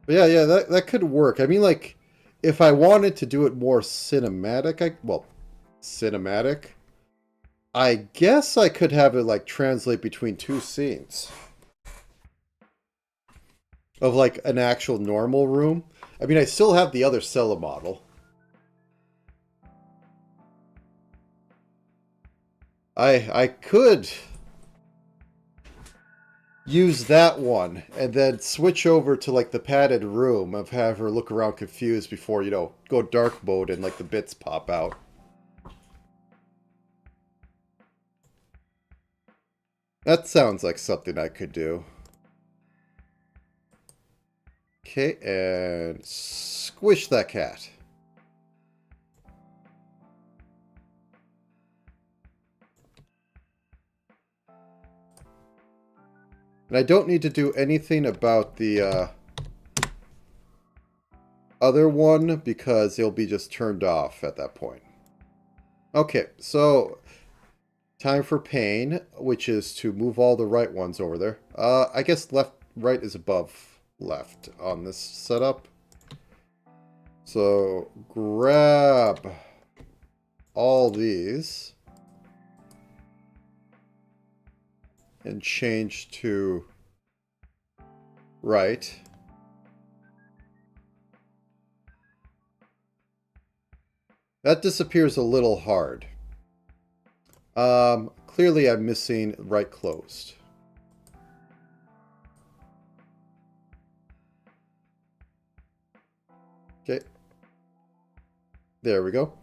But yeah, that could work. I mean, like, if I wanted to do it more cinematic, cinematic, I guess I could have it, like, translate between two scenes. Of, like, an actual normal room. I mean, I still have the other Cela model. I could use that one and then switch over to like the padded room of have her look around confused before, you know, go dark mode and like the bits pop out. That sounds like something I could do. Okay, and squish that cat. And I don't need to do anything about the other one because it'll be just turned off at that point. Okay, so time for pain, which is to move all the right ones over there. I guess right is above left on this setup. So grab all these and change to right. That disappears a little hard. Clearly I'm missing right closed. Okay. There we go.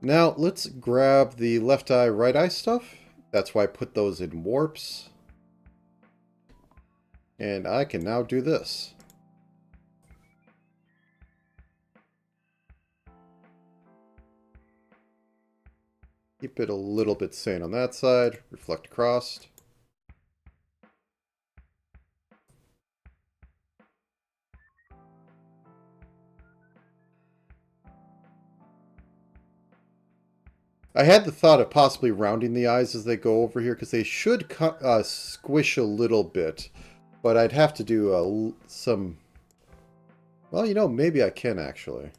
Now let's grab the left eye, right eye stuff. That's why I put those in warps. And I can now do this. Keep it a little bit sane on that side. Reflect across. I had the thought of possibly rounding the eyes as they go over here, because they should squish a little bit. But I'd have to do some... Well, you know, maybe I can actually.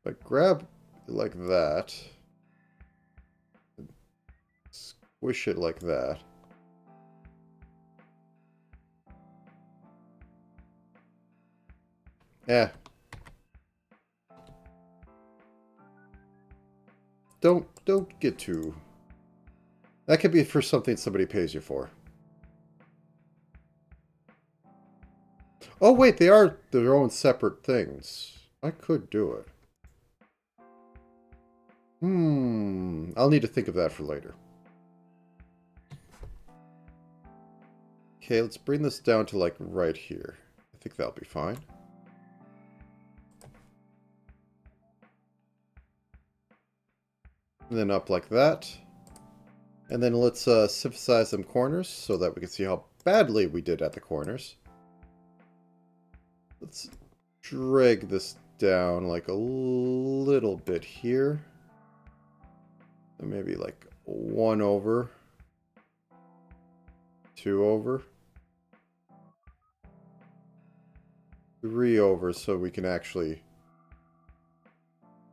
But grab it like that. Squish it like that. Yeah. don't get too... That could be for something somebody pays you for. Oh wait, they are their own separate things. I could do it. I'll need to think of that for later. Okay, let's bring this down to like right here. I think that'll be fine. And then up like that. And then let's synthesize some corners so that we can see how badly we did at the corners. Let's drag this down like a little bit here. And maybe like 1 over. 2 over. 3 over so we can actually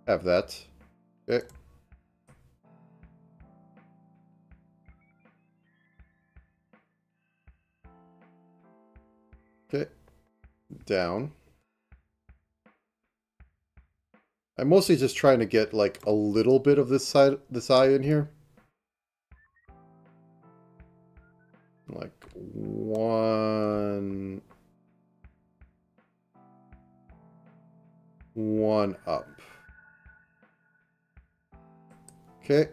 have that. Okay. Okay. Down. I'm mostly just trying to get like a little bit of this eye in here. Like 1 up. Okay.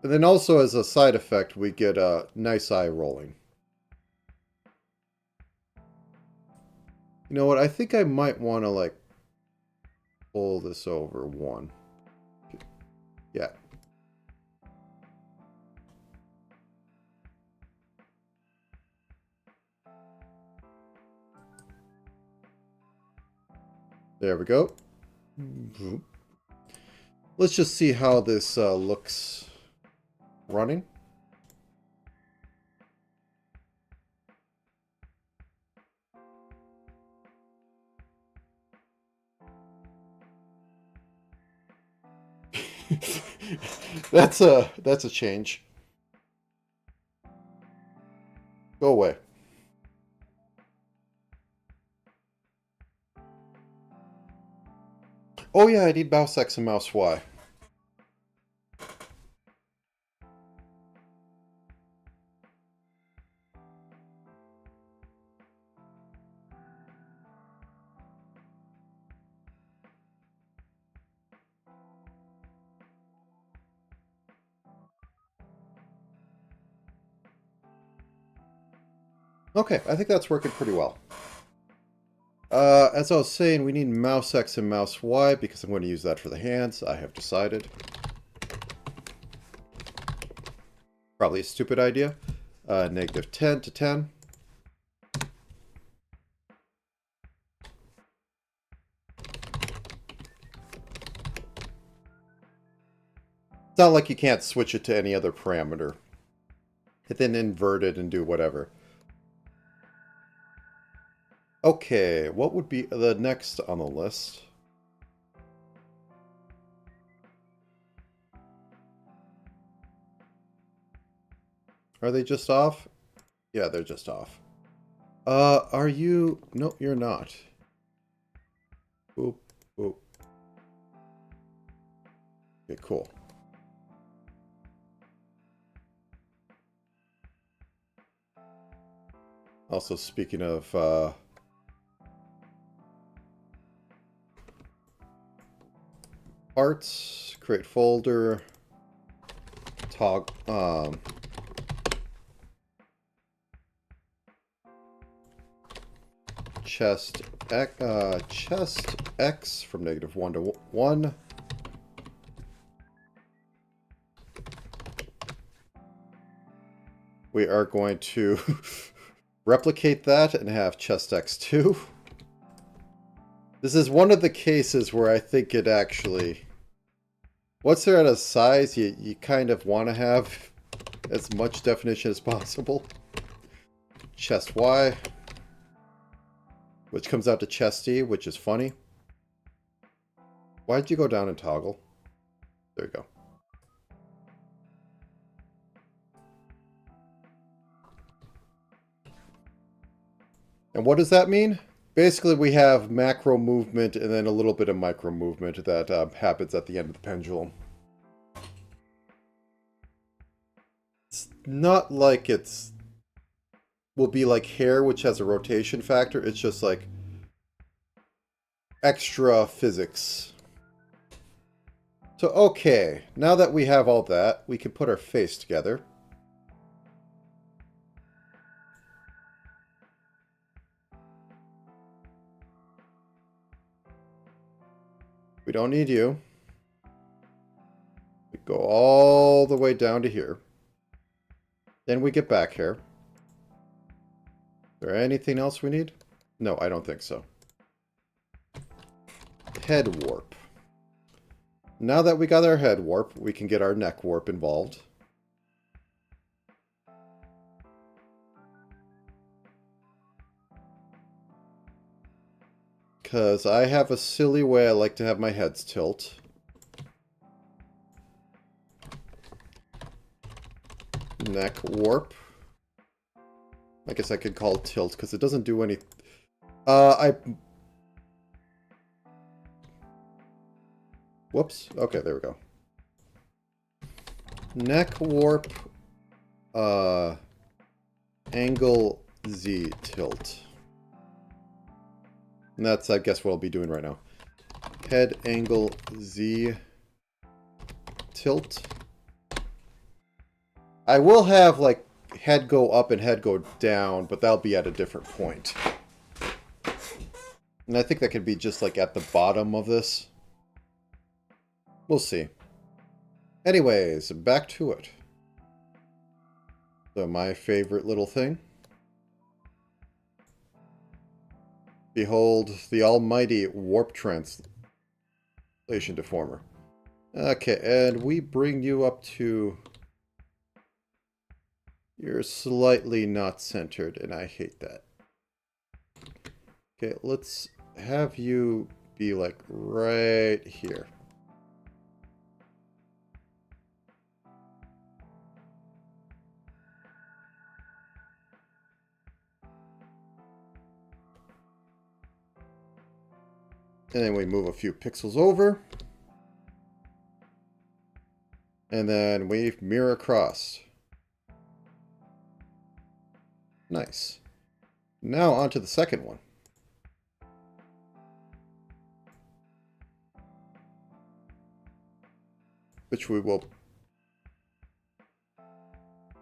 And then also as a side effect, we get a nice eye rolling. You know what? I think I might want to like pull this over 1. Yeah. There we go. Let's just see how this looks running. That's a change. Go away. Oh yeah, I need mouse X and mouse Y. Okay, I think that's working pretty well. As I was saying, we need mouse X and mouse Y because I'm going to use that for the hands. I have decided. Probably a stupid idea. -10 to 10. It's not like you can't switch it to any other parameter. Hit then invert it and do whatever. Okay, what would be the next on the list? Are they just off? Yeah, they're just off. Are you... No, you're not. Boop, boop. Okay, cool. Also, speaking of... parts, create folder, chest X from -1 to 1. We are going to replicate that and have chest X2. This is one of the cases where I think it actually... Once they're at a size, you kind of want to have as much definition as possible. Chest Y. Which comes out to chest E, which is funny. Why'd you go down and toggle? There you go. And what does that mean? basically we have macro movement and then a little bit of micro movement that happens at the end of the pendulum. It's not like it's will be like hair, which has a rotation factor. It's just like extra physics. So, okay, now that we have all that, we can put our face together. We don't need you. We go all the way down to here. Then we get back here. Is there anything else we need? No, I don't think so. Head warp. Now that we got our head warp, we can get our neck warp involved. Because I have a silly way I like to have my heads tilt. Neck warp. I guess I could call it tilt because it doesn't do any... Whoops. Okay, there we go. Neck warp. Angle Z tilt. And that's, I guess, what I'll be doing right now. Head angle Z tilt. I will have, like, head go up and head go down, but that'll be at a different point. And I think that could be just, like, at the bottom of this. We'll see. Anyways, back to it. So, my favorite little thing. Behold the almighty warp translation deformer. Okay, and we bring you up to... You're slightly not centered, and I hate that. Okay, let's have you be like right here. And then we move a few pixels over. And then we mirror across. Nice. Now on to the second one. Which we will...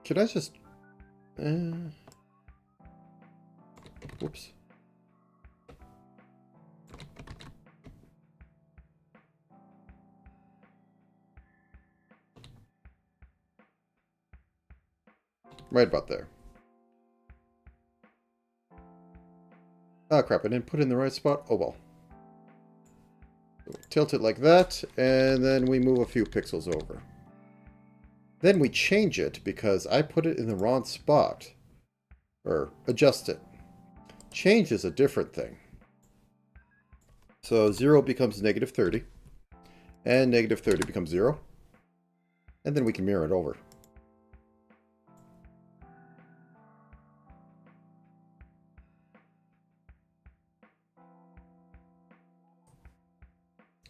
Can I just... Whoops. Right about there. Oh crap, I didn't put it in the right spot. Oh well. Tilt it like that, and then we move a few pixels over. Then we change it because I put it in the wrong spot. Or adjust it. Change is a different thing. So 0 becomes negative 30. And negative 30 becomes 0. And then we can mirror it over.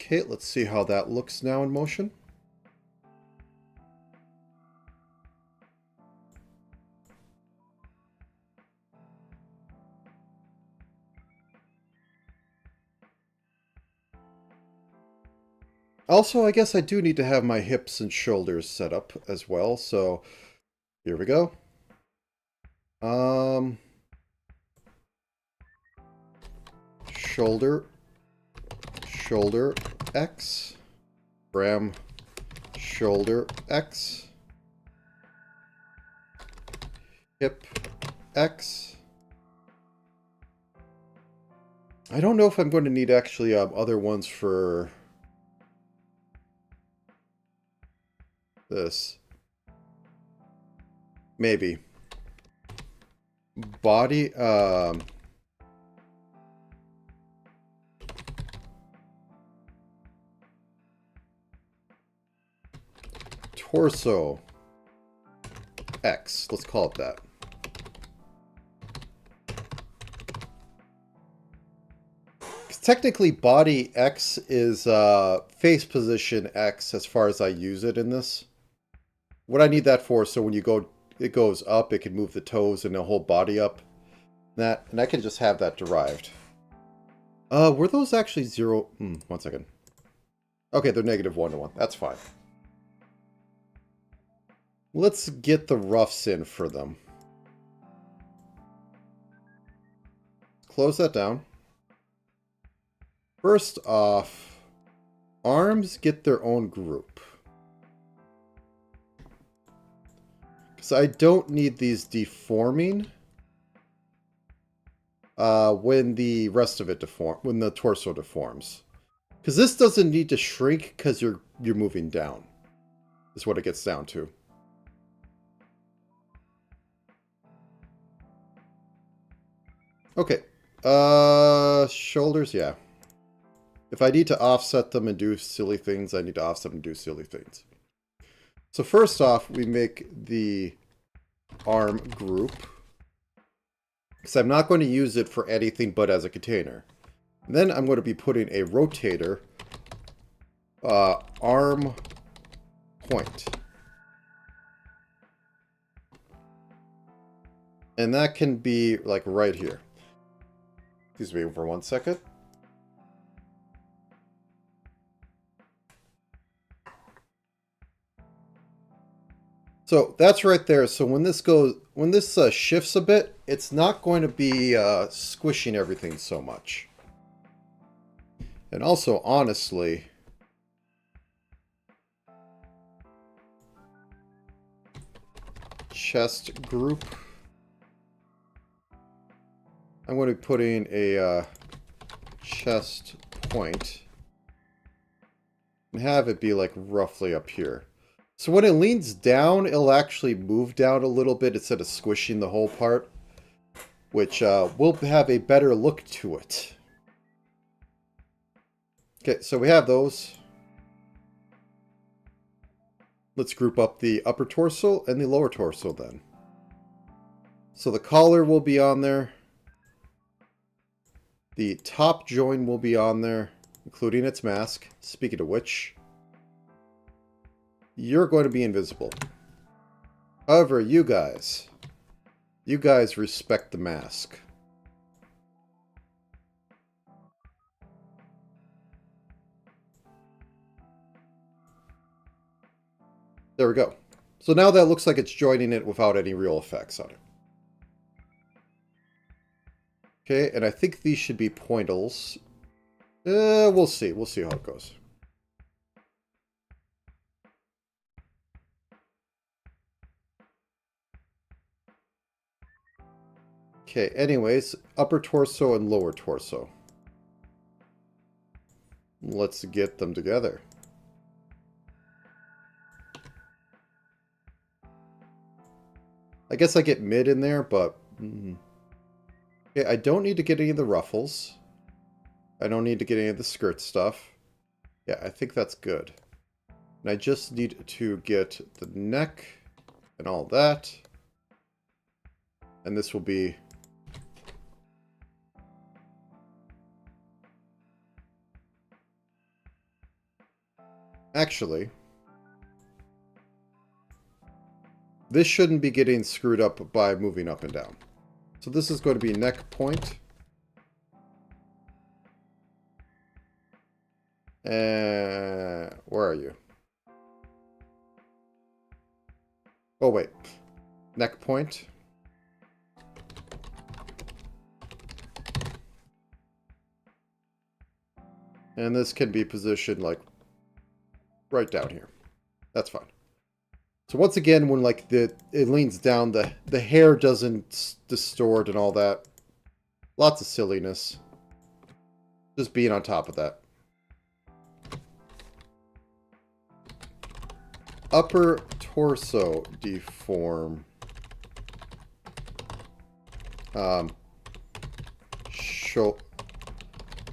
Okay, let's see how that looks now in motion. Also, I guess I do need to have my hips and shoulders set up as well, so here we go. Shoulder X, ram, shoulder X, hip X. I don't know if I'm going to need actually other ones for this. Maybe. Body, torso X. Let's call it that. 'Cause technically, body X is face position X as far as I use it in this. What I need that for, so when you go, it goes up, it can move the toes and the whole body up. And I can just have that derived. Were those actually 0? 1 second. Okay, they're -1 to 1. That's fine. Let's get the roughs in for them. Close that down. First off, arms get their own group. Because I don't need these deforming when the rest of it when the torso deforms. Because this doesn't need to shrink because you're moving down. Is what it gets down to. Okay. Shoulders, yeah. If I need to offset them and do silly things, I need to offset them and do silly things. So first off, we make the arm group. Because I'm not going to use it for anything but as a container. And then I'm going to be putting a rotator arm point. And that can be like right here. Excuse me for 1 second. So that's right there. So when this shifts a bit, it's not going to be squishing everything so much. And also, honestly, chest group. I'm going to be putting a chest point and have it be like roughly up here. So when it leans down, it'll actually move down a little bit instead of squishing the whole part, which will have a better look to it. Okay, so we have those. Let's group up the upper torso and the lower torso then. So the collar will be on there. The top joint will be on there, including its mask. Speaking of which, you're going to be invisible. However, you guys respect the mask. There we go. So now that looks like it's joining it without any real effects on it. Okay, and I think these should be pointals. We'll see. We'll see how it goes. Okay, anyways, upper torso and lower torso. Let's get them together. I guess I get mid in there, but... Okay, I don't need to get any of the ruffles. I don't need to get any of the skirt stuff. Yeah, I think that's good. And I just need to get the neck and all that. And this will be... Actually, this shouldn't be getting screwed up by moving up and down. So this is going to be neck point. Where are you? Oh, wait. Neck point. And this can be positioned like right down here. That's fine. So once again, when like it leans down, the hair doesn't distort and all that. Lots of silliness. Just being on top of that. Upper torso deform.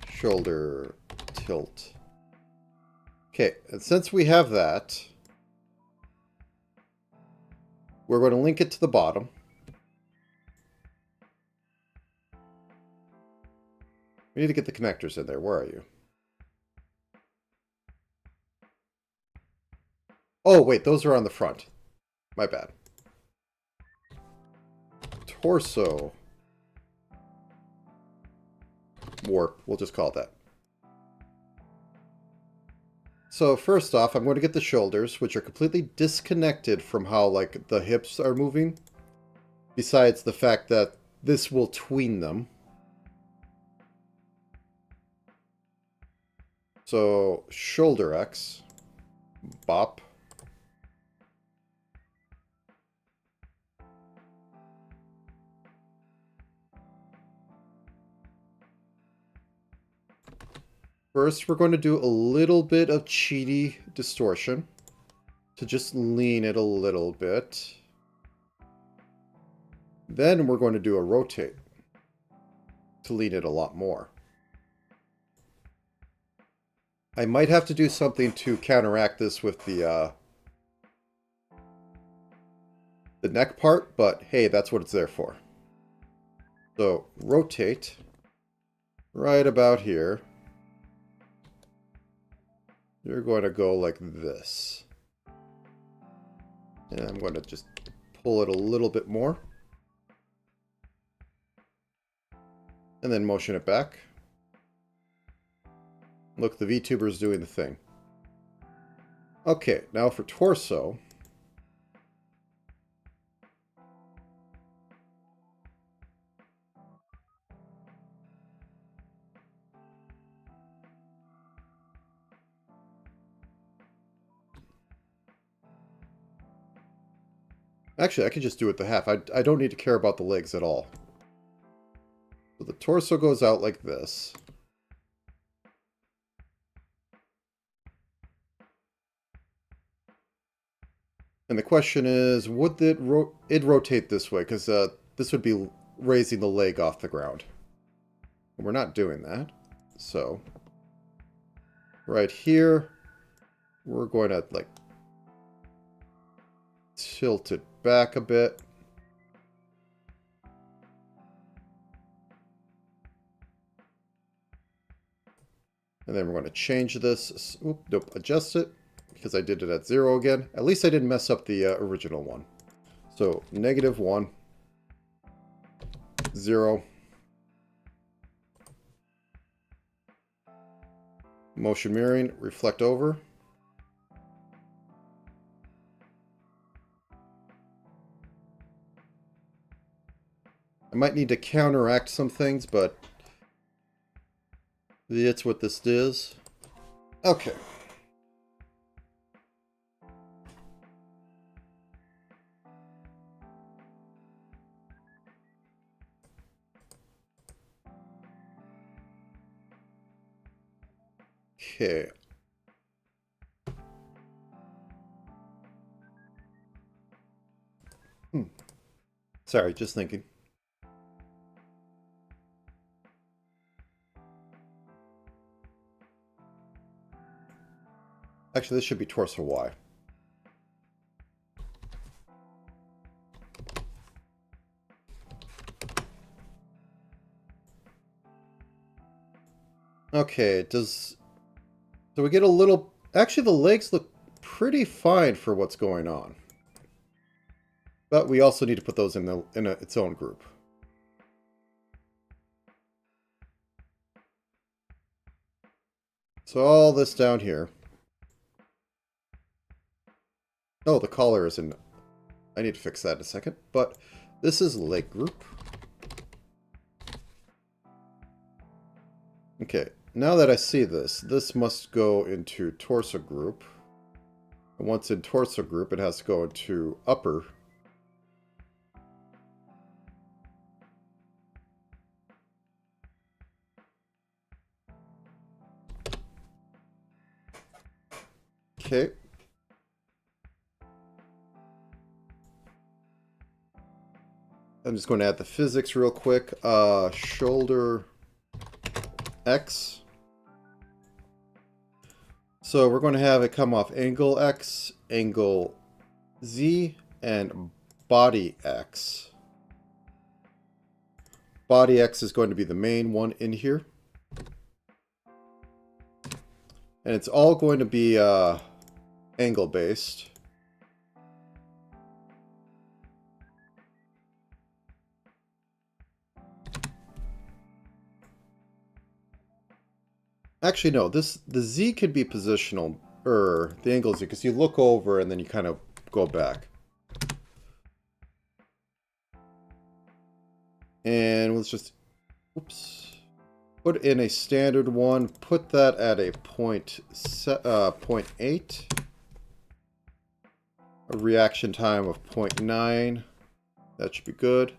Shoulder tilt. Okay, and since we have that, we're going to link it to the bottom. We need to get the connectors in there. Where are you? Oh, wait, those are on the front. My bad. Torso. Warp. We'll just call it that. So first off, I'm going to get the shoulders, which are completely disconnected from how, like, the hips are moving. Besides the fact that this will tween them. So, shoulder X. Bop. First, we're going to do a little bit of cheaty distortion to just lean it a little bit. Then we're going to do a rotate to lean it a lot more. I might have to do something to counteract this with the neck part, but hey, that's what it's there for. So, rotate right about here. You're going to go like this. And I'm going to just pull it a little bit more. And then motion it back. Look, the VTuber is doing the thing. Okay, now for torso. Actually, I can just do it the half. I don't need to care about the legs at all. So the torso goes out like this. And the question is, would it rotate this way? Because this would be raising the leg off the ground. We're not doing that. So, right here, we're going to, like, tilt it back a bit. And then we're going to change this. Oop, nope, adjust it. Because I did it at 0 again. At least I didn't mess up the original one. So, -1, 0. Motion mirroring, reflect over. I might need to counteract some things, but that's what this is. Okay. Okay. Sorry, just thinking. Actually, this should be torso Y. Okay, does... So we get a little... Actually, the legs look pretty fine for what's going on. But we also need to put those in its own group. So all this down here. Oh, the collar is in... I need to fix that in a second. But this is leg group. Okay, now that I see this, this must go into torso group. And once in torso group, it has to go into upper. Okay. I'm just going to add the physics real quick. Shoulder X. So we're going to have it come off angle X, angle Z, and body X. Body X is going to be the main one in here. And it's all going to be angle based. Actually, no. The Z could be positional, or the angle Z, because you look over and then you kind of go back. And let's just, oops, put in a standard one. Put that at a 0.8. A reaction time of 0.9. That should be good.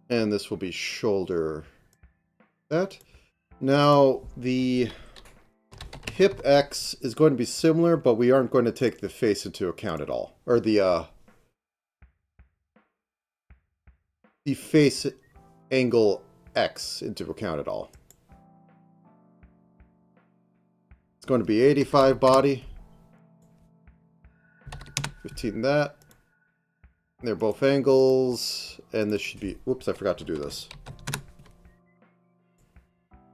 And this will be shoulder. That. Now, the hip X is going to be similar, but we aren't going to take the face into account at all. Or the face angle X into account at all. It's going to be 85 body. 15 that. They're both angles, and this should be... Whoops, I forgot to do this.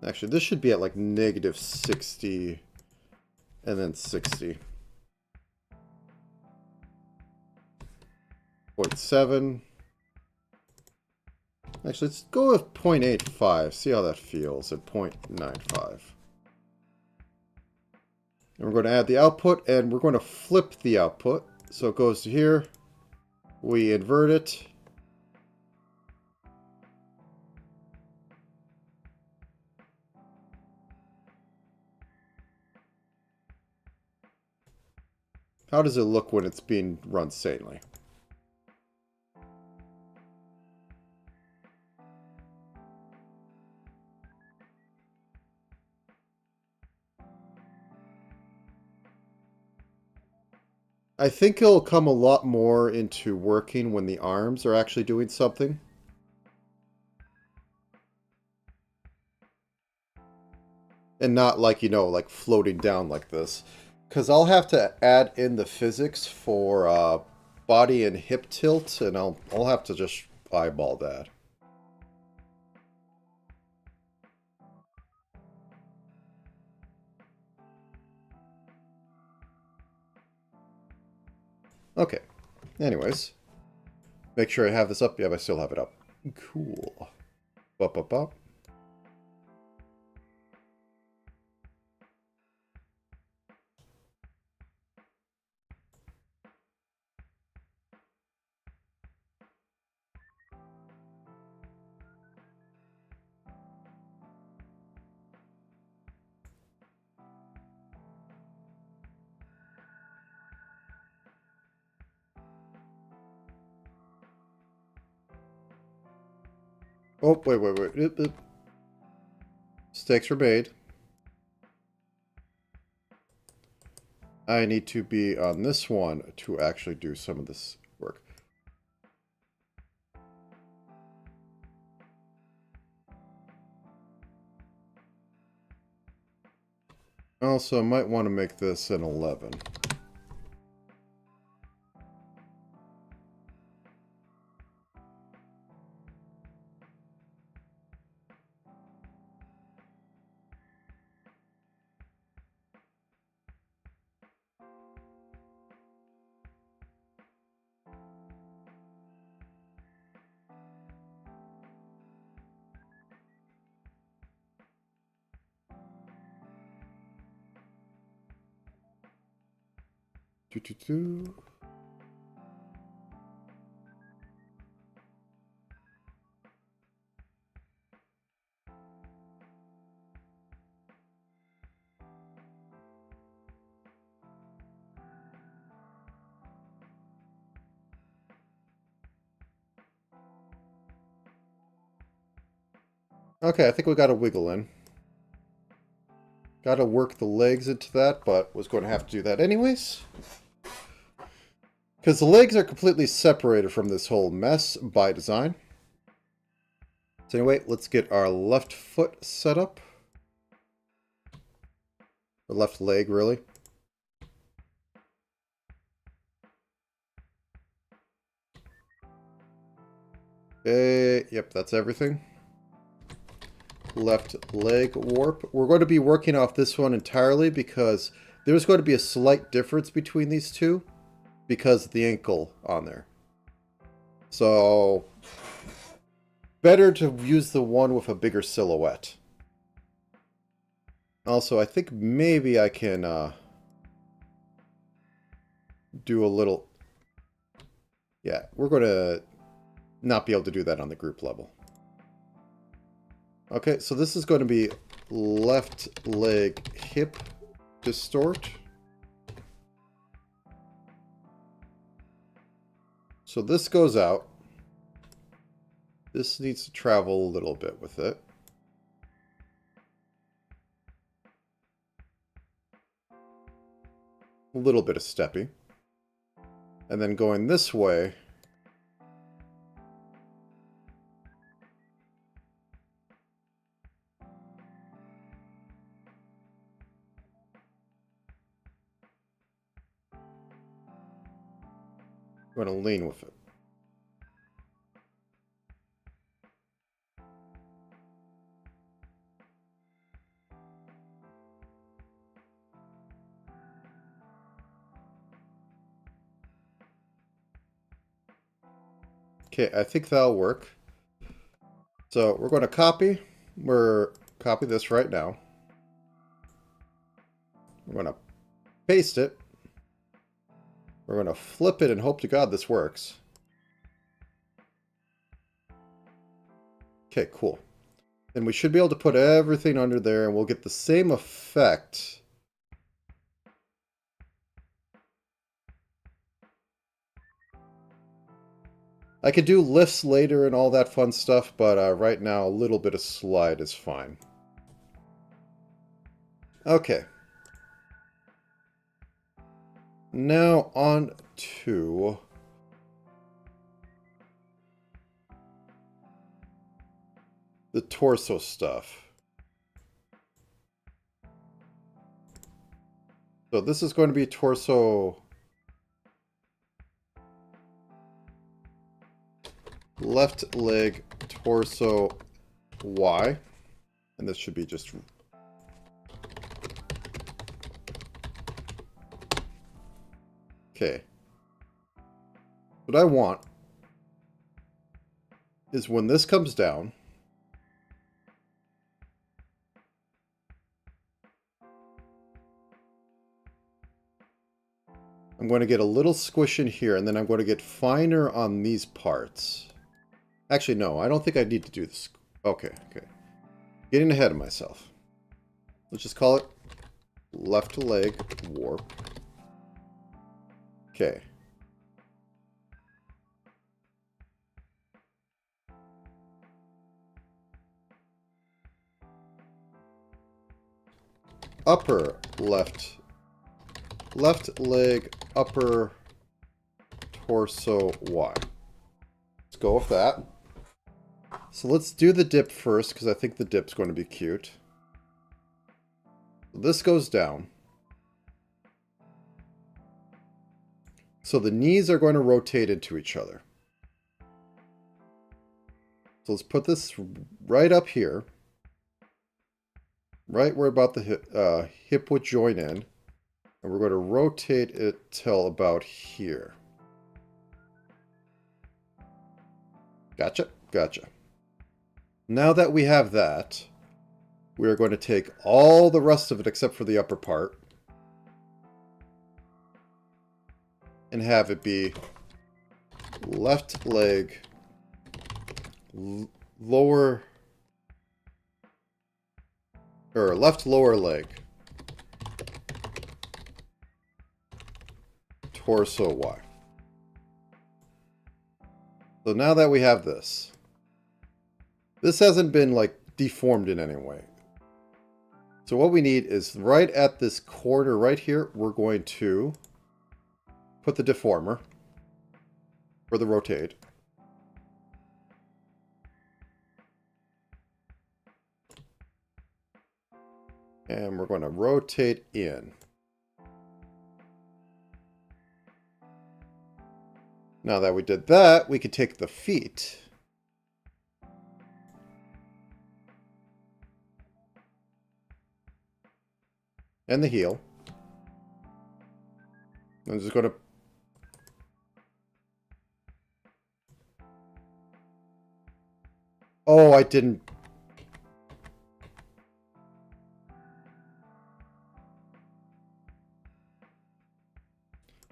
Actually, this should be at like negative 60, and then 60. 0.7. Actually, let's go with 0.85. See how that feels at 0.95. And we're going to add the output, and we're going to flip the output. So it goes to here. We invert it. How does it look when it's being run sanely? I think it'll come a lot more into working when the arms are actually doing something. And not like, you know, like floating down like this. Because I'll have to add in the physics for body and hip tilt, and I'll have to just eyeball that. Okay. Anyways. Make sure I have this up. Yeah, I still have it up. Cool. Bop, bop, bop. Oh, wait. Oop, oop. Stakes were made. I need to be on this one to actually do some of this work. Also, I might want to make this an 11. Doo. Okay, I think we got a wiggle in. Got to work the legs into that, but was going to have to do that anyways. Because the legs are completely separated from this whole mess by design. So anyway, let's get our left foot set up. Or left leg, really. Yep, that's everything. Left leg warp. We're going to be working off this one entirely because there's going to be a slight difference between these two because of the ankle on there. So, better to use the one with a bigger silhouette. Also, I think maybe I can do a little... Yeah, we're going to not be able to do that on the group level. Okay, so this is going to be left leg hip distort. So this goes out. This needs to travel a little bit with it. A little bit of stepping. And then going this way. I'm going to lean with it. Okay, I think that'll work. So we're going to copy. We're copy this right now. We're going to paste it. We're going to flip it and hope to God this works. Okay, cool. Then we should be able to put everything under there and we'll get the same effect. I could do lifts later and all that fun stuff, but right now a little bit of slide is fine. Okay. Now on to the torso stuff. So this is going to be torso left leg torso Y, and this should be just okay. What I want is when this comes down, I'm going to get a little squish in here, and then I'm going to get finer on these parts. Actually, no, I don't think I need to do this. Okay, okay. Getting ahead of myself. Let's just call it left leg warp. Okay. Upper left leg upper torso Y. Let's go with that. So let's do the dip first, because I think the dip's going to be cute. This goes down. So the knees are going to rotate into each other. So let's put this right up here. Right where about the hip would join in. And we're going to rotate it till about here. Gotcha, gotcha. Now that we have that, we are going to take all the rest of it except for the upper part and have it be left leg, lower, or left lower leg, torso Y. So now that we have this, this hasn't been like deformed in any way. So what we need is right at this corner right here, we're going to put the deformer for the rotate. And we're going to rotate in. Now that we did that, we could take the feet And the heel. I'm just going to... Oh, I didn't...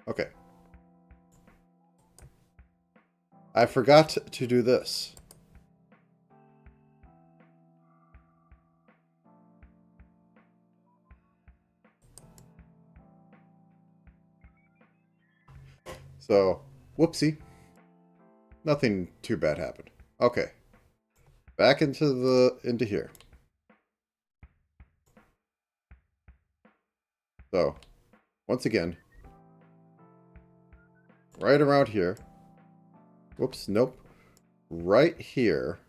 Okay. I forgot to do this. So, whoopsie. Nothing too bad happened. Okay. Back into here. So, once again, right around here. Whoops, nope. Right here.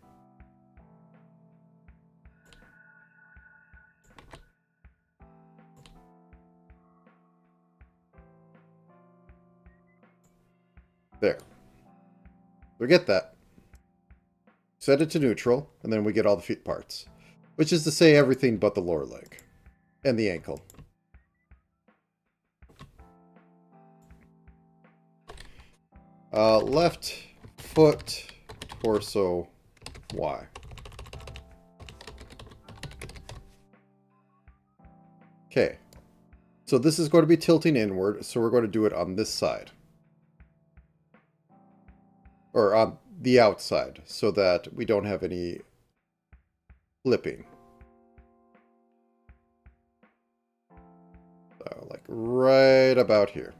There. Forget that. Set it to neutral, and then we get all the feet parts. Which is to say everything but the lower leg. And the ankle. Left foot, torso, Y. Okay. So this is going to be tilting inward, so we're going to do it on this side. Or on the outside, so that we don't have any flipping. So, like right about here.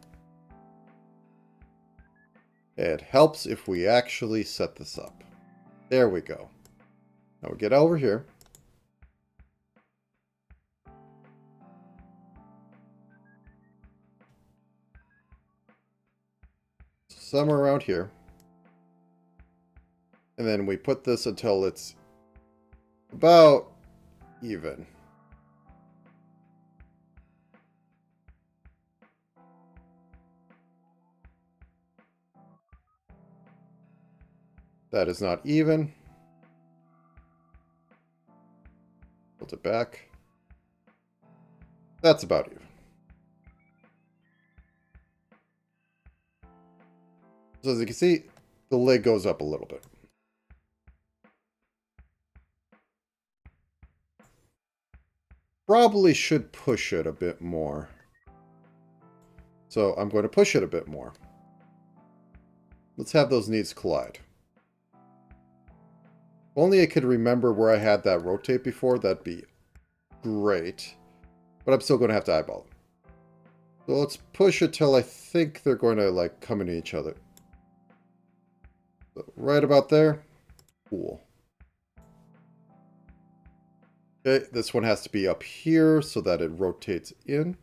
It helps if we actually set this up. There we go. Now we get over here. Somewhere around here. And then we put this until it's about even. That is not even. Tilt it back. That's about even. So as you can see, the leg goes up a little bit. Probably should push it a bit more. So I'm going to push it a bit more. Let's have those knees collide. If only I could remember where I had that rotate before, that'd be great. But I'm still going to have to eyeball them. So let's push it till I think they're going to like come into each other. So right about there. Cool. Okay, this one has to be up here so that it rotates in.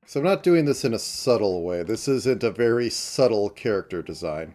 So I'm not doing this in a subtle way. This isn't a very subtle character design.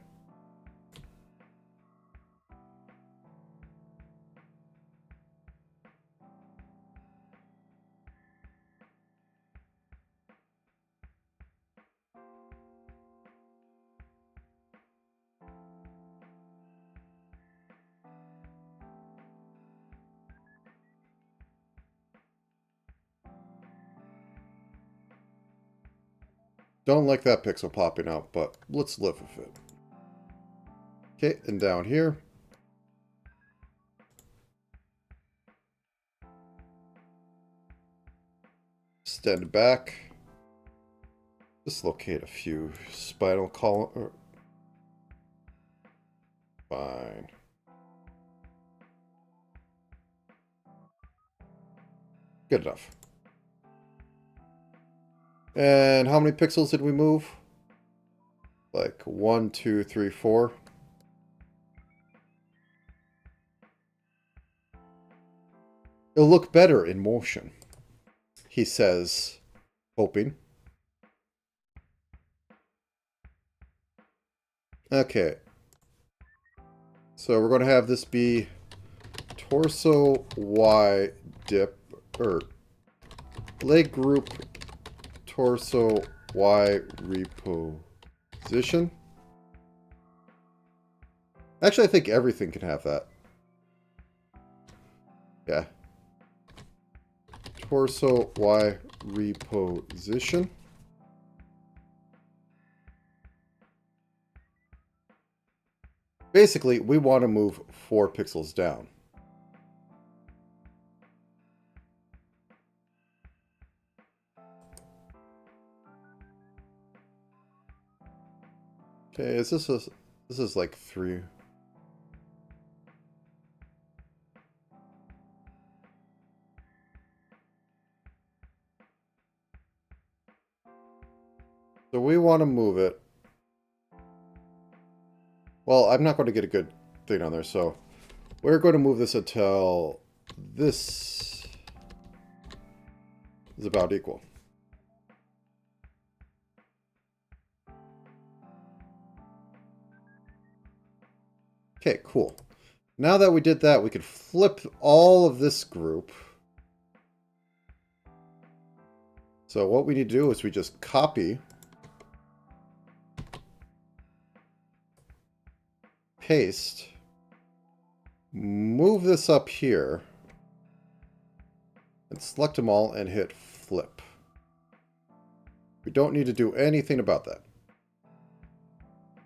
Don't like that pixel popping out, but let's live with it. Okay, and down here. Extend back. Dislocate a few spinal column. Fine. Good enough. And how many pixels did we move? Like 1, 2, 3, 4. It'll look better in motion, he says, hoping. Okay. So we're going to have this be torso Y dip, or leg group torso Y reposition. Actually, I think everything can have that. Yeah. Torso Y reposition. Basically, we want to move 4 pixels down. Okay, this is like 3. So we want to move it. Well, I'm not going to get a good thing on there, so we're going to move this until this is about equal. Okay, cool. Now that we did that, we could flip all of this group. So what we need to do is we just copy, paste, move this up here, and select them all and hit flip. We don't need to do anything about that.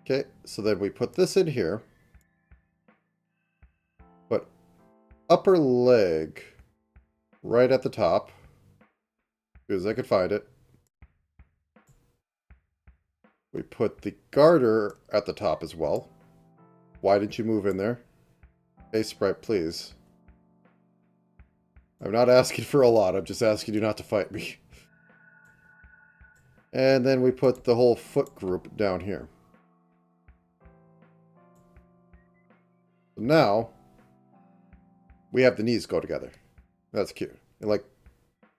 Okay, so then we put this in here. Put upper leg right at the top, because I could find it. We put the garter at the top as well. Why didn't you move in there? Hey, Sprite, please. I'm not asking for a lot. I'm just asking you not to fight me. And then we put the whole foot group down here. So now, we have the knees go together. That's cute. And like,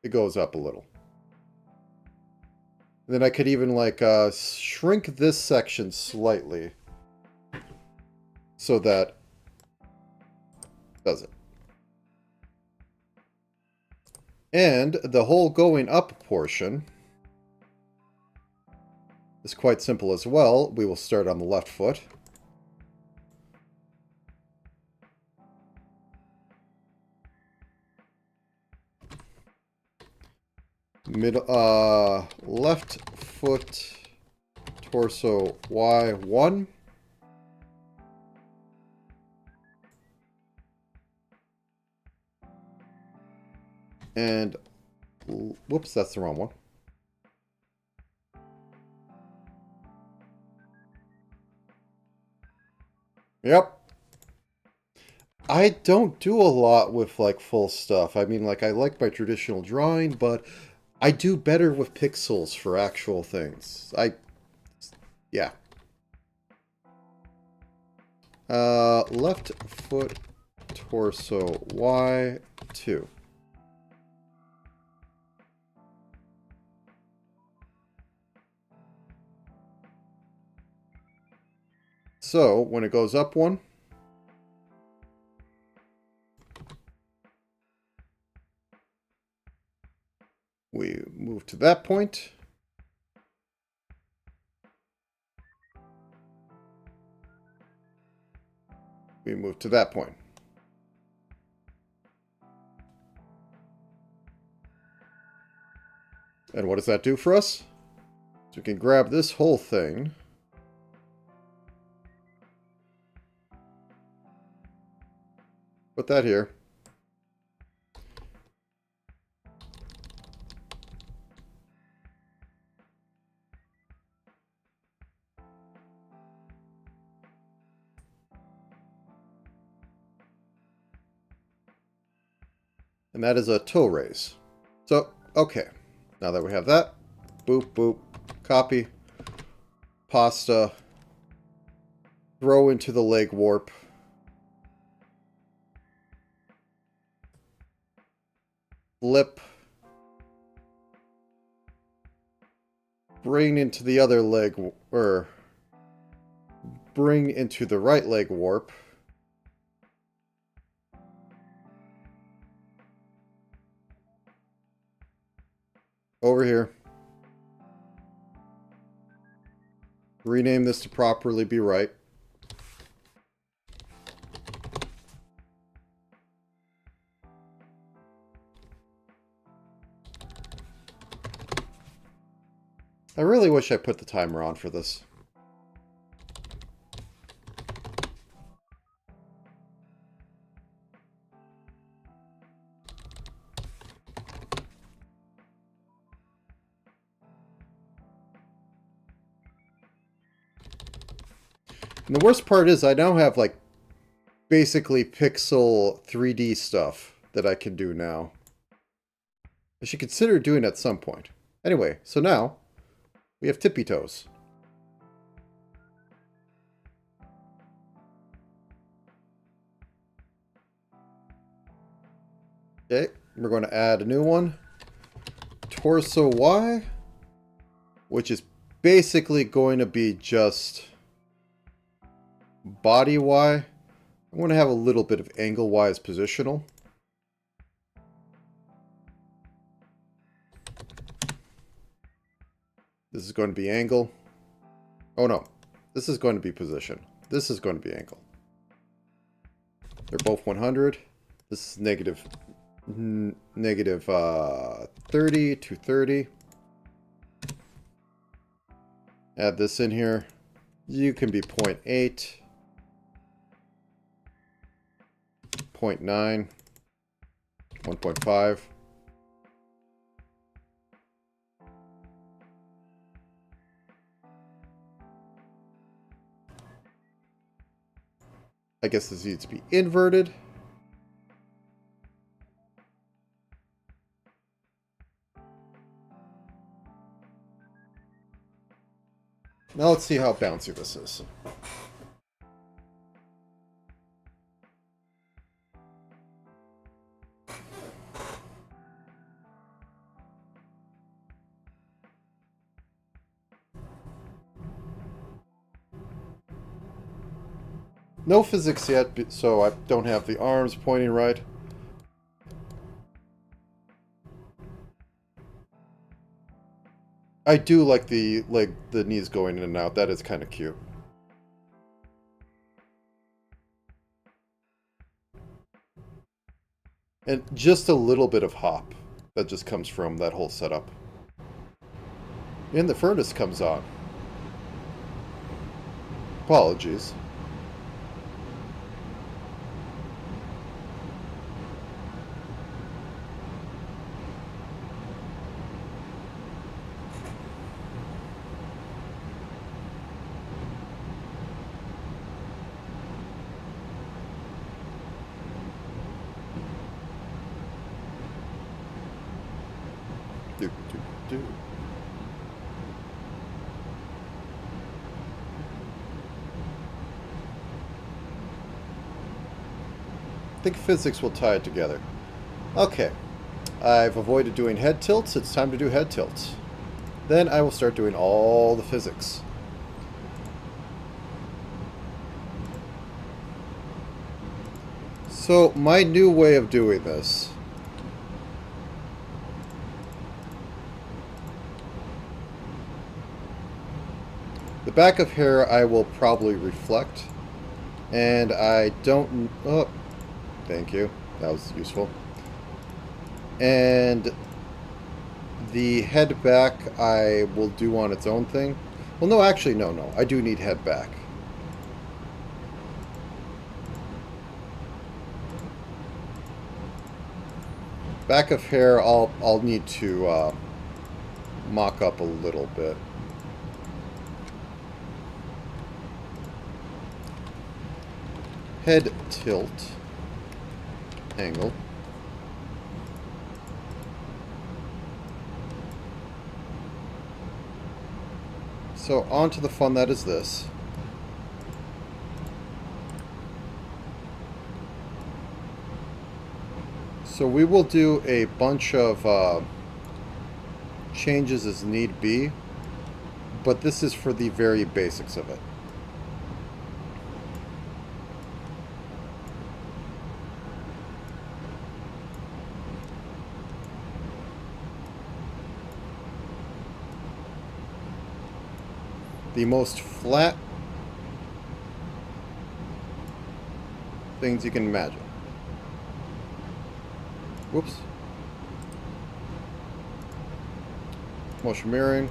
it goes up a little. And then I could even like shrink this section slightly so that does it. And the whole going up portion is quite simple as well. We will start on the left foot. Left foot, torso Y1. And, whoops, that's the wrong one. Yep. I don't do a lot with, like, full stuff. I mean, like, I like my traditional drawing, but I do better with pixels for actual things. Yeah. Left foot, torso, Y2. So, when it goes up one, we move to that point. We move to that point. And what does that do for us? So we can grab this whole thing. Put that here. And that is a toe raise. So, okay. Now that we have that, boop, boop, copy, pasta, throw into the leg warp. Flip. Bring into the other leg, or bring into the right leg warp. Over here. Rename this to properly be right. I really wish I put the timer on for this. And the worst part is I now have, like, basically pixel 3D stuff that I can do now. I should consider doing at some point. Anyway, so now we have tippy toes. Okay, we're going to add a new one. Torso Y, which is basically going to be just body Y. I'm going to have a little bit of angle Y as positional. This is going to be angle. Oh no, this is going to be position. This is going to be angle. They're both 100. This is negative 30 to 30. Add this in here. You can be 0.8, 0.9, 1.5. I guess this needs to be inverted. Now let's see how bouncy this is. No physics yet, so I don't have the arms pointing right. I do like the knees going in and out. That is kind of cute. And just a little bit of hop that just comes from that whole setup. And the furnace comes on. Apologies. I think physics will tie it together. Okay. I've avoided doing head tilts. It's time to do head tilts. Then I will start doing all the physics. So, my new way of doing this. The back of hair I will probably reflect. And I don't... Oh, thank you. That was useful. And the head back I will do on its own thing. Well, no, actually, no. I do need head back. Back of hair I'll need to mock up a little bit. Head tilt angle. So on to the fun that is this. So we will do a bunch of changes as need be, but this is for the very basics of it. The most flat things you can imagine. Whoops. Motion mirroring.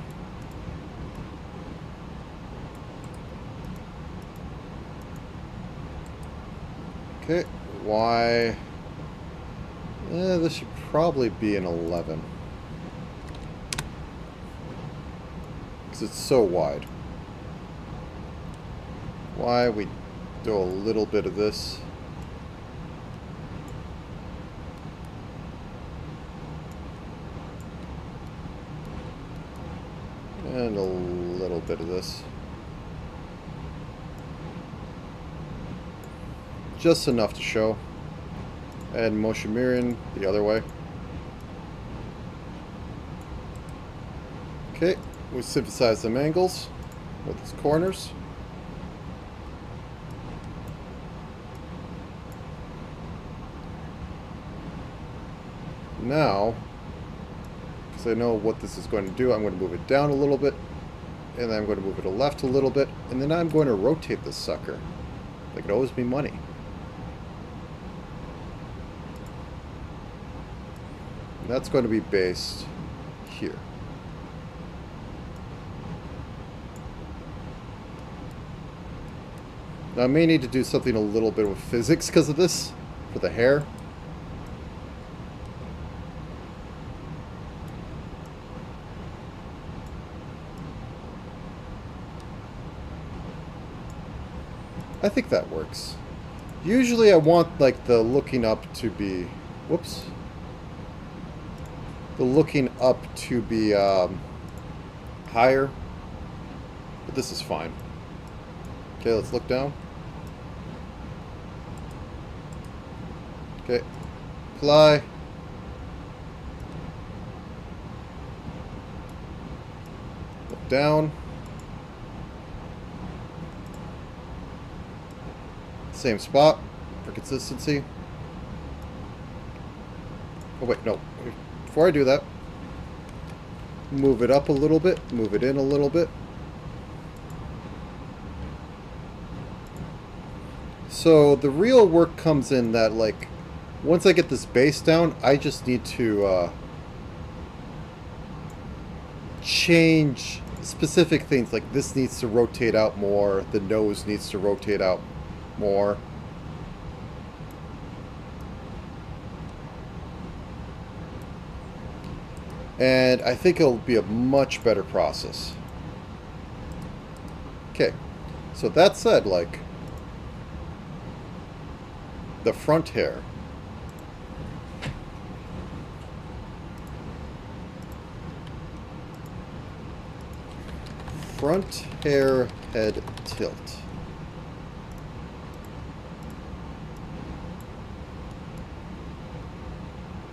Okay, Y. This should probably be an 11. Because it's so wide. Y, we do a little bit of this. And a little bit of this. Just enough to show. And motion mirroring the other way. Okay, we synthesize some angles with its corners. Now, because I know what this is going to do, I'm going to move it down a little bit, and then I'm going to move it to left a little bit, and then I'm going to rotate this sucker. Like it owes me money. And that's going to be based here. Now I may need to do something a little bit with physics because of this, for the hair. I think that works. Usually I want like the looking up to be, whoops. The looking up to be higher, but this is fine. Okay, let's look down. Okay, apply. Look down. Same spot for consistency. Oh wait, no. Before I do that, move it up a little bit, move it in a little bit. So the real work comes in that, like, once I get this base down, I just need to change specific things. Like this needs to rotate out more, the nose needs to rotate out more. And I think it'll be a much better process. Okay, so that said, like, the front hair. Front hair head tilt.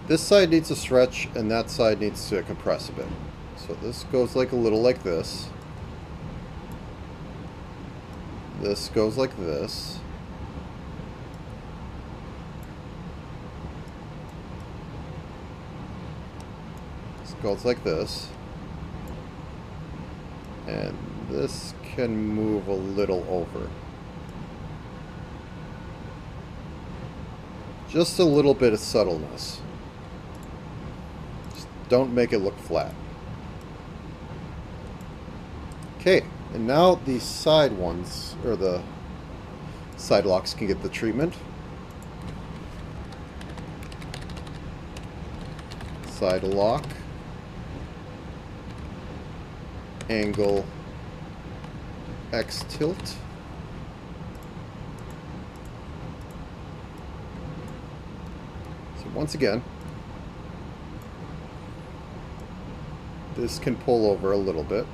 This side needs to stretch, and that side needs to compress a bit. So this goes like a little like this. This goes like this. This goes like this. And this can move a little over. Just a little bit of subtleness. Don't make it look flat. Okay, and now the side ones, or the side locks, can get the treatment. Side lock. Angle X tilt. So once again, this can pull over a little bit.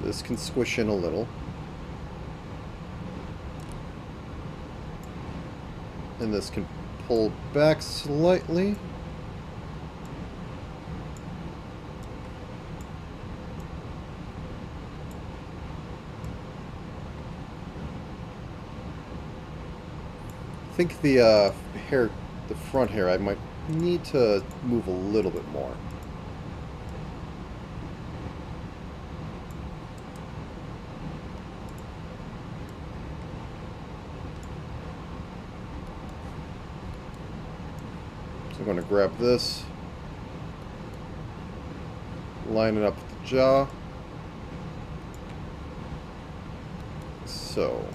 This can squish in a little. And this can pull back slightly. I think the hair, the front hair, I might need to move a little bit more. So I'm going to grab this, line it up with the jaw. so.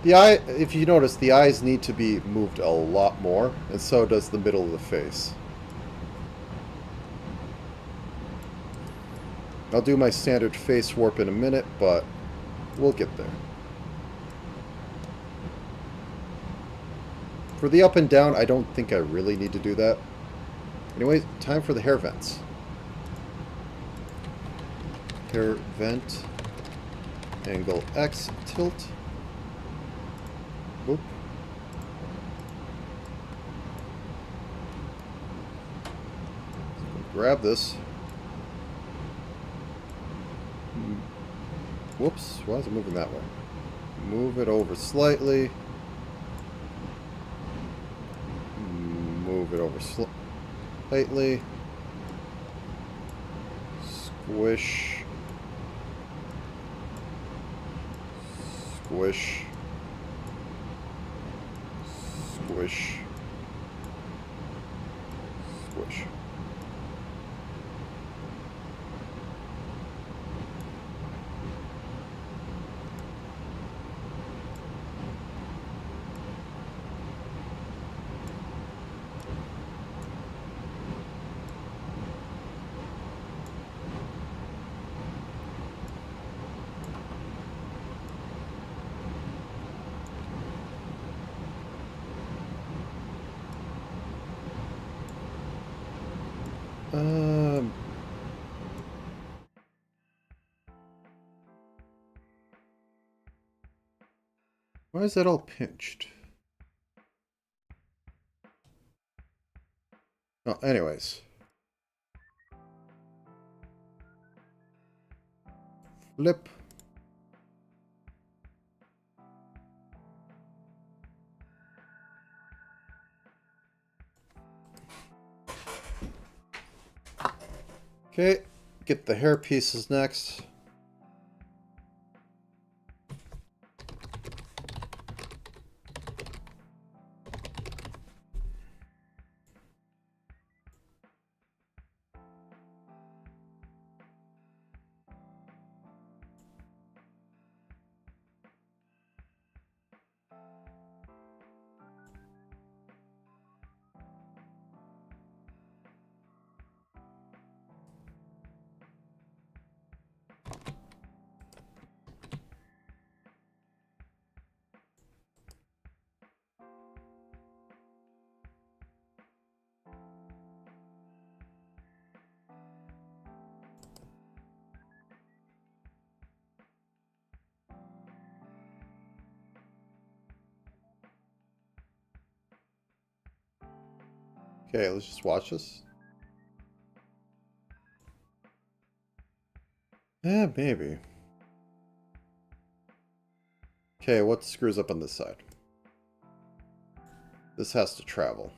The eye, if you notice, the eyes need to be moved a lot more, and so does the middle of the face. I'll do my standard face warp in a minute, but we'll get there. For the up and down, I don't think I really need to do that. Anyway, time for the hair vents. Hair vent, angle X, tilt. Whoop. Grab this. Whoops, why is it moving that way? Move it over slightly. Move it over slightly. Squish. Squish. Squish. Squish. Why is that all pinched? Oh, anyways. Flip. Okay, get the hair pieces next. Okay, let's just watch this. Yeah, maybe. Okay, what screws up on this side? This has to travel.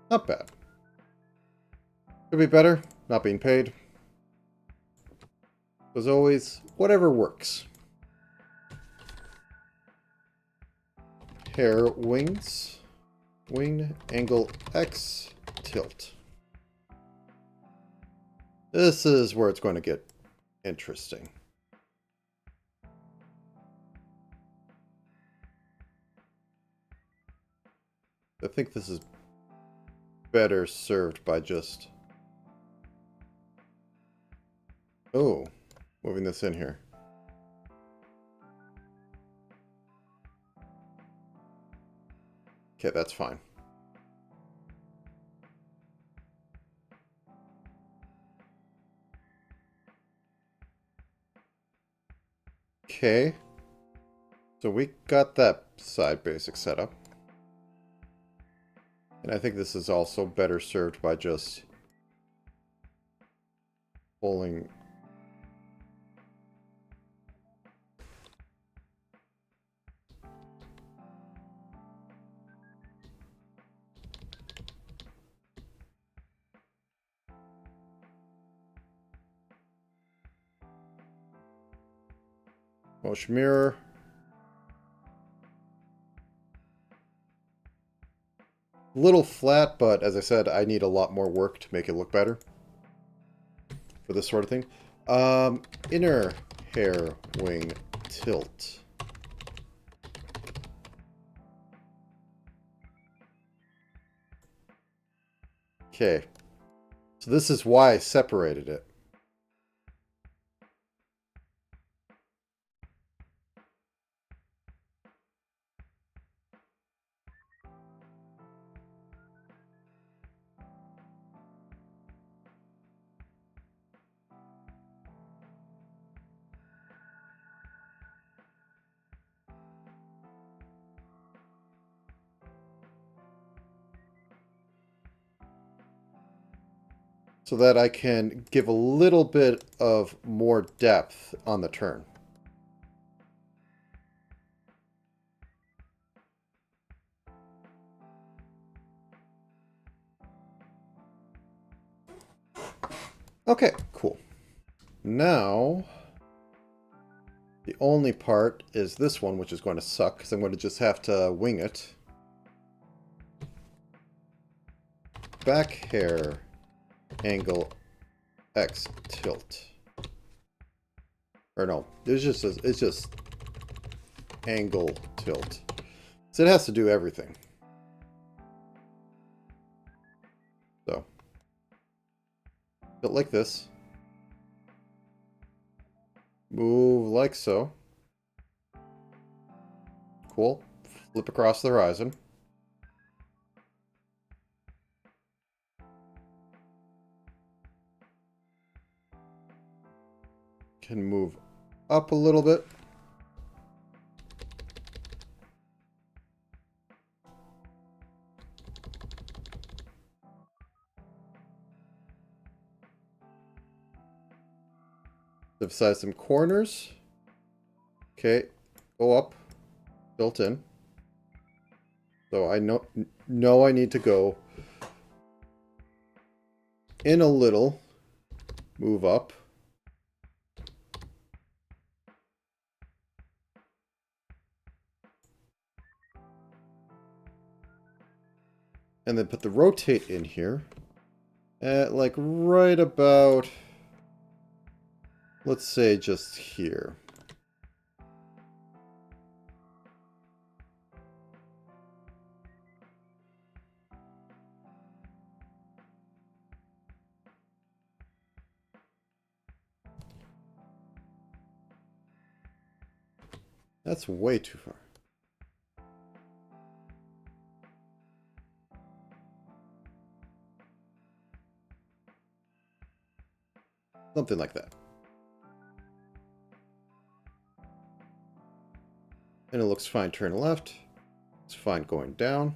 Not bad. Could be better, not being paid. As always, whatever works. Hair wings. Wing angle X tilt. This is where it's going to get interesting. I think this is better served by just... Oh, moving this in here. Okay, that's fine. Okay. So we got that side basic set up. And I think this is also better served by just pulling. Motion mirror. A little flat, but as I said, I need a lot more work to make it look better for this sort of thing. Inner hair wing tilt. Okay. So this is why I separated it. So that I can give a little bit of more depth on the turn. Okay, cool. Now, the only part is this one, which is going to suck, because I'm going to just have to wing it. Back hair angle X tilt. Or no, it's just angle tilt. So it has to do everything. So, tilt like this. Move like so. Cool. Flip across the horizon. Can move up a little bit. Emphasize some corners. Okay, go up, built in. So I know I need to go in a little, move up. And then put the rotate in here at like right about, let's say just here. That's way too far. Something like that. And it looks fine turn left. It's fine going down.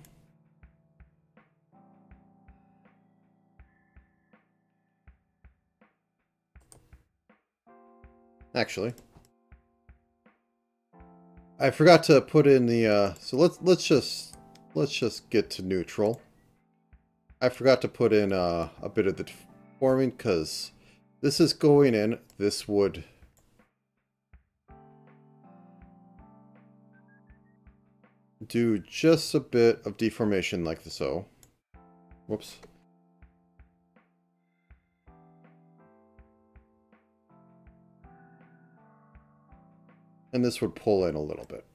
Actually, I forgot to put in the so let's just get to neutral. I forgot to put in a bit of the deforming because this is going in. This would do just a bit of deformation like so. Whoops. And this would pull in a little bit.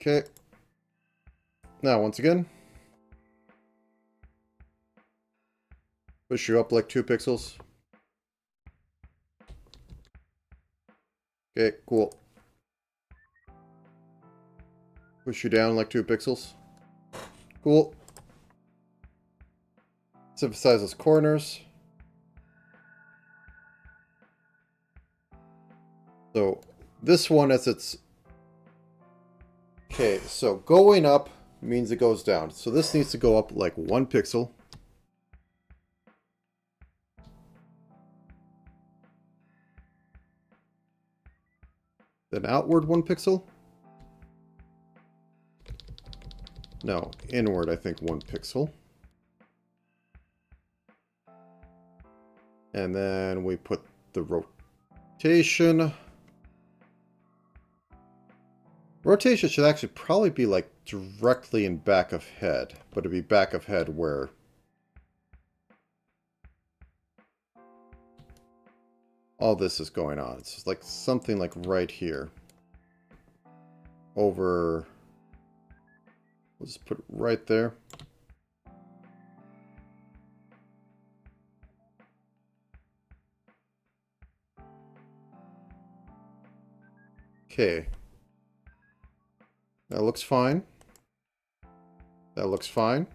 Okay. Now, once again, push you up like 2 pixels. Okay, cool. Push you down like 2 pixels. Cool. Let's emphasize those corners. So this one as it's... Okay, so going up means it goes down. So this needs to go up like 1 pixel. Then outward 1 pixel. No, inward I think 1 pixel. And then we put the rotation. Rotation should actually probably be like directly in back of head, but it'd be back of head where all this is going on. It's just like something like right here. Over, we'll just put it right there. Okay. That looks fine. That looks fine.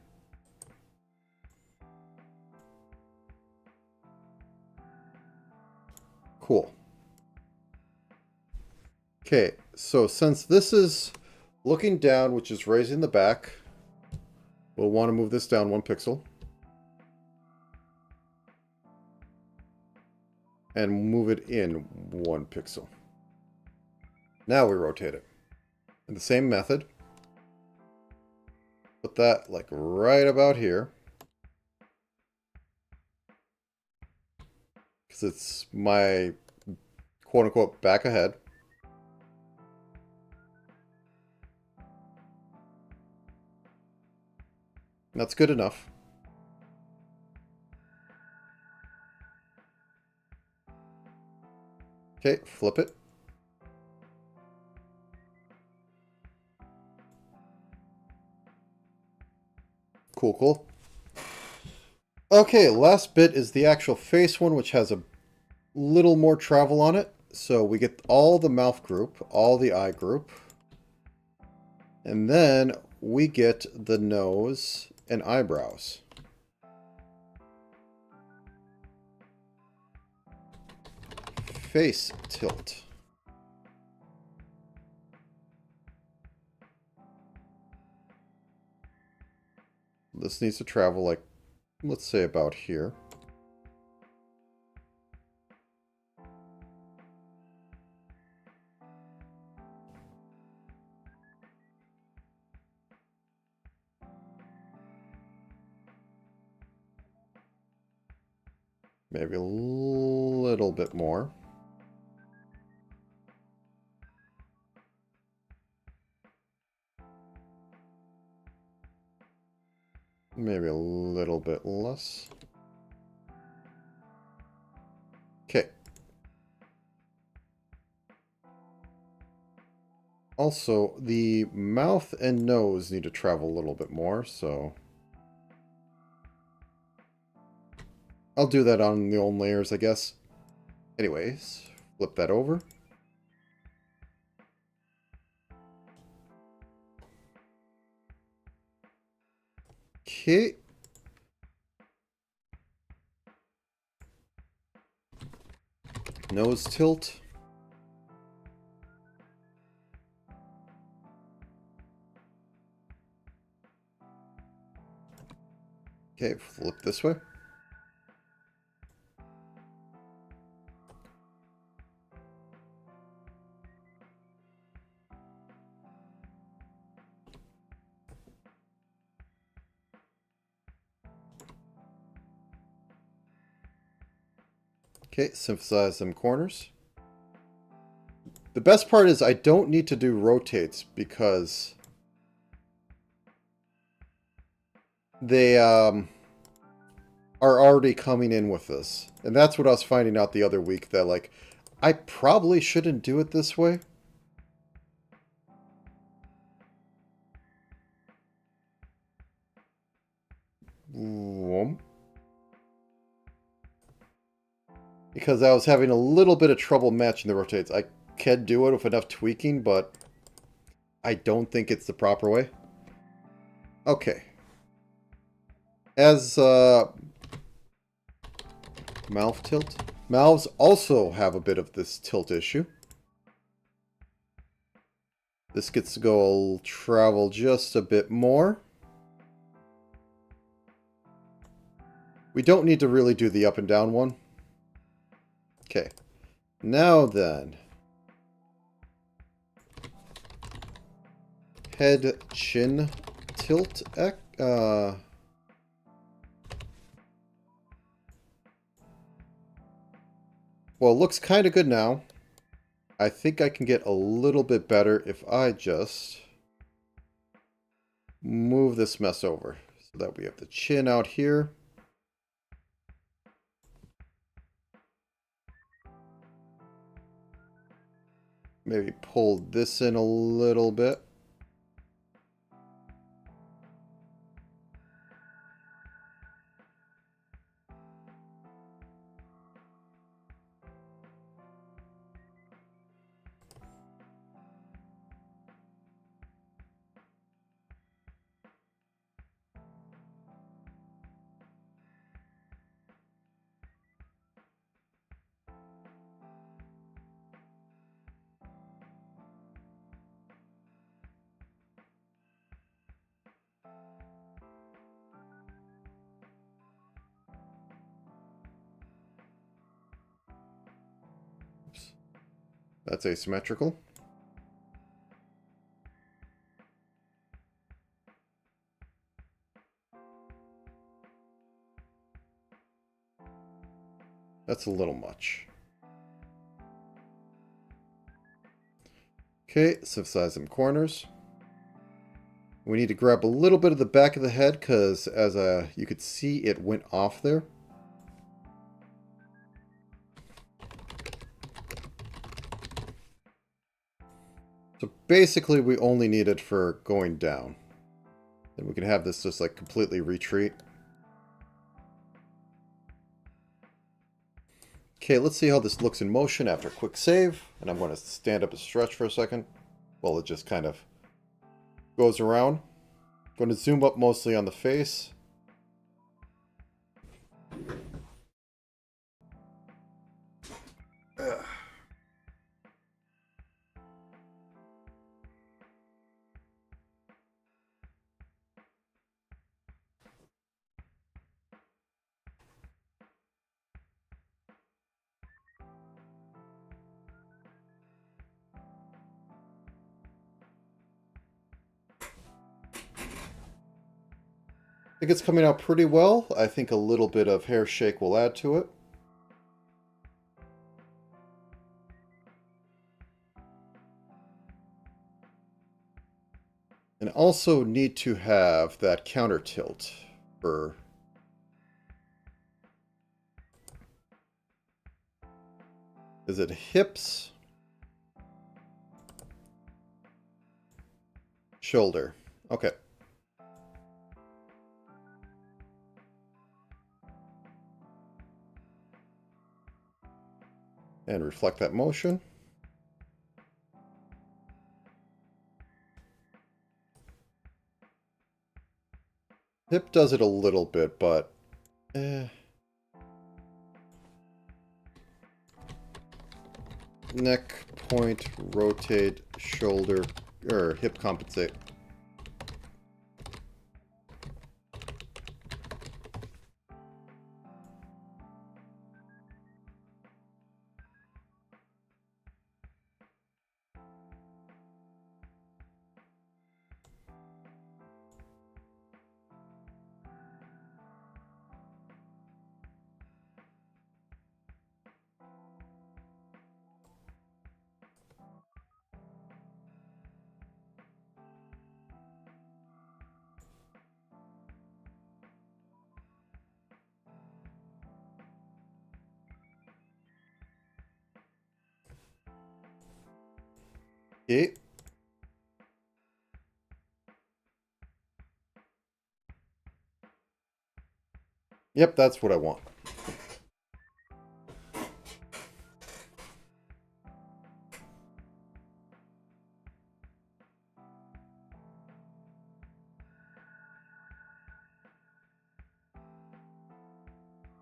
Cool. Okay, so since this is looking down, which is raising the back, we'll want to move this down 1 pixel. And move it in 1 pixel. Now we rotate it. In the same method. Put that like right about here. Because it's my quote-unquote back ahead. That's good enough. Okay, flip it. Cool, cool. Okay, last bit is the actual face one, which has a little more travel on it. So we get all the mouth group, all the eye group. And then we get the nose and eyebrows. Face tilt. This needs to travel like, let's say about here. Maybe a little bit more. Maybe a little bit less. Okay. Also, the mouth and nose need to travel a little bit more, so I'll do that on the old layers, I guess. Anyways, flip that over. Okay. Nose tilt. Okay, flip this way. Okay, synthesize them corners. The best part is I don't need to do rotates because they are already coming in with this. And that's what I was finding out the other week, that like I probably shouldn't do it this way. Because I was having a little bit of trouble matching the rotates. I can do it with enough tweaking, but I don't think it's the proper way. Okay. As mouth tilt. Mouths also have a bit of this tilt issue. This gets to go travel just a bit more. We don't need to really do the up and down one. Okay. Now then. Head, chin, tilt. Well, it looks kind of good now. I think I can get a little bit better if I just move this mess over so that we have the chin out here. Maybe pull this in a little bit. That's asymmetrical. That's a little much. Okay, size some corners. We need to grab a little bit of the back of the head because as you could see it went off there. So basically we only need it for going down. Then we can have this just like completely retreat. Okay, let's see how this looks in motion after a quick save. And I'm going to stand up and stretch for a second while it just kind of goes around. I'm going to zoom up mostly on the face. I think it's coming out pretty well. I think a little bit of hair shake will add to it. And also need to have that counter tilt for... Is it hips? Shoulder. Okay. And reflect that motion. Hip does it a little bit, but... Neck, point, rotate, shoulder, or hip compensate. Okay. Yep, that's what I want.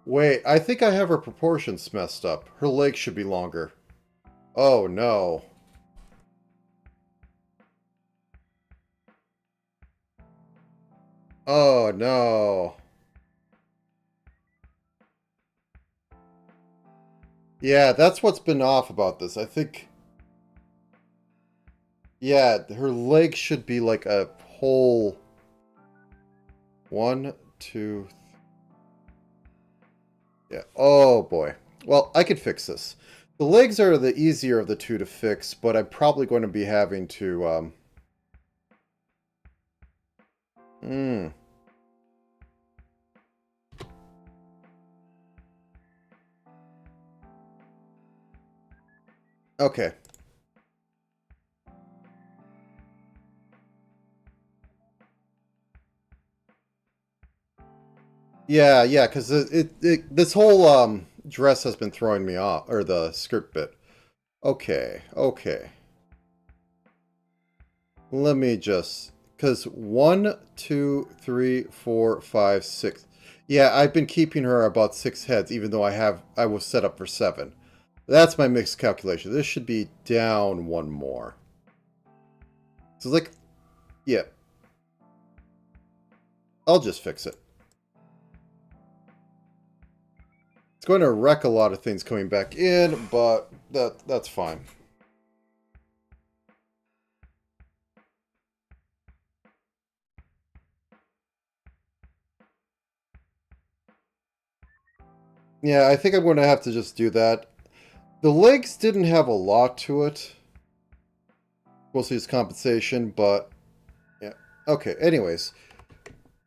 Wait, I think I have her proportions messed up. Her legs should be longer. Oh, no. Oh, no. Yeah, that's what's been off about this. I think... Yeah, her legs should be like a whole... One, two... Yeah. Oh, boy. Well, I could fix this. The legs are the easier of the two to fix, but I'm probably going to be having to... Hmm. Okay. Yeah, yeah, because this whole dress has been throwing me off, or the skirt bit. Okay, okay. Let me just, because 1, 2, 3, 4, 5, 6. Yeah, I've been keeping her about 6 heads, even though I was set up for 7. That's my mixed calculation. This should be down 1 more. So like, yeah, I'll just fix it. It's going to wreck a lot of things coming back in, but that's fine. Yeah, I think I'm going to have to just do that. The legs didn't have a lot to it. Mostly it's compensation, but yeah. Okay, anyways.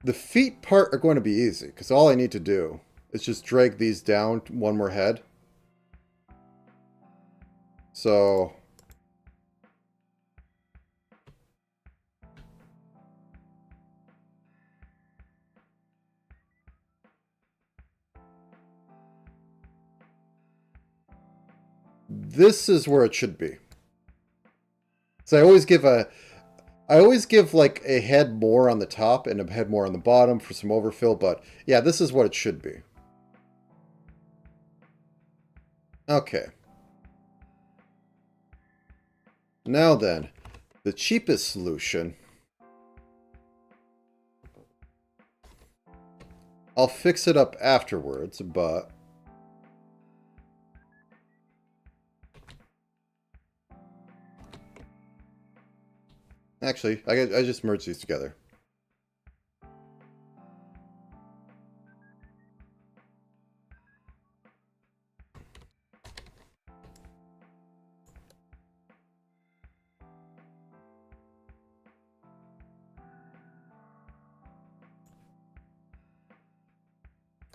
The feet part are going to be easy, because all I need to do is just drag these down 1 more head. So... This is where it should be. So I always give like a head more on the top and a head more on the bottom for some overfill, but yeah, this is what it should be. Okay. Now then, the cheapest solution. I'll fix it up afterwards, but... Actually, I just merged these together.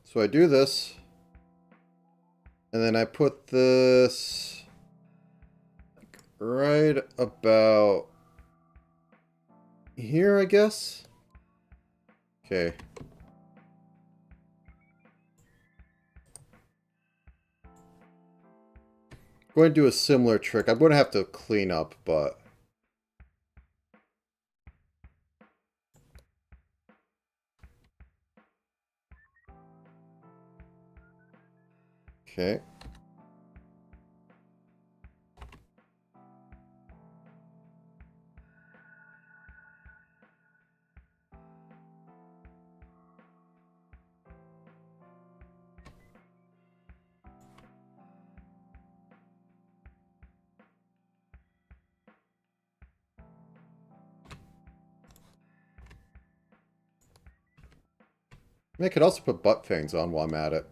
So I do this, and then I put this right about here, I guess. Okay. I'm going to do a similar trick. I'm going to have to clean up, but... Okay. I could also put butt fangs on while I'm at it.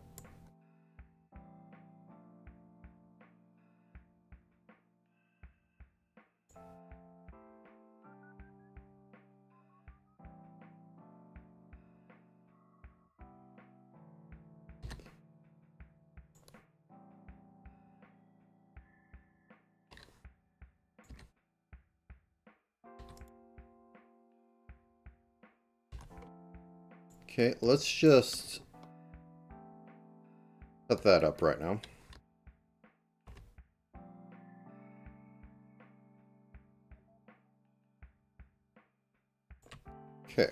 Okay, let's just set that up right now. Okay.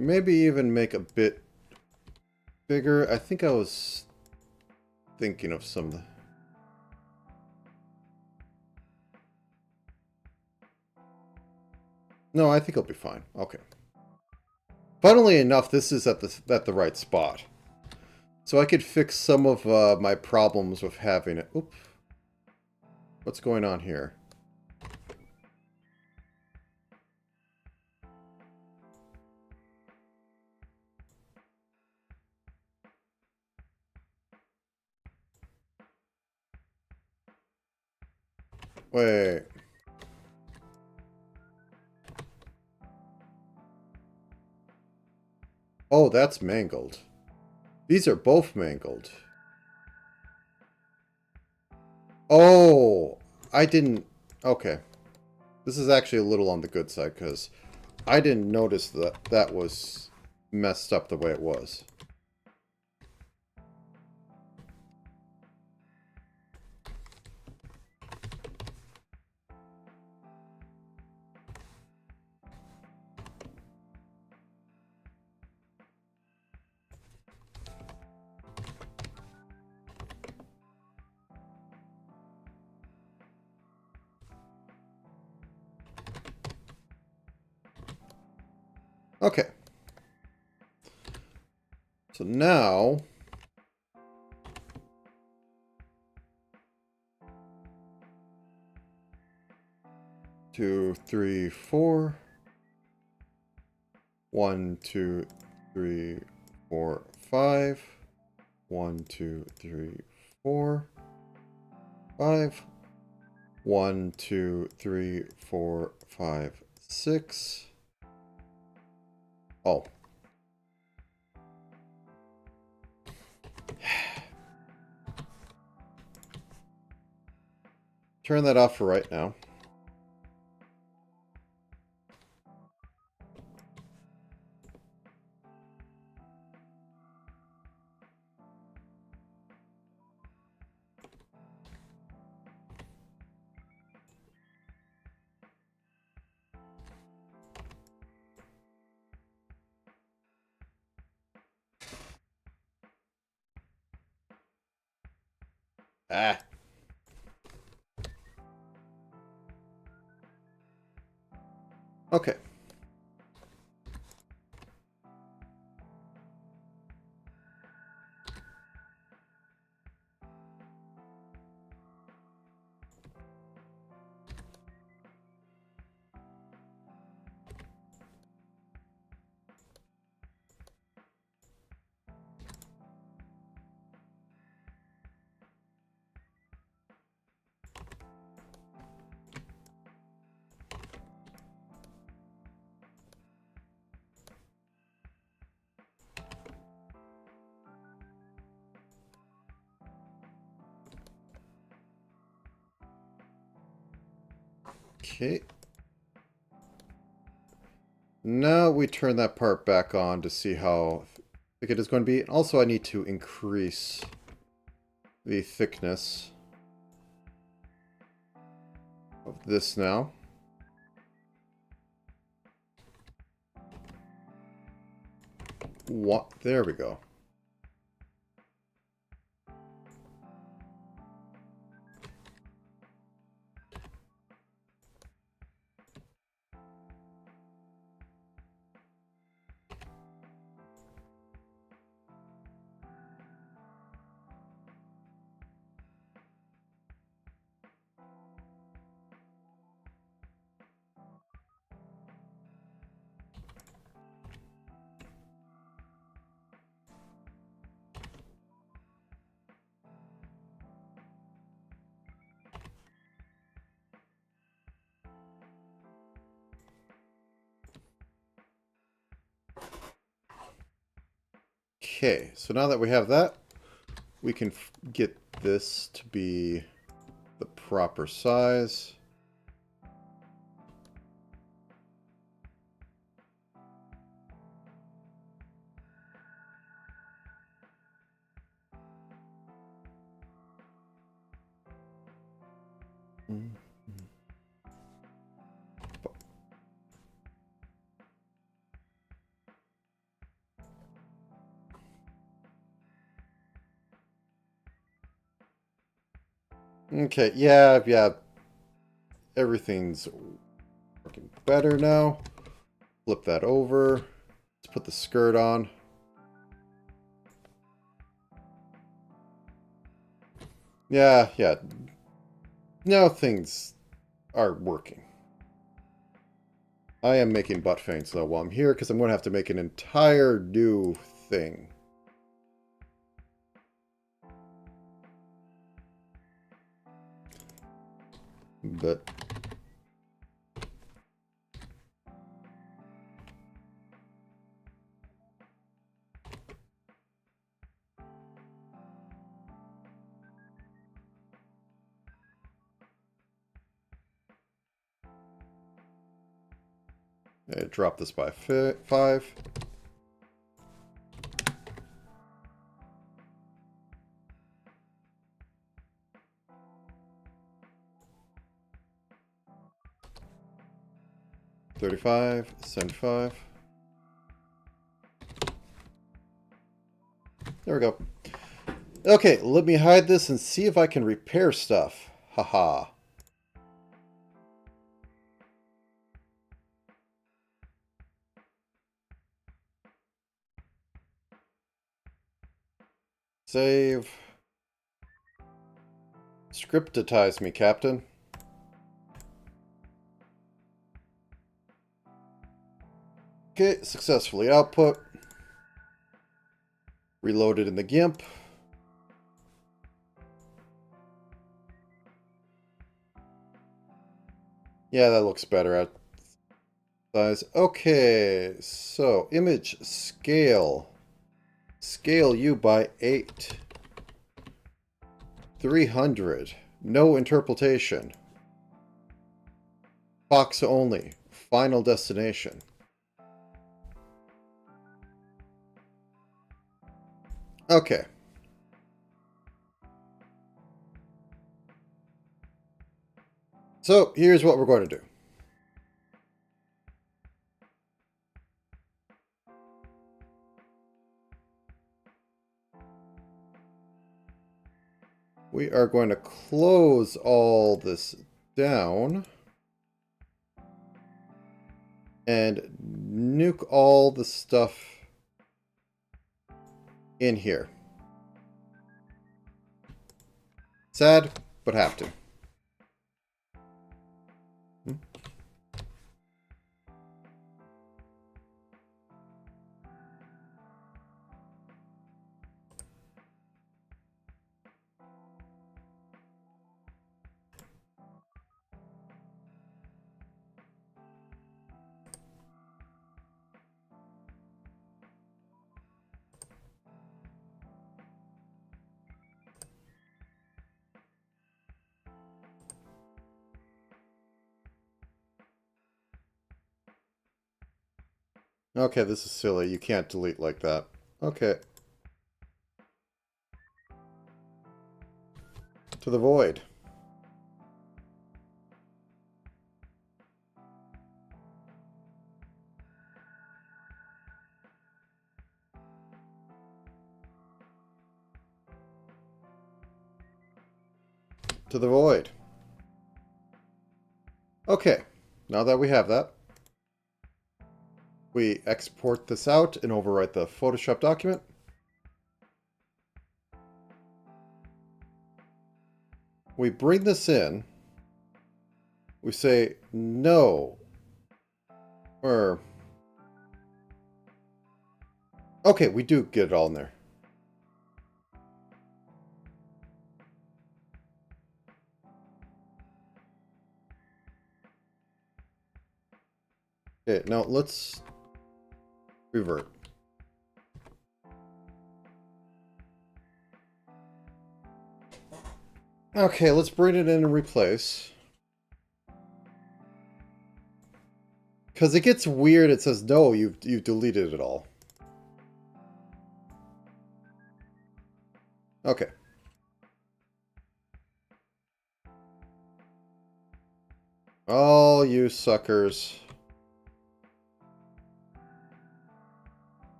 Maybe even make a bit bigger. I think I was thinking of some... No, I think it'll be fine. Okay. Funnily enough, this is at the right spot. So I could fix some of my problems with having it. Oop. What's going on here? Wait. Oh, that's mangled. These are both mangled. Oh, I didn't... Okay. This is actually a little on the good side, because I didn't notice that that was messed up the way it was. Okay. So now... 2, 3, 4. 1, 2, 3, 4, 5. 1, 2, 3, 4, 5. 1, 2, 3, 4, 5, 6. Oh. Turn that off for right now. Ah. Okay. Okay. Now we turn that part back on to see how thick it is going to be. Also, I need to increase the thickness of this now. What? There we go. Okay, so now that we have that, we can get this to be the proper size. Okay, yeah. Everything's working better now. Flip that over. Let's put the skirt on. Yeah. Now things are working. I am making butt feints though while I'm here because I'm going to have to make an entire new thing. But drop this by 5. $35, $75. There we go. Okay, let me hide this and see if I can repair stuff. Haha. Save. Scriptitize me, Captain. Okay, successfully output. Reloaded in the GIMP. Yeah, that looks better at size. Okay, so image scale. Scale you by 8. 300. No interpolation. Box only. Final destination. Okay. So here's what we're going to do. We are going to close all this down and nuke all the stuff in here. Sad, but have to. Okay, this is silly. You can't delete like that. Okay. To the void. To the void. Okay, now that we have that, we export this out and overwrite the Photoshop document. We bring this in. We say no. Or... Okay, we do get it all in there. Okay, now let's revert. Okay, let's bring it in and replace. Because it gets weird, it says, no, you've deleted it all. Okay. All you suckers.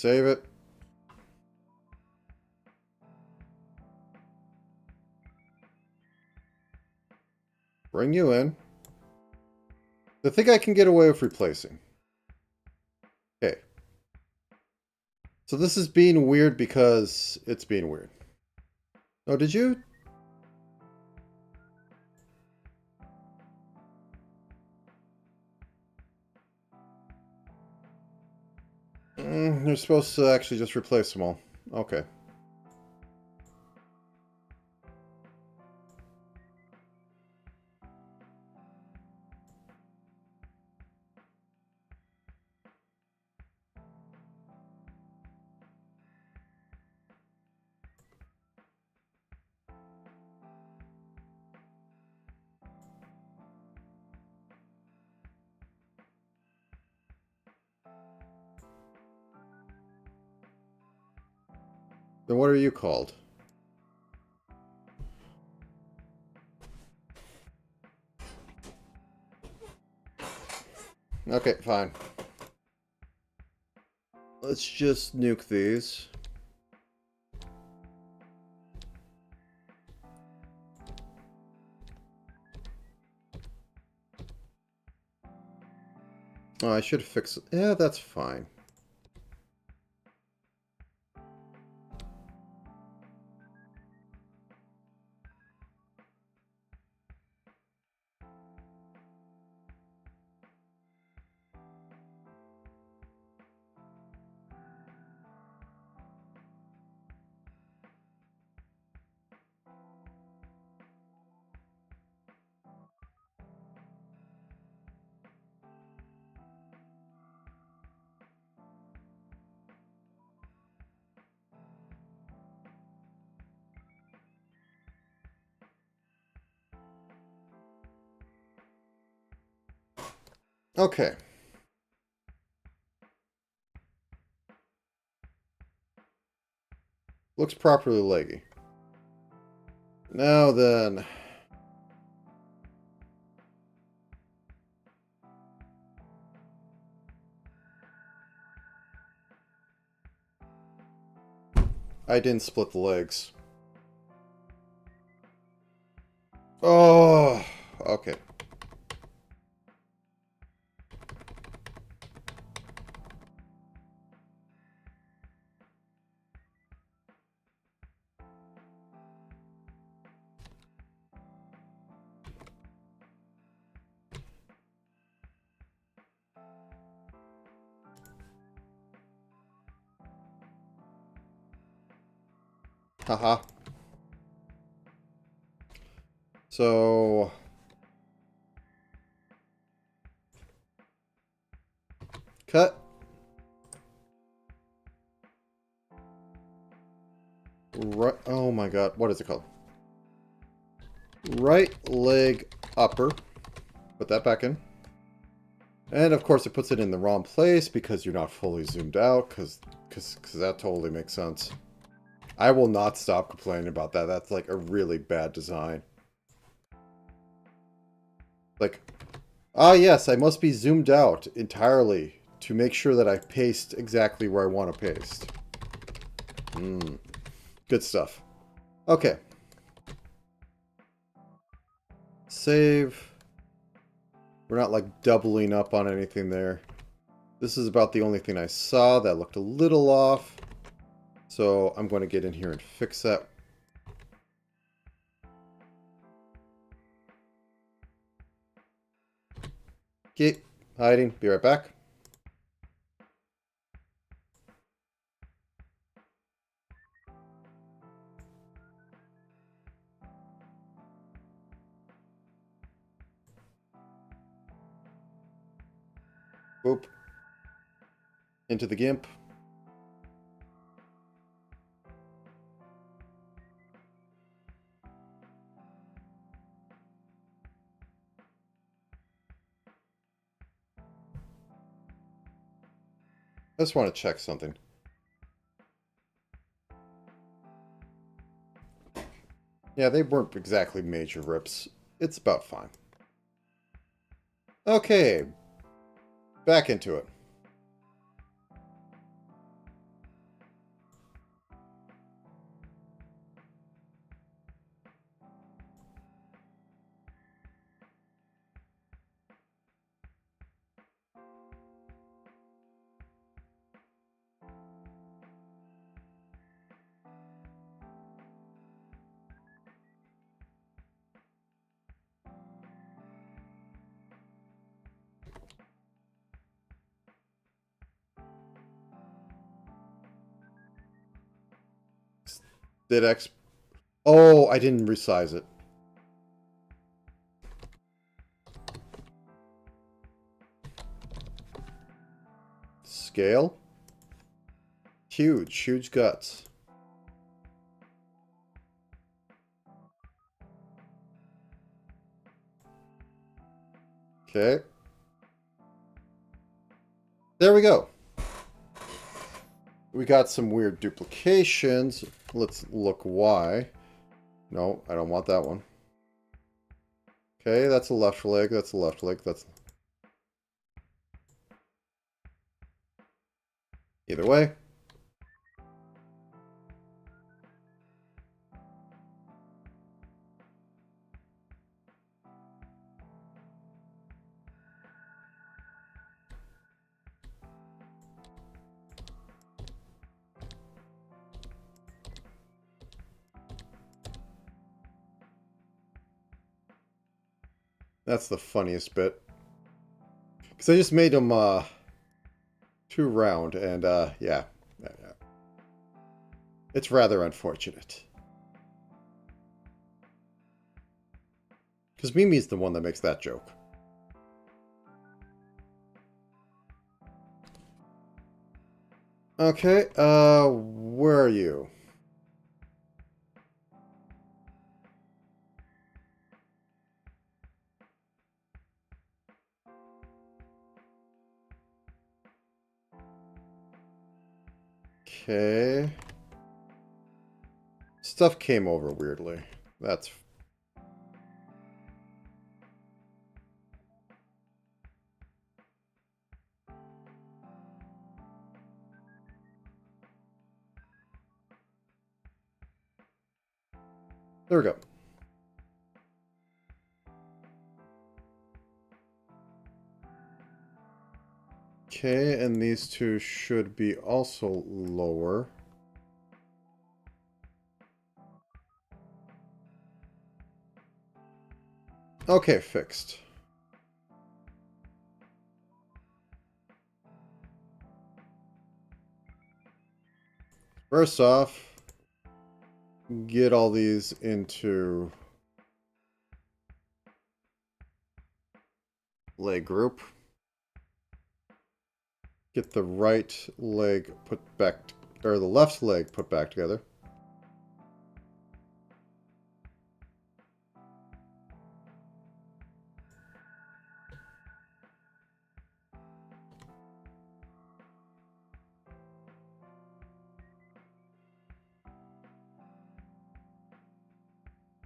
save it. Bring you in. The thing I can get away with replacing. Okay. So this is being weird because it's being weird. Oh, did you? You're supposed to actually just replace them all. Okay. Then what are you called? Okay, fine. Let's just nuke these. Oh, I should fix it. Yeah, that's fine. Okay. Looks properly leggy. Now then. I didn't split the legs. Oh, okay. Haha. So... cut. Right. Oh my god. What is it called? Right leg upper. Put that back in. And of course it puts it in the wrong place because you're not fully zoomed out. Because that totally makes sense. I will not stop complaining about that. That's like a really bad design. Like, ah yes, I must be zoomed out entirely to make sure that I paste exactly where I want to paste. Good stuff. Okay. Save. We're not like doubling up on anything there. This is about the only thing I saw that looked a little off. So I'm going to get in here and fix that. Keep hiding. Be right back. Boop. Into the GIMP. I just want to check something. Yeah, they weren't exactly major rips. It's about fine. Okay. Back into it. Did X... Oh, I didn't resize it. Scale? Huge, huge guts. Okay. There we go. We got some weird duplications. Let's look why. No, I don't want that one. Okay, that's a left leg, that's a left leg, that's... Either way. That's the funniest bit. Because I just made them too round, and yeah. It's rather unfortunate. Because Mimi's the one that makes that joke. Okay, where are you? Okay. Stuff came over weirdly. That's... There we go. Okay, and these two should be also lower. Okay, fixed. First off, get all these into leg group. Get the right leg put back, or the left leg put back together.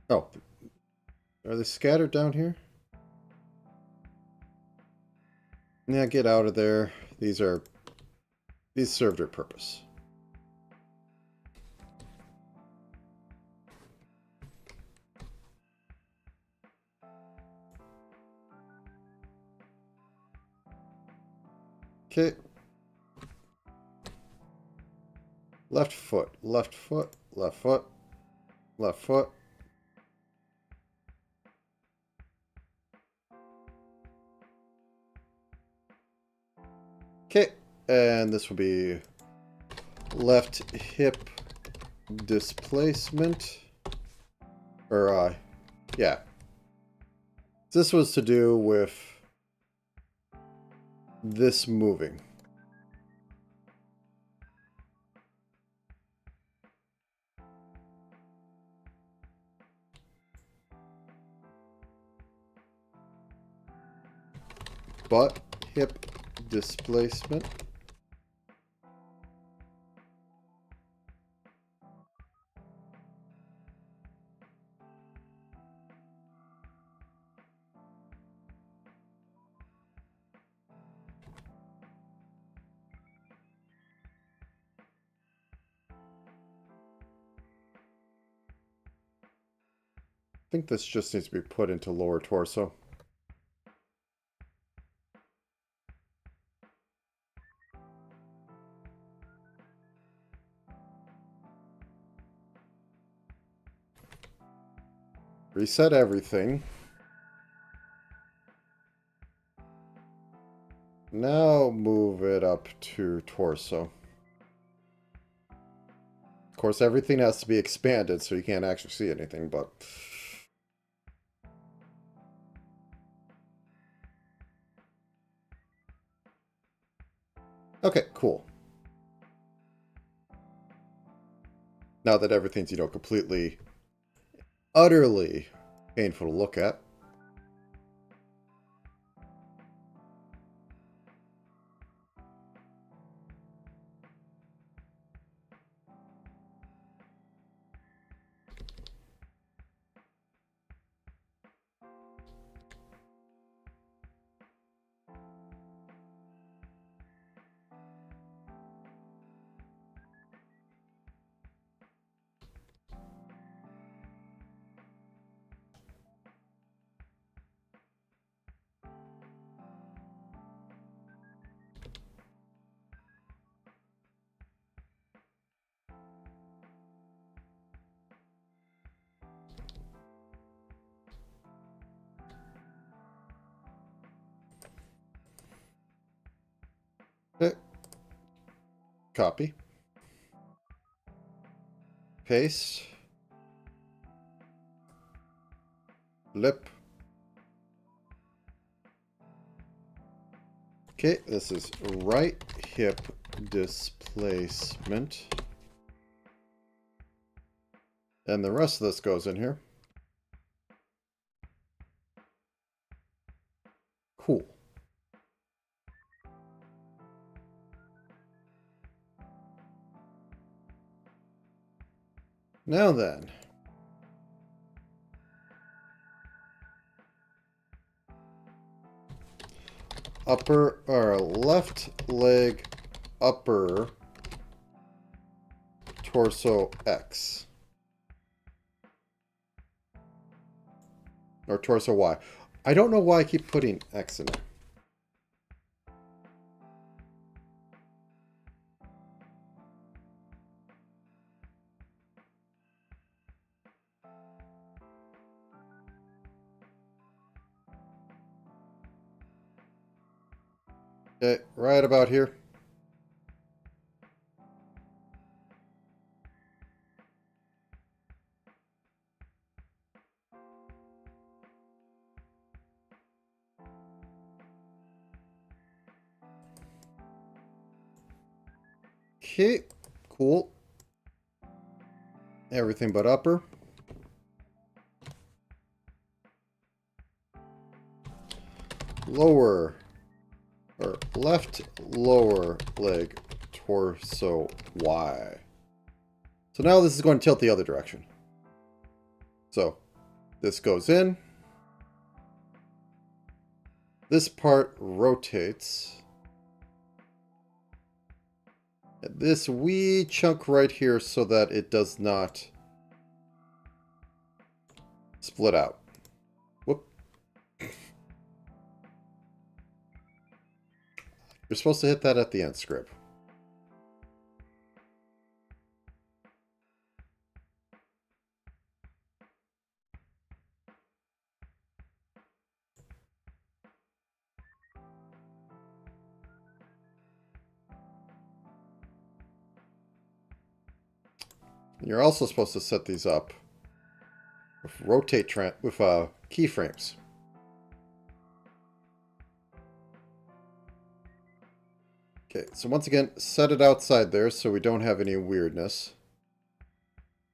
Oh, are they scattered down here? Yeah, get out of there. These serve their purpose. Okay. Left foot, left foot, left foot, left foot. Okay, and this will be left hip displacement. Or, yeah. This was to do with this moving. Butt hip displacement. I think this just needs to be put into lower torso. Reset everything. Now move it up to torso. Of course, everything has to be expanded so you can't actually see anything, but... Okay, cool. Now that everything's, completely, utterly painful to look at. Okay. Copy. Paste. Lip. Okay, this is right hip displacement. And the rest of this goes in here. Cool. Now then. Upper, or left leg upper torso X. Or torso Y. I don't know why I keep putting X in there. Okay, right about here. Okay, cool. Everything but upper. Lower, or left lower leg torso Y. So now this is going to tilt the other direction. So this goes in. This part rotates. And this wee chunk right here so that it does not split out. Whoop. You're supposed to hit that at the end, script. You're also supposed to set these up with rotate with keyframes. Okay, so once again, set it outside there so we don't have any weirdness.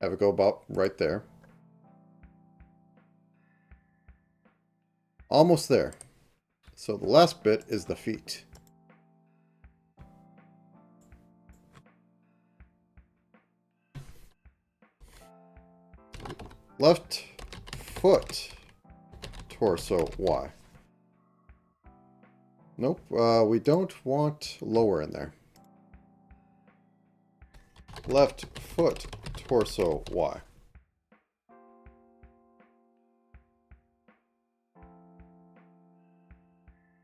Have it go about right there. Almost there. So the last bit is the feet. Left foot torso Y. Nope, we don't want lower in there. Left foot torso Y.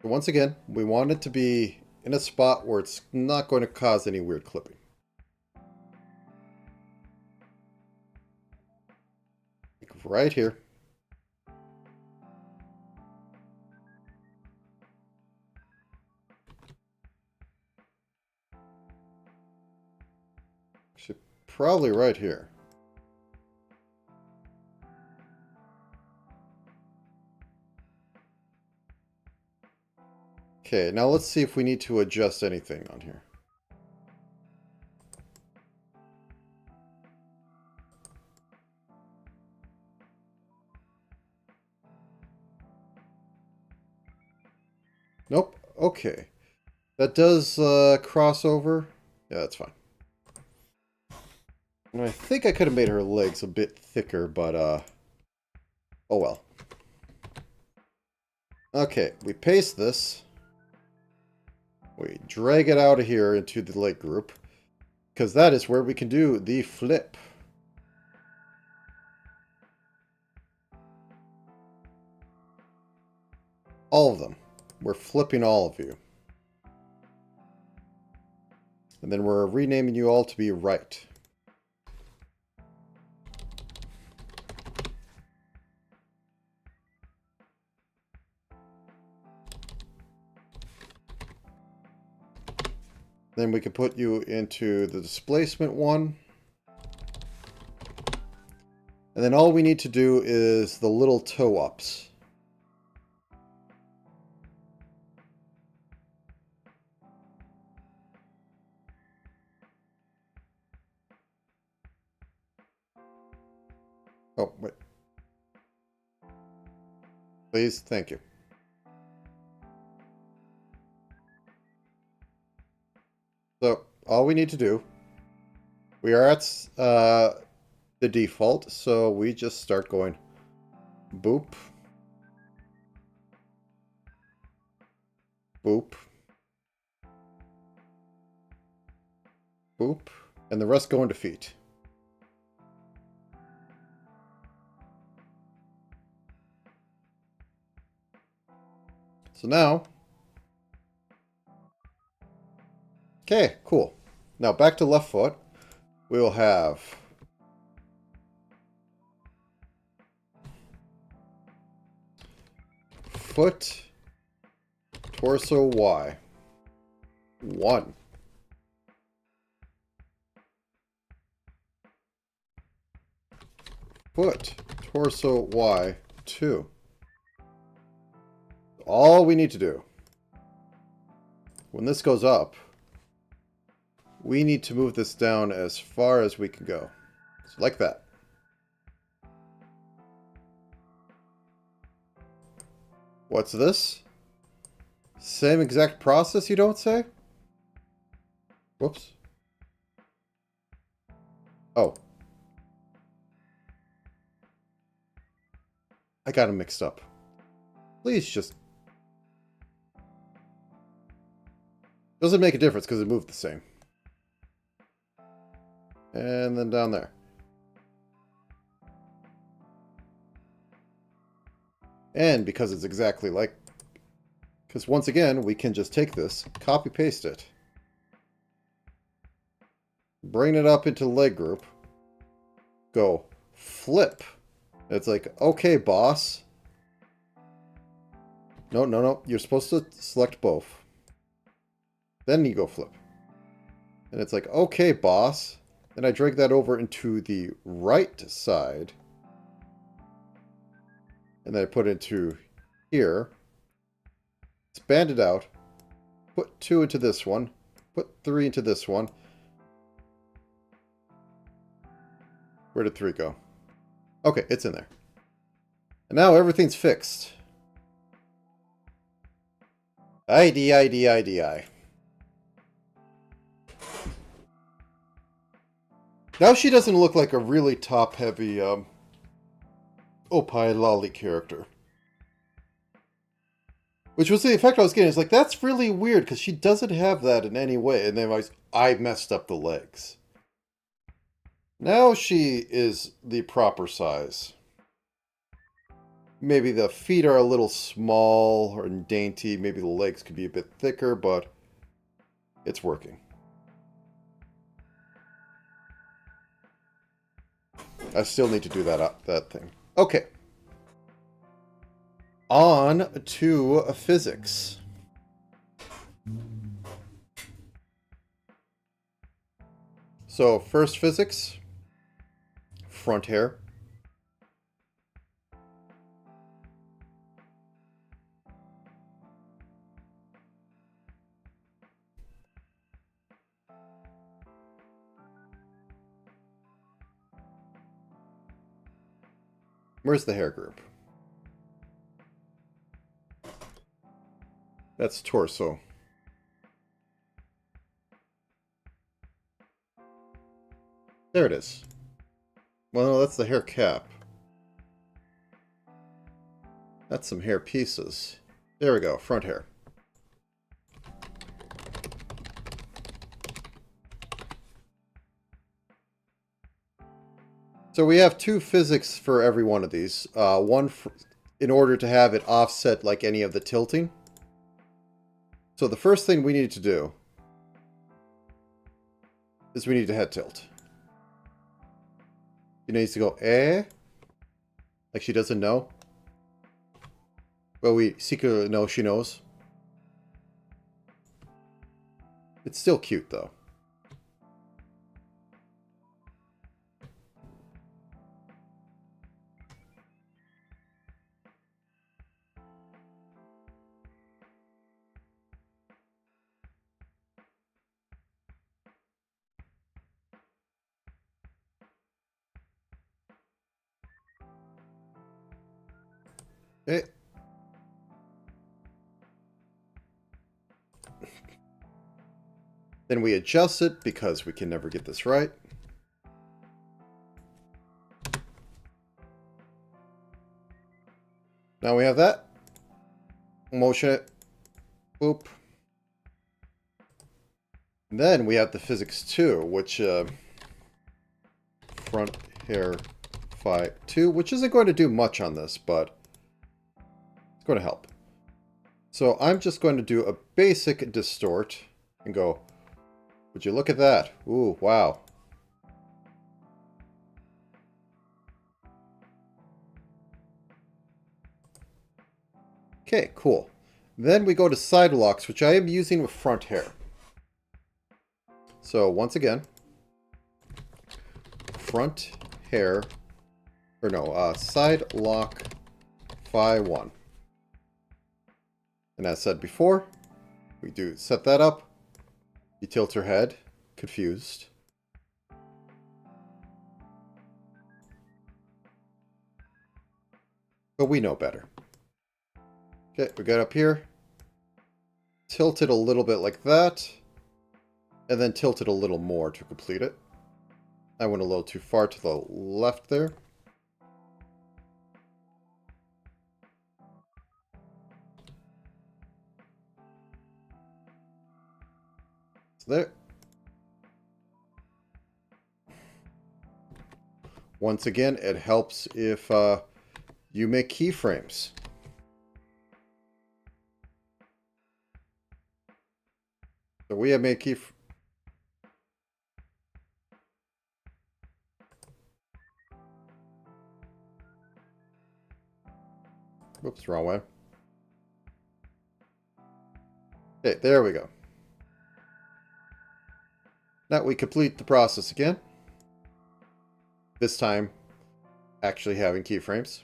Once again, we want it to be in a spot where it's not going to cause any weird clipping. Right here. Should probably right here. Okay, now let's see if we need to adjust anything on here. Nope. Okay. That does cross over. Yeah, that's fine. And I think I could have made her legs a bit thicker, but oh well. Okay, we paste this. We drag it out of here into the leg group, because that is where we can do the flip. All of them. We're flipping all of you. And then we're renaming you all to be right. Then we can put you into the displacement one. And then all we need to do is the little toe ups. Oh, wait. Please, thank you. So, all we need to do, we are at the default, so we just start going boop, boop, boop, and the rest go into feet. So now, okay, cool. Now back to left foot. We will have foot, torso Y. 1. Foot, torso Y. 2. All we need to do, when this goes up, we need to move this down as far as we can go. So like that. What's this? Same exact process, you don't say? Whoops. Oh. I got them mixed up. Please just... Doesn't make a difference because it moved the same. And then down there. And because it's exactly like... Because once again, we can just take this, copy-paste it. Bring it up into leg group. Go flip. It's like, okay, boss. No, no, no. You're supposed to select both. Then you go flip. And it's like, okay, boss. Then I drag that over into the right side. And then I put it into here. Expand it out. Put 2 into this one. Put 3 into this one. Where did 3 go? Okay, it's in there. And now everything's fixed. IDI. Now she doesn't look like a really top-heavy, Opie Lolly character. Which was the effect I was getting. It's like, that's really weird, because she doesn't have that in any way. And then I messed up the legs. Now she is the proper size. Maybe the feet are a little small or dainty. Maybe the legs could be a bit thicker, but it's working. I still need to do that thing. Okay. On to physics. So first physics, front hair. Where's the hair group? That's torso. There it is. Well, no, that's the hair cap. That's some hair pieces. There we go, front hair. So we have two physics for every one of these. One in order to have it offset like any of the tilting. So the first thing we need to do is we need to head tilt. It needs to go, eh? Like she doesn't know. Well, we secretly know she knows. It's still cute, though. Eh. Then we adjust it because we can never get this right. Now we have that. Motion it. Boop. And then we have the physics 2, which front hair phi 2, which isn't going to do much on this, but it's going to help. So I'm just going to do a basic distort and go, would you look at that? Ooh, wow. Okay, cool. Then we go to side locks, which I am using with front hair. So once again, front hair, or no, side lock phi 1. And as said before, we do set that up. You tilt her head, confused. But we know better. Okay, we got up here. Tilt it a little bit like that. And then tilt it a little more to complete it. I went a little too far to the left there. So there. Once again, it helps if you make keyframes. So we have made keyframes. Whoops, wrong way. Okay, there we go. Now we complete the process again. This time, actually having keyframes.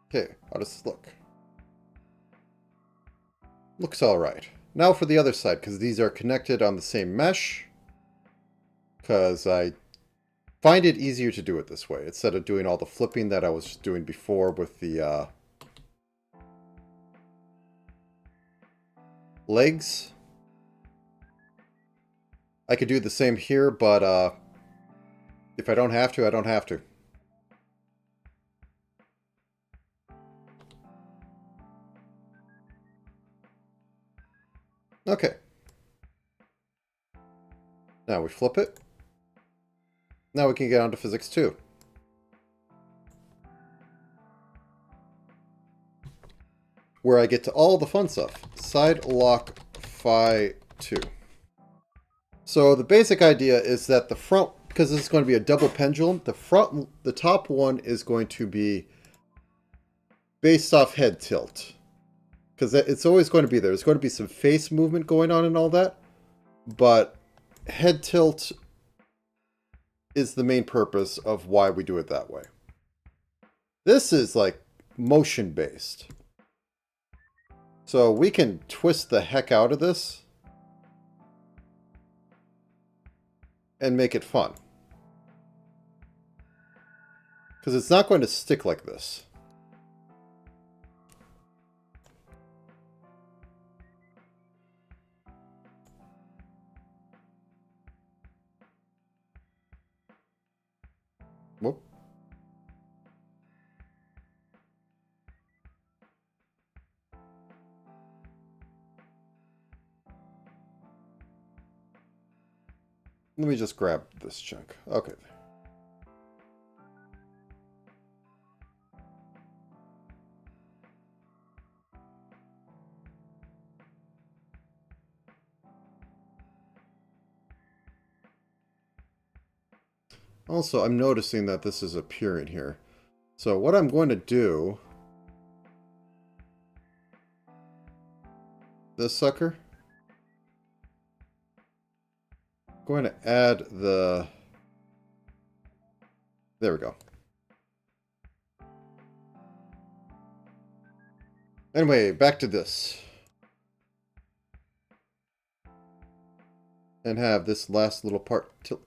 Okay, how does this look? Looks alright. Now for the other side, because these are connected on the same mesh. Because I find it easier to do it this way, instead of doing all the flipping that I was doing before with the legs. I could do the same here, but if I don't have to, I don't have to. Okay. Now we flip it. Now we can get on to physics 2. where I get to all the fun stuff. Side lock phi 2. So the basic idea is that the front, because this is going to be a double pendulum, the top one is going to be based off head tilt. Because it's always going to be there. There's going to be some face movement going on and all that. But head tilt is the main purpose of why we do it that way. This is like motion based. So we can twist the heck out of this and make it fun. Because it's not going to stick like this. Whoop. Let me just grab this chunk. Okay. Also, I'm noticing that this is appearing here. So what I'm going to do... This sucker... going to add the... There we go. Anyway, back to this. And have this last little part tilt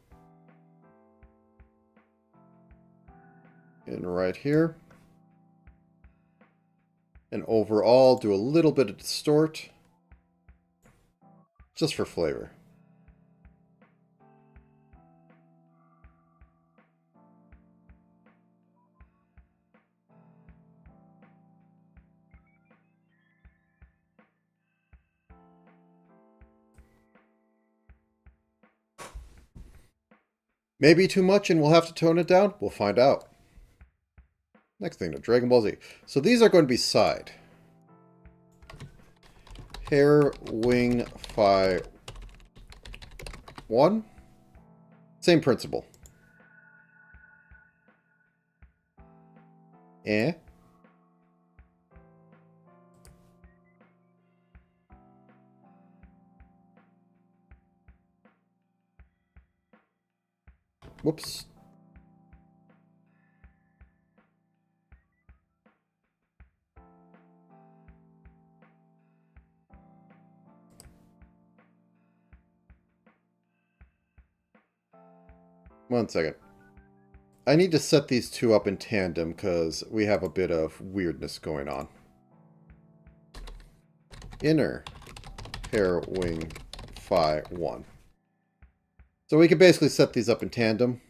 in right here. And overall, do a little bit of distort. Just for flavor. Maybe too much and we'll have to tone it down? We'll find out. Next thing to Dragon Ball Z. So these are going to be side. Hair, wing, phi 1. Same principle. Eh. Whoops. One second. I need to set these two up in tandem because we have a bit of weirdness going on. Inner hair wing phi 1. So we can basically set these up in tandem.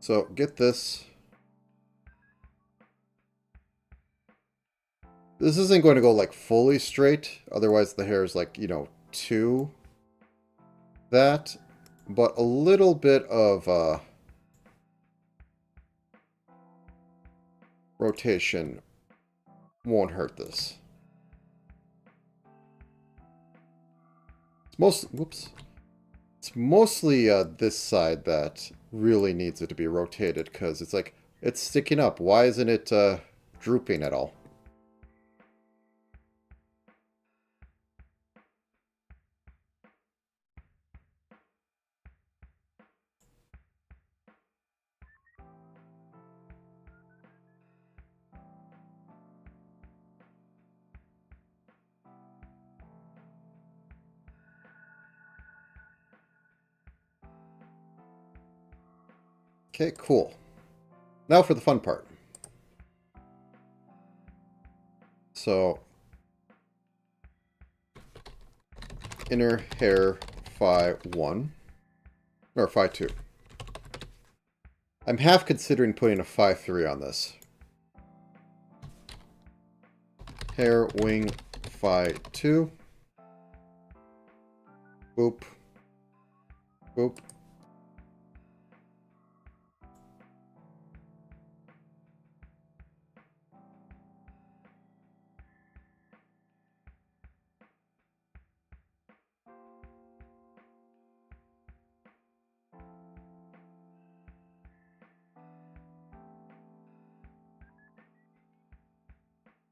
So get this. This isn't going to go like fully straight. Otherwise the hair is like, you know, to that. But a little bit of rotation won't hurt this. It's mostly this side that really needs it to be rotated because it's like, it's sticking up. Why isn't it drooping at all? Okay, cool. Now for the fun part. So, inner hair phi 1, or phi 2. I'm half considering putting a phi 3 on this. hair wing phi 2. Boop. Boop.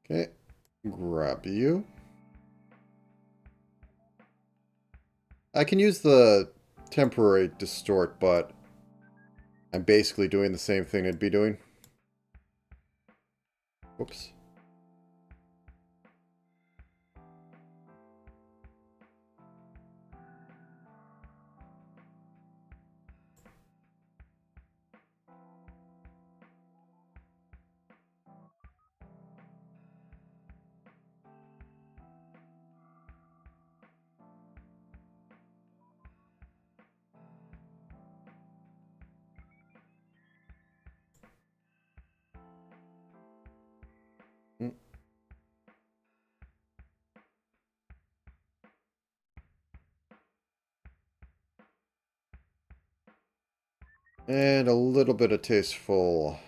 Okay, grab you. I can use the temporary distort, but I'm basically doing the same thing I'd be doing. Whoops. And a little bit of tasteful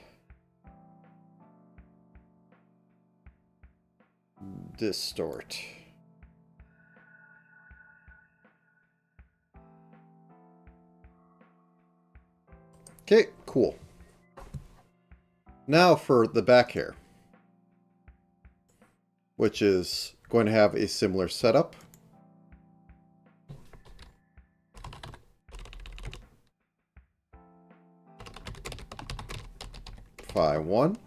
distort. Okay, cool. Now for the back hair, which is going to have a similar setup. Phi 1.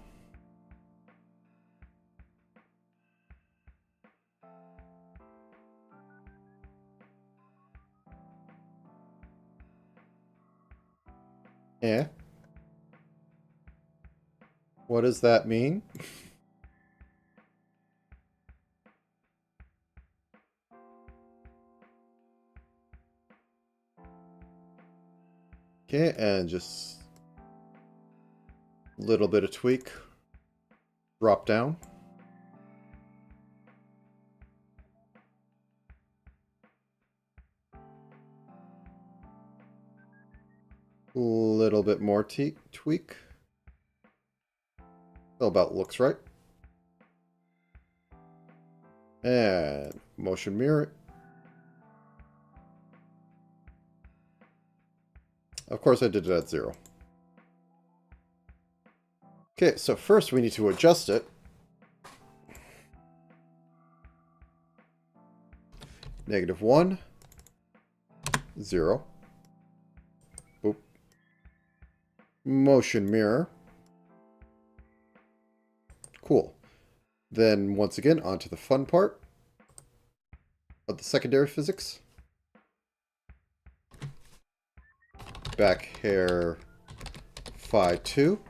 Eh? What does that mean? Okay, and just a little bit of tweak. Drop down. A little bit more tweak. Still about looks right. And motion mirror. Of course I did it at 0. Okay, so first we need to adjust it. -1, 0. Boop. Motion mirror. Cool. Then once again onto the fun part of the secondary physics. Back hair phi 2.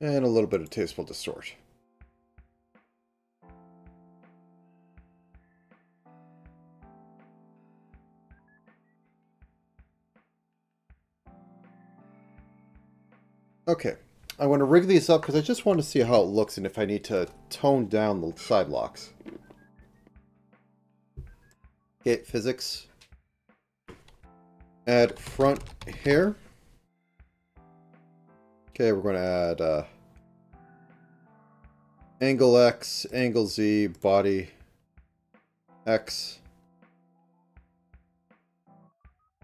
And a little bit of tasteful distort. Okay, I want to rig these up because I just want to see how it looks and if I need to tone down the side locks. Okay, physics. Add front hair. Okay, we're going to add angle X, angle Z, body X.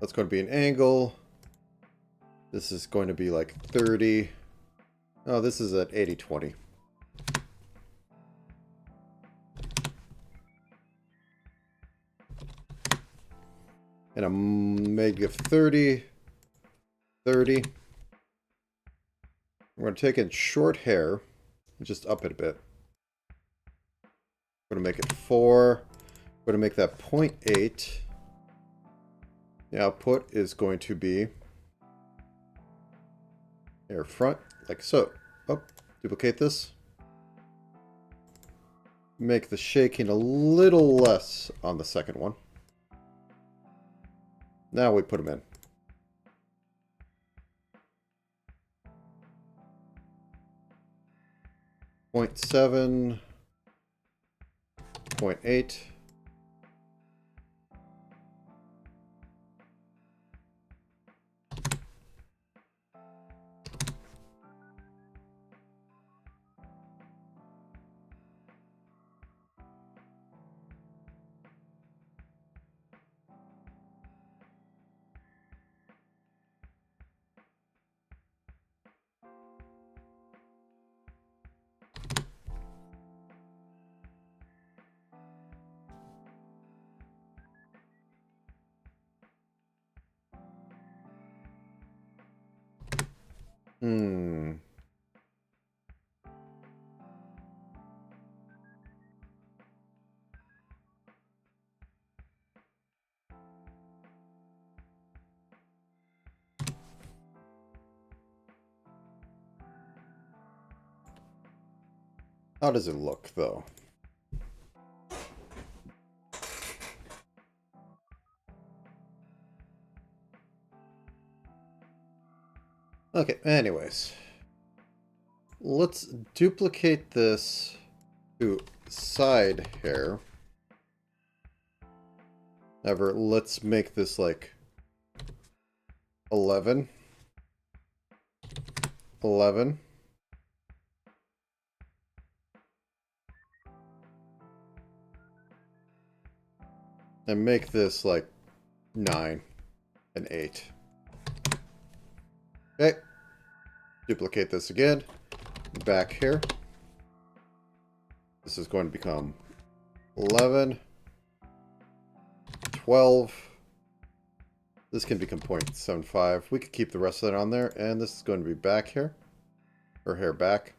That's going to be an angle. This is going to be like 30. Oh, this is at 80-20. And a meg of 30. 30. I'm going to take in short hair and just up it a bit. I'm going to make it 4. I'm going to make that 0.8. The output is going to be hair front, like so. Oh, duplicate this. Make the shaking a little less on the second one. Now we put them in. 0.7, 0.8. How does it look, though? Okay, anyways. Let's duplicate this to side hair. However, let's make this like 11. 11. And make this like 9 and 8. Okay. Duplicate this again. Back here. This is going to become 11. 12. This can become 0.75. We could keep the rest of that on there. And this is going to be back here. Or hair back.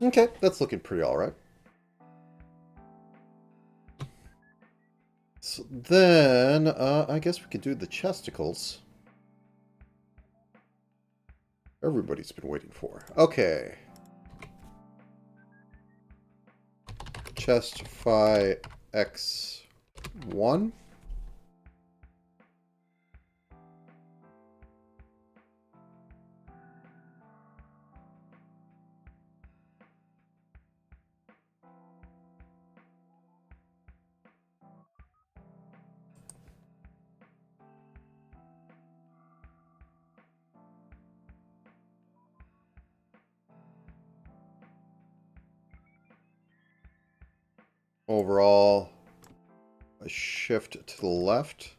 Okay, that's looking pretty alright. So then, I guess we could do the chesticles. Everybody's been waiting for. Okay. Chest phi x1. Overall, a shift to the left.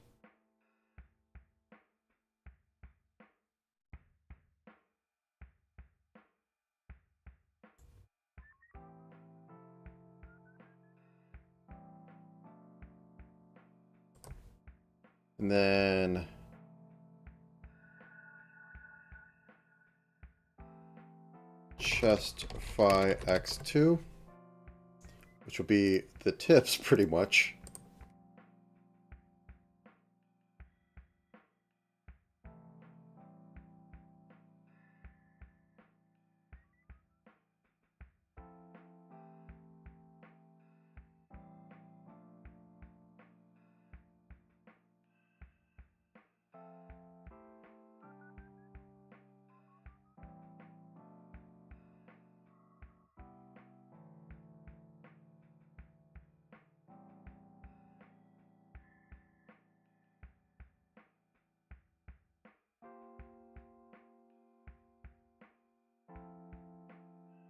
And then chest phi x2, which will be the tips pretty much.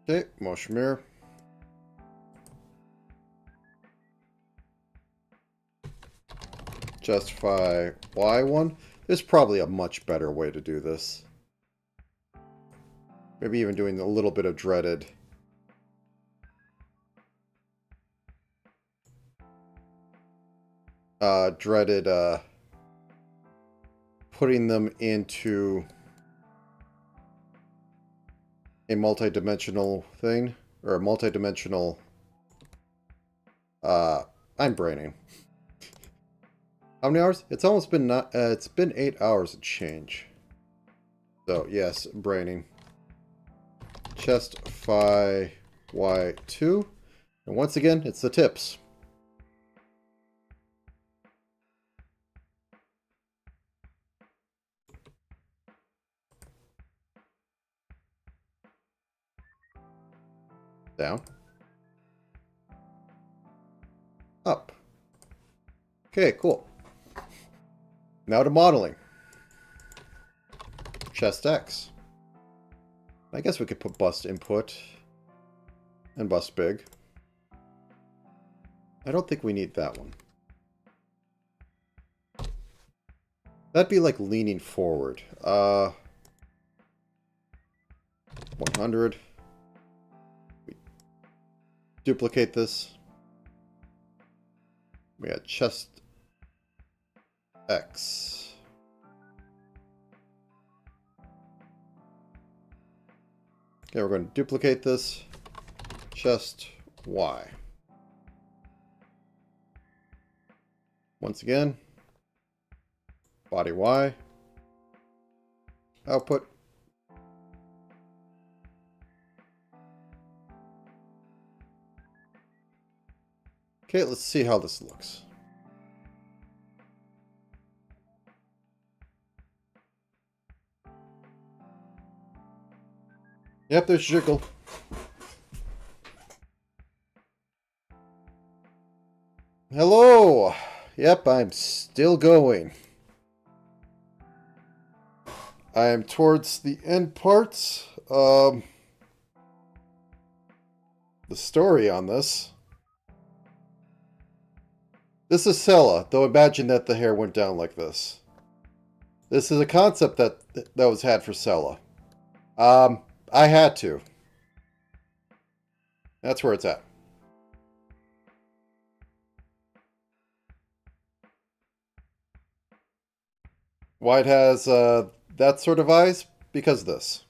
Okay, motion mirror. Justify Y1. There's probably a much better way to do this. Maybe even doing a little bit of dreaded. Putting them into a multi-dimensional thing, or a multi-dimensional, I'm braining. How many hours? It's almost been it's been 8 hours and change. So yes, braining. Chest phi Y2. And once again, it's the tips. Down. Up. Okay, cool. Now to modeling. Chest X. I guess we could put bust input and bust big. I don't think we need that one. That'd be like leaning forward. 100. Duplicate this. We got chest X. Okay, we're going to duplicate this. Chest Y. Once again, body Y. Output. Okay, let's see how this looks. Yep, there's jiggle. Hello! Yep, I'm still going. I am towards the end parts. The story on this. This is Cela, though imagine that the hair went down like this. This is a concept that was had for Cela. I had to. That's where it's at. Why it has that sort of eyes? Because of this.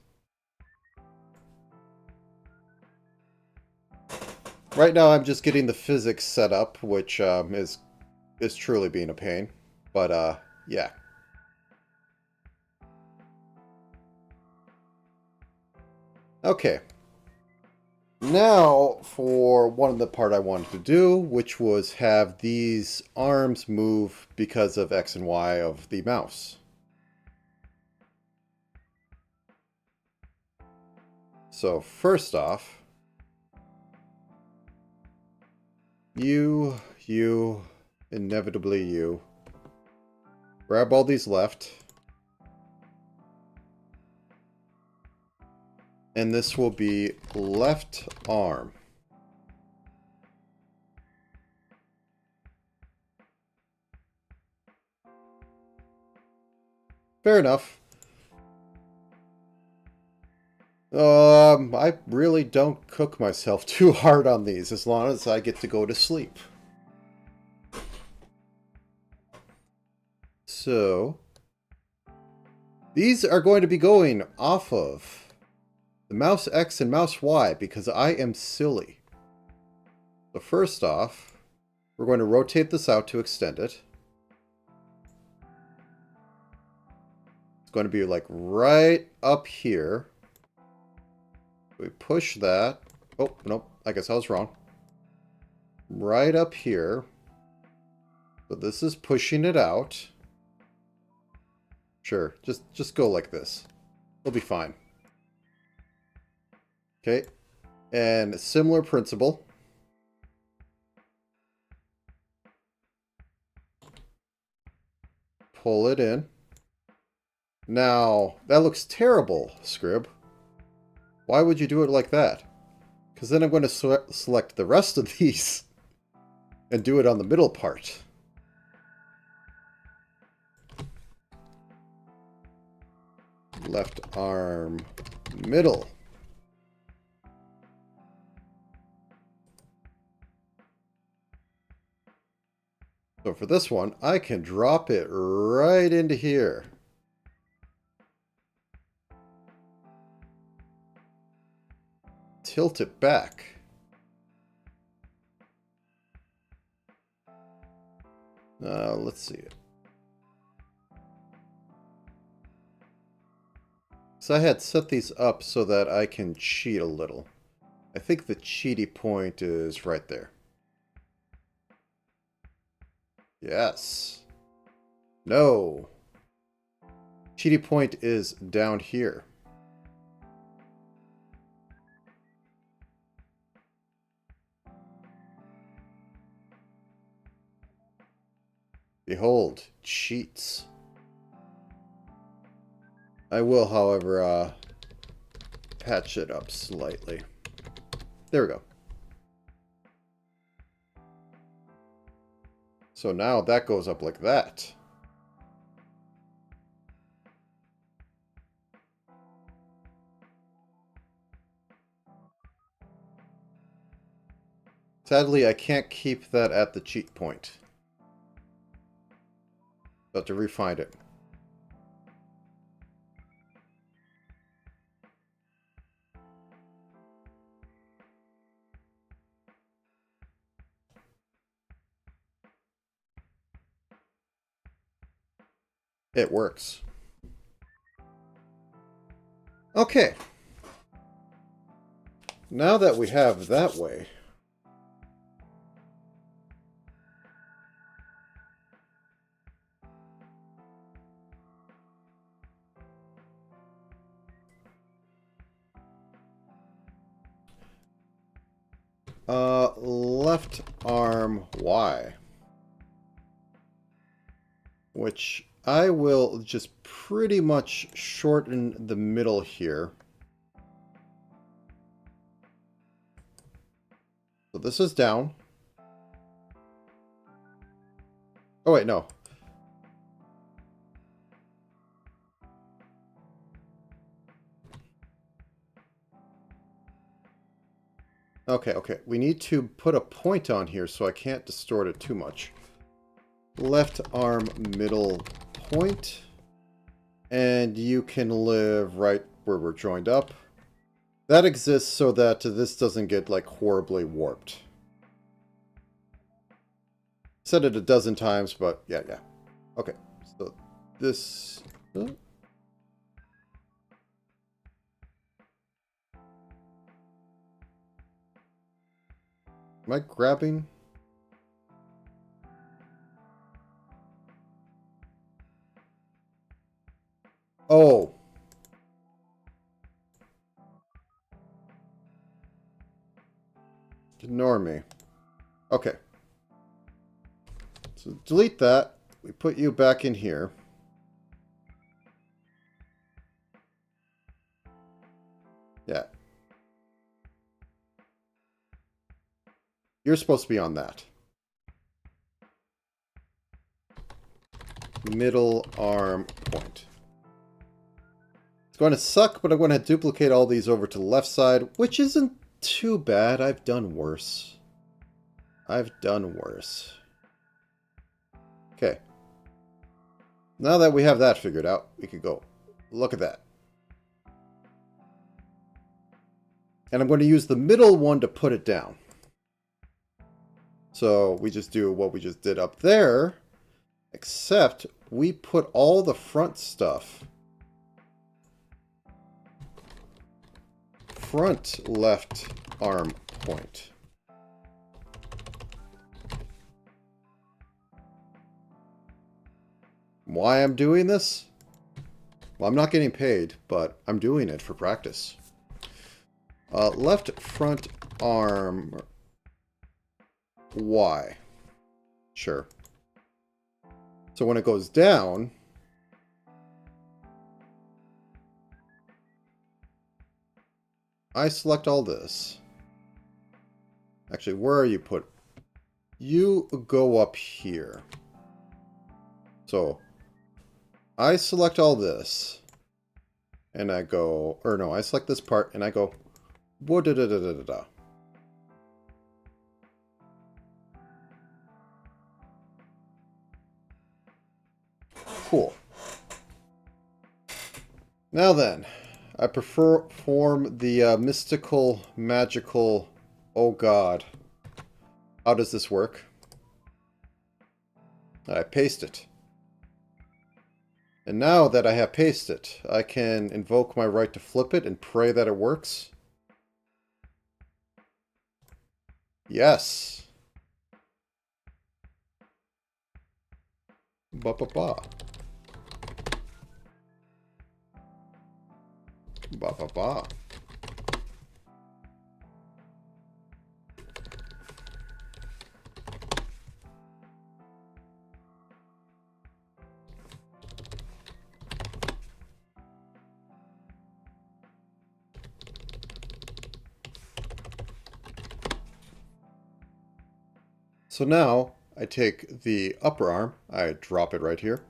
Right now I'm just getting the physics set up, which is truly being a pain. But yeah. Okay. Now for one of the part I wanted to do, which was have these arms move because of X and Y of the mouse. So first off, you, inevitably you, grab all these left. And this will be left arm. Fair enough. I really don't cook myself too hard on these as long as I get to go to sleep. So, these are going to be going off of the mouse X and mouse Y because I am silly. So first off, we're going to rotate this out to extend it. It's going to be like right up here. We push that. Oh, nope. I guess I was wrong. Right up here. So this is pushing it out. Sure. Just go like this. It'll be fine. Okay. And similar principle. Pull it in. Now, that looks terrible, Scrib. Why would you do it like that? Because then I'm going to select the rest of these and do it on the middle part. Left arm, middle. So for this one, I can drop it right into here. Tilt it back. Let's see it. So I had set these up so that I can cheat a little. I think the cheaty point is right there. Yes. No. Cheaty point is down here. Behold, cheats. I will, however, patch it up slightly. There we go. So now that goes up like that. Sadly, I can't keep that at the cheat point. But to refine it. It works. Okay. Now that we have that way, left arm Y, which I will just pretty much shorten the middle here. So this is down. Oh wait, no. Okay. We need to put a point on here so I can't distort it too much. Left arm middle point. And you can live right where we're joined up. That exists so that this doesn't get, like, horribly warped. Said it a dozen times, but yeah. Okay, so this... Am I grabbing? Oh. Ignore me. Okay. So delete that. We put you back in here. Yeah. You're supposed to be on that. Middle arm point. It's going to suck, but I'm going to duplicate all these over to the left side, which isn't too bad. I've done worse. Okay. Now that we have that figured out, we could go. Look at that. And I'm going to use the middle one to put it down. So we just do what we just did up there, except we put all the front stuff. Front left arm point. Why I'm doing this? Well, I'm not getting paid, but I'm doing it for practice. Left front arm Y. Sure. So when it goes down, I select all this. Actually, where are you put? You go up here. So, I select all this. And I go, or no, I select this part and I go, whoa-da-da-da-da-da-da. Cool. Now then, I perform the mystical, magical, oh god. How does this work? I paste it. And now that I have pasted it, I can invoke my right to flip it and pray that it works. Yes. Ba-ba-ba. Ba-ba-ba. So now, I take the upper arm, I drop it right here.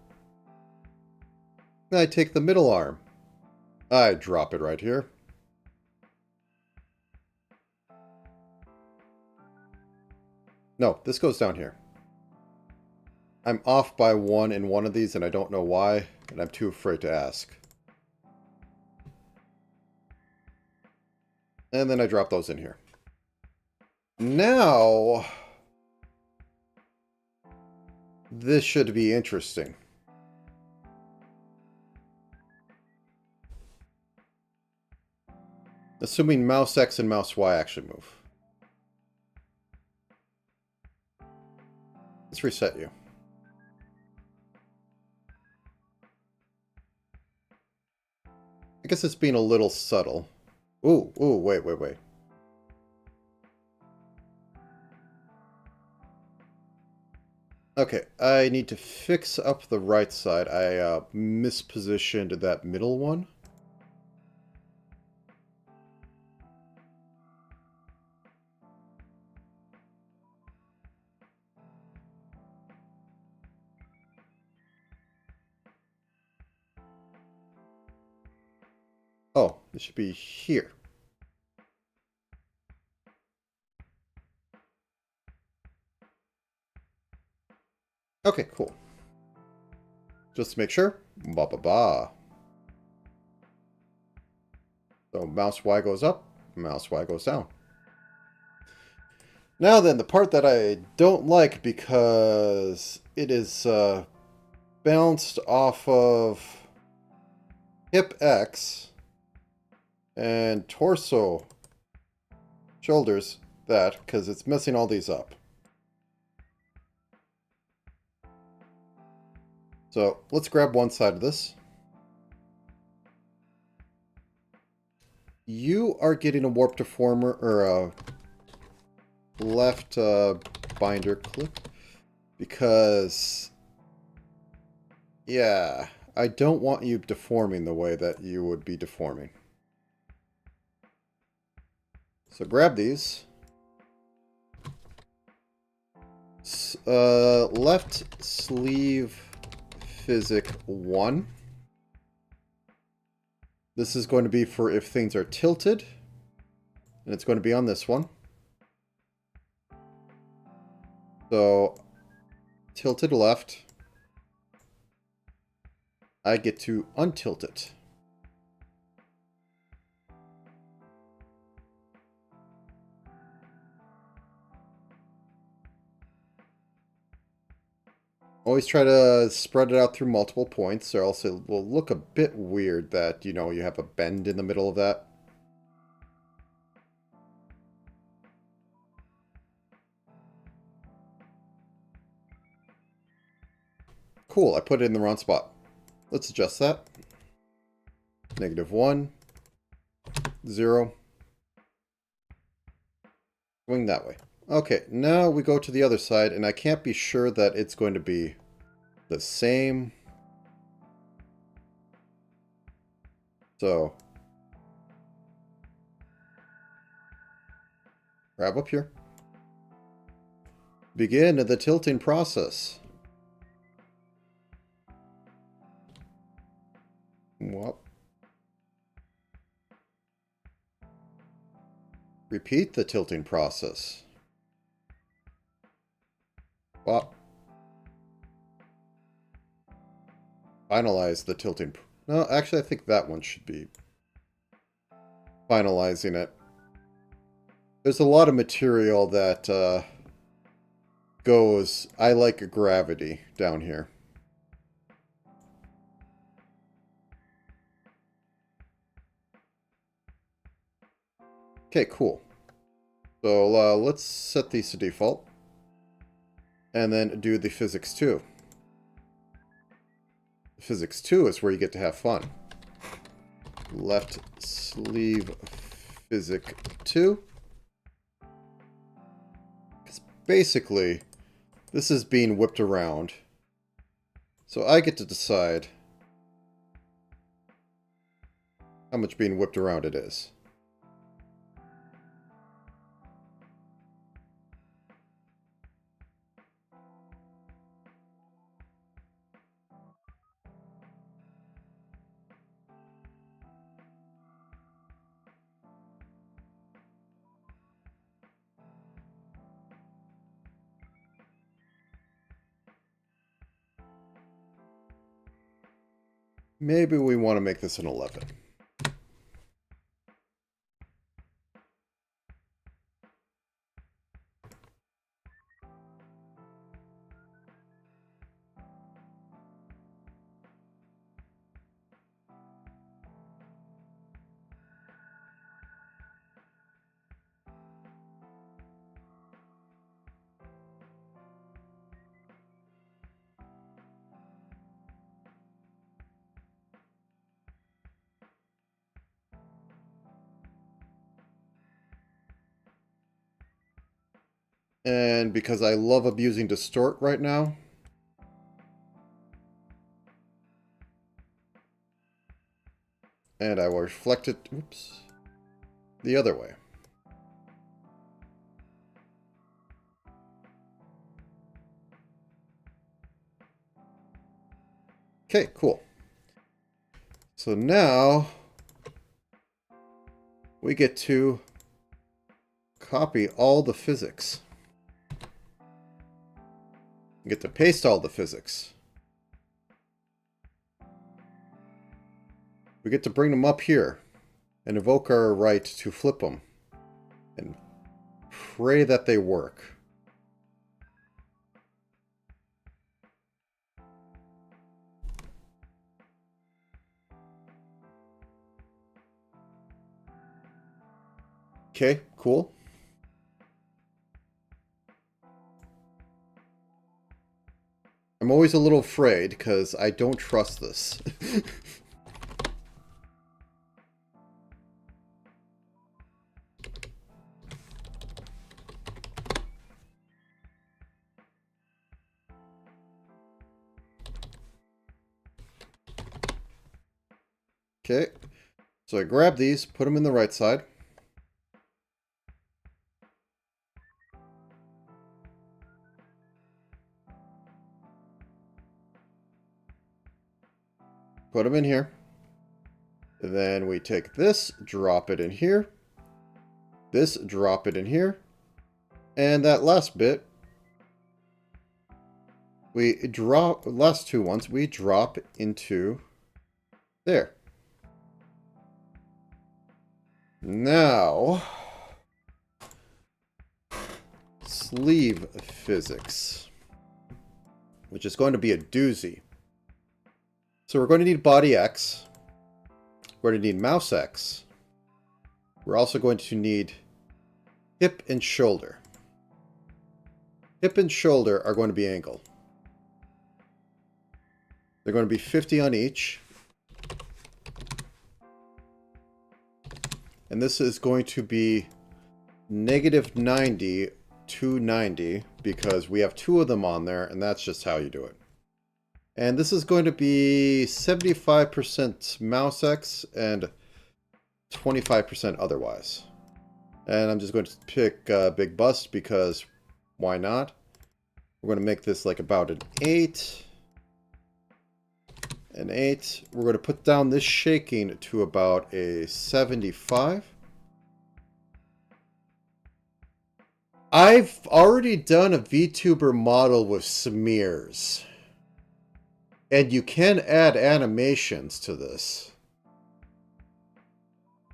I take the middle arm, I drop it right here. No, this goes down here. I'm off by one in one of these and I don't know why, and I'm too afraid to ask. And then I drop those in here. Now, this should be interesting. Assuming mouse X and mouse Y actually move. Let's reset you. I guess it's being a little subtle. Ooh, wait. Okay, I need to fix up the right side. I mispositioned that middle one. Oh, it should be here. Okay, cool. Just to make sure. Ba-ba-ba. So mouse Y goes up, mouse Y goes down. Now then, the part that I don't like because it is bounced off of hip X and torso shoulders that, because it's messing all these up. So let's grab one side of this. You are getting a warp deformer, or a left binder clip, because, yeah, I don't want you deforming the way that you would be deforming. So grab these. Left sleeve physic 1. This is going to be for if things are tilted. And it's going to be on this one. So, tilted left. I get to untilt it. Always try to spread it out through multiple points, or else it will look a bit weird that, you know, you have a bend in the middle of that. Cool, I put it in the wrong spot. Let's adjust that. -1, 0. Going that way. Okay, now we go to the other side, and I can't be sure that it's going to be the same. So, grab up here. Begin the tilting process. Well. Repeat the tilting process. Well. Finalize the tilting. No, actually, I think that one should be finalizing it. There's a lot of material that goes, I like gravity down here. Okay, cool. So let's set these to default. And then do the physics 2. Physics 2 is where you get to have fun. Left sleeve physics 2. Because basically, this is being whipped around. So I get to decide how much being whipped around it is. Maybe we want to make this an 11. And because I love abusing distort right now, and I will reflect it, oops, the other way. Okay, cool. So now we get to copy all the physics. We get to paste all the physics. We get to bring them up here and invoke our right to flip them and pray that they work. Okay, cool. I'm always a little afraid because I don't trust this. Okay, so I grab these, put them in the right side. Put them in here. Then we take this, drop it in here. This, drop it in here. And that last bit, we drop, last two ones, we drop into there. Now, sleeve physics, which is going to be a doozy. So we're going to need body X. We're going to need mouse X. We're also going to need hip and shoulder. Hip and shoulder are going to be angle. They're going to be 50 on each. And this is going to be -90 to 90 because we have two of them on there, and that's just how you do it. And this is going to be 75% mouse X and 25% otherwise. And I'm just going to pick Big Bust because why not? We're going to make this like about an 8. An 8. We're going to put down this shaking to about a 75. I've already done a VTuber model with smears. And you can add animations to this.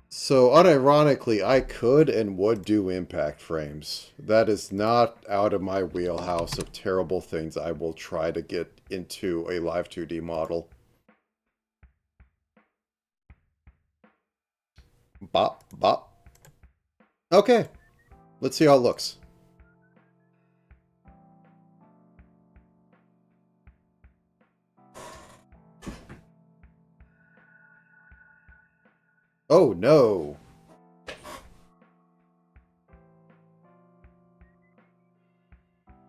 So, unironically, I could and would do impact frames. That is not out of my wheelhouse of terrible things I will try to get into a live 2D model. Bop, bop. Okay, let's see how it looks. Oh no.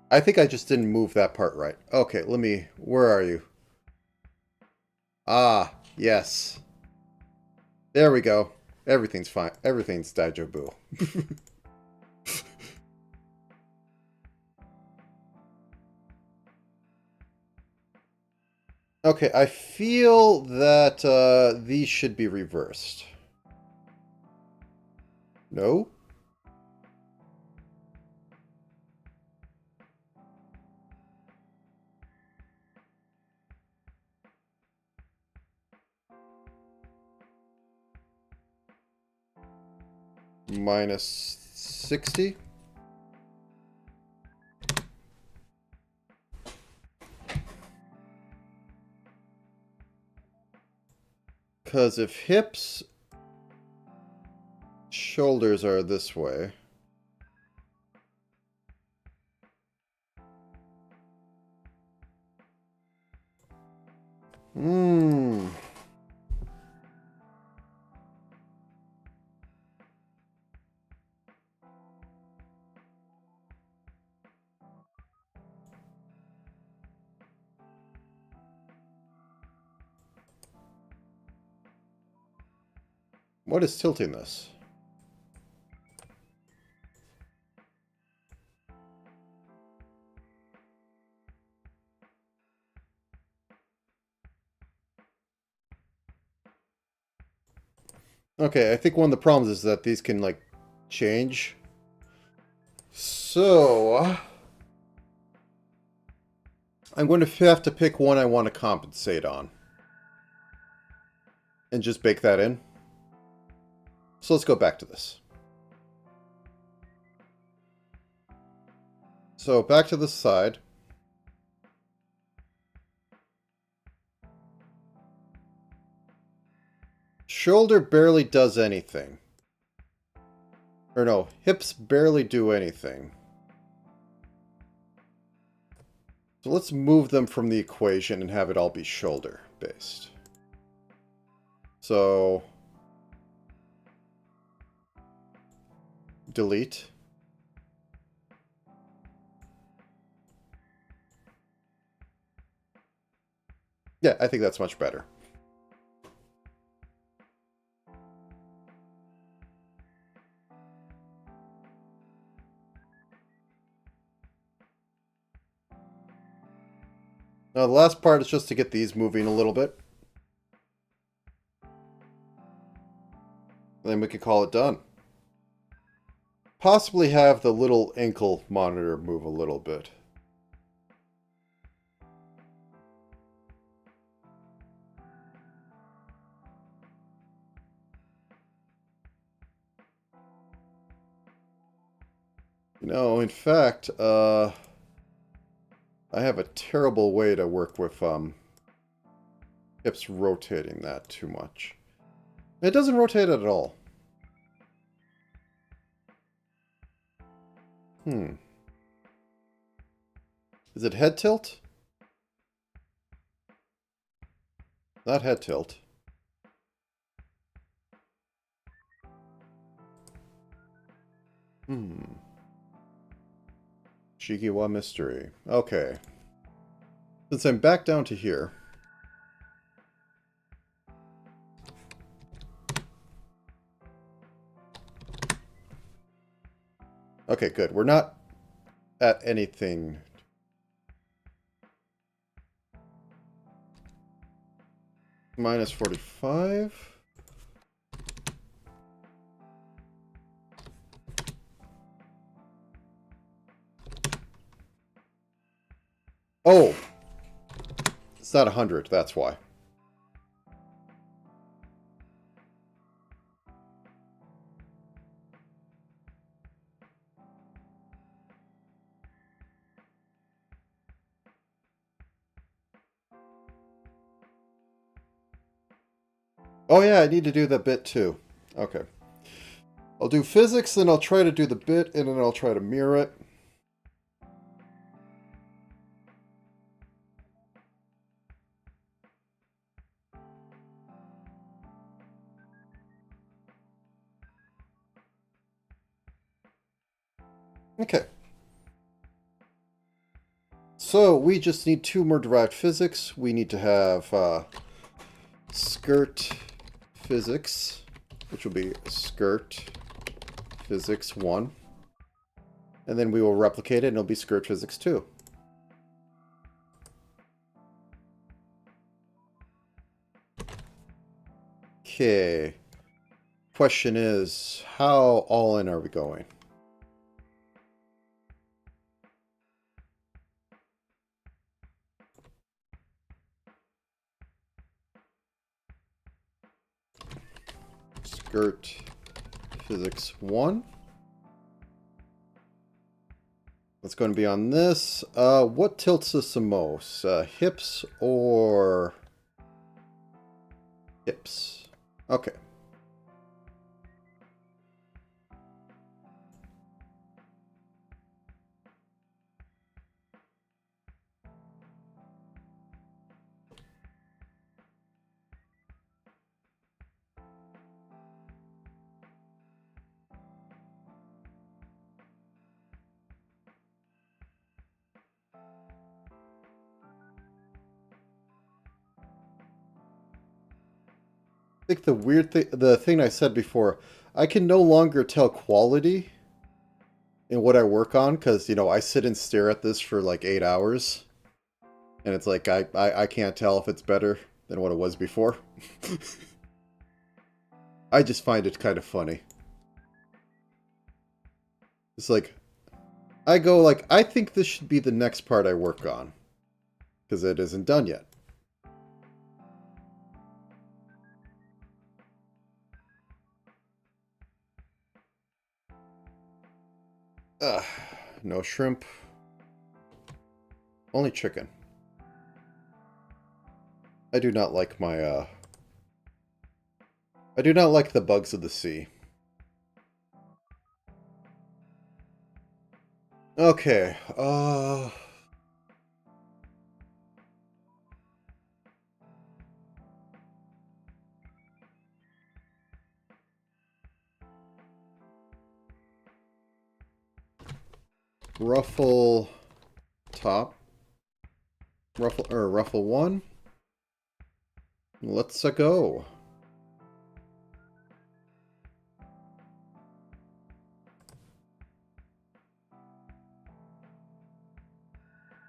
I think I just didn't move that part right. Okay, let me... Where are you? Ah, yes. There we go. Everything's fine. Everything's Daijobu. Okay, I feel that these should be reversed. No? Minus 60? Because if hips, shoulders are this way. Hmm. What is tilting this? Okay, I think one of the problems is that these can, like, change. So... I'm going to have to pick one I want to compensate on. And just bake that in. So let's go back to this. So back to the side. Shoulder barely does anything. Or no, hips barely do anything. So let's move them from the equation and have it all be shoulder based. So delete. Yeah, I think that's much better. Now the last part is just to get these moving a little bit. And then we can call it done. Possibly have the little ankle monitor move a little bit. You know, in fact, I have a terrible way to work with hips rotating that too much. It doesn't rotate it at all. Is it head tilt? Not head tilt. Shikiwa mystery. Okay. Since I'm back down to here. Okay, good. We're not at anything. Minus 45. Oh! It's not 100, that's why. Oh yeah, I need to do the bit too. Okay. I'll do physics, then I'll try to do the bit, and then I'll try to mirror it. Okay. So we just need 2 more derived physics. We need to have skirt physics, which will be skirt physics 1. And then we will replicate it, and it'll be skirt physics 2. Okay. Question is, how all in are we going? Skirt physics 1. That's going to be on this. What tilts us the most? Hips or hips? Okay. I think the thing I said before, I can no longer tell quality in what I work on because, you know, I sit and stare at this for like 8 hours. And it's like, I can't tell if it's better than what it was before. I just find it kind of funny. It's like, I go like, I think this should be the next part I work on. Because it isn't done yet. Ugh, no shrimp. Only chicken. I do not like my, I do not like the bugs of the sea. Okay, ruffle top. Ruffle 1. Let's go.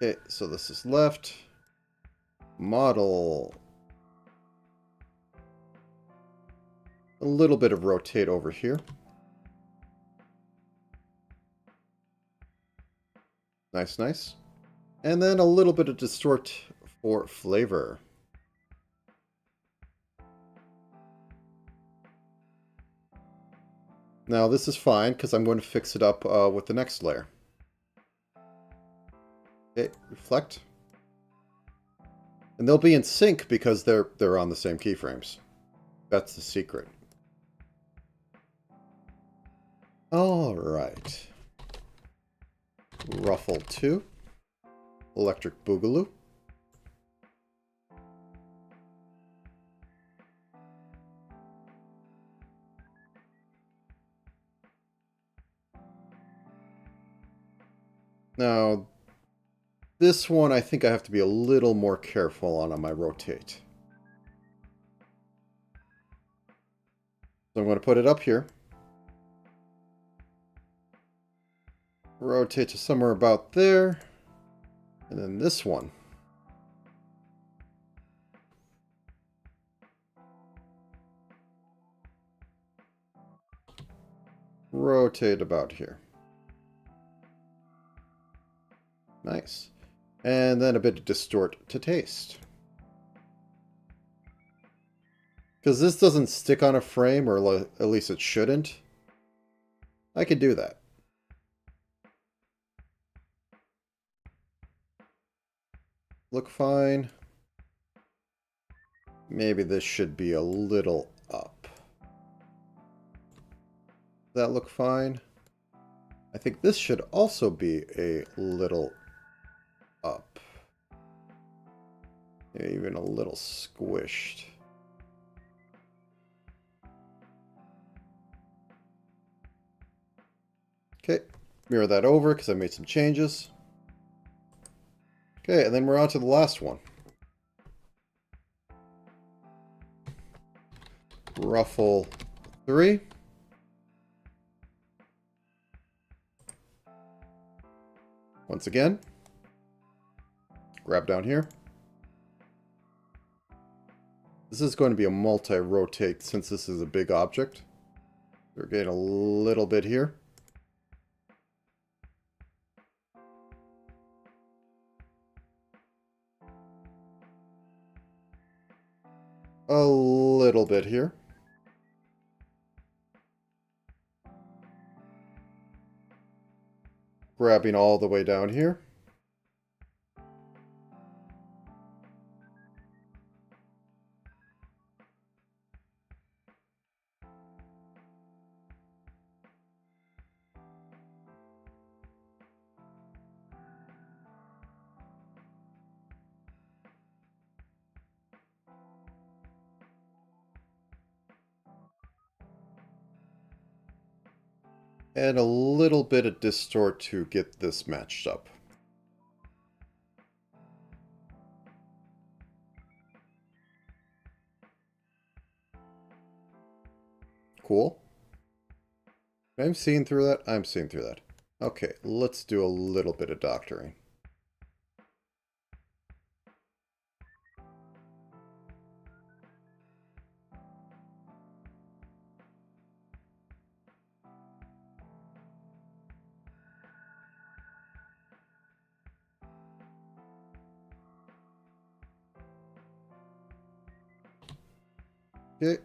Okay, so this is left. Model. A little bit of rotate over here. Nice, nice. And then a little bit of distort for flavor. Now this is fine because I'm going to fix it up with the next layer. Okay, reflect. And they'll be in sync because they're on the same keyframes. That's the secret. Alright. Ruffle 2. Electric Boogaloo. Now, this one I think I have to be a little more careful on my rotate. So I'm going to put it up here. Rotate to somewhere about there. And then this one. rotate about here. Nice. And then a bit of distort to taste. Because this doesn't stick on a frame, or at least it shouldn't, I could do that. Look fine. Maybe this should be a little up. That look fine? I think this should also be a little up. Yeah, even a little squished. Okay, mirror that over because I made some changes. Okay, and then we're on to the last one. Ruffle 3. Once again, grab down here. This is going to be a multi-rotate since this is a big object. We're getting a little bit here. A little bit here. Grabbing all the way down here. And a little bit of distort to get this matched up. Cool. I'm seeing through that? I'm seeing through that. Okay, let's do a little bit of doctoring. Okay,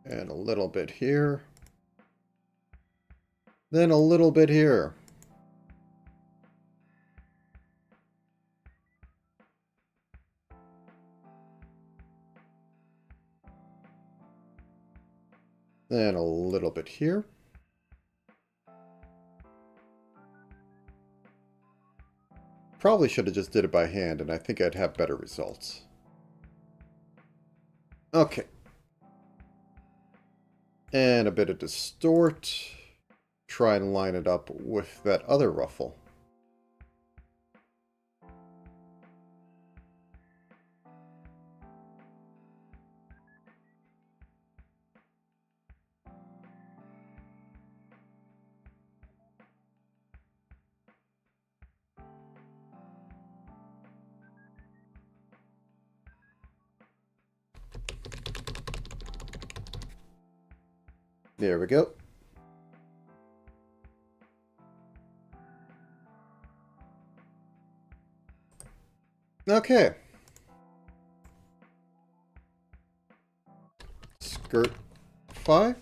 and a little bit here. Then a little bit here. Then a little bit here. Probably should have just did it by hand, and I think I'd have better results. Okay. And a bit of distort. Try and line it up with that other ruffle. There we go. Okay. Skirt 5.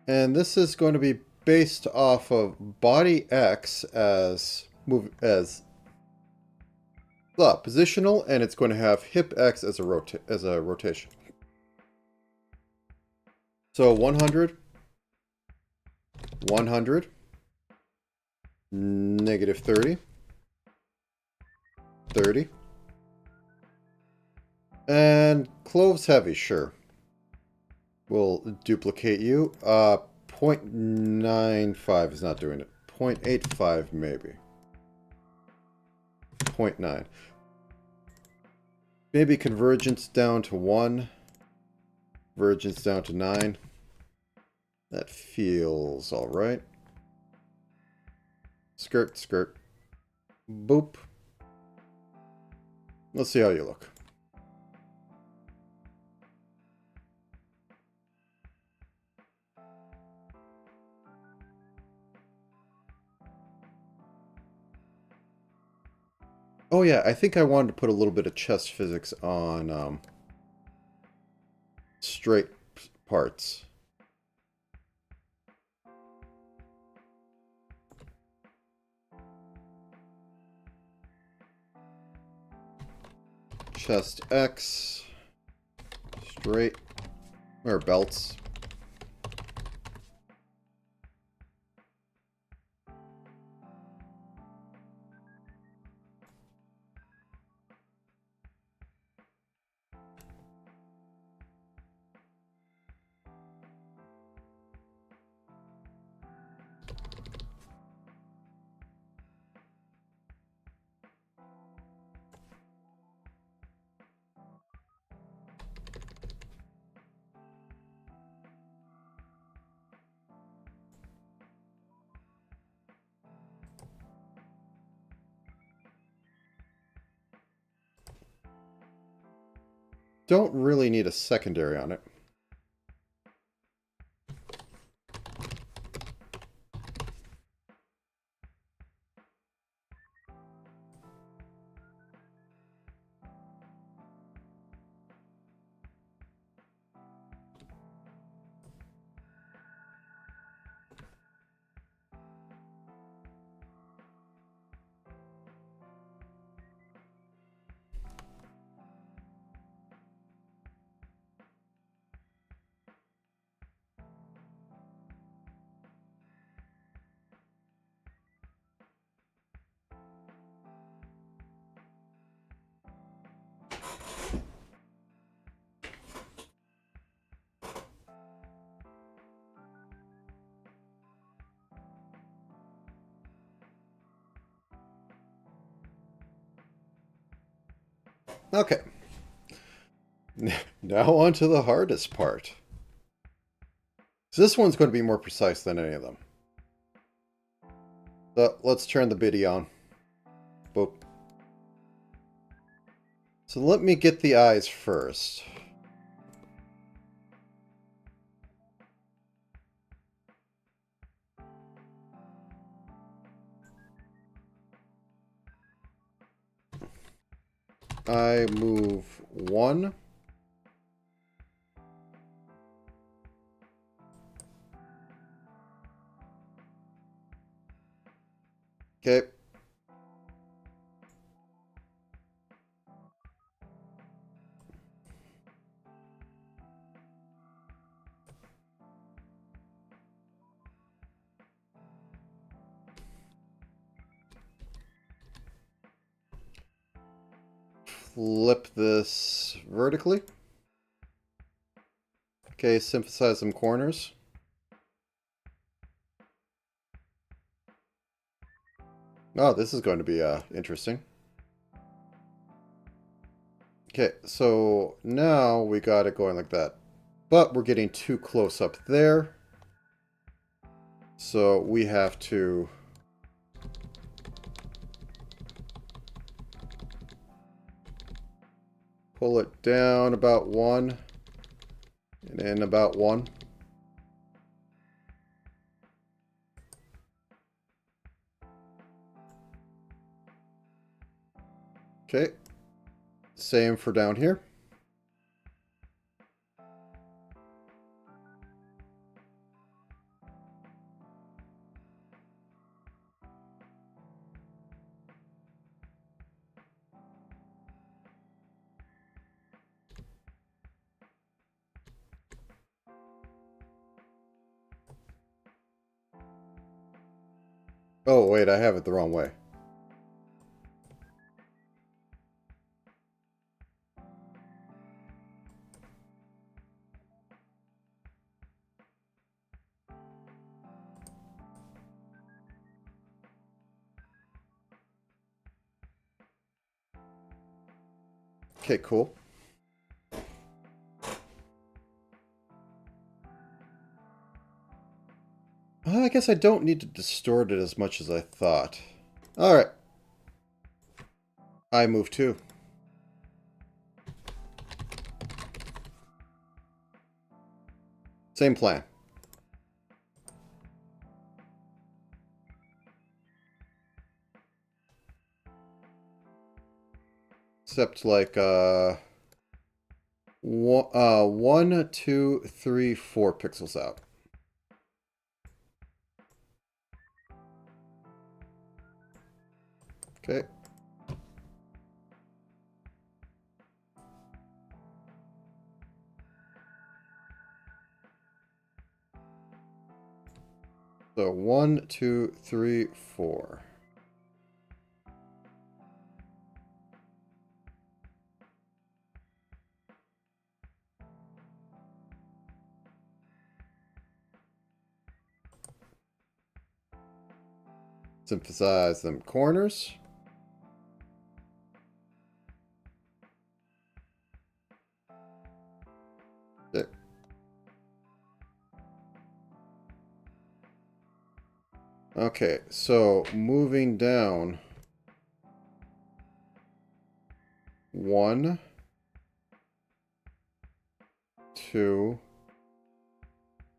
And this is going to be based off of body X as positional, and it's going to have hip X as a rotation. So 100, 100, negative 30, 30, and cloves heavy, sure. We'll duplicate you. 0.95 is not doing it. 0.85 maybe. 0.9. Maybe convergence down to 1. Convergence down to 9. That feels alright. Skirt, skirt. Boop. Let's see how you look. Oh yeah, I think I wanted to put a little bit of chest physics on straight parts. Chest X, straight, or belts. Don't really need a secondary on it. Okay. Now on to the hardest part. So this one's going to be more precise than any of them. So let's turn the biddy on. Boop. So let me get the eyes first. I move 1. Okay. Flip this vertically. Okay, synthesize some corners. Oh, this is going to be interesting. Okay, so now we got it going like that. But we're getting too close up there. So we have to pull it down about 1 and in about 1. Okay, same for down here. Oh, wait, I have it the wrong way. Okay, cool. I guess I don't need to distort it as much as I thought. Alright. I move 2. Same plan. except like 1, 2, 3, 4 pixels out. Okay. So 1, 2, 3, 4. Let's emphasize them corners. Okay. Okay, so moving down 1, 2,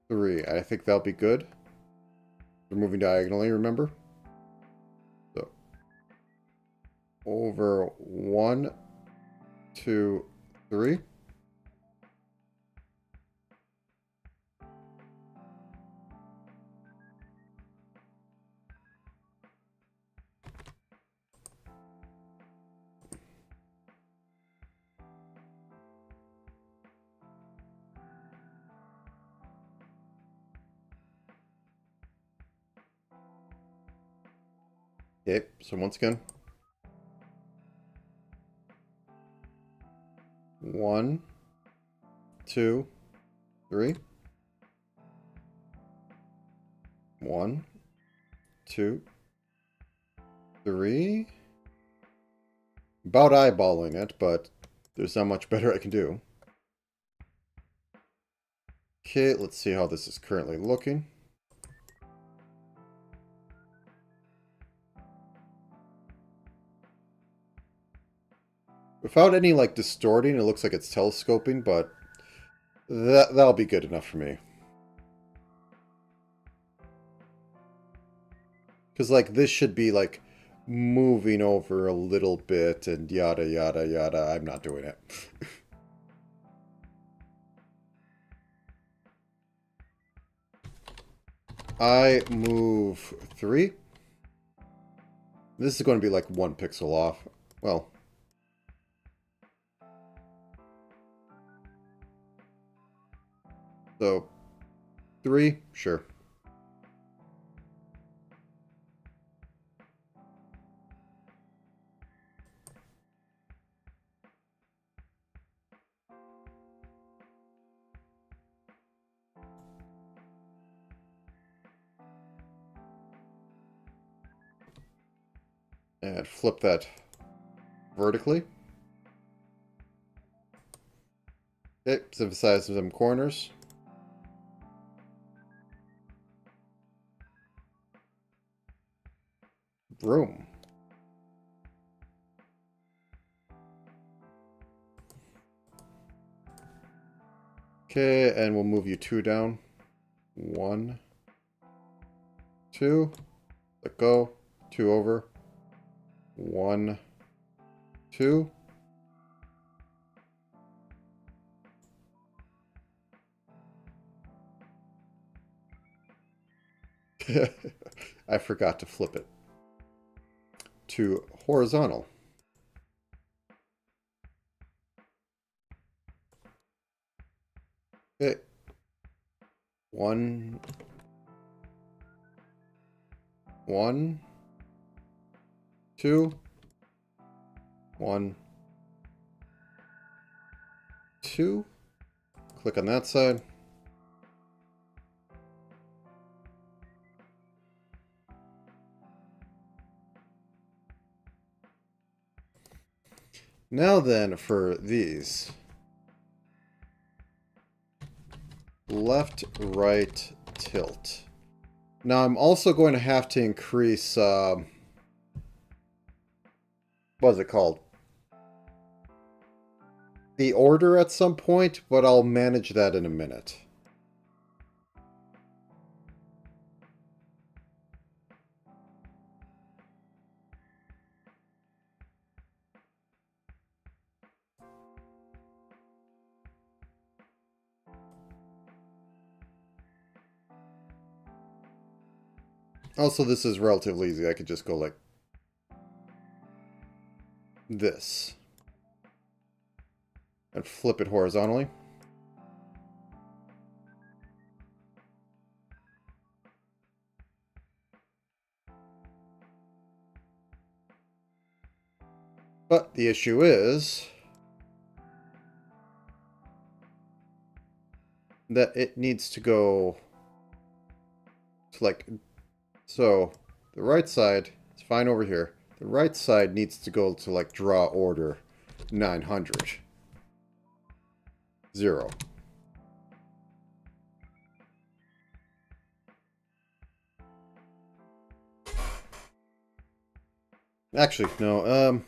3. I think that'll be good. We're moving diagonally, remember? So over 1, 2, 3. Okay, so once again, 1, 2, 3. 1, 2, 3. About eyeballing it, but there's not much better I can do. Okay, let's see how this is currently looking. Without any, like, distorting, it looks like it's telescoping, but that'll be good enough for me. Because, like, this should be, like, moving over a little bit and yada, yada, yada. I'm not doing it. I move 3. This is going to be, like, 1 pixel off. Well... So, 3, sure. And flip that vertically. Okay, emphasize some corners. Room. Okay, and we'll move you 2 down. 1, 2. Let go. 2 over. 1, 2. I forgot to flip it to horizontal. Okay. 1, 1, 2, 1, 2. Click on that side. Now then, for these. Left, right, tilt. Now I'm also going to have to increase, what is it called? The order at some point, but I'll manage that in a minute. Also, this is relatively easy. I could just go like this and flip it horizontally. But the issue is that it needs to go to like, so the right side is fine over here. The right side needs to go to like draw order 900. 0. Actually, no,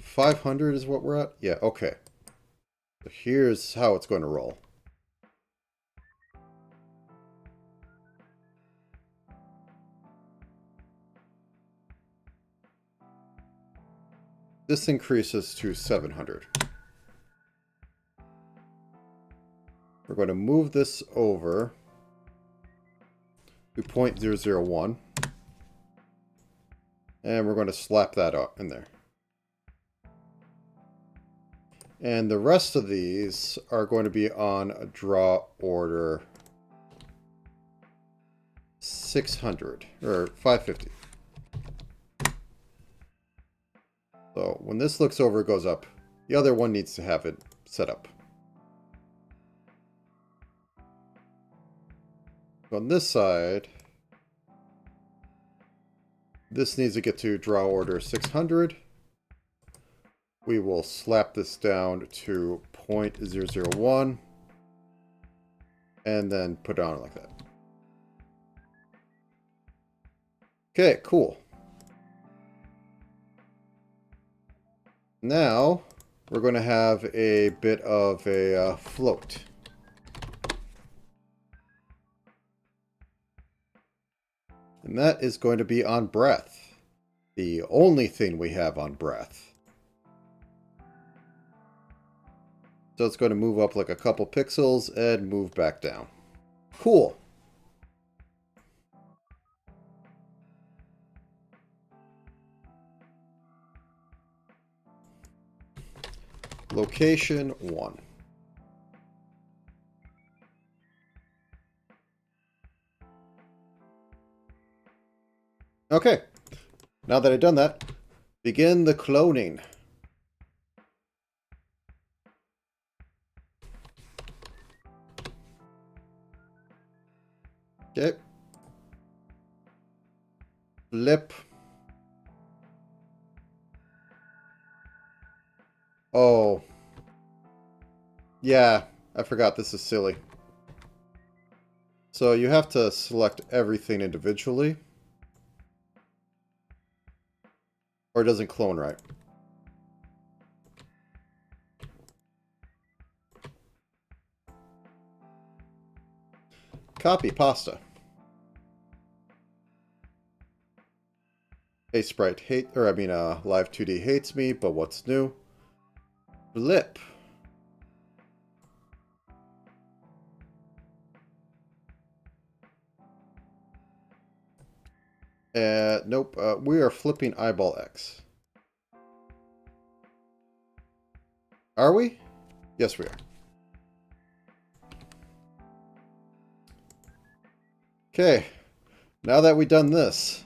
500 is what we're at? Yeah, okay. So here's how it's going to roll. This increases to 700. We're going to move this over to 0.001. And we're going to slap that up in there. And the rest of these are going to be on a draw order 600 or 550. So when this looks over, it goes up. The other one needs to have it set up. On this side, this needs to get to draw order 600. We will slap this down to 0.001 and then put it on like that. Okay, cool. Now we're going to have a bit of a float. And that is going to be on breath. The only thing we have on breath. So it's going to move up like a couple pixels and move back down. Cool. Location 1. Okay. Now that I've done that, begin the cloning. Okay. Flip. Oh. Yeah, I forgot this is silly. So you have to select everything individually. Or it doesn't clone right. Copy pasta. Hey Sprite Live 2D hates me, but what's new? Flip. Nope, we are flipping eyeball X. Are we? Yes, we are. Okay, now that we've done this,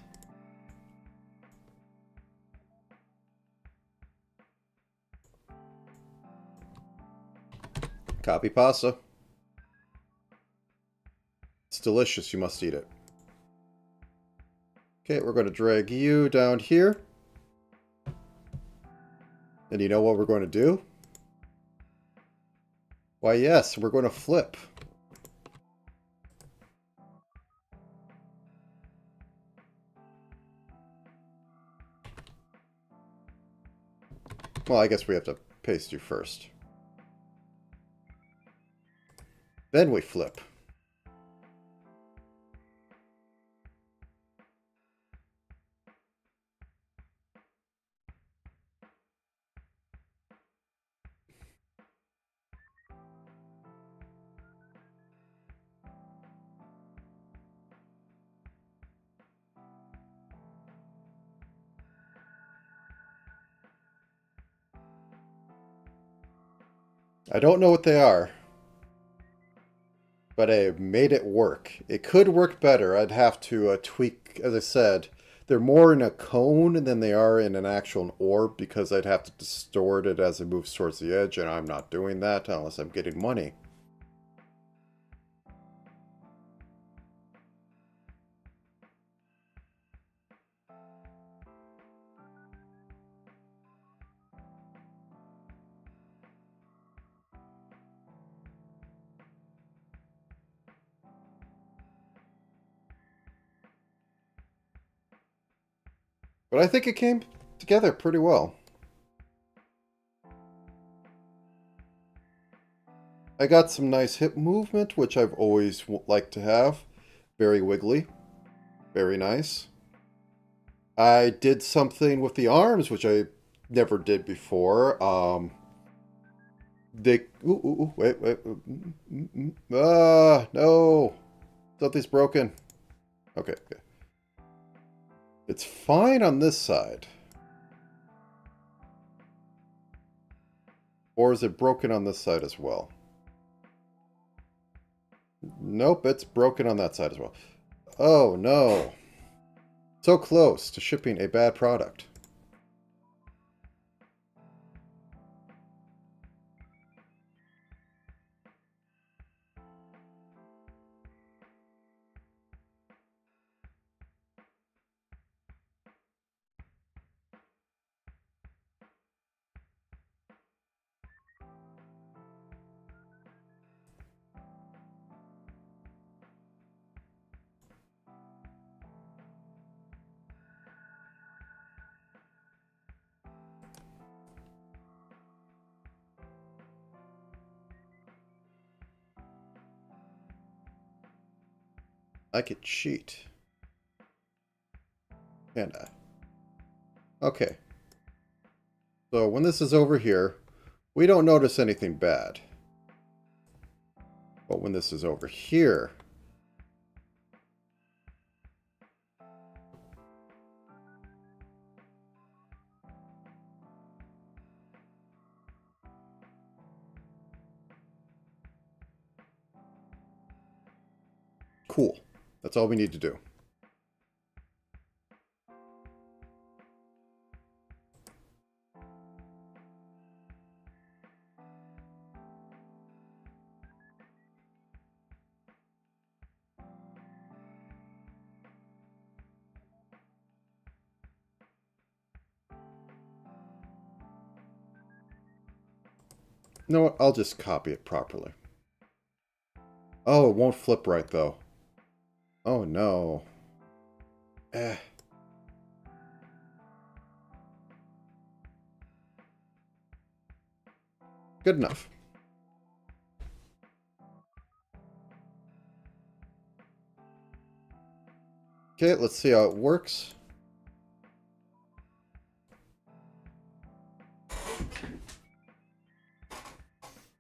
copy pasta. It's delicious, you must eat it. Okay, we're going to drag you down here. And you know what we're going to do? Why, yes, we're going to flip. Well, I guess we have to paste you first. Then we flip. I don't know what they are, but I made it work. It could work better. I'd have to tweak, as I said, they're more in a cone than they are in an actual orb because I'd have to distort it as it moves towards the edge, and I'm not doing that unless I'm getting money. But I think it came together pretty well. I got some nice hip movement, which I've always liked to have. Very wiggly. Very nice. I did something with the arms, which I never did before. They... wait. No. Something's broken. Okay. It's fine on this side. Or is it broken on this side as well? Nope, it's broken on that side as well. Oh, no. So close to shipping a bad product. I could cheat. Can I? Okay. So when this is over here, we don't notice anything bad. But when this is over here... Cool. That's all we need to do. You know what? I'll just copy it properly. Oh, it won't flip right, though. Oh, no. Eh. Good enough. Okay, let's see how it works.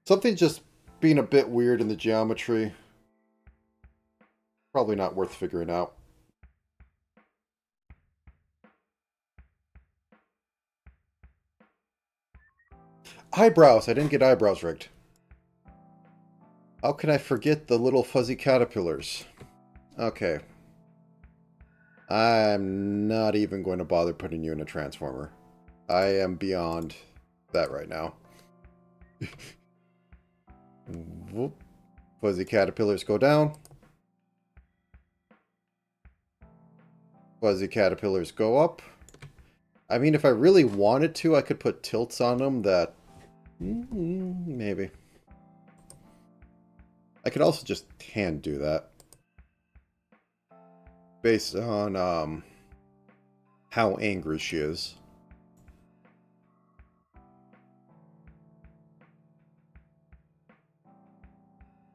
Something just being a bit weird in the geometry. Probably not worth figuring out. Eyebrows! I didn't get eyebrows rigged. How can I forget the little fuzzy caterpillars? Okay. I'm not even going to bother putting you in a transformer. I am beyond that right now. Whoop. Fuzzy caterpillars go down. Fuzzy caterpillars go up. I mean, if I really wanted to, I could put tilts on them that... maybe. I could also just hand do that. Based on how angry she is.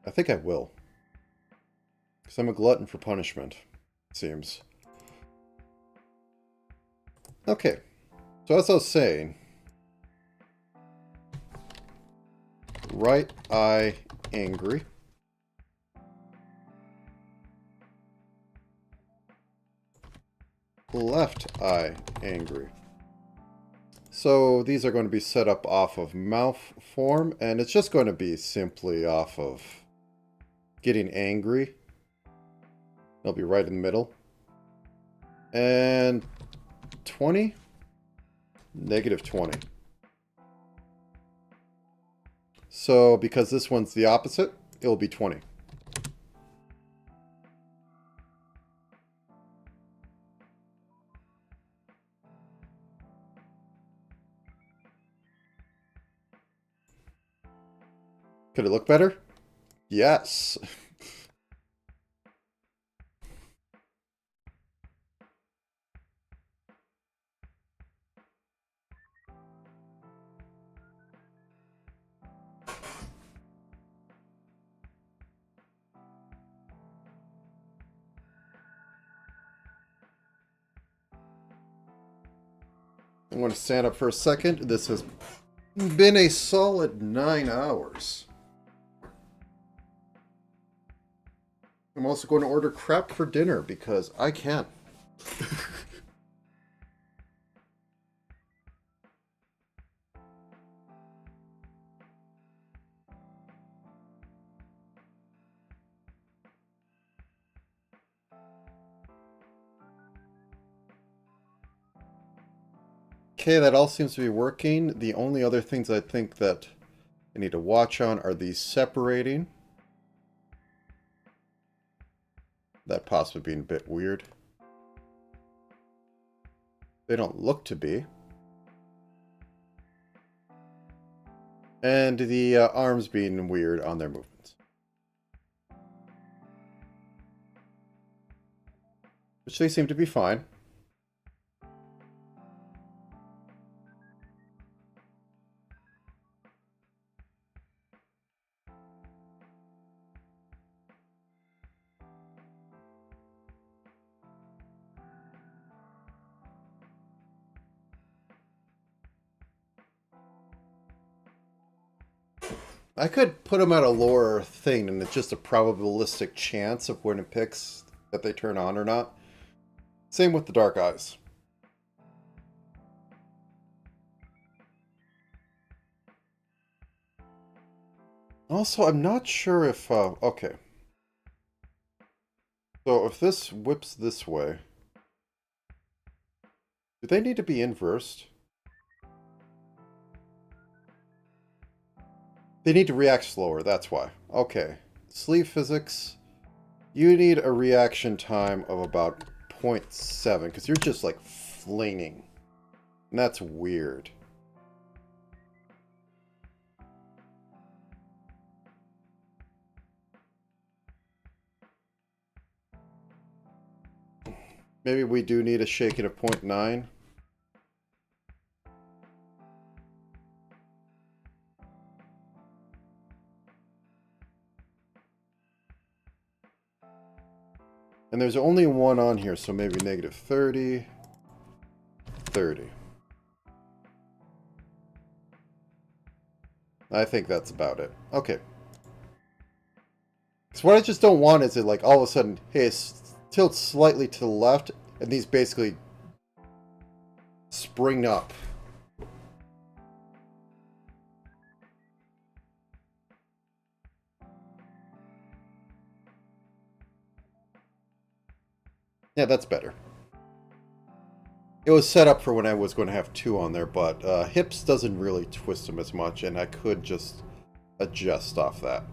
I think I will. Because I'm a glutton for punishment, it seems. Okay. So as I was saying... Right eye angry. Left eye angry. So these are going to be set up off of mouth form, and it's just going to be simply off of getting angry. It'll be right in the middle. And 20? Negative 20. So because this one's the opposite, it'll be 20. Could it look better? Yes. I'm going to stand up for a second. This has been a solid 9 hours. I'm also going to order crap for dinner because I can. Okay, that all seems to be working. The only other things I think that I need to watch on are these separating. That possibly being a bit weird. They don't look to be. And the arms being weird on their movements. Which they seem to be fine. I could put them at a lower thing, and it's just a probabilistic chance of when it picks that they turn on or not. Same with the dark eyes. Also, I'm not sure if... okay. So if this whips this way, do they need to be inversed? They need to react slower, that's why. Okay. Sleeve physics. You need a reaction time of about 0.7, because you're just like flinging. And that's weird. Maybe we do need a shaking of 0.9. And there's only one on here, so maybe negative 30, 30. I think that's about it. Okay. So what I just don't want is it like all of a sudden, hey, it's tilts slightly to the left, and these basically spring up. Yeah, that's better. It was set up for when I was going to have 2 on there, but hips doesn't really twist them as much, and I could just adjust off that.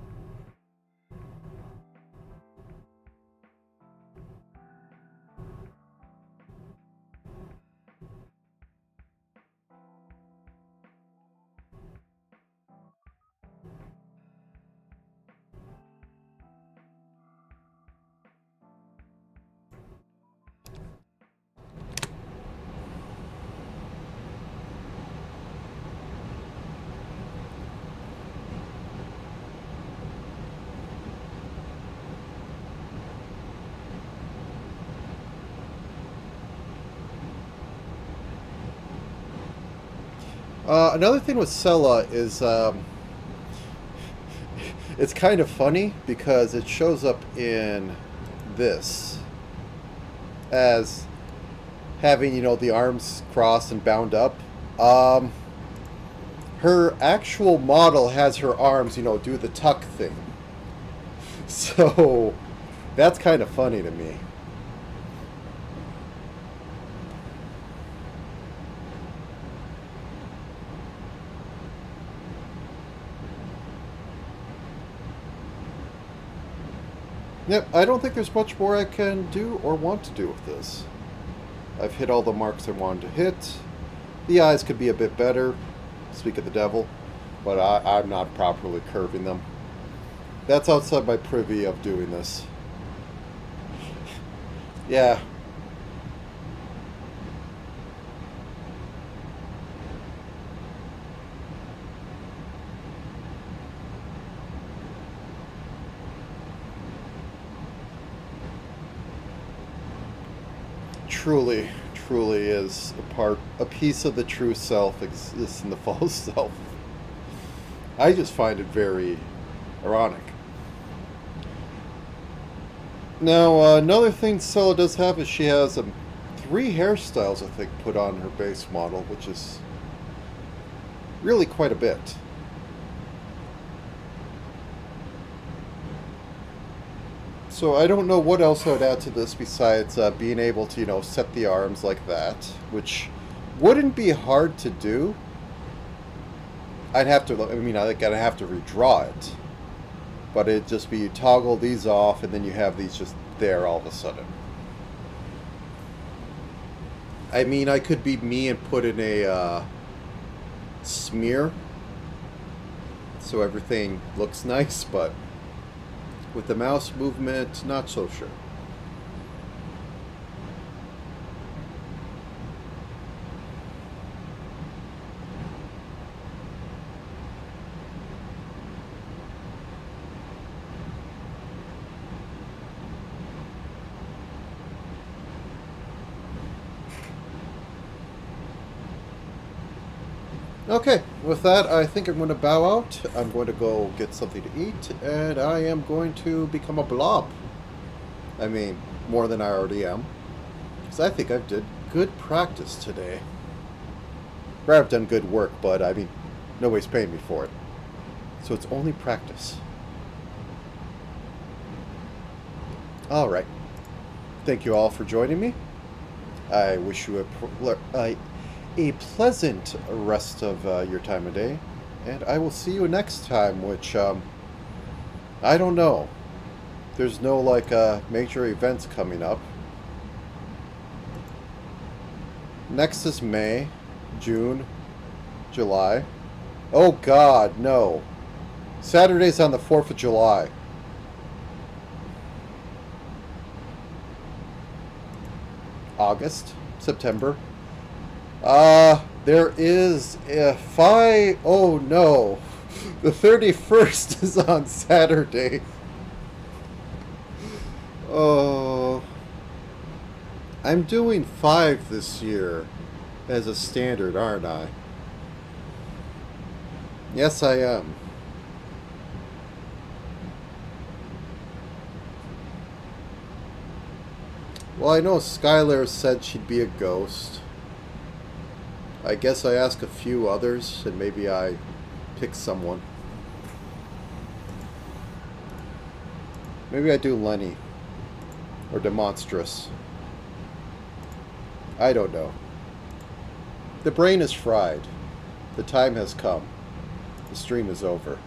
Another thing with Cela is it's kind of funny because it shows up in this as having, you know, the arms crossed and bound up, Um, her actual model has her arms, do the tuck thing. So that's kind of funny to me. Yep, I don't think there's much more I can do or want to do with this. I've hit all the marks I wanted to hit. The eyes could be a bit better, speak of the devil, but I'm not properly curving them. That's outside my privy of doing this. Yeah. Truly, truly is a piece of the true self exists in the false self. I just find it very ironic. Now, another thing Cela does have is she has 3 hairstyles, I think, put on her base model, which is really quite a bit. So I don't know what else I would add to this besides being able to, set the arms like that, which wouldn't be hard to do. I'd have to, I'd have to redraw it. But it'd just be you toggle these off and then you have these just there all of a sudden. I could be me and put in a smear so everything looks nice, but with the mouse movement, not so sure. Okay, with that, I think I'm going to bow out. I'm going to go get something to eat, and I am going to become a blob. More than I already am. Because I think I've did good practice today. Or I've done good work, but nobody's paying me for it. So it's only practice. Alright. Thank you all for joining me. I wish you a pleasant rest of your time of day, and I will see you next time, which I don't know. There's no major events coming up. Next is May, June, July. Oh God, no. Saturday's on the 4th of July. August, September. There is oh no, the 31st is on Saturday. Oh, I'm doing 5 this year as a standard, aren't I? Yes, I am. Well, I know Skylar said she'd be a ghost. I guess I ask a few others, and maybe I pick someone. Maybe I do Lenny. Or Demonstrous. I don't know. The brain is fried. The time has come. The stream is over.